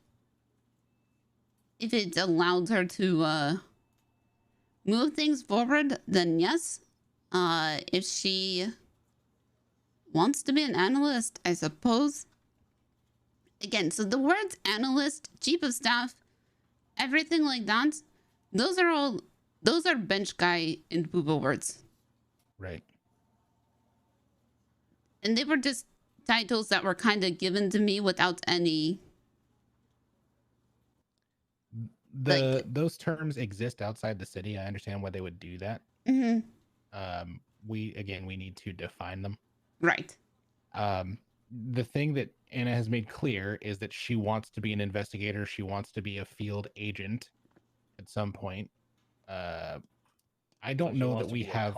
if it allowed her to move things forward, then yes. If she wants to be an analyst, I suppose. Again, so the words analyst, chief of staff, everything like that, those are bench guy and booba words. Right. And they were just titles that were kind of given to me without any those terms exist outside the city. I understand why they would do that. Mm-hmm. We need to define them. Right. The thing that Anna has made clear is that she wants to be an investigator. She wants to be a field agent at some point. I don't know that we have.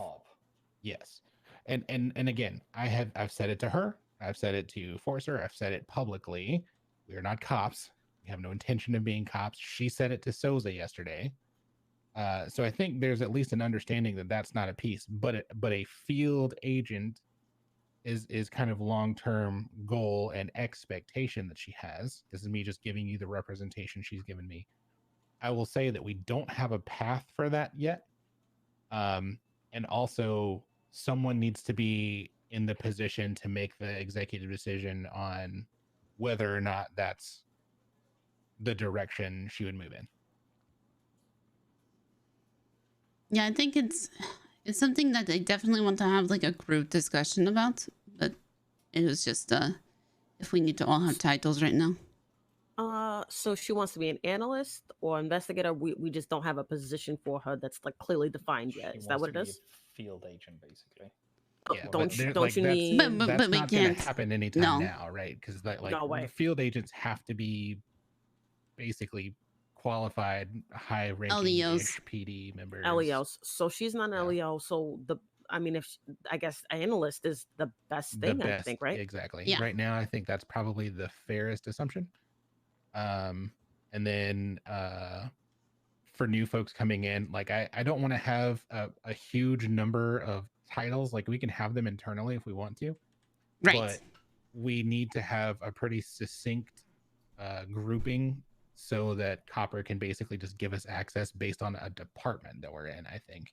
Yes, and again, I've said it to her. I've said it to Forcer. I've said it publicly. We are not cops. We have no intention of being cops. She said it to Souza yesterday. So I think there's at least an understanding that that's not a piece, but a field agent is kind of long-term goal and expectation that she has. This is me just giving you the representation she's given me. I will say that we don't have a path for that yet. And also someone needs to be in the position to make the executive decision on whether or not that's the direction she would move in. Yeah, I think it's something that I definitely want to have like a group discussion about, but it was just if we need to all have titles right now. So she wants to be an analyst or investigator. We just don't have a position for her that's like clearly defined yet. Is that what it is? Field agent, basically. Yeah, don't you that's need? that's but we not going can't. to happen anytime No. now, right? Because No way. the field agents have to be basically qualified, high-ranking LEOs. PD members. LEOs. So she's not an LEO. So I guess analyst is the best thing. I think, right? Exactly. Yeah. Right now, I think that's probably the fairest assumption. And then for new folks coming in, like I don't want to have a huge number of titles. Like we can have them internally if we want to, Right. but we need to have a pretty succinct grouping so that Copper can basically just give us access based on a department that we're in. I think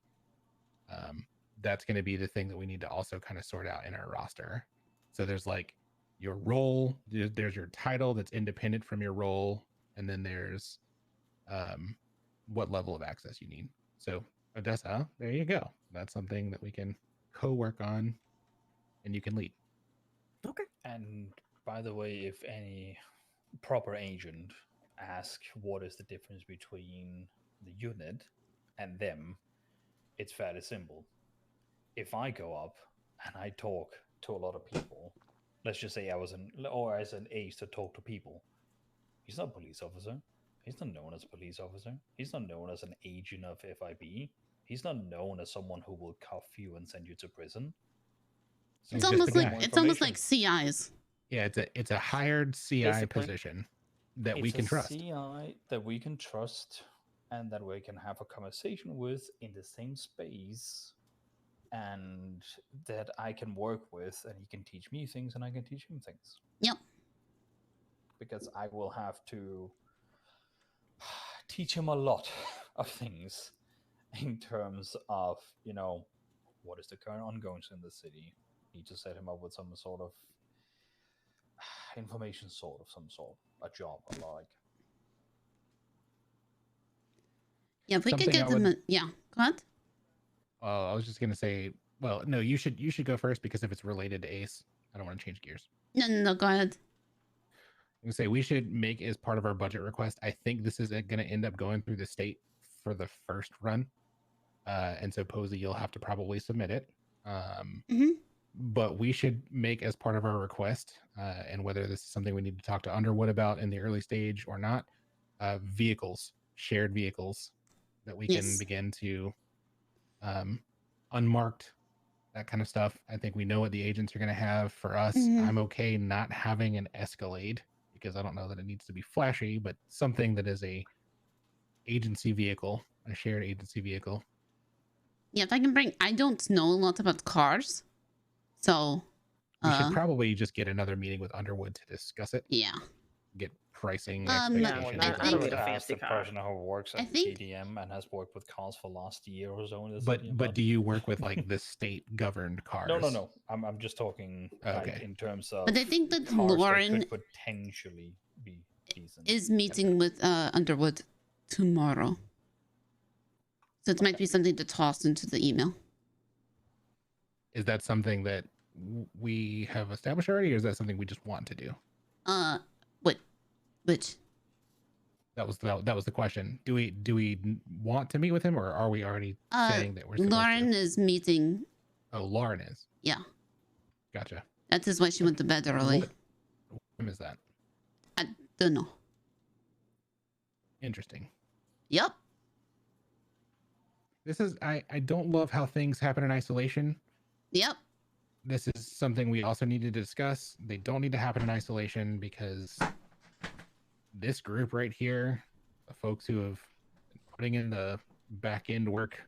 that's going to be the thing that we need to also kind of sort out in our roster. So there's like your role, there's your title that's independent from your role, and then there's what level of access you need. So Odessa, there you go. That's something that we can co-work on and you can lead. Okay. And by the way, if any proper agent asks what is the difference between the unit and them, it's fairly simple. If I go up and I talk to a lot of people, let's just say I was as an ace to talk to people, he's not a police officer. He's not known as a police officer. He's not known as an agent of FIB. He's not known as someone who will cuff you and send you to prison. So It's almost like CIs. Yeah, it's a hired CI Basically, position that we can It's trust. a CI that we can trust and that we can have a conversation with in the same space, and that I can work with, and he can teach me things and I can teach him things. Yep. Because I will have to teach him a lot of things in terms of, what is the current ongoings in the city. Need to set him up with some sort of information a job, like. Yeah, if we could Something get I them. would- Yeah, go ahead. I was just gonna say, well, no, you should go first because if it's related to Ace, I don't want to change gears. No, go ahead. I'm gonna say we should make as part of our budget request. I think this is going to end up going through the state for the first run, and so Posy, you'll have to probably submit it. But we should make as part of our request, and whether this is something we need to talk to Underwood about in the early stage or not, vehicles, shared vehicles that we can begin to unmarked, that kind of stuff. I think we know what the agents are going to have. For us, I'm okay not having an Escalade because I don't know that it needs to be flashy, but something that is a agency vehicle, a shared agency vehicle. Yeah, if I can bring. I don't know a lot about cars, so we should probably just get another meeting with Underwood to discuss it. Yeah. Get pricing I expectations. would ask the person who works at TDM and has worked with cars for last year or so in the city. But do you work with like the state governed cars? No. I'm just talking like, in terms of. But I think that cars Lauren that could potentially be decent. is meeting with Underwood tomorrow, so it might be something to toss into the email. Is that something that we have established already, or is that something we just want to do? Which? That was the question. Do we want to meet with him, or are we already saying that we're supposed Lauren is meeting. Oh, Lauren is. Yeah, Gotcha. that is why she went to bed early. What time is that? I don't know. Interesting. Yep. This is I don't love how things happen in isolation. Yep. This is something we also need to discuss. They don't need to happen in isolation because this group right here, the folks who have been putting in the back end work,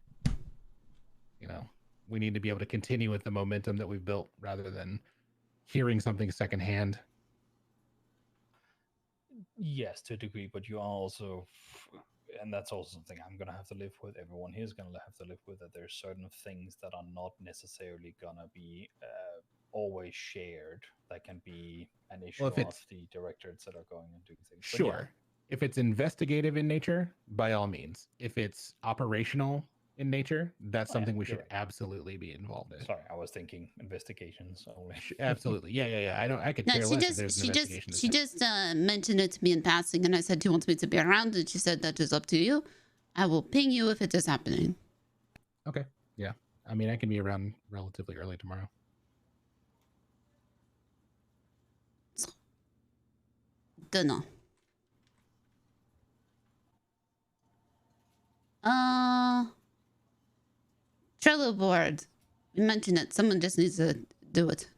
you know, we need to be able to continue with the momentum that we've built rather than hearing something secondhand. Yes, to a degree, but you are also, and that's also something I'm going to have to live with. Everyone here is going to have to live with that there's certain things that are not necessarily going to be always shared. That can be an issue Well, if of it's- the directorates that are going and doing things. But Sure. If it's investigative in nature, by all means. If it's operational in nature, that's something we should absolutely be involved in. Sorry, I was thinking investigations only. Absolutely. Yeah. I could No, care she less if just there's an she investigation. just she just mentioned it to me in passing, and I said, "Do you want me to be around?" And she said, "That is up to you. I will ping you if it is happening." Okay. Yeah. I mean, I can be around relatively early tomorrow. Don't know. Trello board. We mentioned it. Someone just needs to do it.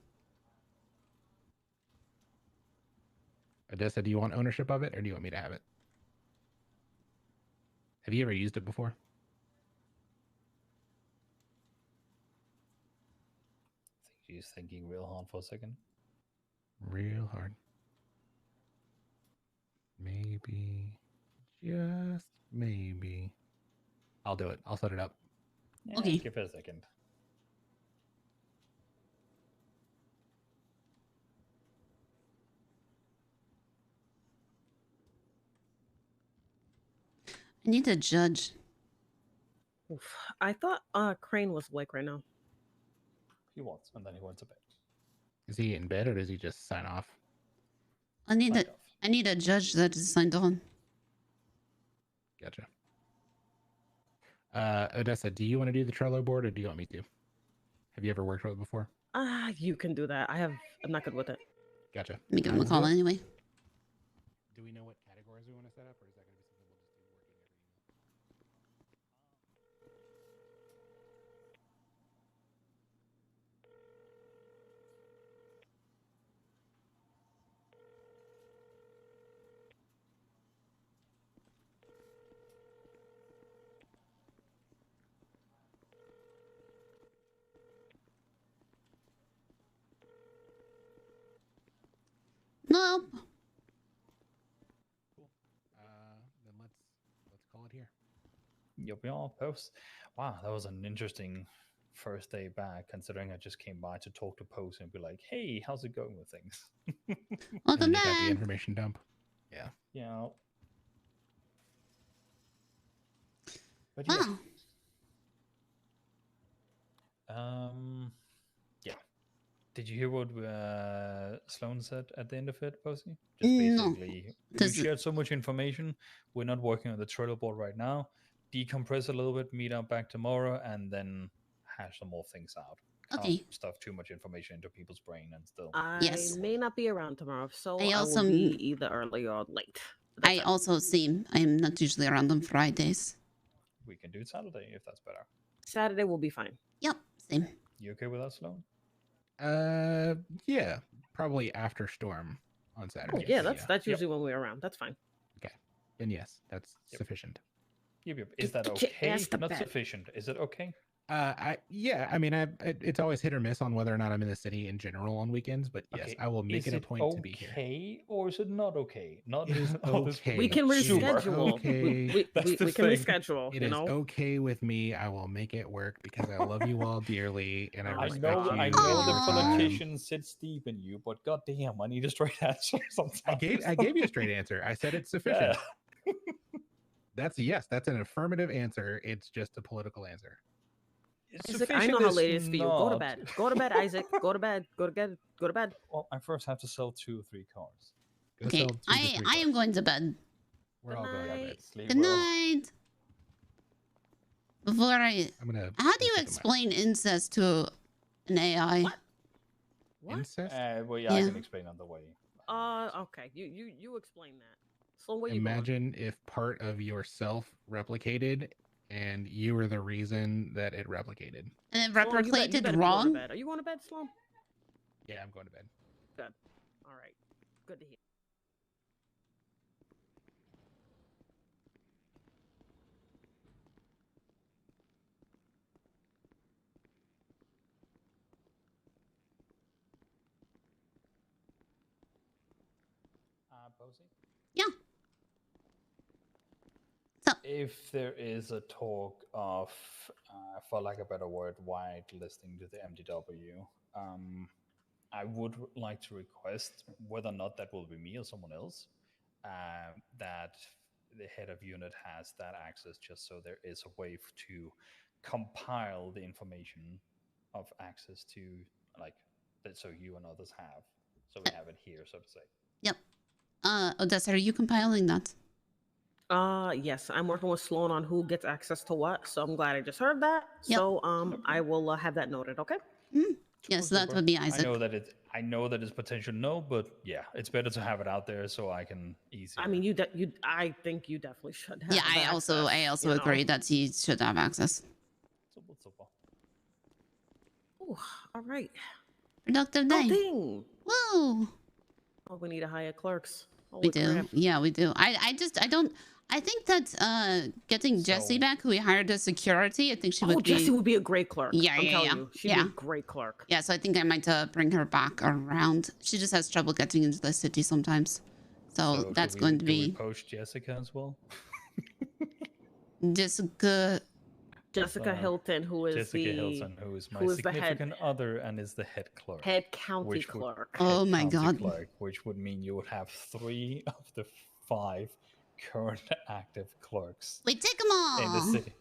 Odessa, do you want ownership of it, or do you want me to have it? Have you ever used it before? I think she's thinking real hard for a second. Real hard. Maybe. Just maybe. I'll do it. I'll set it up. Yeah, Okay. Give it a second. I need a judge. Oof. I thought Crane was awake right now. He was, and then he went to bed. Is he in bed, or does he just sign off? I need a judge that is signed on. Gotcha. Odessa, do you want to do the Trello board, or do you want me to? Have you ever worked with it before? You can do that. I'm not good with it. Gotcha. Let me give him a call anyway. Do we know what categories we want to set up, or is that going to be something we'll just do working every email? Nope. Then let's call it here. Yup, we all post. Wow, that was an interesting first day back, considering I just came by to talk to Posy and be like, "Hey, how's it going with things?" Welcome And you got back. the information dump. Yeah. Yeah. But Wow. yeah. Did you hear what Sloan said at the end of it, Posy? Just No. basically, we Does it- shared so much information. We're not working on the Trello board right now. Decompress a little bit, meet up back tomorrow, and then hash some more things out. Can't Okay. stuff too much information into people's brain and still. I may not be around tomorrow, so I I also will be either early or late. I also same. I am not usually around on Fridays. We can do it Saturday if that's better. Saturday will be fine. Yep, same. You okay with that, Sloan? Yeah, probably after Storm on Saturday. Oh, yeah, so that's usually when we're around. That's fine. Okay. Then yes, that's sufficient. Yep. Is that Get your okay? ass to Not bed. sufficient. Is it okay? I mean, it's always hit or miss on whether or not I'm in the city in general on weekends, but yes, Okay, I will make is it a it point to be here. Okay, or is it not okay? Not It is all this okay. We can humor. reschedule. Okay. That's the we can thing. reschedule. It you is know. okay with me. I will make it work because I love you all dearly, and I I respect know, you. I know the Aw. politician sits deep in you, but goddamn, I need a straight answer sometimes. I gave you a straight answer. I said it's sufficient. Yeah. That's a yes. That's an affirmative answer. It's just a political answer. Isaac, I know how Sufficient late it is for you. Go to not- bed. Go to bed, Isaac. Go to bed. Go to bed. Go to bed. Well, I first have to sell 2 or 3 cars. Go Okay, sell 2 to 3 I am going to bed. We're all going to bed. Good night. Before I'm gonna. how do you explain incest to an AI? What? Incest? Well, I Yeah. can explain on the way. Okay. You explain that. So where you Imagine if part of yourself replicated, and you were the reason that it replicated. And it going? Sloan, you replicated better be going to wrong? bed. Are you going to bed, Sloan? Yeah, I'm going to bed. Good. All right. Good to hear. Posy? Yeah. If there is a talk of, for lack of a better word, whitelisting to the MDW, I would like to request, whether or not that will be me or someone else, that the head of unit has that access, just so there is a way to compile the information of access to, like, that, so you and others have, so we have it here, so to say. Yep. Odessa, are you compiling that? Yes, I'm working with Sloan on who gets access to what, so I'm glad I just heard that. Yep. So, I will have that noted, okay? Yes, that would be Isaac. I know that it's potential no, but yeah, it's better to have it out there so I can easily. I mean, I think you definitely should have Yeah, I also you agree know. that he should have access. Ooh, all right. Productive day. Ding. Woo! Oh, we need to hire clerks. We Holy do. crap. Yeah, we do. I think that getting Jessie back, who we hired as security, I think she would be. Jessie would be a great clerk. Yeah, I'm yeah, telling yeah. you, she'd be a great clerk. Yeah, so I think I might bring her back around. She just has trouble getting into the city sometimes. So that's going to Do we be poach Jessica as well? Jessica Hilton, who is Jessica Hilton, who is my the significant other and is the head clerk. head county clerk. Oh my God. Clerk, which would mean you would have 3 of the 5 current active clerks. We take them all. In the city.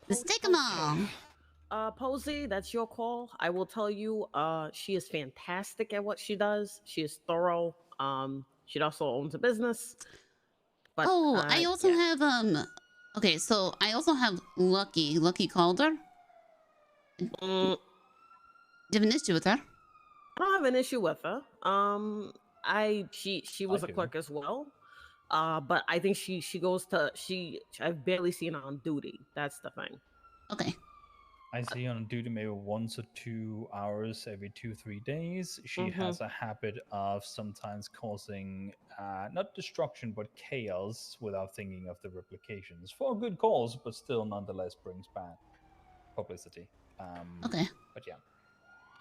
Let's take them all. Posy, that's your call. I will tell you, she is fantastic at what she does. She is thorough. She also owns a business. But, I also have okay, so I also have Lucky Calder. Do you have an issue with her? I don't have an issue with her. She was a clerk as well. But I think she goes to I've barely seen her on duty. That's the thing. Okay. I see on duty maybe 1 to 2 hours every 2-3 days. She has a habit of sometimes causing not destruction but chaos without thinking of the replications for good cause, but still nonetheless brings bad publicity. Okay. But yeah,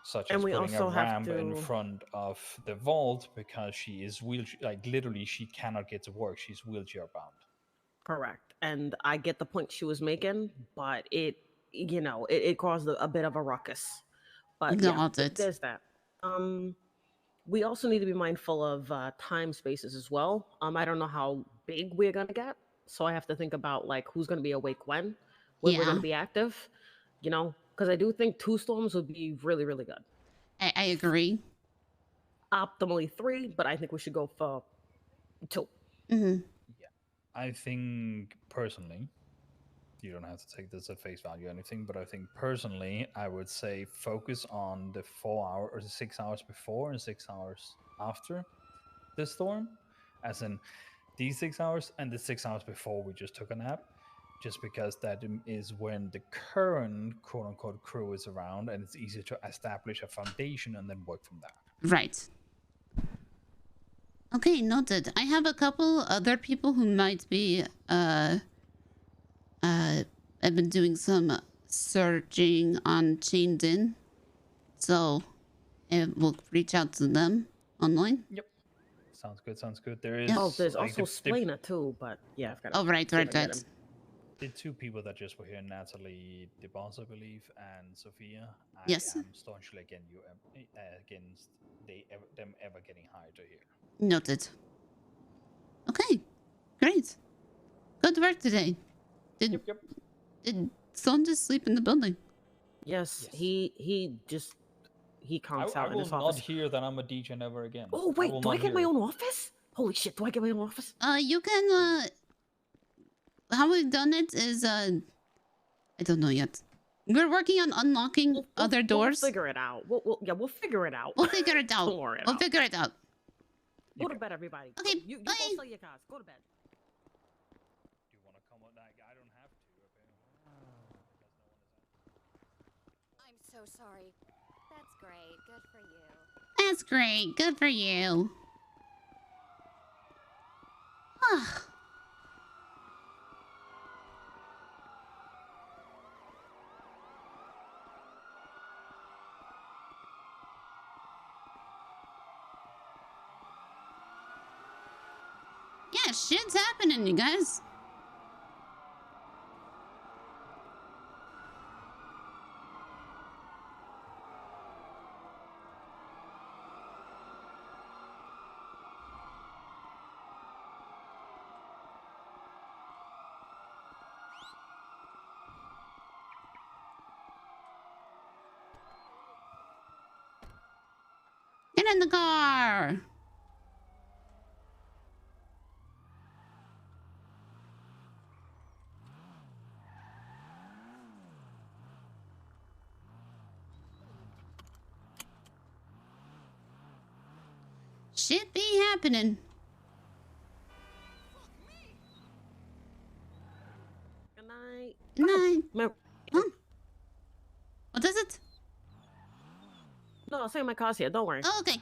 such And as we putting a also have ramp in to- front of the vault because she is like literally she cannot get to work. She's wheelchair bound. Correct. And I get the point she was making, but it caused a bit of a ruckus. But there's that. We also need to be mindful of time spaces as well. I don't know how big we're gonna get, so I have to think about like who's gonna be awake when we're gonna be active. Because I do think 2 storms would be really, really good. I agree. Optimally 3, but I think we should go for 2. I think personally, you don't have to take this at face value or anything, but I think personally, I would say focus on the 4 hours or the 6 hours before and 6 hours after the storm, as in these 6 hours and the 6 hours before we just took a nap, just because that is when the current quote unquote crew is around and it's easier to establish a foundation and then work from that. Right. Okay, noted. I have a couple other people who might be I've been doing some searching on Chained In, so we'll reach out to them online. Yep. Sounds good. There is there's like, also Splana too, but yeah, I've got Oh, right. The 2 people that just were here, Natalie DeBoss, I believe, and Sophia. Yes. I am staunchly against them ever getting hired to here. Noted. Okay, great. Good work today. Did Son just sleep in the building? Yes. He conks out I in will his not office. hear that I'm a DJ ever again. Oh wait, do I get my own office? Holy shit! Do I get my own office? You can. How we've done it is I don't know yet. We're working on unlocking other doors. We'll figure it out. We'll figure it out. We'll figure it out. Don't worry We'll about it. figure it out. Go to bed, everybody. Okay, You bye. go sell your cars. Go to bed. Do you want to come with that? I don't have to. I'm so sorry. That's great. Good for you. That's great. Good for you. Yeah, shit's happening, you guys. Get in the car. Shit be happening. Good night. Good night. Huh? What is it? No, I'll say my car's here. Don't worry. Oh, okay.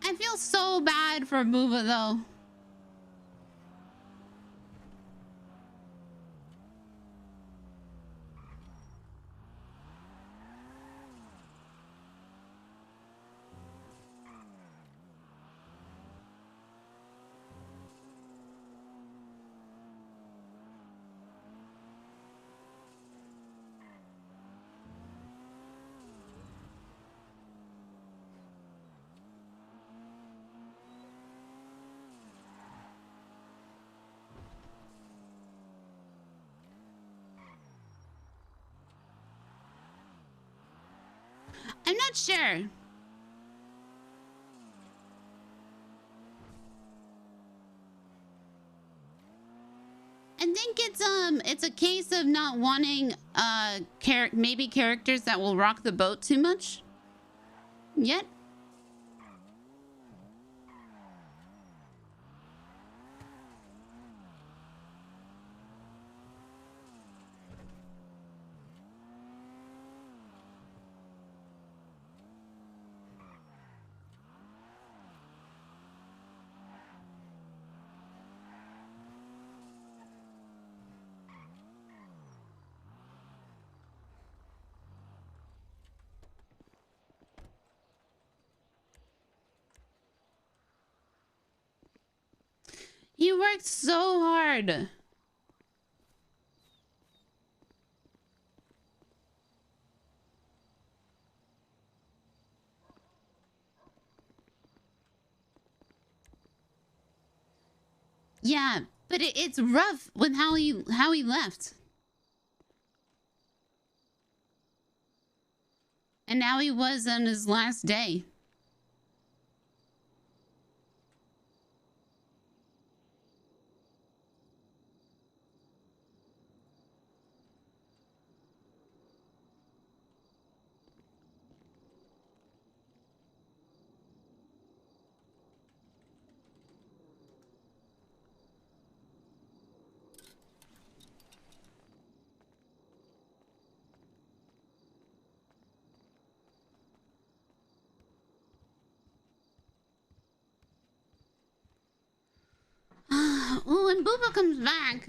I feel so bad for Booba though. I'm not sure. I think it's a case of not wanting maybe characters that will rock the boat too much. Yet. You worked so hard. Yeah, but it's rough with how he left. And now he was on his last day. Oh, when Booba comes back.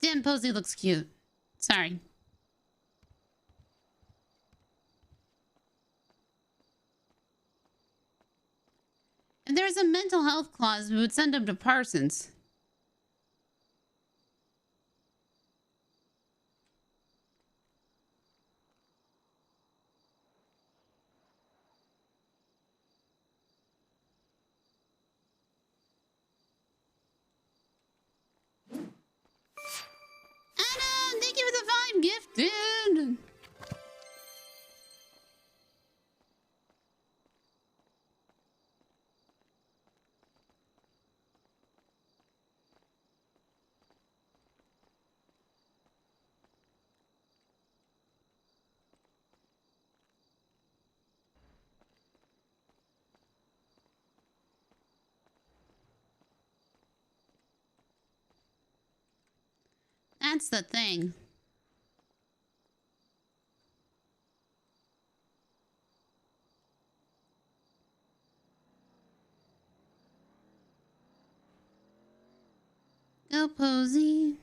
Damn, Posy looks cute. Sorry. If there's a mental health clause, we would send him to Parsons. That's the thing. Go, Posy.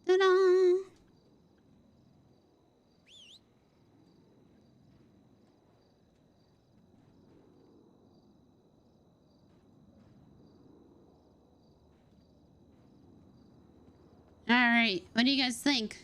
Ta-da! All right, what do you guys think?